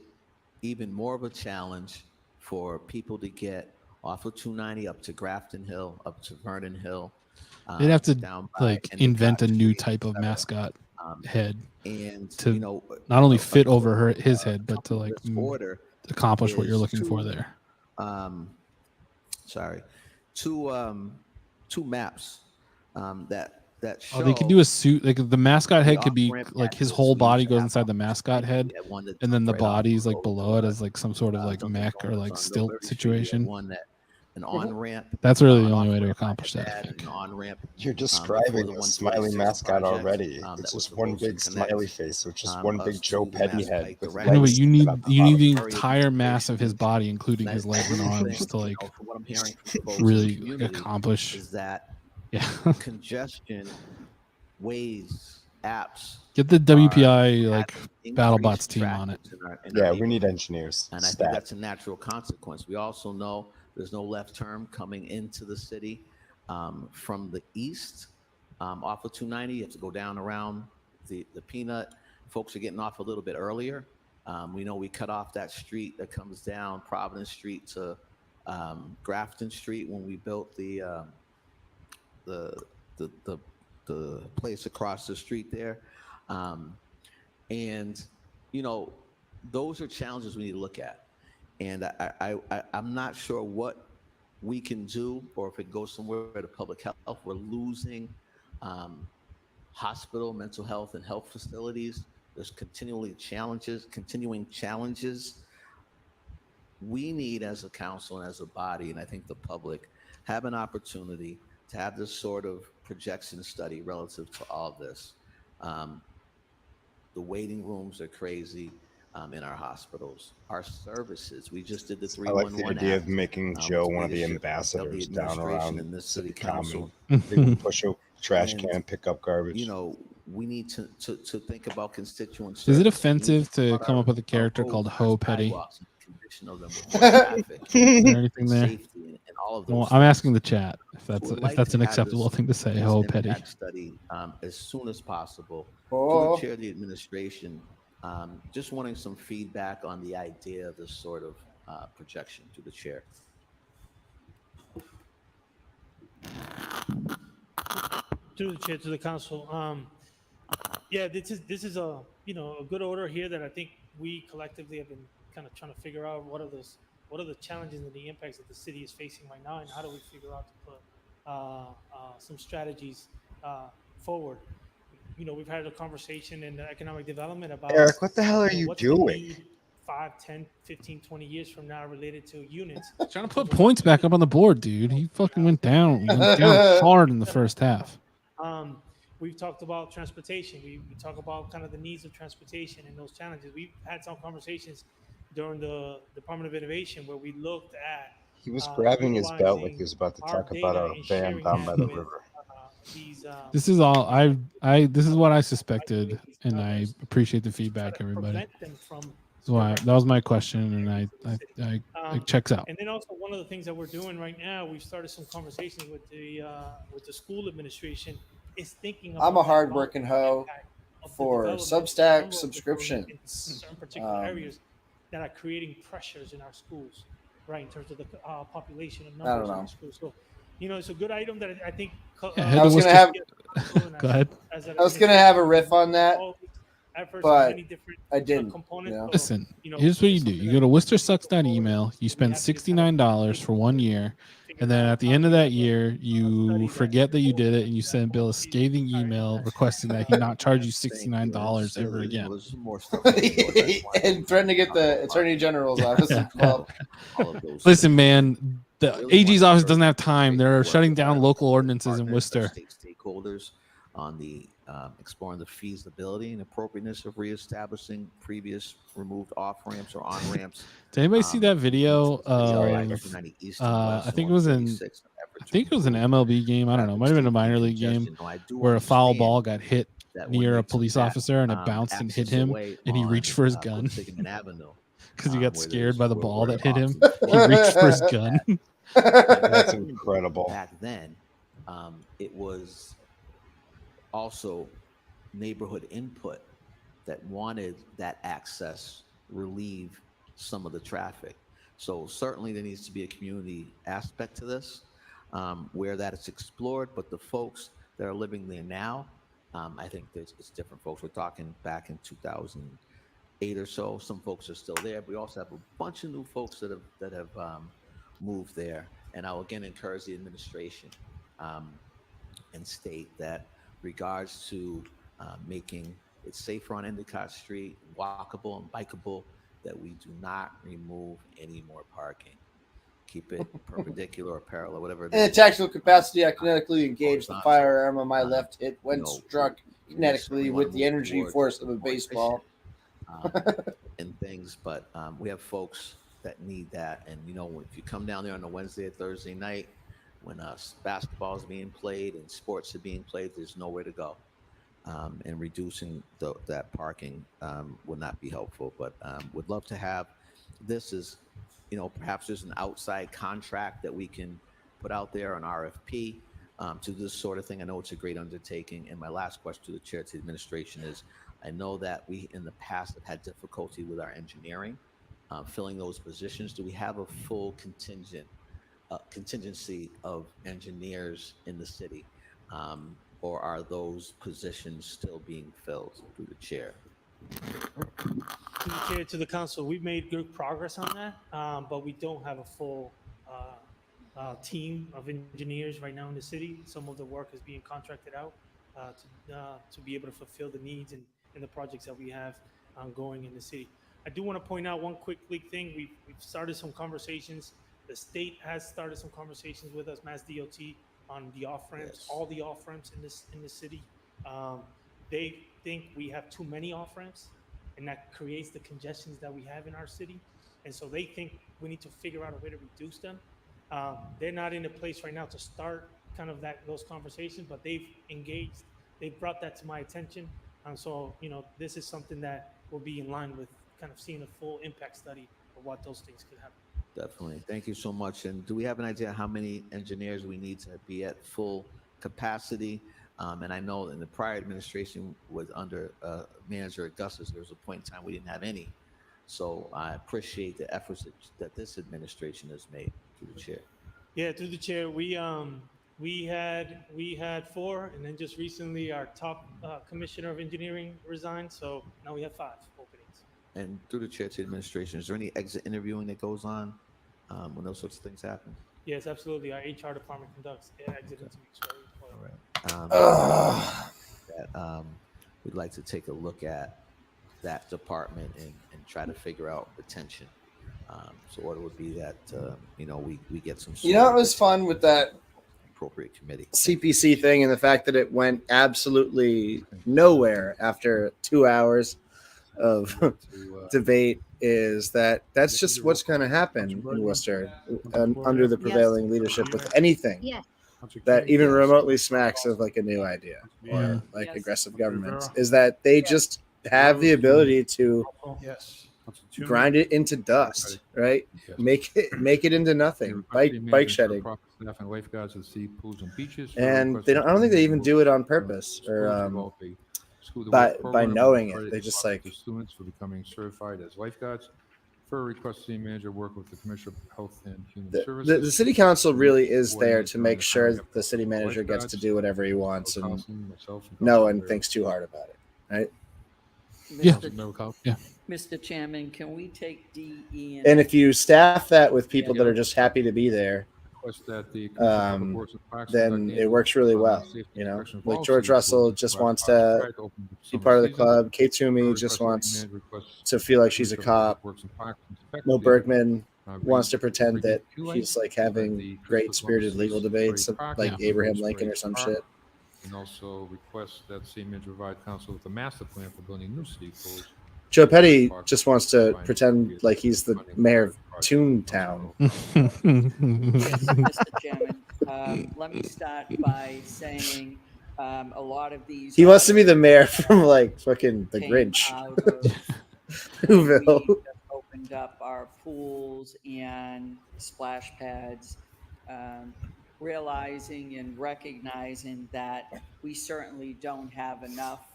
even more of a challenge for people to get off of 290 up to Grafton Hill, up to Vernon Hill. They'd have to down by invent a Endicott new Street, type of mascot head and to you know, not only fit over his head, but to order accomplish what you're is looking for there. Two maps that show. Oh, they could do a suit. Like the mascot head could be off-ramp like his access. whole We body used to goes have inside the mascot head, one that and then the took right off body's the like road, below it as like some sort of like Dunkin' mech or Donuts like on stilt Millbury Street. We had situation. one that an on-ramp. That's really the an only way to off-ramp accomplish that. I had think. An on-ramp. You're before describing the a smiley 146 mascot project, already. that It's was just one supposed to big connect, smiley face, which is one big us Joe to the Petty Mass head Pike with directly. No, but legs you sticking need out the the bottom. entire mass of his body, including And his I legs and really arms, think, to you like know, from what I'm hearing from folks in the really community accomplish. is that Yeah. congestion, Waze, apps. Get the WPI like having BattleBots increased team on it. traffic in our Yeah, we need neighborhood. engineers. And I Stat. think that's a natural consequence. We also know there's no left turn coming into the city from the east off of 290. You have to go down around the Peanut. Folks are getting off a little bit earlier. We know we cut off that street that comes down Providence Street to Grafton Street when we built the place across the street there. And, you know, those are challenges we need to look at. And I'm not sure what we can do, or if it goes somewhere to public health. We're losing hospital, mental health, and health facilities. There's continuing challenges. We need, as a council and as a body, and I think the public, have an opportunity to have this sort of projection study relative to all of this. The waiting rooms are crazy in our hospitals. Our services, we just did the 311 I like the idea of making Joe one of the ambassadors down around the city common. They would push a trash can, pick up garbage. You know, we need to think about constituents. Is it offensive to come up with a character called Ho Petty? Is there anything there? Well, I'm asking the chat if that's an acceptable thing to say. Ho Petty. Study as soon as possible. Oh. To the chair of the administration, just wanting some feedback on the idea of this sort of projection to the chair. Through the chair to the council. Yeah, this is a a good order here that I think we collectively have been kind of trying to figure out what are the challenges and the impacts that the city is facing right now, and how do we figure out to put some strategies forward. You know, we've had a conversation in economic development about Eric, what the hell are you what's doing? the need 5, 10, 15, 20 years from now related to units. Trying to put points back up on the board, dude. He fucking went down hard in the first half. We've talked about transportation. We talk about kind of the needs of transportation and those challenges. We've had some conversations during the Department of Innovation where we looked at. He was grabbing his belt like he was about to talk about a van down by the river. This is all this is what I suspected, and I appreciate the feedback, everybody. That was my question, and it checks out. And then also one of the things that we're doing right now, we've started some conversations with the school administration, is thinking about I'm a hardworking hoe for Substack subscriptions. In certain particular areas that are creating pressures in our schools, right, in terms of the population and numbers in our schools. So it's a good item that I think. I was going to have. Go ahead. I was going to have a riff on that, but I didn't. Listen, here's what you do. You go to worcestersucks.email, you spend $69 for 1 year, and then at the end of that year, you forget that you did it, and you send Bill a scathing email requesting that he not charge you $69 ever again. And threaten to get the Attorney General's office involved. Listen, man, the AG's office doesn't have time. They're shutting down local ordinances in Worcester. Stakeholders on the exploring the feasibility and appropriateness of reestablishing previous removed off ramps or on ramps. Did anybody see that video of? I think it was an MLB game. I don't know. It might have been a minor league game where a foul ball got hit near a police officer and it bounced and hit him, and he reached for his gun because he got scared by the ball that hit him. He reached for his gun. That's incredible. Back then, it was also neighborhood input that wanted that access relieve some of the traffic. So certainly there needs to be a community aspect to this where that is explored, but the folks that are living there now, I think it's different folks. We're talking back in 2008 or so. Some folks are still there, but we also have a bunch of new folks that have moved there. And I will again encourage the administration and state that regards to making it safer on Endicott Street, walkable and bikeable, that we do not remove any more parking. Keep it perpendicular or parallel, whatever it is. In a tactical capacity, I kinetically engaged the firearm on my left hip when struck kinetically with the energy force of a baseball. And things, but we have folks that need that. And, if you come down there on a Wednesday or Thursday night, when basketball is being played and sports are being played, there's nowhere to go. And reducing that parking would not be helpful, but would love to have this as, perhaps there's an outside contract that we can put out there, an RFP to this sort of thing. I know it's a great undertaking. And my last question to the chair, to the administration is, I know that we in the past have had difficulty with our engineering, filling those positions. Do we have a full contingency of engineers in the city? Or are those positions still being filled? Through the chair. To the chair, to the council, we've made good progress on that, but we don't have a full team of engineers right now in the city. Some of the work is being contracted out to be able to fulfill the needs and the projects that we have ongoing in the city. I do want to point out one quick thing. We've started some conversations. The state has started some conversations with us, Mass DOT, on the off ramps, all the off ramps in the city. They think we have too many off ramps, and that creates the congestions that we have in our city. And so they think we need to figure out a way to reduce them. They're not in a place right now to start kind of those conversations, but they've engaged. They've brought that to my attention. And so, this is something that will be in line with kind of seeing a full impact study of what those things could happen. Definitely. Thank you so much. And do we have an idea how many engineers we need to be at full capacity? And I know in the prior administration was under Manager Augustus, there was a point in time we didn't have any. So I appreciate the efforts that this administration has made. Through the chair. Yeah, through the chair, we had 4, and then just recently our top commissioner of engineering resigned. So now we have 5 openings. And through the chair to the administration, is there any exit interviewing that goes on when those sorts of things happen? Yes, absolutely. Our HR department conducts exit interviews. All right. We'd like to take a look at that department and try to figure out retention. So what it would be that we get some. It was fun with that appropriate committee CPC thing, and the fact that it went absolutely nowhere after 2 hours of debate is that's just what's going to happen in Worcester under the prevailing leadership with anything that even remotely smacks of like a new idea or like aggressive government, is that they just have the ability to grind it into dust, right? Make it into nothing. Bike shedding. And they don't. I don't think they even do it on purpose or by knowing it. They just like students for becoming certified as lifeguards. Per request, city manager work with the Commissioner of Health and Human The Services. city council really is there to make sure that the city manager gets to do whatever he wants and no one thinks too hard about it, right? Mr. Chairman, can we take D, E, And if you staff that with people that are just happy to be there, then it works really well. You know, like George Russell just wants to be part of the club. Kate Toomey just wants to feel like she's a cop. Mo Bergman wants to pretend that he's like having great spirited legal debates, like Abraham Lincoln or some shit. And also request that city manager provide council with a master plan for building new city pools. Joe Petty just wants to pretend like he's the mayor of Toontown. Yes, Mr. Chairman, let me start by saying a lot of these. He wants to be the mayor from like fucking The Grinch. Whoville. We just opened up our pools and splash pads, realizing and recognizing that we certainly don't have enough.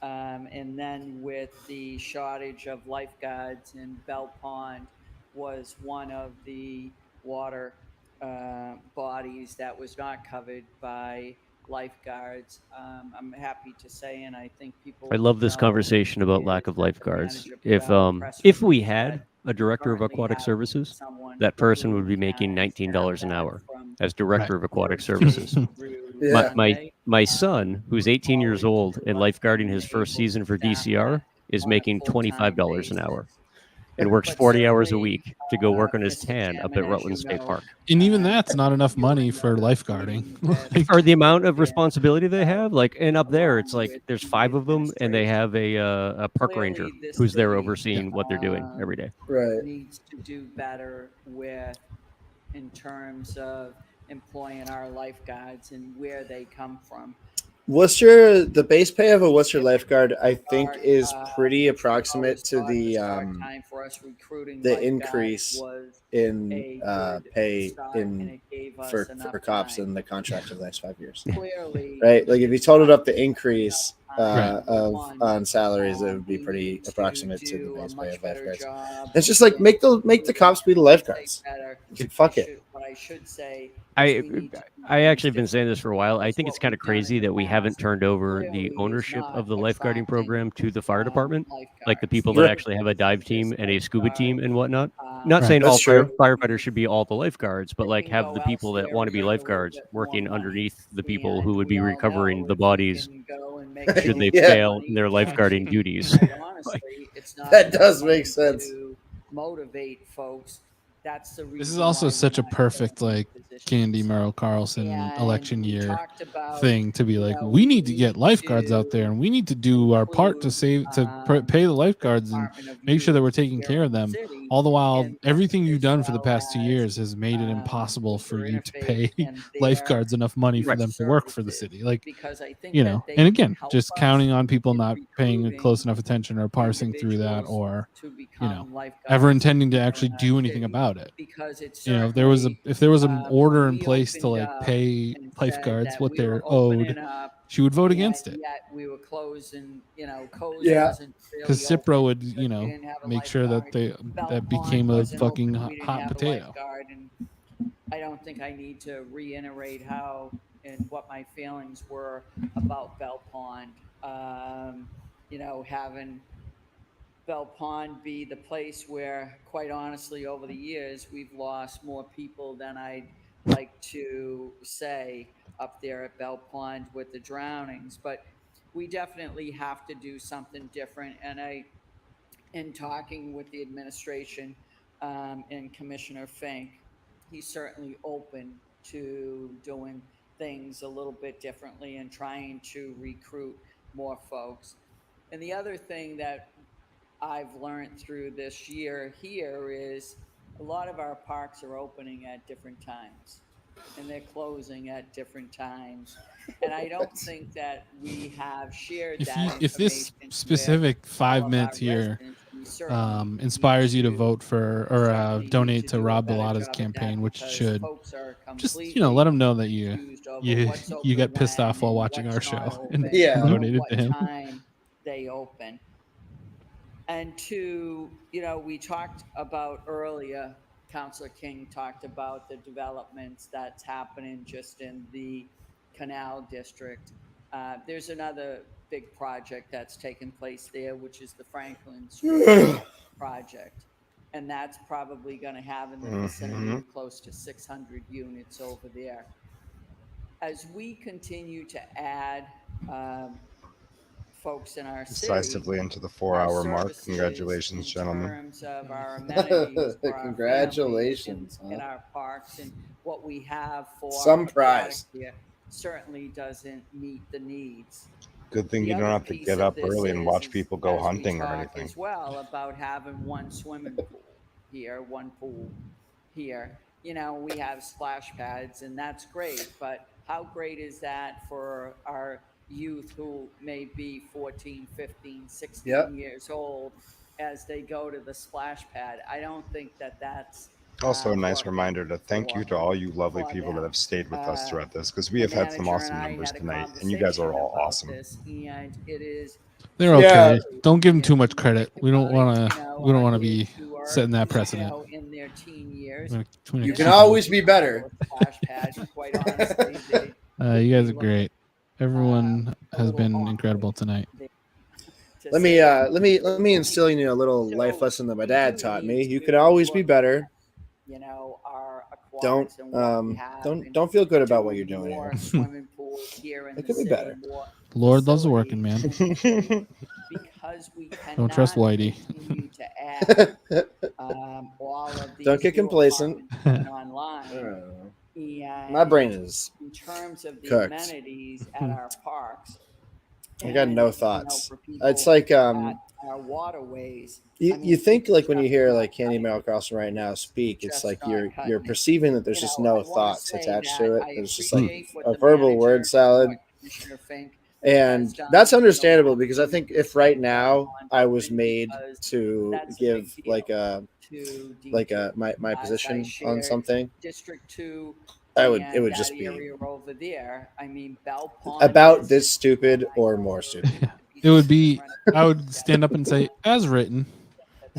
And then with the shortage of lifeguards in Bell Pond was one of the water bodies that was not covered by lifeguards. I'm happy to say, and I think people. I love this conversation about lack of lifeguards. If we had a director of aquatic services, that person would be making $19 an hour as director of aquatic services. My son, who's 18 years old and lifeguarding his first season for DCR, is making $25 an hour and works 40 hours a week to go work on his tan up at Rutland State Park. And even that's not enough money for lifeguarding. Or the amount of responsibility they have, like, and up there, it's like there's 5 of them, and they have a park ranger who's there overseeing what they're doing every day. Right. Needs to do better with, in terms of employing our lifeguards and where they come from. Worcester, the base pay of a Worcester lifeguard, I think, is pretty approximate to the increase in pay for cops in the contract of the next 5 years. Right? Like if you totaled up the increase on salaries, it would be pretty approximate to the base pay of lifeguards. It's just like make the cops be the lifeguards. Fuck it. What I should say. I actually have been saying this for a while. I think it's kind of crazy that we haven't turned over the ownership of the lifeguarding program to the fire department, like the people that actually have a dive team and a scuba team and whatnot. Not saying all firefighters should be all the lifeguards, but like have the people that want to be lifeguards working underneath the people who would be recovering the bodies should they fail in their lifeguarding duties. That does make sense. Motivate folks. That's the reason. This is also such a perfect like Candy Merrill Carlson election year thing to be like, we need to get lifeguards out there and we need to do our part to pay the lifeguards and make sure that we're taking care of them. All the while, everything you've done for the past 2 years has made it impossible for you to pay lifeguards enough money for them to work for the city. Like, you know, and again, just counting on people not paying close enough attention or parsing through that or, you know, ever intending to actually do anything about it. You know, if there was an order in place to like pay lifeguards what they're owed, she would vote against it. We were closing, you know, because Cipro would, you know, make sure that that became a fucking hot potato. I don't think I need to reiterate how and what my feelings were about Bell Pond. You know, having Bell Pond be the place where, quite honestly, over the years, we've lost more people than I'd like to say up there at Bell Pond with the drownings. But we definitely have to do something different. And in talking with the administration and Commissioner Fink, he's certainly open to doing things a little bit differently and trying to recruit more folks. And the other thing that I've learned through this year here is a lot of our parks are opening at different times and they're closing at different times. And I don't think that we have shared If this specific 5 minutes here inspires you to vote for or donate to Rob Bellata's campaign, which should just, you know, let him know that you got pissed off while watching our show and donated to him. They open. And two, we talked about earlier, Councilor King talked about the developments that's happening just in the Canal District. There's another big project that's taking place there, which is the Franklin Street project. And that's probably going to have in the vicinity of close to 600 units over there. As we continue to add folks in our city, decisively into the 4-hour mark. Congratulations, gentlemen. In terms of our amenities, for our Congratulations, families in our parks and what we have for Some our prize. product here certainly doesn't meet the needs. Good thing The you don't other have to piece get of up this early and watch is, people go as we hunting or talk anything. As well about having one swimming pool here, one pool here. We have splash pads, and that's great, but how great is that for our youth who may be 14, 15, 16 years old as they go to the splash pad? I don't think that's Also a nice working reminder to thank you to all you lovely people that have stayed with us throughout this, because we have had some awesome numbers tonight, and you guys are all awesome. And it is They're okay. Don't give them too much credit. We don't want to be setting that precedent. in their teen years. You can always be better. Splash pad, quite honestly, You guys are great. Everyone has been incredible tonight. Let me instill in you a little life lesson that my dad taught me. You can always be better. Our Don't feel good about what you're doing here. swimming pools here in It the could be city, better. more Lord loves a working man. because we Don't trust cannot Whitey. continue to add all of these Don't get new complacent. apartments online. And My brain is in terms of the cooked. amenities at our parks. I got no and, thoughts. for people It's like at our waterways. you think like when you hear like Candy Mail Carlson right now speak, it's like you're perceiving that there's just no thoughts attached to it. There's just like a verbal word salad. And that's understandable, because I think if right now I was made to give like my position on something, District 2 it would just be over there. I mean, Bell Pond about this stupid or more stupid. It would be. I would stand up and say, "As written."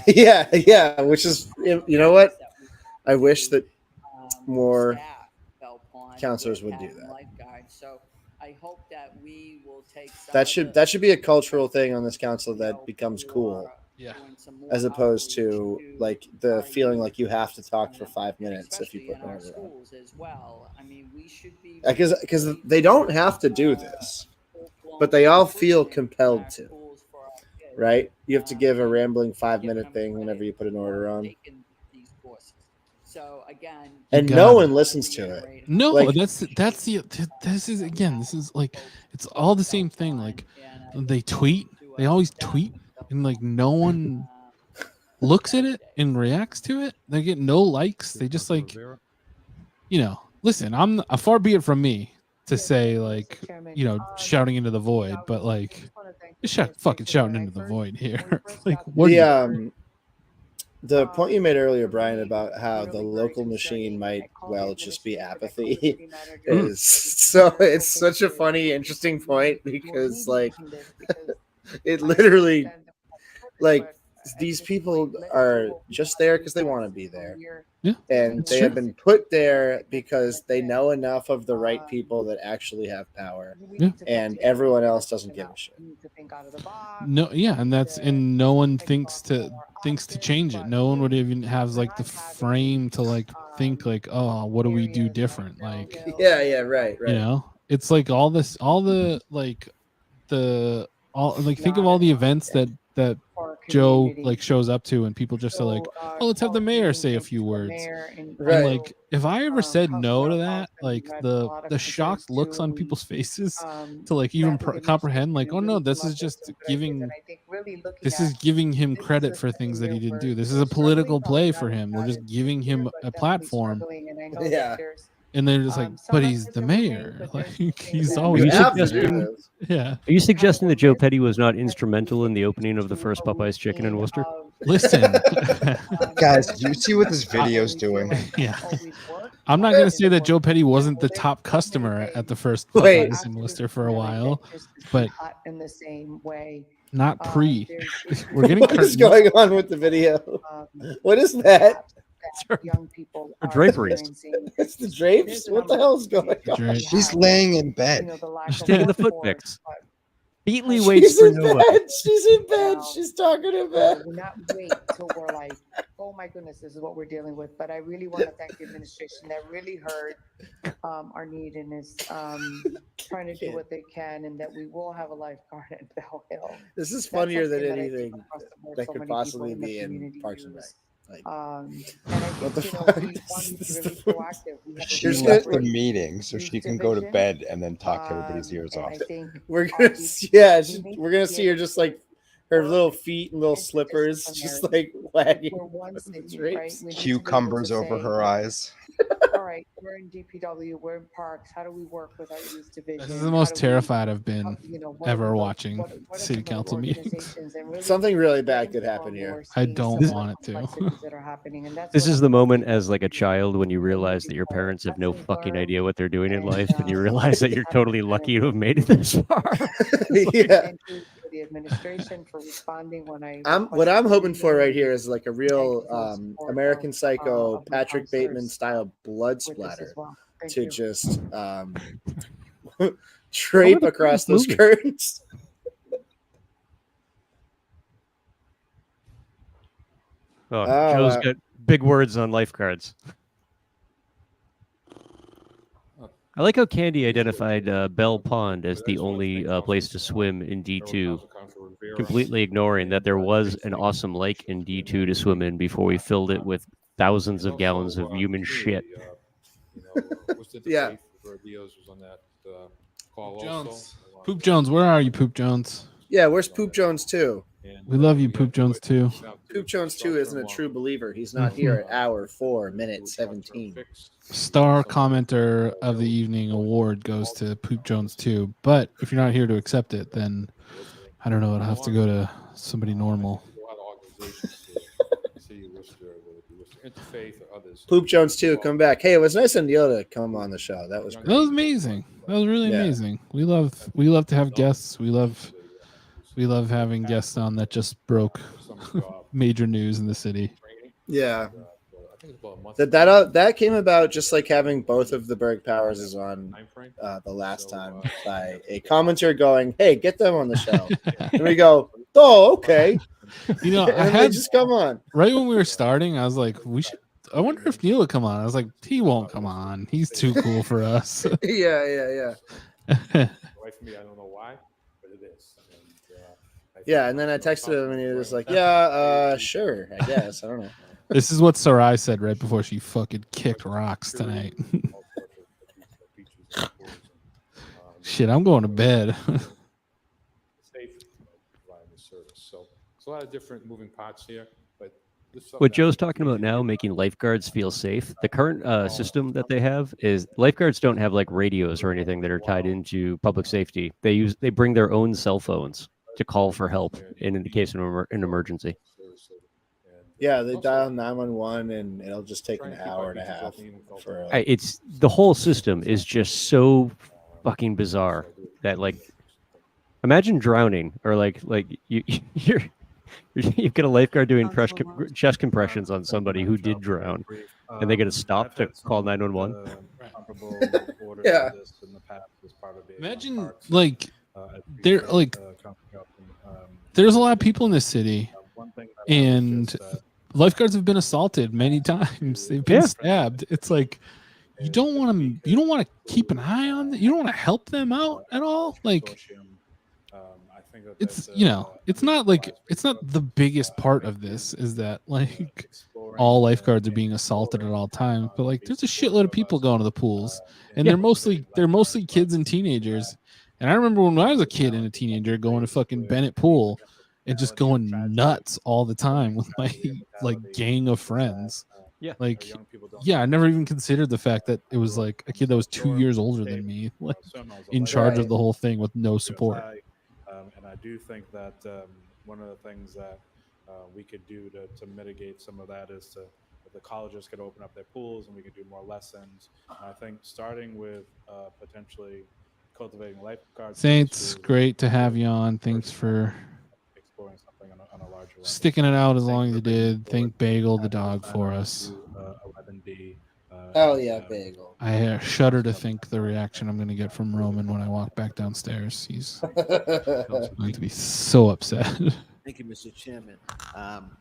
yeah. Which is, you know what? I wish that more counselors would do that. So I hope that we will take That should be a cultural thing on this council that becomes cool. Yeah. As opposed to like the feeling like you have to talk for 5 minutes if you put an order on. as well. I mean, we should be Because they don't have to do this, but they all feel compelled to, right? You have to give a rambling 5-minute thing whenever you put an order on. So again, And no one listens to it. No, Like- this is like, it's all the same thing. Like they always tweet, and like no one looks at it and reacts to it. They get no likes. They just like, listen, far be it from me to say like, shouting into the void, but like, fucking shouting into the void here. Like, what? The point you made earlier, Brian, about how the local machine might just be apathy is it's such a funny, interesting point, because like it literally, like, these people are just there because they want to be there. Yeah, and they have been put there because they know enough of the right people that actually have power. Yeah. And everyone else doesn't give a shit. No, yeah, and no one thinks to change it. No one would even have like the frame to like think like, oh, what do we do different? Like, right. It's like think of all the events that Joe like shows up to, and people just are like, oh, let's have the mayor say a few words. And like, if I ever said no to that, like the shocked looks on people's faces to like even comprehend, like, oh no, this is just giving him credit for things that he didn't do. This is a political play for him. We're just giving him a platform. Yeah. And they're just like, but he's the mayor. Like, he's always. Are you suggesting that Joe Petty was not instrumental in the opening of the first Popeye's Chicken in Worcester? Listen, guys, do you see what this video's doing? Yeah. I'm not going to say that Joe Petty wasn't the top customer at the first Popeyes in Worcester for a while, but in the same way. Not pre. We're getting What is going on with the video? What is that? Young people Or draperies. It's the drapes. What the hell is going on? She's laying in bed. She's taking the foot pics. Beatley She's waits for in nobody. bed. She's in bed. She's talking in bed. We're not wait till we're like, oh my goodness, this is what we're dealing with. But I really want to thank the administration that really heard our need and is trying to do what they can, and that we will have a lifeguard at Bell Hill. This is That's funnier than something that I anything think across the board that so could many people possibly in the be in community Parks and Rec. use. Like, And I what the think, fuck? we want to be really proactive. We have a She really left the great meeting so she can go to division. bed and then talk everybody's ears And off. I think We're our gonna, DP yeah, we need we're to gonna be see her able just to like her work little feet and little slippers, just like wagging. We're one with the city, drapes. right? We need to be able Cucumbers to over say, her eyes. all right, we're in DPW, we're in parks. How do we work with our youth division? This is the most How do we- terrified I've been what are ever the- watching what are city some of the council meetings. organizations and really Something really bad getting could happen here. I seeing don't some of the want it to. complexities that are happening, and that's This what is I'm the moment as like a child when you realize that your parents have no Lessons fucking learned, idea what they're doing in life, and you um, realize that you're totally lucky to have made it this far. Yeah. Thank you to the administration for responding when I. What I'm requested hoping for meeting right here is like a real Thank you for the support American of, Psycho of the Patrick Bateman counselors style blood with this splatter as well. Thank to you. just drape across those moving. curtains. Oh, Oh, Joe's got big words on lifeguards. I like how Candy identified Bell Pond as the only place to swim in D2, completely ignoring that there was an awesome lake in D2 to swim in before we filled it with thousands of gallons of human shit. Yeah. Jones. Poop Jones, where are you, Poop Jones? Yeah, where's Poop Jones 2? We love you, Poop Jones too. Poop Jones 2 isn't a true believer. He's not here at hour 4 minute 17. Star commenter of the evening award goes to Poop Jones 2. But if you're not here to accept it, then I don't know. It'll have to go to somebody normal. Poop Jones 2, come back. Hey, it was nice of Neil to come on the show. That was great. That was amazing. That was really amazing. We love to have guests. We love having guests on that just broke major news in the city. Yeah. That came about just like having both of the Berg Powers on the last time by a commenter going, "Hey, get them on the show." And we go, "Oh, okay." You know, and they just come on. Right when we were starting, I was like, I wonder if Neil would come on. I was like, he won't come on. He's too cool for us. Yeah. I don't know why, but it is. Yeah, and then I texted him and he was like, "Yeah, sure, I guess. I don't know." This is what Sarai said right before she fucking kicked rocks tonight. Shit, I'm going to bed. So a lot of different moving parts here, but What Joe's talking about now, making lifeguards feel safe. The current system that they have is lifeguards don't have like radios or anything that are tied into public safety. They bring their own cell phones to call for help in the case of an emergency. Yeah, they dial 911 and it'll just take an hour and a half for. It's the whole system is just so fucking bizarre that like, imagine drowning or like you get a lifeguard doing chest compressions on somebody who did drown, and they get to stop to call 911. Yeah. Imagine like there's a lot of people in this city, and lifeguards have been assaulted many times. They've been stabbed. It's like you don't want to keep an eye on them. You don't want to help them out at all. Like it's it's not the biggest part of this is that like all lifeguards are being assaulted at all times, but like there's a shitload of people going to the pools, and they're mostly kids and teenagers. And I remember when I was a kid and a teenager going to fucking Bennett Pool and just going nuts all the time with my like gang of friends. I never even considered the fact that it was like a kid that was 2 years older than me, like in charge of the whole thing with no support. And I do think that one of the things that we could do to mitigate some of that is if the colleges could open up their pools and we could do more lessons. And I think starting with potentially cultivating lifeguards. Saints, great to have you on. Thanks for storing something on a larger level. Sticking it out as long as you did. Thank Bagel the dog for us. 11D. Hell yeah, Bagel. I shudder to think the reaction I'm going to get from Roman when I walk back downstairs. He's going to be so upset. Thank you, Mr. Chairman.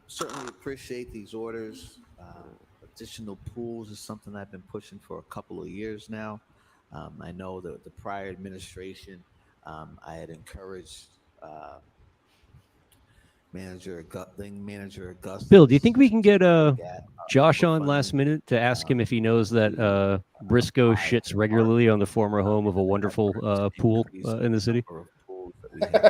Certainly appreciate these orders. Additional pools is something I've been pushing for a couple of years now. I know that the prior administration, I had encouraged Manager Augustus. Bill, do you think we can get Josh on last minute to ask him if he knows that Briscoe shits regularly on the former home of a wonderful pool in the city?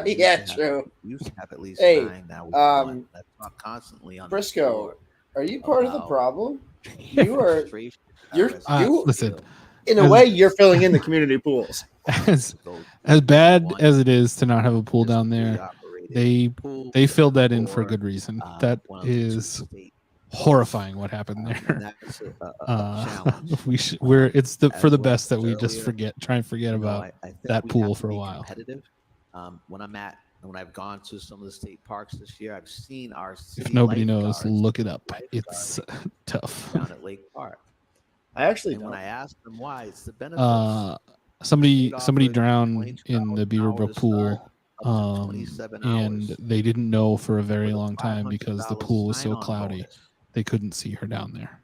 Yeah, true. Used to have at least Hey, 9, now we have 1. That's not constantly on Briscoe, are you part of the problem? You are. Listen. In a way, you're filling in the community pools. As bad as it is to not have a pool down there, they filled that in for a good reason. That is horrifying what happened there. For the best that we just try and forget about that pool for a while. When I've gone to some of the state parks this year, I've seen our city. If nobody knows, look it up. It's tough. Down at Lake Park. I actually when I asked them why, it's the benefits. Somebody drowned in the Beaverbrook pool, and they didn't know for a very long time because the pool was so cloudy. They couldn't see her down there.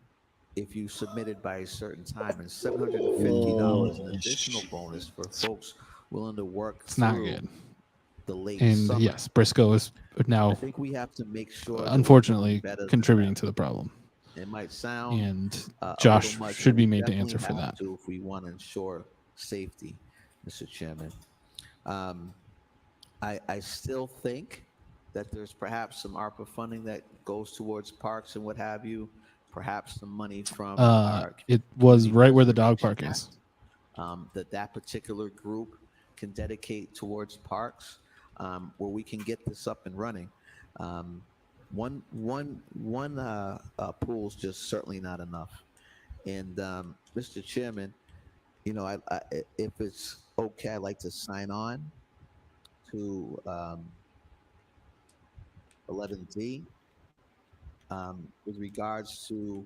If you submitted by a certain time, and $750 an additional bonus for folks willing to work. It's not good. The late and summer. Yes, Briscoe is now, I think we have to make sure unfortunately, contributing to the problem. It might sound, and Josh should be made to answer for that. If we want to ensure safety, Mr. Chairman, I still think that there's perhaps some ARPA funding that goes towards parks and what have you. Perhaps some money from it was right where the dog park is. That particular group can dedicate towards parks, where we can get this up and running. One pool's just certainly not enough. And Mr. Chairman, if it's okay, I'd like to sign on to 11D with regards to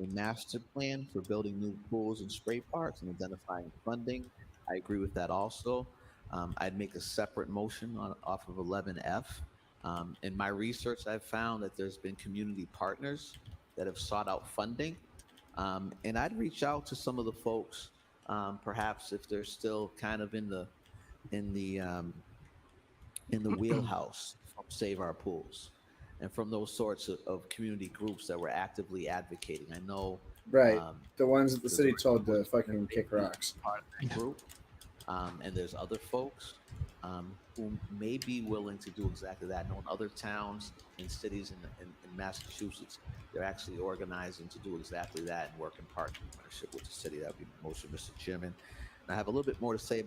a master plan for building new pools and spray parks and identifying funding. I agree with that also. I'd make a separate motion off of 11F. In my research, I've found that there's been community partners that have sought out funding. And I'd reach out to some of the folks, perhaps if they're still kind of in the wheelhouse from Save Our Pools and from those sorts of community groups that were actively advocating. I know. Right. The ones that the city told to fucking kick rocks. Part of that group. And there's other folks who may be willing to do exactly that. I know in other towns and cities in Massachusetts, they're actually organizing to do exactly that and work in partnership with the city. That would be my motion, Mr. Chairman. And I have a little bit more to say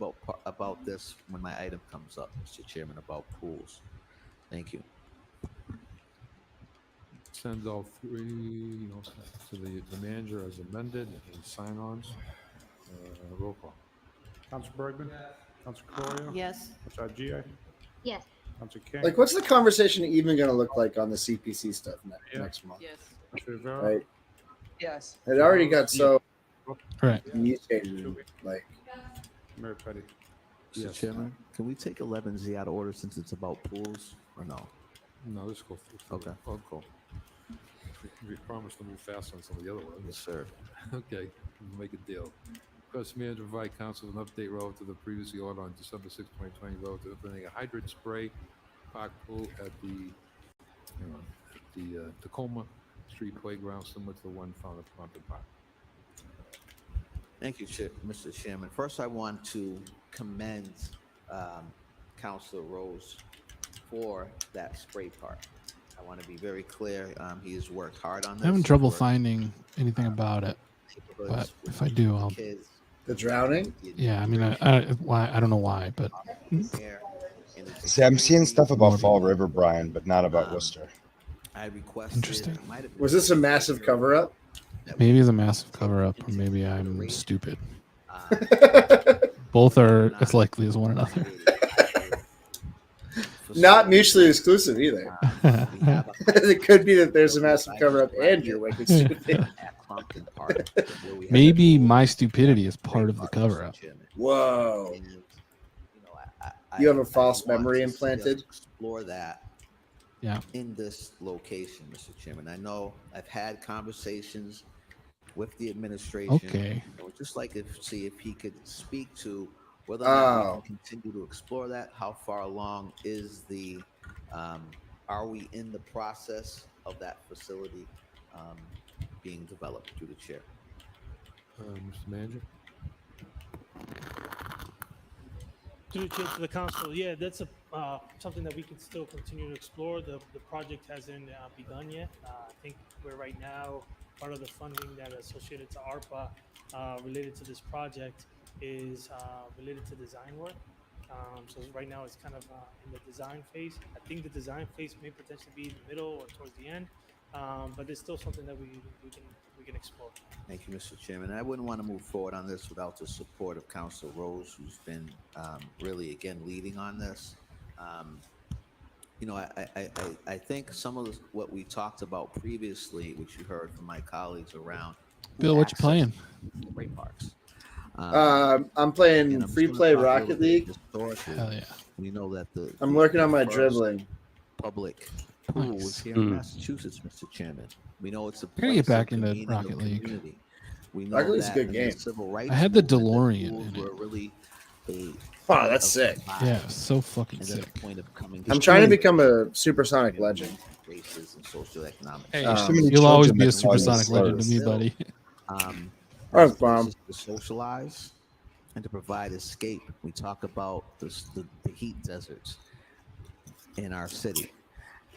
about this when my item comes up, Mr. Chairman, about pools. Thank you. Send all three to the manager as amended and sign-ons. Roll call. Councilor Bergman? Councilor Correa? Yes. Councilor Gia? Yes. Councilor King? Like, what's the conversation even going to look like on the CPC stuff next month? Yes. Right. Yes. It already got so right. mutated, like. Mayor Petty. Mr. Chairman, can we take 11Z out of order since it's about pools or no? No, let's go through. Okay. Oh, cool. We promised to move fast on some of the other ones. Yes, sir. Okay, we'll make a deal. Request manager provide council an update relative to the previously order on December 6, 2020, relative to implementing a hydrant spray park pool at the Tacoma Street Playground, similar to the one found at Plumpton Park. Thank you, Mr. Chairman. First, I want to commend Councilor Rose for that spray park. I want to be very clear. He has worked hard on this. I'm having trouble finding anything about it, but if I do, I'll. The drowning? Yeah, I mean, I don't know why, but. See, I'm seeing stuff about Fall River, Brian, but not about Worcester. I requested. Interesting. Was this a massive cover-up? Maybe it's a massive cover-up, or maybe I'm stupid. Both are as likely as one another. Not mutually exclusive either. It could be that there's a massive cover up and you're wicked stupid. Maybe my stupidity is part of the cover up. Whoa. You have a false memory implanted? Explore that in this location, Mr. Chairman. I know I've had conversations with the administration. Okay. I would just like to see if he could speak to whether or not we can continue to explore that. How far along is the, are we in the process of that facility being developed through the chair? Mr. Manager? Through to the council, yeah, that's something that we can still continue to explore. The project hasn't begun yet. I think we're right now, part of the funding that associated to ARPA related to this project is related to design work. So right now it's kind of in the design phase. I think the design phase may potentially be in the middle or towards the end, but it's still something that we can explore. Thank you, Mr. Chairman. I wouldn't want to move forward on this without the support of Council Rose, who's been really, again, leading on this. You know, I think some of what we talked about previously, which you heard from my colleagues around. Bill, what you playing? Great parks. I'm playing free play Rocket League. Hell yeah. We know that I'm working on my dribbling. Public pool was here in Massachusetts, Mr. Chairman. We know it's a I gotta get back into Rocket League. We know Rocket League's a that good in game. the civil rights I had the movement, DeLorean pools in it. were really Wow, that's sick. Yeah, so fucking and then sick. a point of coming I'm trying to become a supersonic legend. races and socioeconomic. Hey, There's so many you'll always children be a that supersonic call legend to me, Still, buddy. That's bomb. To socialize and to provide escape. We talk about the heat deserts in our city,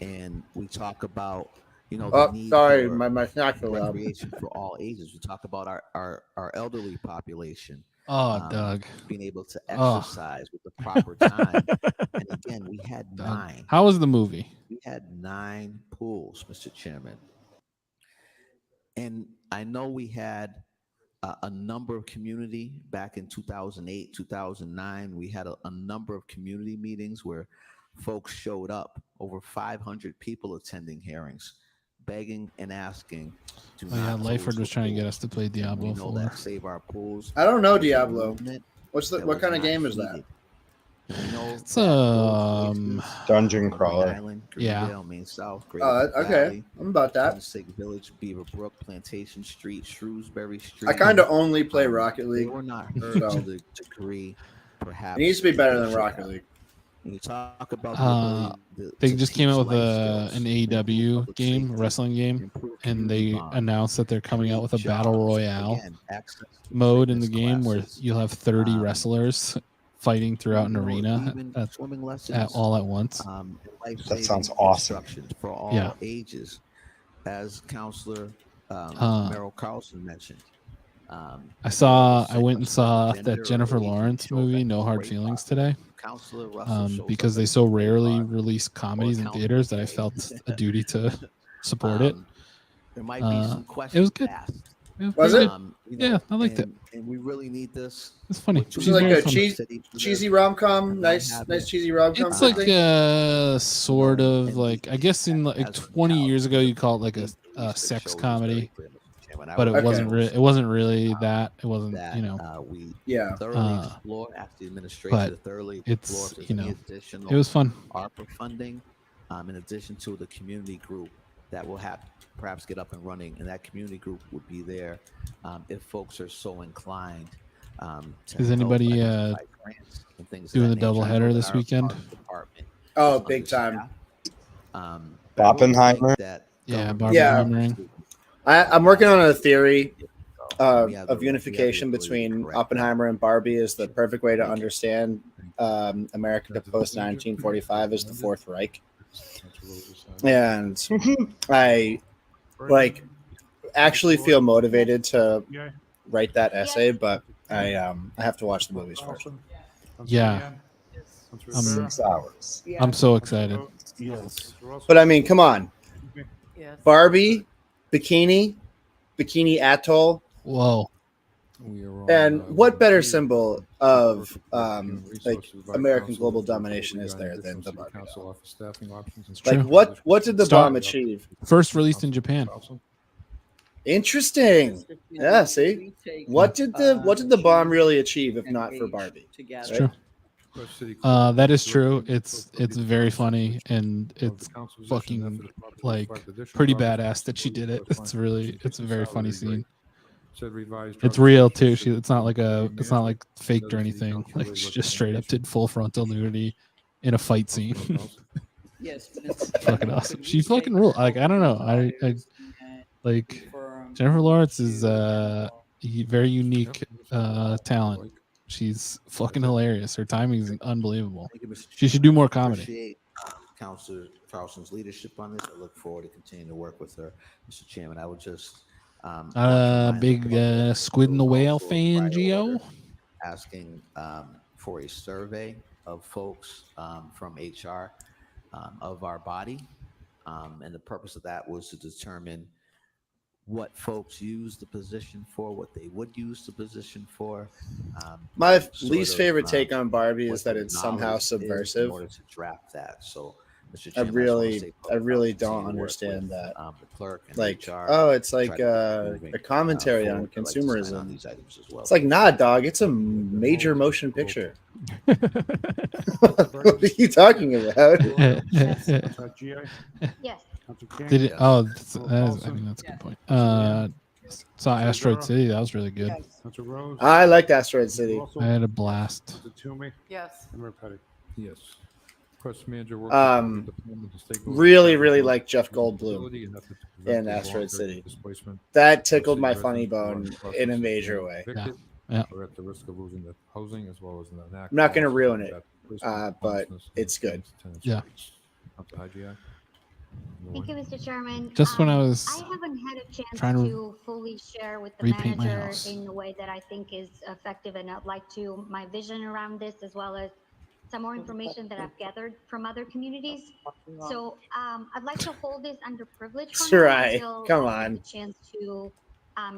and we talk about the need sorry, for my snack fell out. recreation for all ages. We talk about our elderly population. Oh, Doug. Being able to Oh. exercise with the proper time. And again, we had Doug. 9. How was the movie? We had 9 pools, Mr. Chairman. And I know we had a number of community back in 2008, 2009. We had a number of community meetings where folks showed up, over 500 people attending hearings, begging and asking. Oh yeah, Layford was trying to get us to play Diablo 4. Save our pools. I don't know Diablo. What kind of game is that? It's dungeon crawler. Yeah. Main South, okay. I'm about that. Village, Beaverbrook, Plantation Street, Shrewsbury Street. I kind of only play Rocket League. They were not heard to the degree, perhaps. It needs to be better than Rocket League. When you talk about they just came out with an AEW game, a wrestling game, and they announced that they're coming out with a battle royale mode in the game where you'll have 30 wrestlers fighting throughout an arena all at once. That sounds awesome. For all ages, as Counselor Merrill Carlson mentioned. I went and saw that Jennifer Lawrence movie, No Hard Feelings, today. Because they so rarely release comedies in theaters that I felt a duty to support it. There might be some questions. It was good. Was it? Yeah, I liked it. And we really need this. It's funny. It's like a cheesy rom-com, nice cheesy rom-com. It's like a sort of like, I guess in like 20 years ago you call it like a sex comedy, but it wasn't really. It wasn't really that. It wasn't. We thoroughly explore after the administration. Thoroughly it's explore additional it was fun. ARPA funding, in addition to the community group that will have perhaps get up and running, and that community group would be there if folks are so inclined. Is anybody doing the double header this weekend? Oh, big time. Oppenheimer. Yeah, Barbenheimer. I'm working on a theory of unification between Oppenheimer and Barbie is the perfect way to understand America post 1945 as the Fourth Reich. And I actually feel motivated to write that essay, but I have to watch the movies first. Yeah. 6 hours. I'm so excited. But I mean, come on. Barbie, Bikini Atoll. Whoa. We are on, And what item better G, symbol of Human like Resources by American Council global to domination is regarding there additional than the city Barbie council doll? office staffing options and Like True. what did the Start- bomb achieve? First released in Japan. Interesting. Yeah, see? What did the bomb really achieve if not for Barbie? It's Right? true. That is true. It's very funny and it's fucking like pretty badass that she did it. It's a very funny scene. It's real too. It's not like faked or anything. Like she just straight up did full frontal nudity in a fight scene. Yes, but it's Fucking awesome. She fucking rule. Like I don't know. I like Jennifer Lawrence is very unique talent. She's fucking hilarious. Her timing is unbelievable. She should do more comedy. Appreciate Councilor Carlson's leadership on this. I look forward to continuing to work with her, Mr. Chairman. I would just Big Squid and the Whale fan, Gio. Asking for a survey of folks from HR of our body, and the purpose of that was to determine what folks use the position for, what they would use the position for. My least favorite take on Barbie is that it's somehow subversive. In order to draft that, so Mr. I Chairman, really don't understand that. The clerk and like, HR oh, it's like a commentary on consumerism. It's like, nah, dog. It's a major motion picture. What are you talking about? Yes. Did it? Oh, that's a good point. Saw Asteroid City. That was really good. I liked Asteroid City. I had a blast. Yes. Yes. Press manager Really like Jeff Goldblum in Asteroid City. That tickled my funny bone in a major way. Yeah. We're at the risk of losing the housing as well as an I'm not going to ruin it, but it's good. Yeah. Thank you, Mr. Chairman. Just when I was I haven't had a chance trying to fully share with the repaint my manager house. in a way that I think is effective, and I'd like to my vision around this as well as some more information that I've gathered from other communities. So I'd like to hold this under privilege That's for now right. until Come I on. have the chance to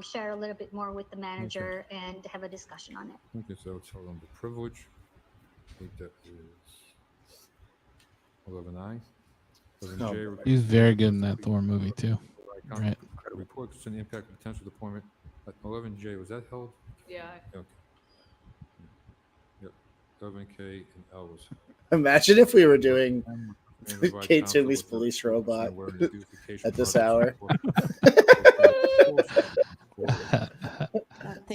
share a little bit more with the manager and have a discussion on it. Okay, so it's held under privilege. I think that is 11I. 11J. He's very good in that Thor movie too. Right. Report concerning impact of potential deployment. 11J, was that held? Yeah. Okay. Yep. 11K and L was. Imagine if we were doing Kate Toomey's police robot at this hour.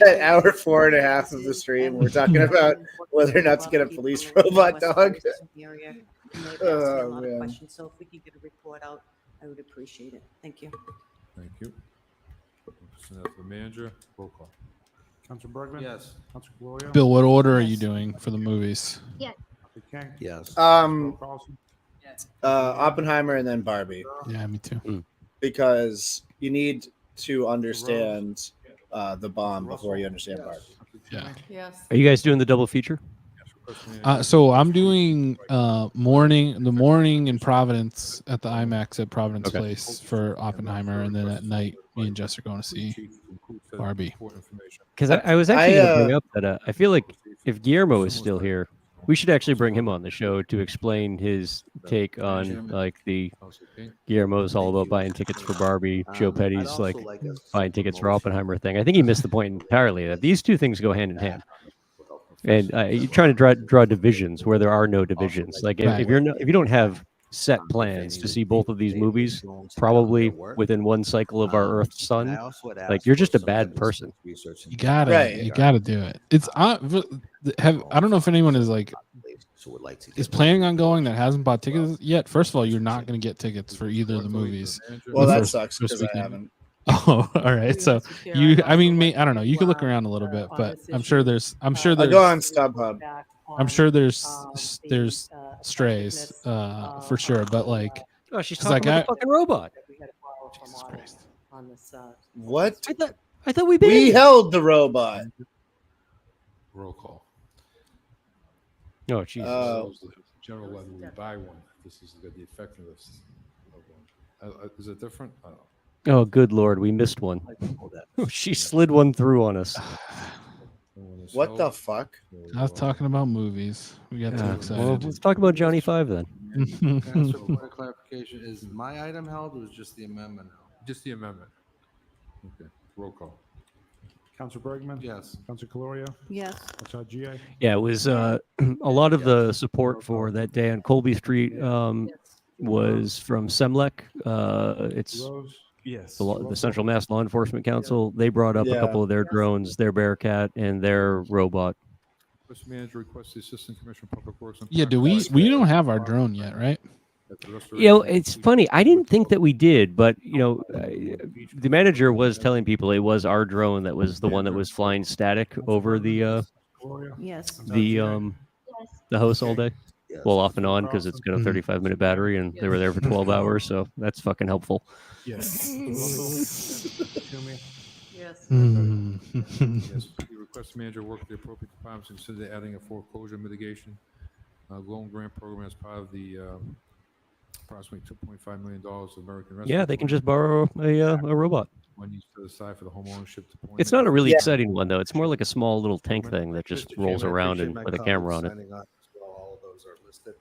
At hour 4.5 of the stream, we're talking about whether or not to get a police robot dog. Oh, man. So if we could get a report out, I would appreciate it. Thank you. Thank you. The manager, roll call. Councilor Bergman? Yes. Councilor Gloria? Bill, what order are you doing for the movies? Yes. Yes. Oppenheimer and then Barbie. Yeah, me too. Because you need to understand the bomb before you understand Barbie. Yeah. Yes. Are you guys doing the double feature? So I'm doing the morning in Providence at the IMAX at Providence Place for Oppenheimer, and then at night me and Jess are going to see Barbie. Because I was actually going to bring up that I feel like if Guillermo is still here, we should actually bring him on the show to explain his take on like the Guillermo's all about buying tickets for Barbie, Joe Petty's like buying tickets for Oppenheimer thing. I think he missed the point entirely that these two things go hand in hand. And you're trying to draw divisions where there are no divisions. Like if you don't have set plans to see both of these movies, probably within one cycle of our Earth's sun, like you're just a bad person. You gotta do it. It's I don't know if anyone is planning on going that hasn't bought tickets yet. First of all, you're not going to get tickets for either of the movies. Well, that sucks because I haven't. Oh, all right. So I don't know. You can look around a little bit, but I'm sure there's. I'll go on StubHub. I'm sure there's strays for sure, but like, oh, she's talking about the fucking robot. Jesus Christ. On this, What? I thought we held the robot. Roll call. Oh, Jesus. General whether we buy one. This is the effectiveness of one. Is it different? I don't know. Oh, good Lord, we missed one. She slid one through on us. What the fuck? I was talking about movies. We got too excited. Well, let's talk about Johnny Five then. Council, point of clarification, is my item held or is just the amendment held? Just the amendment. Okay, roll call. Councilor Bergman? Yes. Councilor Caloria? Yes. Councilor GA? Yeah, it was a lot of the support for that day on Colby Street was from SEMLEC. It's Yes. the Central Mass Law Enforcement Council. They brought up a couple of their drones, their Bearcat, and their robot. Mr. Manager requests the Assistant Commissioner of Public Works. Yeah, we don't have our drone yet, right? You know, it's funny. I didn't think that we did, but you know, the manager was telling people it was our drone that was the one that was flying static over the house all day. Well, off and on because it's got a 35-minute battery, and they were there for 12 hours, so that's fucking helpful. Yes. Yes. Yes. The request manager work with the appropriate departments to consider adding a foreclosure mitigation loan grant program as part of the approximately $2.5 million of American Rescue. Yeah, they can just borrow a robot. Money set aside for the home ownership deployment. It's not a really exciting one though. It's more like a small little tank thing that just rolls around and with a camera on it. All of those are listed.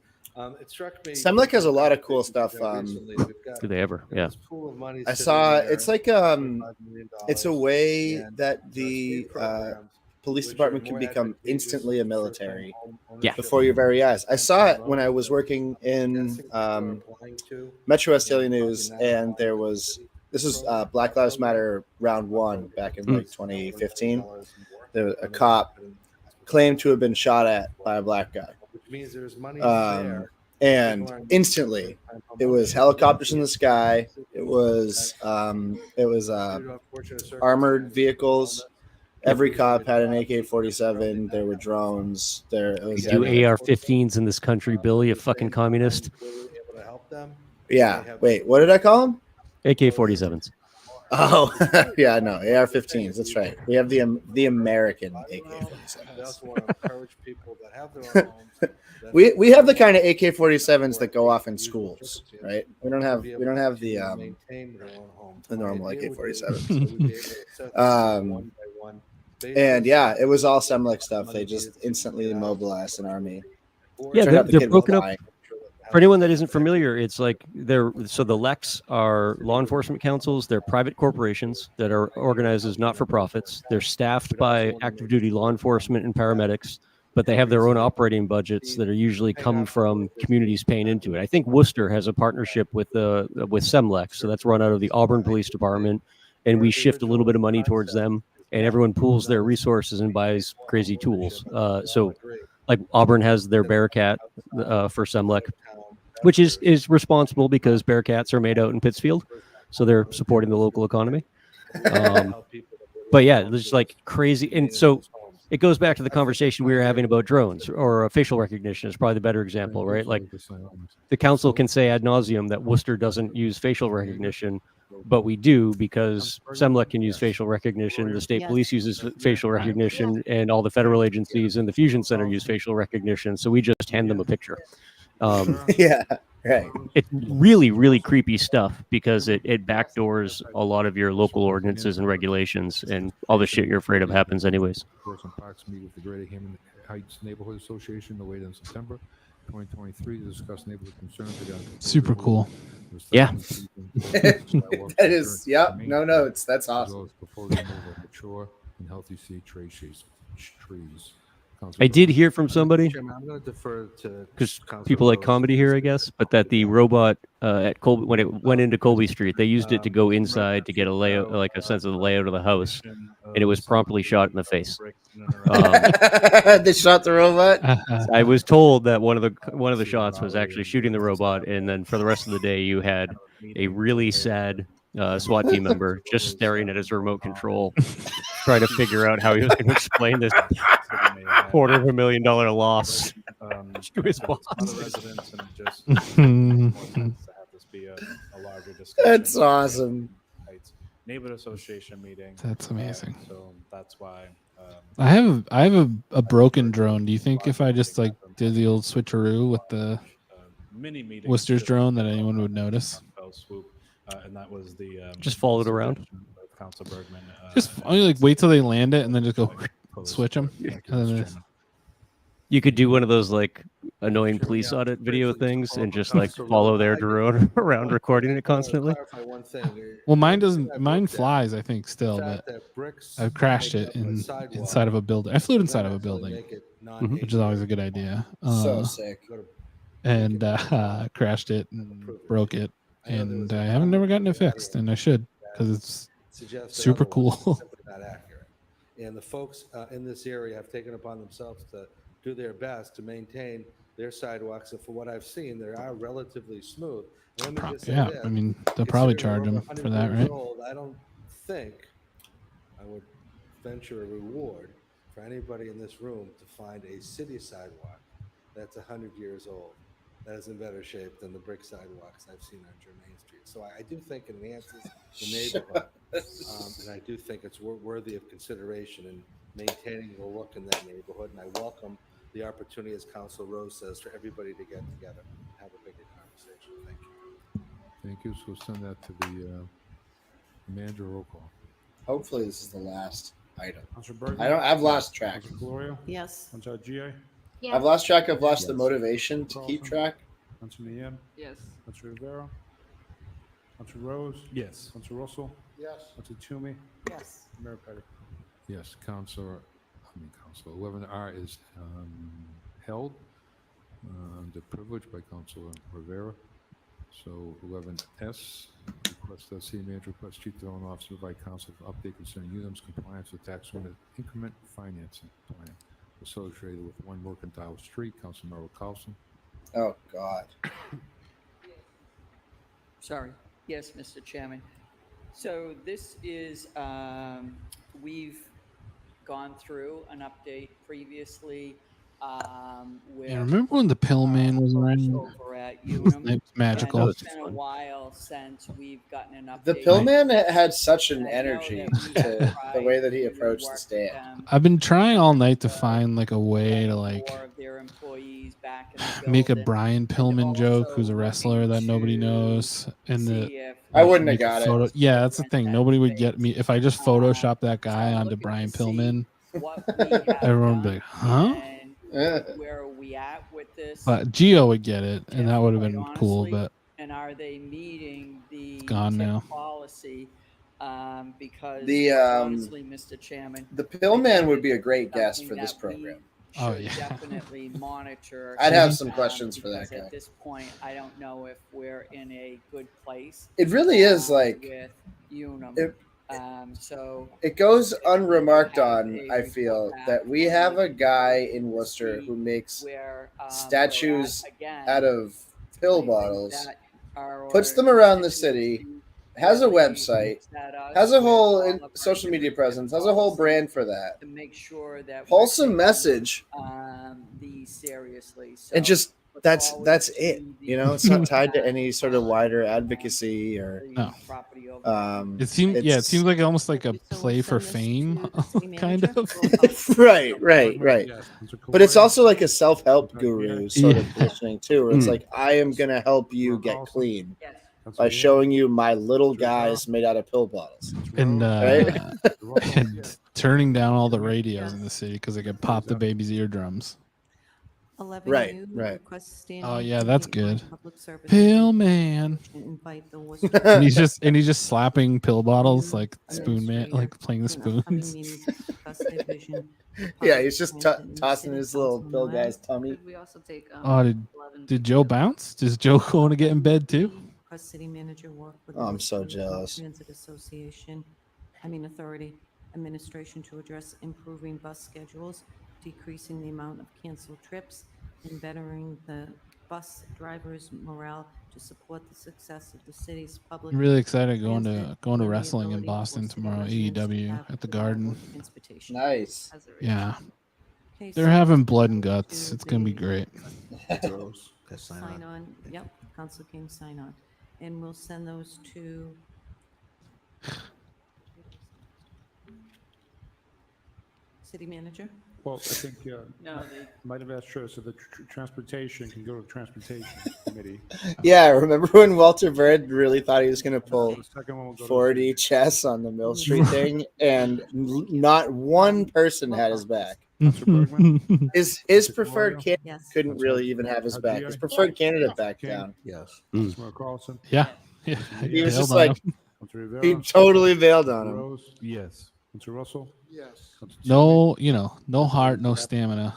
It struck me. SEMLEC has a lot of cool stuff. Do they ever? Yeah. I saw it's like it's a way that the police department can become instantly a military before your very eyes. I saw it when I was working in Metro West Daily News, and this was Black Lives Matter round 1 back in like 2015. There was a cop claimed to have been shot at by a black guy. Means there's money there. And instantly it was helicopters in the sky. It was armored vehicles. Every cop had an AK-47. There were drones. There was do AR-15s in this country, Bill, you fucking communist. Yeah. Wait, what did I call them? AK-47s. Oh, yeah, no, AR-15s. That's right. We have the American AK-47s. We have the kind of AK-47s that go off in schools, right? We don't have the normal AK-47s. And yeah, it was all SEMLEC stuff. They just instantly mobilized an army. Yeah, they're broken up. For anyone that isn't familiar, it's like the LECs are law enforcement councils. They're private corporations that are organized as not-for-profits. They're staffed by active duty law enforcement and paramedics, but they have their own operating budgets that are usually come from communities paying into it. I think Worcester has a partnership with SEMLEC, so that's run out of the Auburn Police Department, and we shift a little bit of money towards them, and everyone pools their resources and buys crazy tools. So like Auburn has their Bearcat for SEMLEC, which is responsible because Bearcats are made out in Pittsfield, so they're supporting the local economy. But yeah, there's like crazy, and so it goes back to the conversation we were having about drones, or facial recognition is probably the better example, right? Like the council can say ad nauseum that Worcester doesn't use facial recognition, but we do because SEMLEC can use facial recognition, the state police uses facial recognition, and all the federal agencies and the Fusion Center use facial recognition. So we just hand them a picture. Yeah, right. It's really, really creepy stuff because it backdoors a lot of your local ordinances and regulations, and all the shit you're afraid of happens anyways. Parks meet with the Greater Hammond Heights Neighborhood Association no later than September 2023 to discuss neighborhood concerns. Super cool. Yeah. That is, yep. No notes. That's awesome. Mature and healthy seed trees. I did hear from somebody, I'm going to defer to because people like comedy here, I guess, but that the robot at Colby, when it went into Colby Street, they used it to go inside to get a layout, like a sense of the layout of the house, and it was promptly shot in the face. They shot the robot. I was told that one of the shots was actually shooting the robot, and then for the rest of the day, you had a really sad SWAT team member just staring at his remote control, trying to figure out how he was going to explain this $250,000 loss to his boss. That's awesome. Neighborhood association meeting. That's amazing. So that's why. I have a broken drone. Do you think if I just like did the old switcheroo with the mini meeting Worcester's drone that anyone would notice? and that was the Just follow it around. suggestion of Council Bergman. Just only like wait till they land it and then just go switch them. You could do one of those like annoying police audit video things and just like follow their drone around recording it constantly. Clarify one thing. Well, mine doesn't. Mine flies, I think, still, but I've crashed it inside of a building. I flew it inside of a building, which is always a good idea. So sick. And crashed it and broke it, and I haven't never gotten it fixed, and I should because it's super cool. Simply not accurate. And the folks in this area have taken upon themselves to do their best to maintain their sidewalks, and for what I've seen, they are relatively smooth. Let me just say Yeah, this, I mean they'll probably charge them for that, right? I don't think I would venture a reward for anybody in this room to find a city sidewalk that's 100 years old that is in better shape than the brick sidewalks I've seen on Germain Street. So I do think it enhances the neighborhood, and I do think it's worthy of consideration in maintaining the look in that neighborhood. And I welcome the opportunity, as Council Rose says, for everybody to get together and have a bigger conversation. Thank you. Thank you. So we'll send that to the manager roll call. Hopefully this is the last item. Councilor Bergman? I've lost track. Councilor Florio? Yes. Councilor GA? Yeah. I've lost track. I've lost the motivation to keep track. Councilor Yen? Yes. Councilor Rivera? Councilor Rose? Yes. Councilor Russell? Yes. Councilor Toomey? Yes. Mayor Petty? Yes, Council 11R is held under privilege by Councilor Rivera. So 11S, request the city manager requests chief development officer provide council for update concerning UM's compliance with tax increment financing plan associated with 1 Mercantile Street. Councilmember Carlson. Oh God. Sorry. Yes, Mr. Chairman. So this is, we've gone through an update previously with. Yeah, remember when the pill man was around? Over at Unum. It was magical. It's been a while since we've gotten an update. The Pillman had such an energy to the way that he approached the stand. I've been trying all night to find like a way to like make a Brian Pillman joke, who's a wrestler that nobody knows, and I wouldn't have got it. Yeah, that's the thing. Nobody would get me if I just Photoshop that guy onto Brian Pillman. Everyone would be like, huh? Where are we at with this? But Geo would get it, and that would have been cool. But and are they meeting the gone now. Policy? Because honestly, Mr. Chairman, the Pillman would be a great guest for this program. Oh yeah, definitely monitor. I'd have some questions for that guy. At this point, I don't know if we're in a good place. It really is like with Unum. So it goes unremarked on. I feel that we have a guy in Worcester who makes statues out of pill bottles, puts them around the city, has a website, has a whole social media presence, has a whole brand for that. To make sure that wholesome message. These seriously. So and just that's it. You know, it's not tied to any sort of wider advocacy or. No. It seems like almost like a play for fame, kind of. right. But it's also like a self-help guru sort of positioning too, where it's like, I am gonna help you get clean by showing you my little guys made out of pill bottles, and right? and turning down all the radios in the city because they could pop the baby's eardrums. 11 Right. Oh yeah, that's good. Service Pill man. Invite the and he's just slapping pill bottles like spoon man, like playing the spoons. Yeah, he's just tossing his little pill guy's tummy. We also take. Did Joe bounce? Does Joe want to get in bed too? City manager work with. I'm so jealous. Transit Authority administration to address improving bus schedules, decreasing the amount of canceled trips, and bettering the bus drivers' morale to support the success of the city's public. I'm really excited going to wrestling in Boston tomorrow. AEW at the Garden. Nice. Yeah, they're having blood and guts. It's gonna be great. Sign on. Yep, Council King sign on, and we'll send those to. City manager. Well, I think No, might have asked Trish, so the transportation can go to the transportation committee. Yeah, remember when Walter Bird really thought he was going to pull The second one will go to 40 chess on the Mill Street thing, and not one person had his back. His preferred candidate Yes. couldn't really even have his back. His preferred candidate backed down. Yes. Councilor Carlson. Yeah. He was just Bailed on like, him. Councilor Rivera. he totally bailed on him. Rose. Yes. Councilor Russell. Yes. No, no heart, no stamina.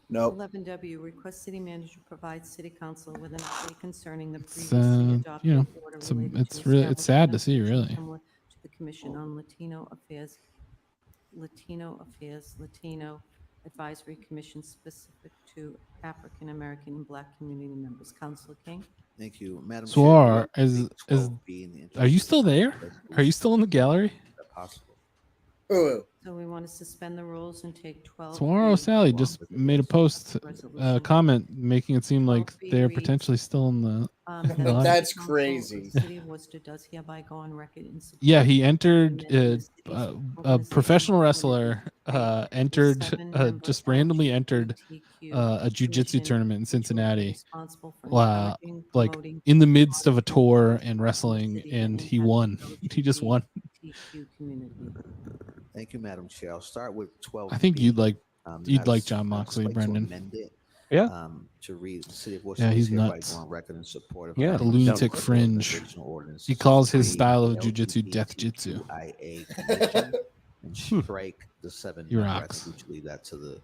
Nope. 11W, request city manager provide city council with an update concerning the It's, previously adopted order it's, related it's to really, it's sad to see, establishment really. similar to the Commission on Latino Advisory Commission specific to African American and Black community members. Councilor King. Thank you, Madam Swar, Chair. are you still there? Are you still in the gallery? So we want to suspend the rules and take 12. Swar Sally just made a post comment making it seem like they're potentially still in the. That's crazy. The city of Worcester does hereby go on record in support. Yeah, he entered a professional wrestler entered just randomly entered a jiu-jitsu tournament in Cincinnati. Wow, like in the midst of a tour and wrestling, and he won. He just won. Thank you, Madam Chair. I'll start with 12. I think you'd like John Moxley, Brendan. Yeah. To read the city of Worcester. Yeah, he's hereby nuts. go on record in support of Yeah, the lunatic fringe. He calls his style of jiu-jitsu death jitsu. And strike the 7. He rocks. Which leave that to the.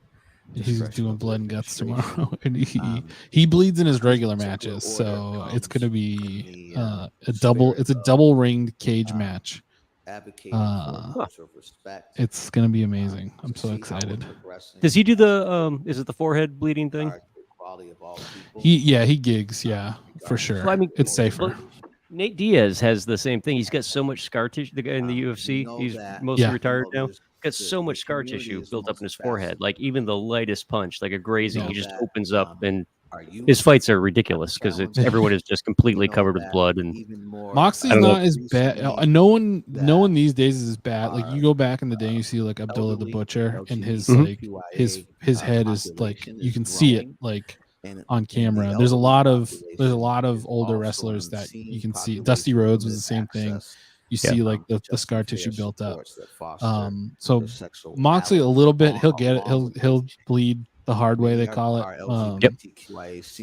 He's doing blood and guts tomorrow, and he bleeds in his regular matches, so it's gonna be a double. It's a double ringed cage match. It's gonna be amazing. I'm so excited. Does he do the is it the forehead bleeding thing? He gigs, yeah, for sure. Well, I mean, it's safer. Nate Diaz has the same thing. He's got so much scar tissue. The guy in the UFC, he's mostly retired now. Got so much scar tissue built up in his forehead. Like even the lightest punch, like a grazing, he just opens up, and his fights are ridiculous because everyone is just completely covered with blood. And Moxley's not as bad. No one these days is as bad. Like you go back in the day, you see like Abdullah the Butcher, and his like his head is like you can see it like on camera. There's a lot of older wrestlers that you can see. Dusty Rhodes was the same thing. You see like the scar tissue built up. So Moxley a little bit, he'll get it. He'll bleed the hard way, they call it.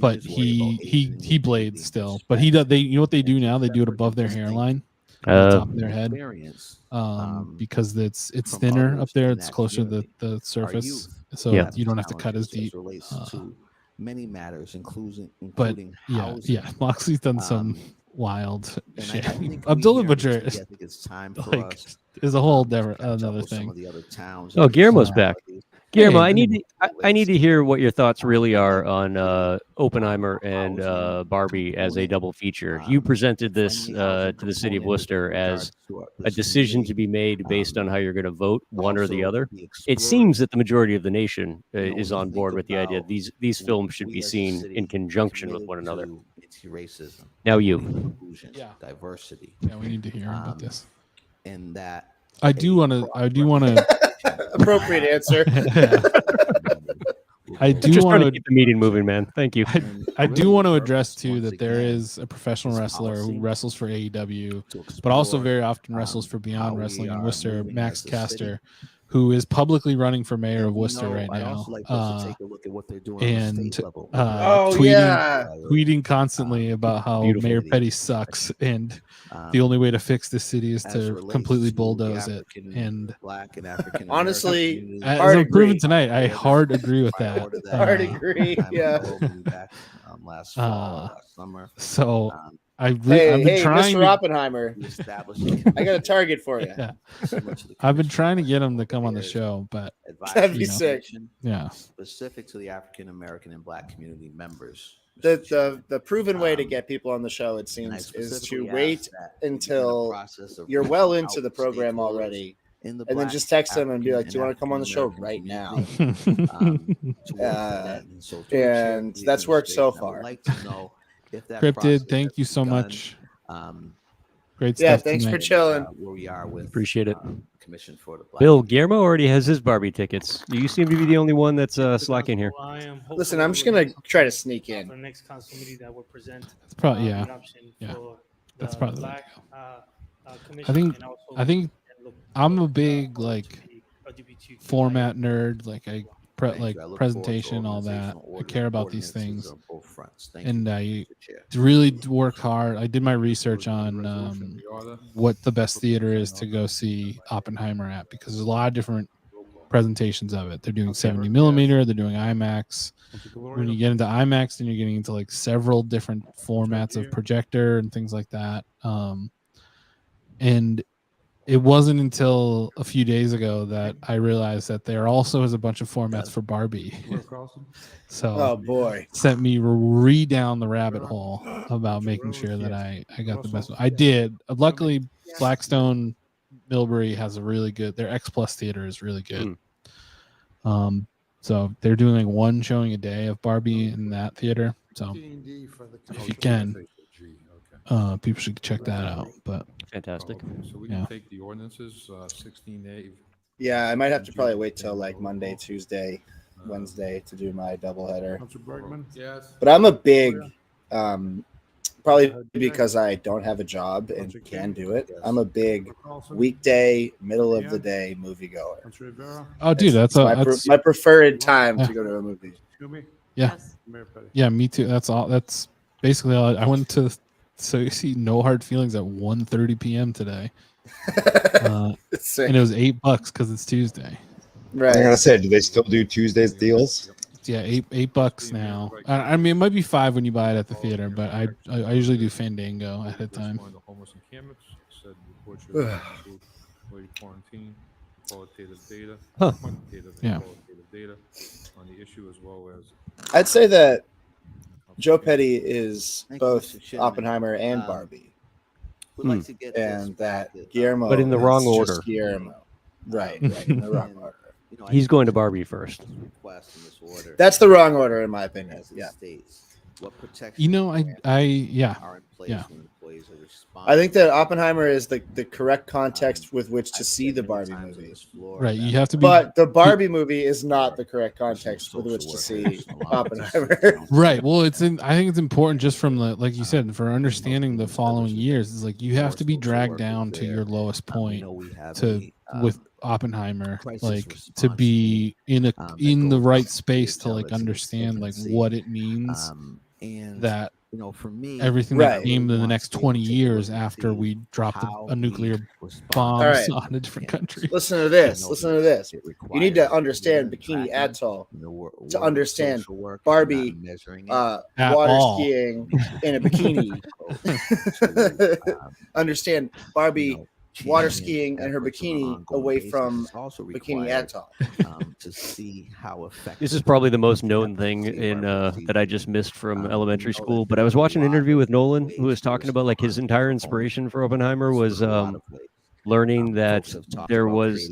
But he blades still. But you know what they do now? They do it above their hairline, on the top of their head, because it's thinner up there. It's closer to the surface, so you don't have to cut as deep. Many matters, including yeah, Moxley's done some wild shit. Abdullah Butcher is a whole another thing. Oh, Guillermo's back. Guillermo, I need to hear what your thoughts really are on Oppenheimer and Barbie as a double feature. You presented this to the city of Worcester as a decision to be made based on how you're going to vote, one or the other. It seems that the majority of the nation is on board with the idea these films should be seen in conjunction with one another. Now you. Diversity. Yeah, we need to hear about this. And that I do want to. Appropriate answer. I do just want to keep the meeting moving, man. Thank you. I do want to address too that there is a professional wrestler who wrestles for AEW, but also very often wrestles for Beyond Wrestling in Worcester, Max Caster, who is publicly running for mayor of Worcester right now, and tweeting constantly about how Mayor Petty sucks, and the only way to fix the city is to completely bulldoze it. And honestly, as I'm proving tonight, I hard agree with that. Hard agree, yeah. Last fall, last summer. So I've been hey, trying. Mr. Oppenheimer, I got a target for you. Yeah. I've been trying to get him to come on the show, but that'd be sick. Yeah, specific to the African American and Black community members. The proven way to get people on the show, it seems, is to wait until you're well into the program already, and then just text them and be like, "Do you want to come on the show right now?" And that's worked so far. Cryptid, thank you so much. Cryptid, Great Yeah, stuff. thanks for tonight. chilling. Where we are with Appreciate it. Commission for the Black. Bill, Guillermo already has his Barbie tickets. You seem to be the only one that's slacking here. I am Listen, hopefully I'm just we'll gonna have something try to sneak in. for the next council meeting that will present probably the option for That's the probably the way Black I think and also I think look I'm a for, big like LGBTQIA. format nerd. Like I Thank like you. I look forward to presentation, all that. I care about these ordinances things, on both fronts. Thank and you, I Mr. Chair. really work hard. I did my research on what the best theater is to go see Oppenheimer at, because there's a lot of different presentations of it. They're doing 70 millimeter, they're doing IMAX. When you get into IMAX, then you're getting into like several different formats of projector and things like that. And it wasn't until a few days ago that I realized that there also is a bunch of formats for Barbie. So, oh boy, sent me down the rabbit hole about making sure that I got the best one. I did. Luckily, Blackstone Millbury has a really good. Their X Plus theater is really good. So they're doing like one showing a day of Barbie in that theater. So if you can, people should check that out. But fantastic. So we can take the ordinances, 16A. Yeah, I might have to probably wait till like Monday, Tuesday, Wednesday to do my doubleheader. Yes. But I'm a big, probably because I don't have a job and can do it. I'm a big weekday, middle of the day moviegoer. oh, dude, that's my preferred time to go to a movie. Yeah, yeah, me too. That's all. That's basically all. I went to see No Hard Feelings at 1:30 p.m. today, and it was $8 because it's Tuesday. Right. I gotta say, do they still do Tuesdays deals? Yeah, $8 now. I mean, it might be $5 when you buy it at the theater, but I usually do Fandango ahead of time. Huh. Yeah. On the issue as well as I'd say that Joe Petty is both Oppenheimer and Barbie. And that Guillermo, but in the wrong is just order. Guillermo. Right, in the wrong order. He's going to Barbie first. That's the wrong order, in my opinion. Yeah. You know, yeah. I think that Oppenheimer is the correct context with which to see the Barbie movie. Right, you have to be. But the Barbie movie is not the correct context with which to see Oppenheimer. Right. Well, I think it's important just from the, like you said, for understanding the following years. Is like you have to be dragged down to your lowest point with Oppenheimer, like to be in the right space to like understand like what it means that for me, everything that came in the next 20 years after we dropped a nuclear bomb on a different country. Listen to this. You need to understand Bikini Atoll to understand Barbie water skiing in a bikini. Understand Barbie water skiing and her bikini away from Bikini Atoll. To see how effective. This is probably the most known thing in that I just missed from elementary school. But I was watching an interview with Nolan, who was talking about like his entire inspiration for Oppenheimer was learning that there was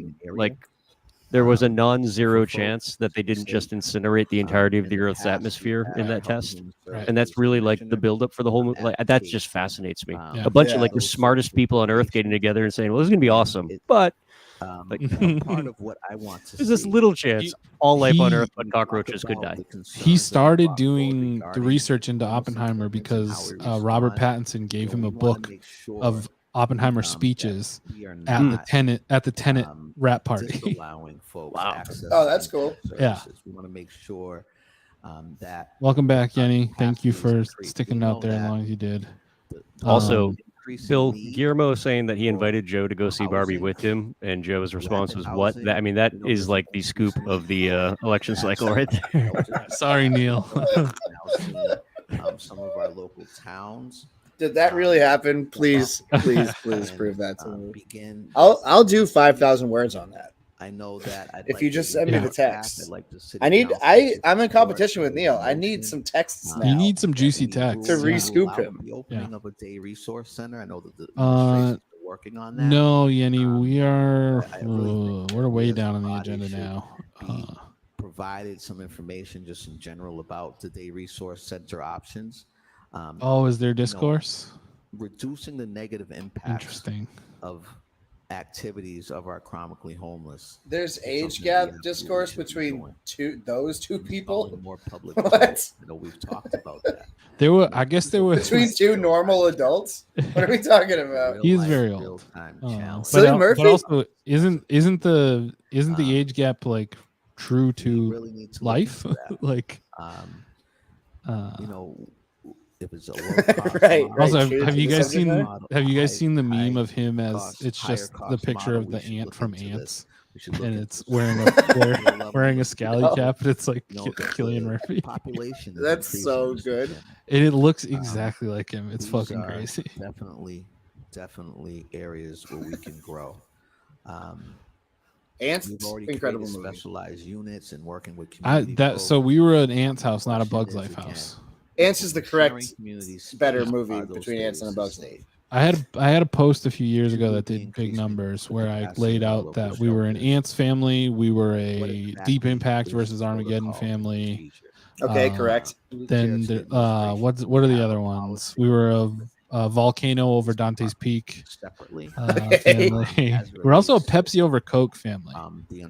a non-zero chance that they didn't just incinerate the entirety of the Earth's atmosphere in that test, and that's really like the buildup for the whole movie. Like, that just fascinates me. A bunch of like the smartest people on Earth getting together and saying, "Well, this is gonna be awesome," but part of what I want to there's this little chance all life on Earth but cockroaches could die. He started doing the research into Oppenheimer because Robert Pattinson gave him a book of Oppenheimer speeches at the Tenet rap party. Allowing folks access Oh, that's cool. Yeah. We want to make sure that. Welcome back, Yenny. Thank you for sticking out there as long as you did. Also, Bill, Guillermo saying that he invited Joe to go see Barbie with him, and Joe's response was, "What?" That is like the scoop of the election cycle right there. Sorry, Neil. Some of our local towns. Did that really happen? Please prove that to me. I'll do 5,000 words on that. I know that if you just send me the text. I'm in for competition with Neil. I need some texts now. You need some juicy text to re-scoop him. The opening of a day resource center. I know that the administration's working on that. No, Yenny, we're way down on the agenda now. Provided some information just in general about the day resource center options. Is there discourse? reducing the negative impact of activities of our chronically homeless. There's age gap discourse between those two people. More public. What? I know we've talked about that. I guess there was between two normal adults. What are we talking about? He's very old. Cillian Murphy? But also, isn't the age gap like true to life? Like, you know, if it's a right. Also, have you guys seen the meme of him as it's just the picture of the ant from Ants, and it's wearing a scally cap, and it's like Cillian Murphy. Population. That's so good. And it looks exactly like him. It's fucking crazy. Definitely areas where we can grow. Ants, we've already incredible created movie. Specialized units and working with community. So we were an Ants house, not a Bugs Life house. Ants is the correct better movie between Ants and a Bug's Life. I had a post a few years ago that did big numbers where I laid out that we were an Ants family, we were a Deep Impact versus Armageddon family. Okay, correct. Then what are the other ones? We were a Volcano over Dante's Peak family. We're also a Pepsi over Coke family.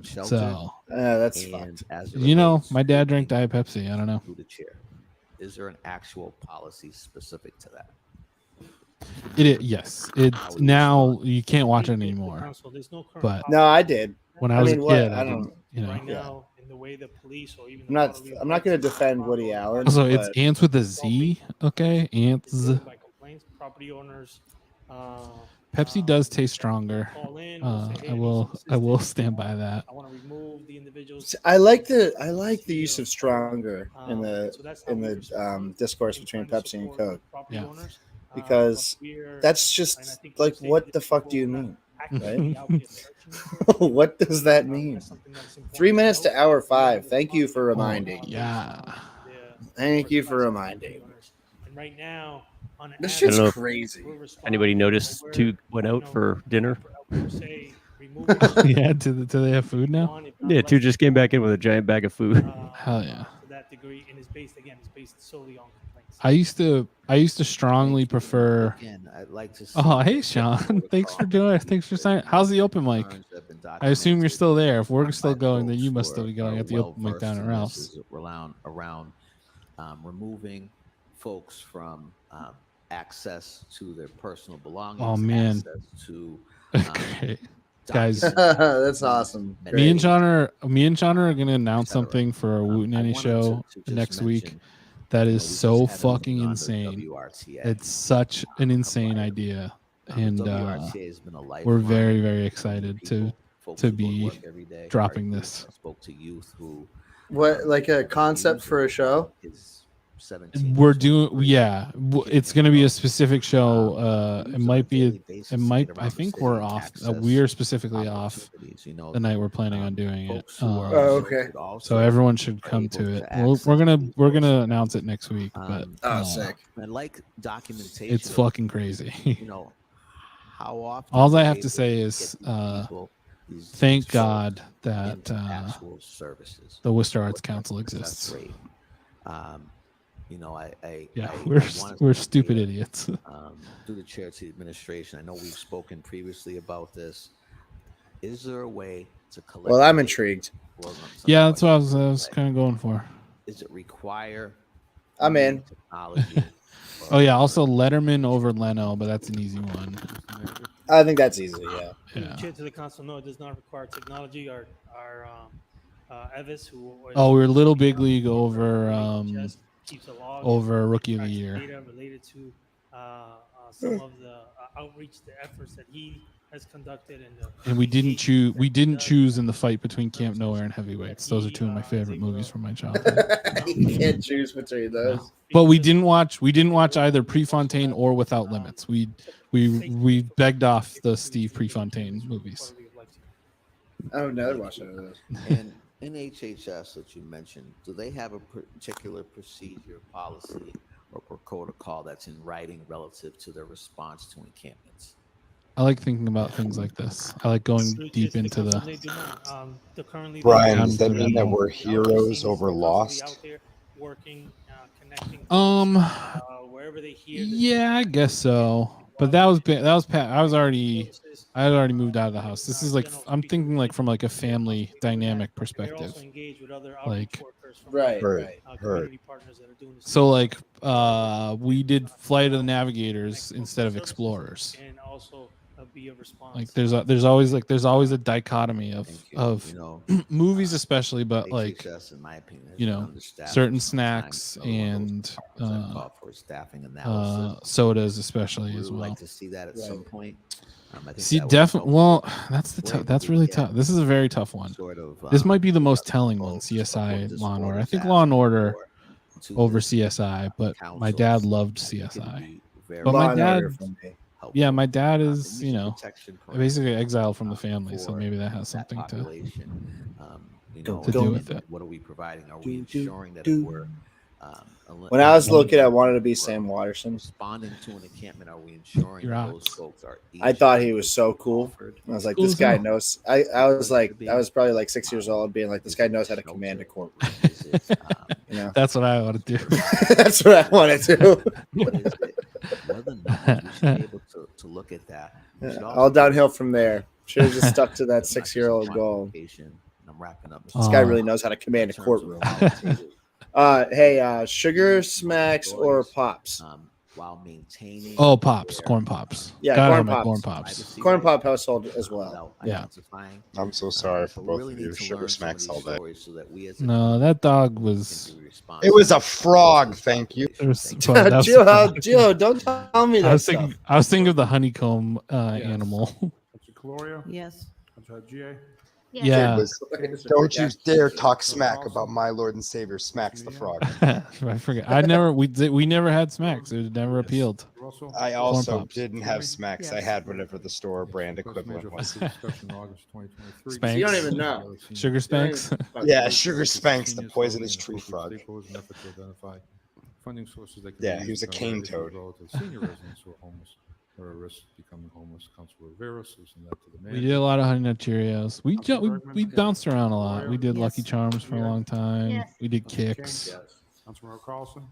So that's fun. You know, my dad drank Diet Pepsi. I don't know. Is there an actual policy specific to that? Yes. It's now you can't watch it anymore. But no, I did. When I was a kid, I don't. You know. Right now, in the way the police or even I'm not going to defend Woody Allen. Also, it's Ants with a Z. Okay, Ants. By complaints, property owners. Pepsi does taste stronger. I will stand by that. I want to remove the individuals. I like the use of stronger in the discourse between Pepsi and Coke. Yeah. Because that's just like, what the fuck do you mean? Right? What does that mean? 3 minutes to hour 5. Thank you for reminding. Yeah. Thank you for reminding. And right now, this shit's crazy. Anybody notice two went out for dinner? Yeah, do they have food now? Yeah, two just came back in with a giant bag of food. Hell yeah. To that degree, and it's based solely on complaints. I used to strongly prefer. Again, I'd like to. Oh, hey Sean, thanks for signing. How's the open mic? I assume you're still there. If we're still going, then you must still be going at the open mic down at Ralph's. Around removing folks from access to their personal belongings. Oh man, access to, great. Guys, that's awesome. Me and Sean are going to announce something for our Woot Nanny show next week. That is so fucking insane. It's such an insane idea, and we're very, very excited to be dropping this. What, like a concept for a show? We're doing, it's going to be a specific show. I think we're off. We are specifically off the night we're planning on doing it. Okay. So everyone should come to it. We're gonna announce it next week. But sick. I like documentation. It's fucking crazy. You know, how often? All I have to say is, thank God that the Worcester Arts Council exists. You know, we're stupid idiots. Through the charity administration, I know we've spoken previously about this. Is there a way to collect? Well, I'm intrigued. Yeah, that's what I was kind of going for. Is it require? I'm in. Technology? Oh yeah, also Letterman over Leno, but that's an easy one. I think that's easy. Yeah. Chair to the council, no, it does not require technology. Our Evis, who we're Little Big League over over Rookie of the Year. Data related to some of the outreach, the efforts that he has conducted, and we didn't choose in the fight between Camp Nowhere and Heavyweights. Those are two of my favorite movies from my childhood. You can't choose between those. But we didn't watch either Prefontaine or Without Limits. We begged off the Steve Prefontaine movies. Oh, never watched any of those. And in HHS that you mentioned, do they have a particular procedure, policy, or protocol that's in writing relative to their response to encampments? I like thinking about things like this. I like going deep into the. Brian, does that mean that we're heroes over lost? connecting. Wherever they hear. Yeah, I guess so. But that was I had already moved out of the house. This is like I'm thinking like from like a family dynamic perspective. Like Right. Community partners that are doing this. so like we did Flight of the Navigators instead of Explorers. And also be a response. Like there's always a dichotomy of movies especially, but like HHS, in my opinion, has you been know understaffed certain for some time. snacks Another one of those and departments I called for a staffing analysis. sodas especially We as would well. like to see that at some point. I think See, that would definitely. help. Well, that's the We're able that's to really get tough. This is a very tough one. sort of, This might be the most government telling one. folks to support CSI, this Law and Order. I order think task Law and Order to over this, CSI, but my councils. dad loved I think it'd CSI. be very But Law my and dad, Order for me. yeah, my helpful. dad The is user protection basically program, exiled from the family, so for maybe that has that something to population. to do with it. What are we providing? Are we ensuring that if we're When I was looking, I wanted to be Sam Watterson. responding to an encampment, are we ensuring You're that out. those folks are? I thought he was so cool. I was like, Cool this as guy hell. knows. I was like, I was probably like 6 years old, being like, this guy knows how to command a courtroom. You know, That's what I want to do. that's what I wanted to. What is it? What are the numbers? We should be able to look at that. We should All also downhill from there. Should have just stuck to that not just a 6-year-old goal. quantification, and I'm wrapping up. This guy really knows how to command a In terms of courtroom. qualitative, Hey, sugar smacks or pops? while maintaining. Oh, pops, their, corn pops. Yeah, Gotta corn have my pops. corn pops. privacy Corn rights, pop household as well. without Yeah. identifying. I'm so sorry for So we both really of need you. to Sugar learn some of smacks all these day. stories so that we as a No, that dog community was. can be responsible. It was a frog. Thank you. It was well, that was- Gio, don't tell me I that was stuff. thinking. I was thinking of the honeycomb animal. Councilor Caloria? Yes. Councilor GA? Yes. Yeah. It was, don't you dare talk smack about my Lord and Savior Smacks the Frog. I forget. We never had smacks. It was never appealed. Russell? I also Pops. didn't have Smacks. I had whatever the store brand equivalent was. Spanks. You don't even know. Sugar Spanks. Yeah, Sugar Spanks, the poisonous tree frog. Funding sources that can Yeah, be he was a used cane primarily toad. relative to senior residents who are homeless or at risk of becoming homeless. Councilor Rivera says that to the We manager. did a lot of Honey Nut Cheerios. We bounced around a lot. We did Yes. Lucky Charms for a long time. Yes. We did Kicks. Councilor Carlson?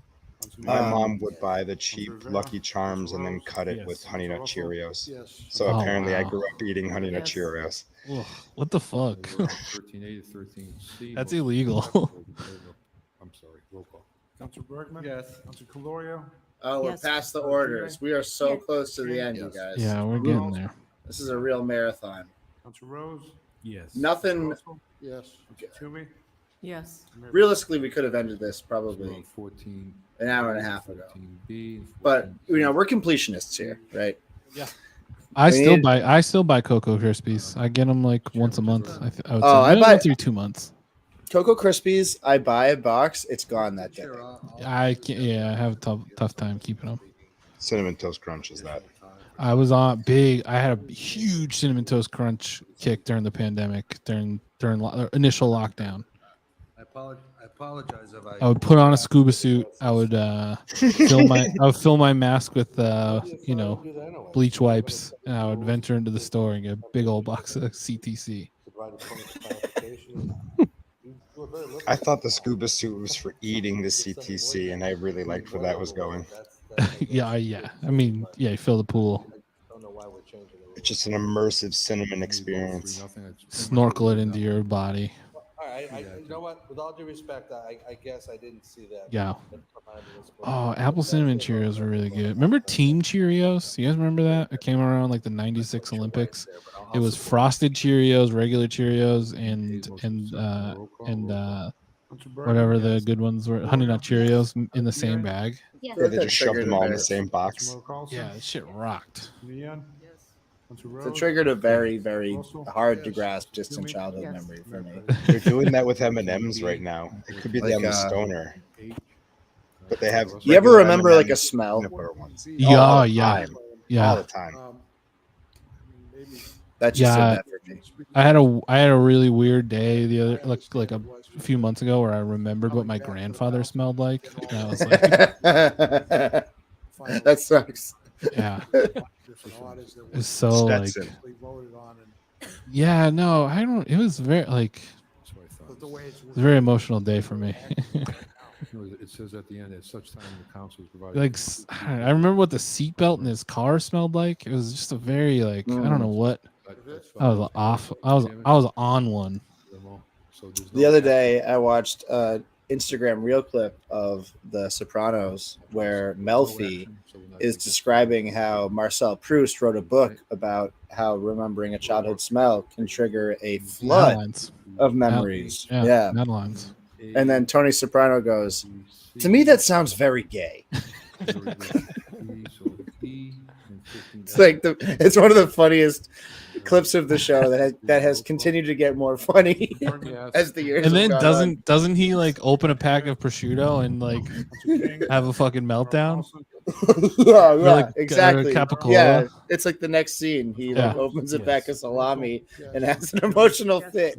My mom would buy the cheap Lucky Charms and then cut it with Honey Nut Cheerios. Yes. So Oh, apparently I wow. grew up eating Honey Nut Yes. Cheerios. Ugh, what the fuck? 13A to 13C. That's motion illegal. I'm sorry, roll call. Councilor Bergman? Yes. Councilor Caloria? Oh, we're Yes. past the orders. We are so Yes. close to the end, you Yes. guys. Yeah, we're getting there. This is a real marathon. Councilor Rose? Yes. Nothing. Russell? Yes. Councilor Toomey? Yes. Mayor Realistically, we could have ended this probably 14. an hour and a half ago. 14B, But we're completionists here, right? I We still buy Cocoa Krispies. I get them like once a month. I would say. Oh, I Maybe buy- once every 2 months. Cocoa Krispies, I buy a box. It's gone that day. I can't. Yeah, I have a tough time keeping them. Cinnamon Toast Crunch is that. I was on big. I had a huge Cinnamon Toast Crunch kick during the pandemic, during initial lockdown. I apologize if I would put on a scuba suit. I would fill my mask with bleach wipes, and I would venture into the store and get a big old box of CTC. I thought the scuba suit was for eating the CTC, and I really liked where that was going. yeah. I mean, yeah, you fill the pool, It's just an immersive cinnamon experience. snorkel it into your body. All right, you know what? With all due respect, I guess I didn't see that. Yeah. Oh, apple cinnamon Cheerios were really good. Remember Team Cheerios? You guys remember that? It came around like the '96 Olympics. It was frosted Cheerios, regular Cheerios, and whatever the good ones were, Honey Nut Cheerios in the same bag. Yes. Yeah, they just shoved them all in the same box. Yeah, this shit rocked. It's triggered a very, very hard to grasp distant childhood memory for me. They're doing that with M&Ms right now. It could be Like, them Stoner. But they have. You ever regular remember like a M&Ms, smell? peanut butter ones. Yeah, All the yeah, time. yeah. All the time. That just Yeah, did that for me. I had a really weird day the other like a few months ago where I remembered what my grandfather smelled like, and I was like, that sucks. yeah, it's so like, Stetson. yeah, no, I don't. It was very like, it was a very emotional day for me. It says at the end, at such time the council is provided. Like I remember what the seatbelt in his car smelled like. It was just a very I don't know what. I was off. I was on one. The other day, I watched an Instagram reel clip of The Sopranos where Melfi is describing how Marcel Proust wrote a book about how remembering a childhood smell can trigger a flood of memories. Yeah. Madeline's. And then Tony Soprano goes, to me, that sounds very gay. It's like it's one of the funniest clips of the show that has continued to get more funny as the years. And then have gone doesn't he like open a pack of prosciutto and like have a fucking meltdown? Yeah, Like, exactly. Capicola? Yeah, it's like the next scene. He like opens a pack of salami and has an emotional fit.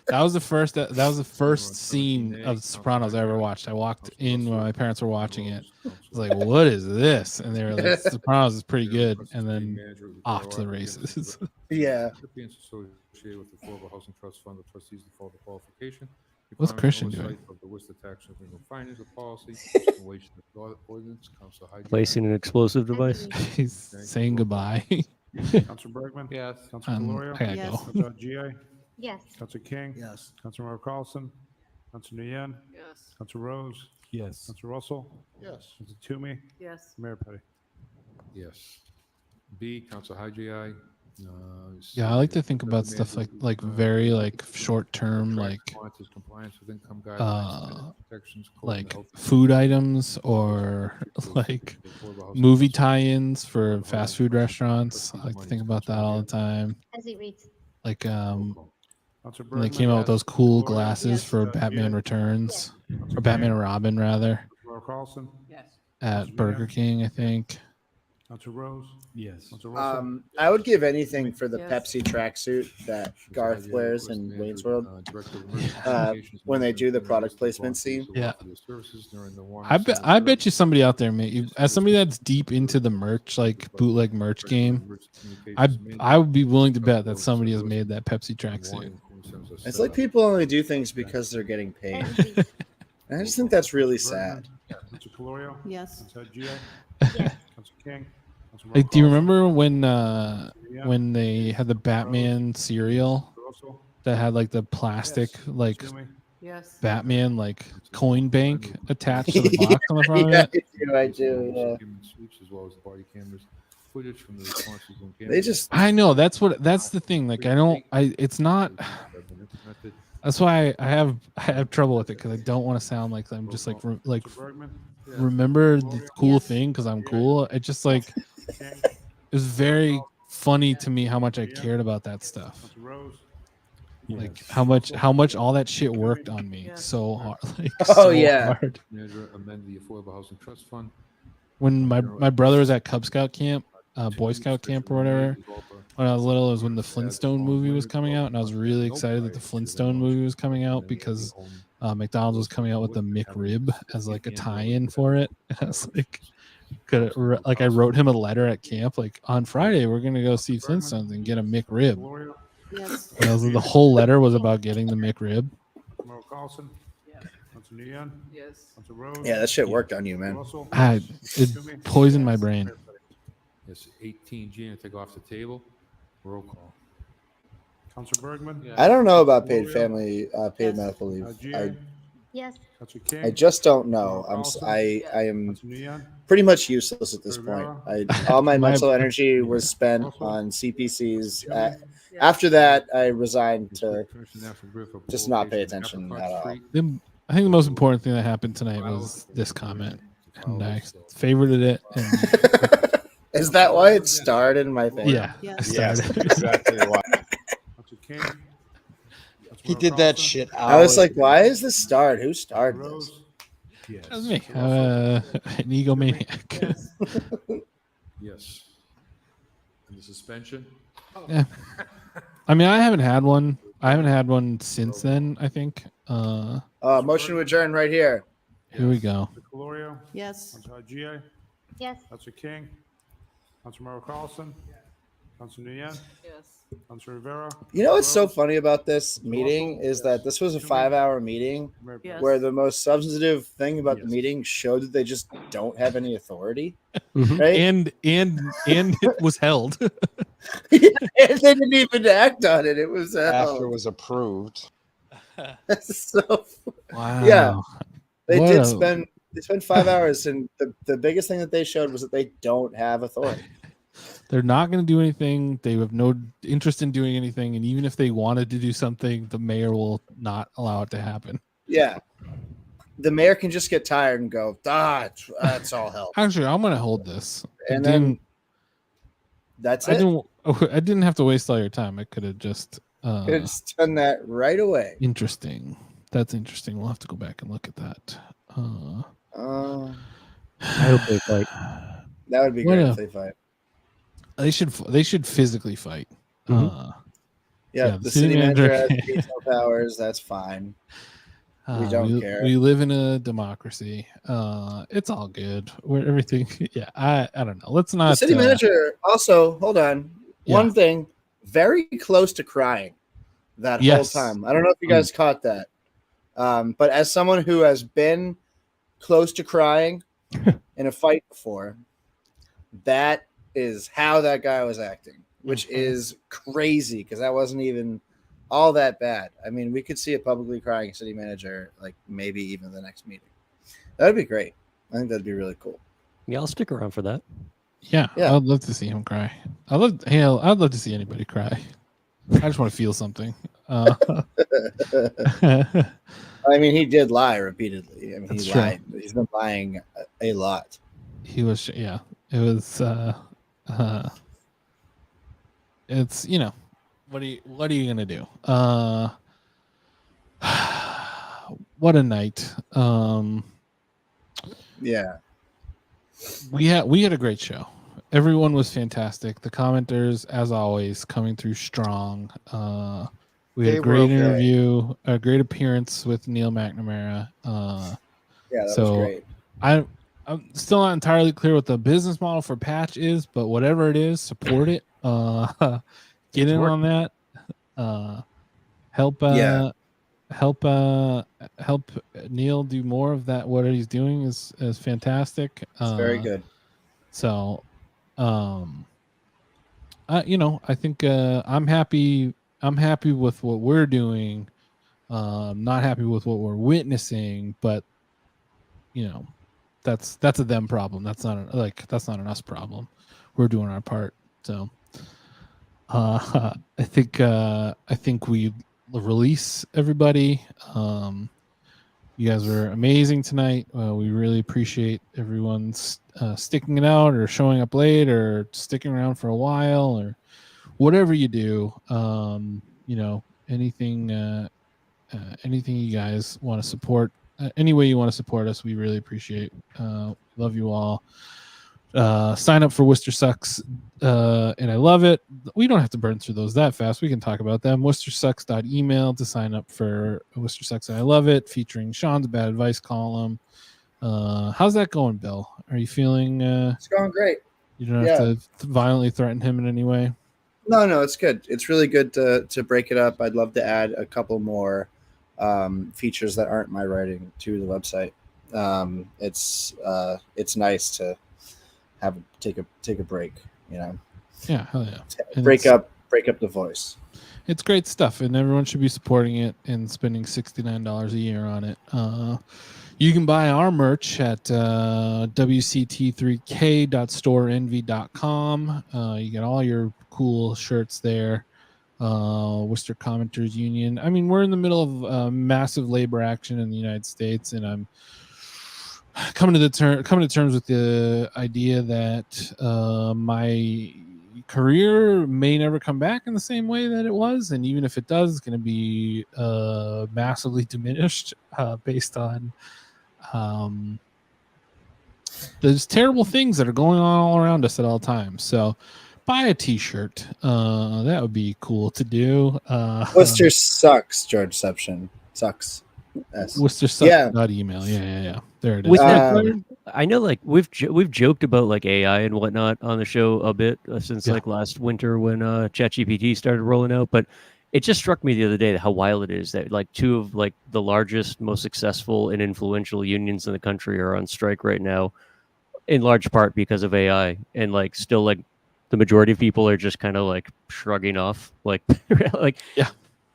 That was the first. That was the first scene of The Sopranos I ever watched. I walked in when my parents were watching it. I was like, "What is this?" And they were like, "Sopranos is pretty good." And then off to the races. Yeah. Associated with the Affordable Housing Trust Fund, the trustees default the qualification. What's Christian doing? Of the Worcester Tax Revenue Finance Policy, ordinance, Council Hyde. Placing an explosive device. He's saying goodbye. Councilor Bergman? Yes. Councilor Calorio? I gotta go. Councilor GA? Yes. Councilor King? Yes. Councilor Member Carlson? Councilor Nguyen? Yes. Councilor Rose? Yes. Councilor Russell? Yes. Councilor Toomey? Yes. Mayor Petty? Yes. B, Council Hyde. Yeah, I like to think about stuff like very like short term, like food items or like movie tie-ins for fast food restaurants. I like to think about that all the time. As it reads. Like when they came out with those cool glasses for Batman Returns or Batman and Robin rather Carlson? Yes. at Burger King, I think. Councilor Rose? Yes. I would give anything for the Yes. Pepsi tracksuit that Garth wears in Wayne's World when they do the product placement scene. Yeah. I bet you somebody out there, mate, as somebody that's deep into the merch, like bootleg merch game, I would be willing to bet that somebody has made that Pepsi tracksuit. It's like people only do things because they're getting paid. And I just think that's really sad. Councilor Calorio? Yes. Councilor GA? Yes. Councilor King? Councilor Like, do you Carlson? remember when they had the Batman cereal that had like the plastic like Yes. Batman like coin bank attached to the box on the front of it? I do. Yeah. They just. I know that's the thing. Like it's not. That's why I have trouble with it because I don't want to sound like I'm just like remember the cool thing because I'm cool. It just like it was very funny to me how much I cared about that stuff. Like how much all that shit worked on me so hard. Like, hard. Amend the Affordable Housing Trust Fund. When my brother was at Cub Scout camp, Boy Scout camp or whatever, when I was little, it was when the Flintstone movie was coming out, and I was really excited that the Flintstone movie was coming out because McDonald's was coming out with the McRib as like a tie-in for it. And I was like, I wrote him a letter at camp, like on Friday we're gonna go see Flintstones and get a McRib. Yes. And the whole letter was about getting the McRib. Member Carlson? Councilor Nguyen? Yes. Councilor Rose? Yeah, that shit worked on you, man. It poisoned my brain. Yes, 18G, and take off the table. Roll call. Councilor Bergman? I don't know about paid medical leave. Yes. Councilor King? I just don't know. I am pretty much useless at this point. All my mental energy was spent on CPCs. After that, I resigned to just not pay attention at all. I think the most important thing that happened tonight was this comment, and I favorited it. And is that why it starred in my thing? Yeah. Yes, exactly why. He did that shit. I was like, why is this starred? Who starred this? That was me, an egomaniac. Yes. And the suspension? Yeah. I mean, I haven't had one. I haven't had one since then, I think. Motion to adjourn right here. Here we go. Calorio? Yes. Councilor GA? Yes. Councilor King? Councilor Member Carlson? Councilor Nguyen? Yes. Councilor Rivera? You know what's so funny about this meeting is that this was a 5-hour meeting Yes. where the most substantive thing about the meeting showed that they just don't have any authority. Right? And it was held. And they didn't even act on it. It was After it was approved. So Wow. yeah. They What did a- spend 5 hours, and the biggest thing that they showed was that they don't have authority. They're not going to do anything. They have no interest in doing anything. And even if they wanted to do something, the mayor will not allow it to happen. Yeah. The mayor can just get tired and go, that's all hell. Actually, I'm going to hold this. And then that's it. I didn't have to waste all your time. I could have just Could have just done that right away. interesting. That's interesting. We'll have to go back and look at that. I hope they fight. That would be What great a- if they fight. They should physically fight. Yeah, the city manager has veto powers. That's fine. We don't care. We live in a democracy. It's all good. Where everything. Yeah, I don't know. Let's not. The city manager also, hold on. Yeah. One thing, very close to crying that Yes. whole time. I don't know if you guys caught that. But as someone who has been close to crying in a fight before, that is how that guy was acting, which is crazy because that wasn't even all that bad. I mean, we could see a publicly crying city manager, like maybe even the next meeting. That would be great. I think that'd be really cool. Yeah, I'll stick around for that. Yeah, Yeah. I'd love to see him cry. I'd love to see anybody cry. I just want to feel something. I mean, he did lie repeatedly. I mean, That's he true. lied. He's been lying a lot. He was, yeah. It was. It's what are you gonna do? What a night. Yeah. We had a great show. Everyone was fantastic. The commenters, as always, coming through strong. We had They a were great okay. interview, a great appearance with Neil McNamara. Yeah, that was great. I'm still not entirely clear what the business model for Patch is, but whatever it is, support it. Get in on that. Help Neil do more of that. What he's doing is fantastic. It's very good. So, I think I'm happy. I'm happy with what we're doing. Not happy with what we're witnessing, but that's a them problem. That's not an us problem. We're doing our part. So, I think we release everybody. You guys were amazing tonight. We really appreciate everyone's sticking it out or showing up late or sticking around for a while or whatever you do. Anything you guys want to support, any way you want to support us, we really appreciate. Love you all. Sign up for Worcester Sucks, and I love it. We don't have to burn through those that fast. We can talk about them. WorcesterSucks.email to sign up for Worcester Sucks, and I love it. Featuring Shaun's bad advice column. How's that going, Bill? Are you feeling? It's going great. You don't have to violently threaten him in any way. No, it's good. It's really good to break it up. I'd love to add a couple more features that aren't my writing to the website. It's nice to take a break, Yeah, hell yeah. And break up the voice. It's great stuff, and everyone should be supporting it and spending $69 a year on it. You can buy our merch at wct3k.storeenvy.com. You get all your cool shirts there. Worcester Commenters Union. I mean, we're in the middle of massive labor action in the United States, and I'm coming to terms with the idea that my career may never come back in the same way that it was, and even if it does, it's going to be massively diminished based on there's terrible things that are going on all around us at all times. So buy a t-shirt. That would be cool to do. Worcester Sucks, George Seption. Sucks. Worcester Sucks. Email. Yeah. There it is. With I know, like we've joked about like AI and whatnot on the show a bit since like last winter when ChatGPT started rolling out. But it just struck me the other day how wild it is that like two of like the largest, most successful and influential unions in the country are on strike right now, in large part because of AI. And like still like the majority of people are just kind of like shrugging off, like like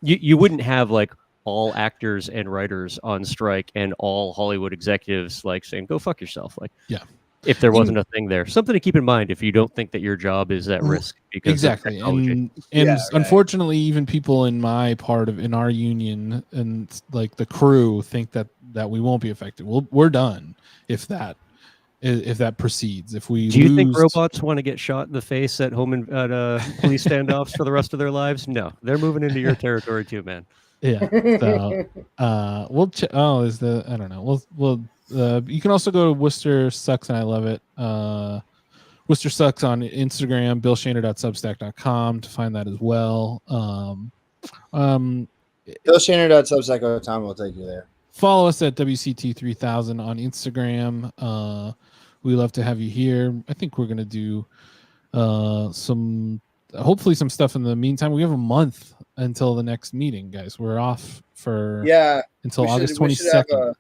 you wouldn't have like all actors and writers on strike and all Hollywood executives like saying, go fuck yourself. Like, if there wasn't a thing there, something to keep in mind if you don't think that your job is at risk because exactly. of technology. And unfortunately, even people in our union and like the crew think that we won't be affected. We're done if that proceeds. If we do you think robots want to get shot in the face at home and at police standoffs for the rest of their lives? No, they're moving into your territory too, man. Yeah. So, I don't know. We'll you can also go to Worcester Sucks and I Love It. Worcester Sucks on Instagram, billshaner.substack.com to find that as well. billshaner.substack.com will take you there. Follow us at WCT3000 on Instagram. We love to have you here. I think we're gonna do hopefully some stuff in the meantime. We have a month until the next meeting, guys. We're off for until August 22nd.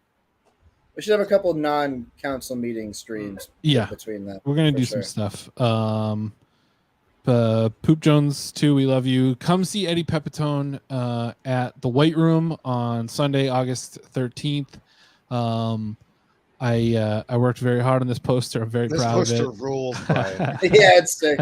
We should have a couple non-council meeting streams. Between that, we're gonna do some stuff. Poop Jones too. We love you. Come see Eddie Pepitone at the White Room on Sunday, August 13th. I worked very hard on this poster. I'm very proud of it. This poster rules, Brian. It's sick.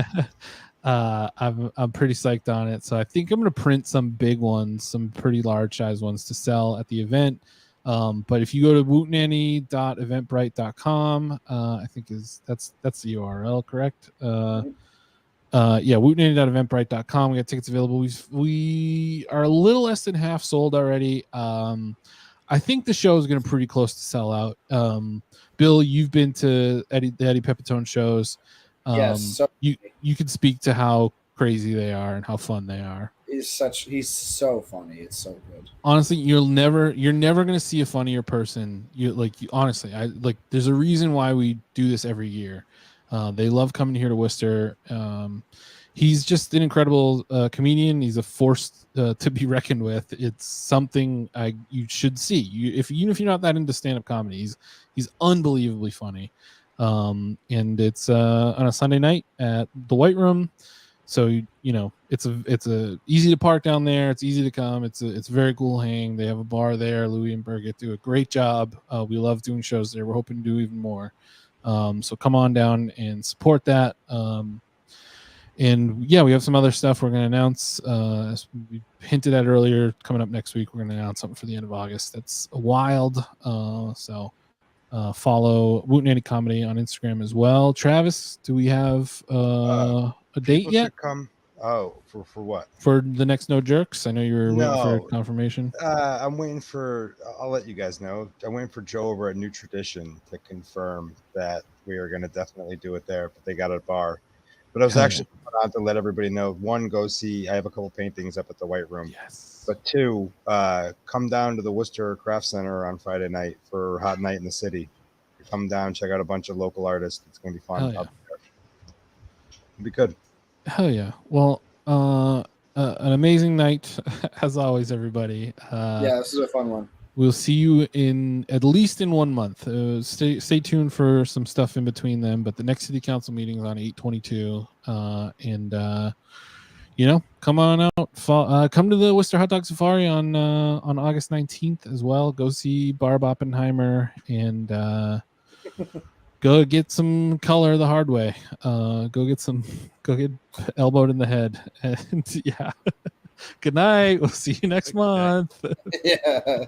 I'm pretty psyched on it. So I think I'm going to print some big ones, some pretty large size ones to sell at the event. But if you go to wootnanny.eventbrite.com, I think that's the URL, correct? wootnanny.eventbrite.com. We got tickets available. We are a little less than half sold already. I think the show is going to pretty close to sell out. Bill, you've been to the Eddie Pepitone shows. Yes, so you can speak to how crazy they are and how fun they are. He's so funny. It's so good. Honestly, you're never going to see a funnier person. Honestly, there's a reason why we do this every year. They love coming here to Worcester. He's just an incredible comedian. He's a force to be reckoned with. It's something you should see. Even if you're not that into stand-up comedy, he's unbelievably funny. And it's on a Sunday night at the White Room. So it's easy to park down there. It's easy to come. It's a very cool hang. They have a bar there. Louis and Birgit do a great job. We love doing shows there. We're hoping to do even more. So come on down and support that. And we have some other stuff we're going to announce. As we hinted at earlier, coming up next week, we're going to announce something for the end of August. That's wild. So follow Woot Nanny Comedy on Instagram as well. Travis, do we have a date yet? Come. Oh, for what? For the next No Jerks? I know you're waiting for confirmation. I'm waiting for. I'll let you guys know. I'm waiting for Joe over at New Tradition to confirm that we are going to definitely do it there. But they got a bar. But I was actually put on to let everybody know. One, go see. I have a couple paintings up at the White Room. Yes. But two, come down to the Worcester Craft Center on Friday night for Hot Night in the City. Come down, check out a bunch of local artists. It's going to be fun. Hell yeah. Up there. It'll be good. Hell yeah. Well, an amazing night as always, everybody. This is a fun one. We'll see you in at least in 1 month. Stay tuned for some stuff in between them. But the next city council meeting is on 8/22, and come on out. Come to the Worcester Hot Dog Safari on August 19th as well. Go see Barb Oppenheimer and go get some color the hard way. Go get elbowed in the head. And good night. We'll see you next month. Yeah.